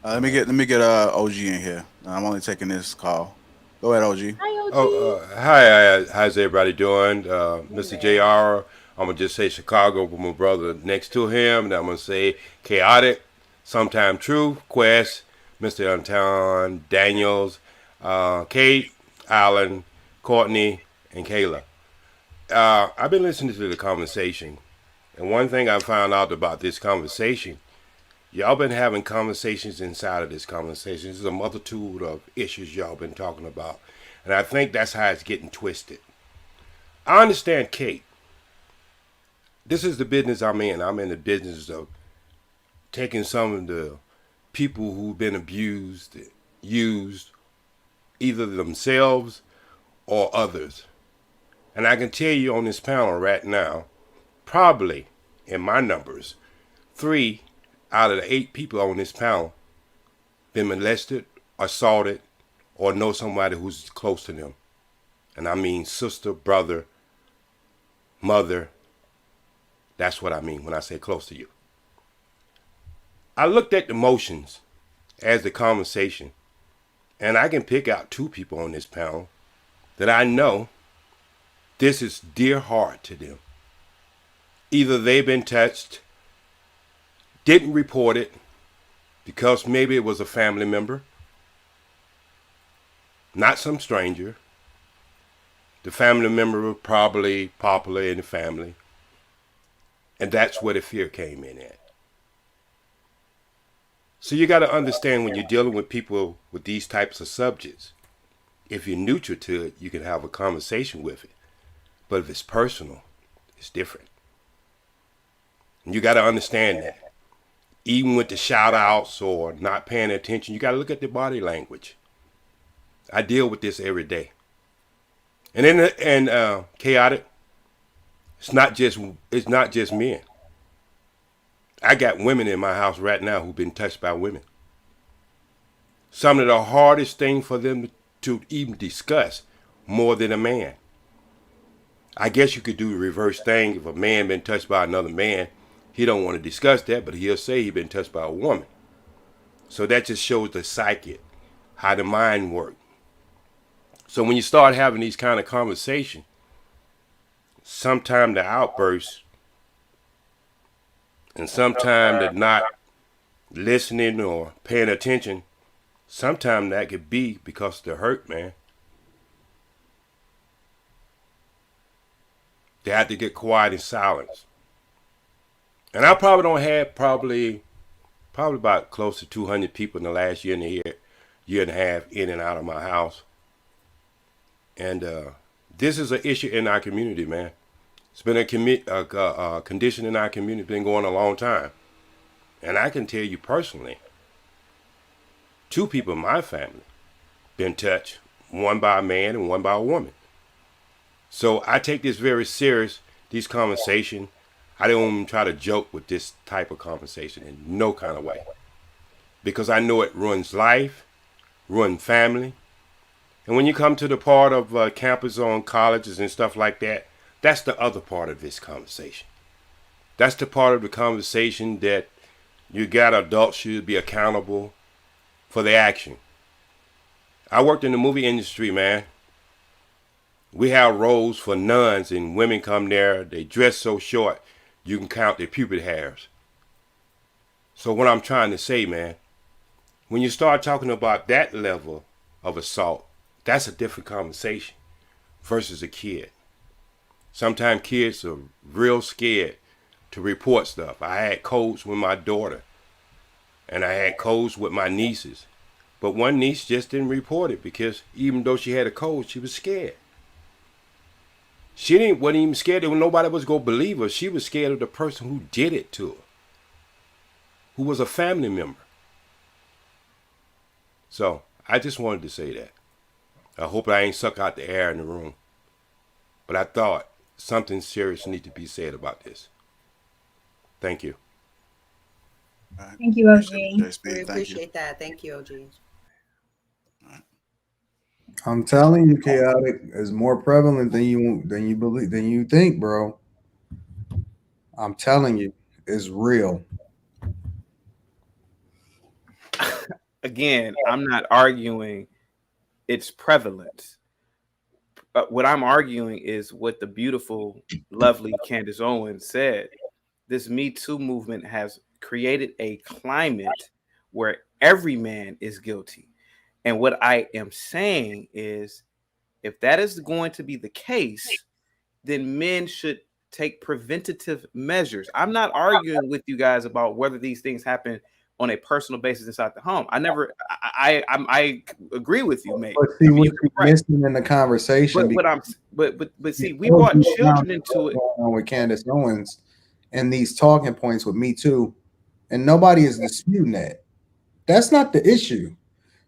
Let me get OG in here. I'm only taking this call. Go ahead, OG. Hi, OG. Oh, hi. How's everybody doing? Mr. JR, I'm going to just say Chicago with my brother next to him. And I'm going to say chaotic, sometime true, Quest, Mr. Anton, Daniels, Kate, Alan, Courtney, and Kayla. I've been listening to the conversation. And one thing I found out about this conversation, y'all been having conversations inside of this conversation. There's a multitude of issues y'all been talking about. And I think that's how it's getting twisted. I understand Kate. This is the business I'm in. I'm in the business of taking some of the people who've been abused, used, either themselves or others. And I can tell you on this panel right now, probably in my numbers, 3 out of the 8 people on this panel been molested, assaulted, or know somebody who's close to them. And I mean sister, brother, mother. That's what I mean when I say close to you. I looked at the motions as the conversation, and I can pick out 2 people on this panel that I know this is dear heart to them. Either they've been touched, didn't report it because maybe it was a family member, not some stranger. The family member was probably popular in the family. And that's where the fear came in at. So you got to understand when you're dealing with people with these types of subjects, if you're neutral to it, you can have a conversation with it. But if it's personal, it's different. And you got to understand that. Even with the shout outs or not paying attention, you got to look at the body language. I deal with this every day. And then chaotic, it's not just men. I got women in my house right now who've been touched by women. Some of the hardest thing for them to even discuss more than a man. I guess you could do the reverse thing. If a man been touched by another man, he don't want to discuss that, but he'll say he been touched by a woman. So that just shows the psyche, how the mind works. So when you start having these kind of conversations, sometimes the outbursts and sometimes the not listening or paying attention, sometimes that could be because of the hurt, man. They have to get quiet in silence. And I probably don't have probably about close to 200 people in the last year and a half in and out of my house. And this is an issue in our community, man. It's been a condition in our community, been going a long time. And I can tell you personally, 2 people in my family been touched, one by a man and one by a woman. So I take this very serious, these conversations. I don't even try to joke with this type of conversation in no kind of way. Because I know it ruins life, ruins family. And when you come to the part of campus on colleges and stuff like that, that's the other part of this conversation. That's the part of the conversation that you got adults should be accountable for their action. I worked in the movie industry, man. We have roles for nuns and women come there. They dress so short, you can count their pubic hairs. So what I'm trying to say, man, when you start talking about that level of assault, that's a different conversation versus a kid. Sometimes kids are real scared to report stuff. I had codes with my daughter, and I had codes with my nieces. But one niece just didn't report it because even though she had a code, she was scared. She wasn't even scared that nobody was going to believe her. She was scared of the person who did it to her, who was a family member. So I just wanted to say that. I hope I ain't suck out the air in the room. But I thought something serious needs to be said about this. Thank you. Thank you, OG. We appreciate that. Thank you, OG. I'm telling you, chaotic is more prevalent than you believe than you think, bro. I'm telling you, it's real. Again, I'm not arguing its prevalence. What I'm arguing is what the beautiful, lovely Candace Owens said. This Me Too movement has created a climate where every man is guilty. And what I am saying is, if that is going to be the case, then men should take preventative measures. I'm not arguing with you guys about whether these things happen on a personal basis inside the home. I agree with you, mate. But see, what you're missing in the conversation. But see, we brought children into it. With Candace Owens and these talking points with Me Too, and nobody is disputing that. That's not the issue.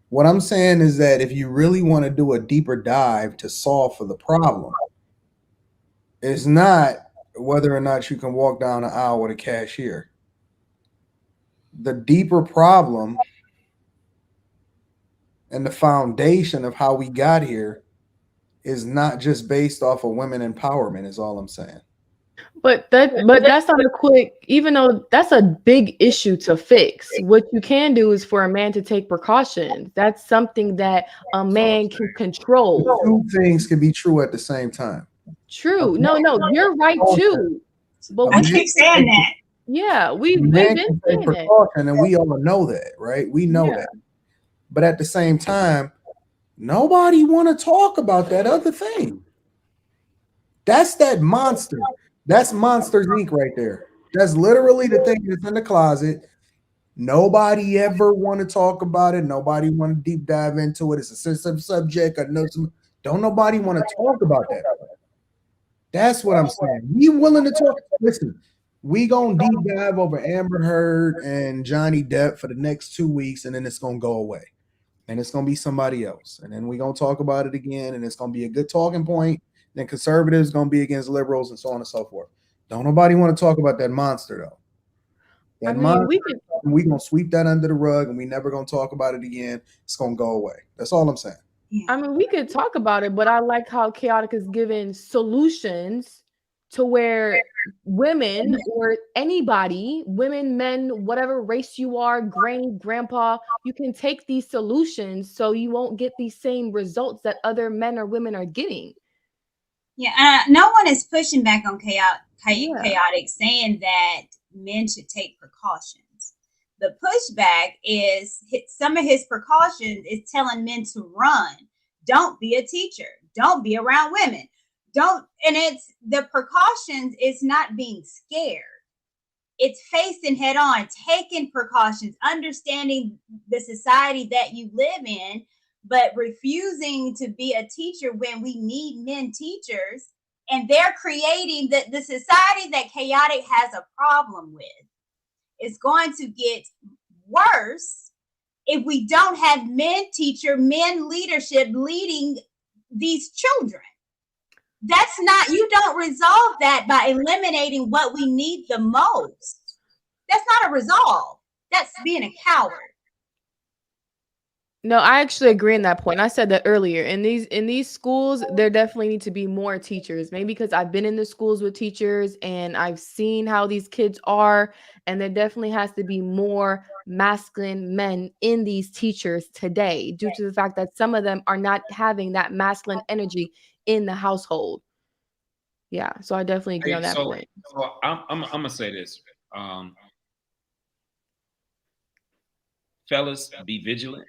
What I'm saying is that if you really want to do a deeper dive to solve for the problem, it's not whether or not you can walk down the aisle with a cashier. The deeper problem and the foundation of how we got here is not just based off of women empowerment, is all I'm saying. But that's not a quick, even though that's a big issue to fix. What you can do is for a man to take precautions. That's something that a man can control. Two things can be true at the same time. True. No, you're right too. But I keep saying that. Yeah, we've been saying that. And we all know that, right? We know that. But at the same time, nobody want to talk about that other thing. That's that monster. That's Monsters Inc. right there. That's literally the thing that's in the closet. Nobody ever want to talk about it. Nobody want to deep dive into it. It's a sensitive subject. Don't nobody want to talk about that. That's what I'm saying. We willing to talk. Listen, we gonna deep dive over Amber Heard and Johnny Depp for the next 2 weeks, and then it's gonna go away. And it's gonna be somebody else. And then we're gonna talk about it again, and it's gonna be a good talking point. Then conservatives gonna be against liberals and so on and so forth. Don't nobody want to talk about that monster though. That monster, we gonna sweep that under the rug, and we never gonna talk about it again. It's gonna go away. That's all I'm saying. I mean, we could talk about it, but I like how Chaotic is giving solutions to where women or anybody, women, men, whatever race you are, granny, grandpa, you can take these solutions so you won't get these same results that other men or women are getting. Yeah, no one is pushing back on chaotic, saying that men should take precautions. The pushback is some of his precautions is telling men to run. Don't be a teacher. Don't be around women. And it's the precautions is not being scared. It's facing head on, taking precautions, understanding the society that you live in, but refusing to be a teacher when we need men teachers. And they're creating the society that Chaotic has a problem with. It's going to get worse if we don't have men leadership leading these children. That's not, you don't resolve that by eliminating what we need the most. That's not a resolve. That's being a coward. No, I actually agree on that point. I said that earlier. In these schools, there definitely need to be more teachers. Maybe because I've been in the schools with teachers and I've seen how these kids are, and there definitely has to be more masculine men in these teachers today, due to the fact that some of them are not having that masculine energy in the household. Yeah, so I definitely agree on that point. So I'm gonna say this. Fellas, be vigilant.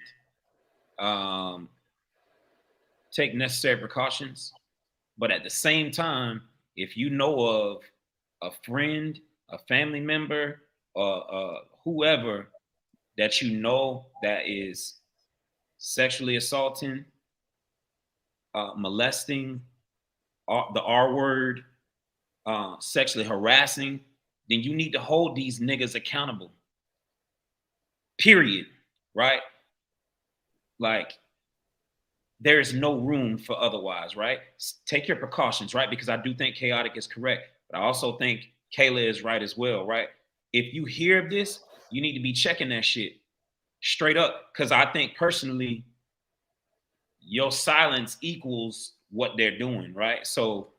Take necessary precautions, but at the same time, if you know of a friend, a family member, or whoever that you know that is sexually assaulting, molesting, the R word, sexually harassing, then you need to hold these niggas accountable. Period. Right? Like, there is no room for otherwise, right? Take your precautions, right? Because I do think chaotic is correct, but I also think Kayla is right as well, right? If you hear this, you need to be checking that shit straight up, because I think personally, your silence equals what they're doing, right? So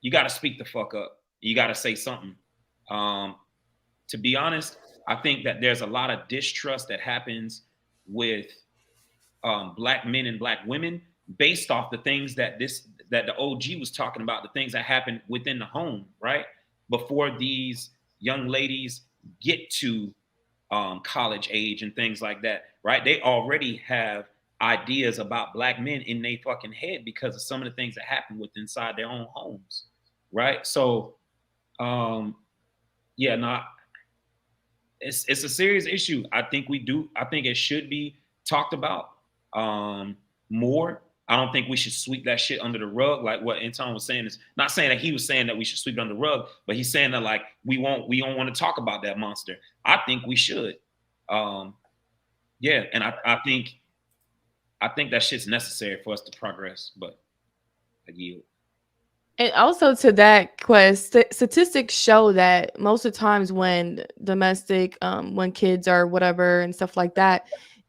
you got to speak the fuck up. You got to say something. To be honest, I think that there's a lot of distrust that happens with Black men and Black women based off the things that the OG was talking about, the things that happen within the home, right? Before these young ladies get to college age and things like that, right? They already have ideas about Black men in their fucking head because of some of the things that happen within inside their own homes, right? So, yeah, no, it's a serious issue. I think it should be talked about more. I don't think we should sweep that shit under the rug, like what Anton was saying. Is not saying that he was saying that we should sweep it under the rug, but he's saying that like we don't want to talk about that monster. I think we should. Yeah, and I think that shit's necessary for us to progress, but I yield. And also to that quest, statistics show that most of the times when domestic, when kids are whatever and stuff like that,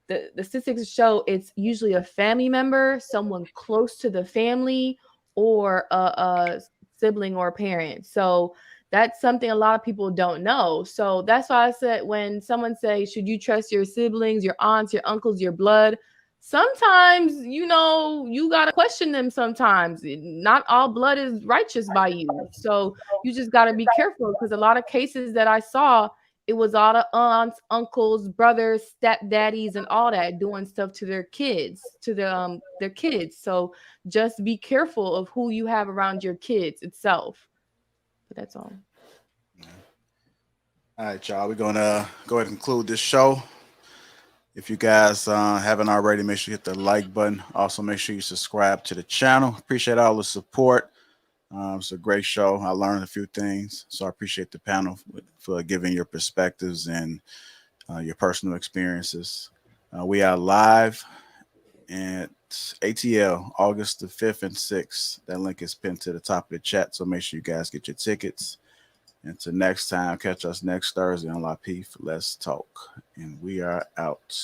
the statistics show it's usually a family member, someone close to the family, or a sibling or a parent. So that's something a lot of people don't know. So that's why I said when someone says, should you trust your siblings, your aunts, your uncles, your blood? Sometimes, you got to question them sometimes. Not all blood is righteous by you. So you just got to be careful, because a lot of cases that I saw, it was all the aunts, uncles, brothers, stepdaddies, and all that doing stuff to their kids, their kids. So just be careful of who you have around your kids itself. But that's all. All right, y'all. We're going to go ahead and conclude this show. If you guys haven't already, make sure you hit the like button. Also, make sure you subscribe to the channel. Appreciate all the support. It's a great show. I learned a few things, so I appreciate the panel for giving your perspectives and your personal experiences. We are live at ATL August the 5th and 6th. That link is pinned to the top of the chat, so make sure you guys get your tickets. Until next time, catch us next Thursday on Lapeef Let's Talk. And we are out.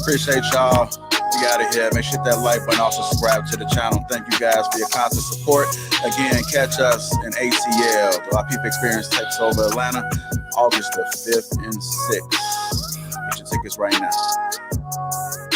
Appreciate y'all. We out of here. Make sure you hit that like button. Also subscribe to the channel. Thank you guys for your constant support. Again, catch us in ATL. The Lapeef Experience takes over Atlanta, August the 5th and 6th. Get your tickets right now.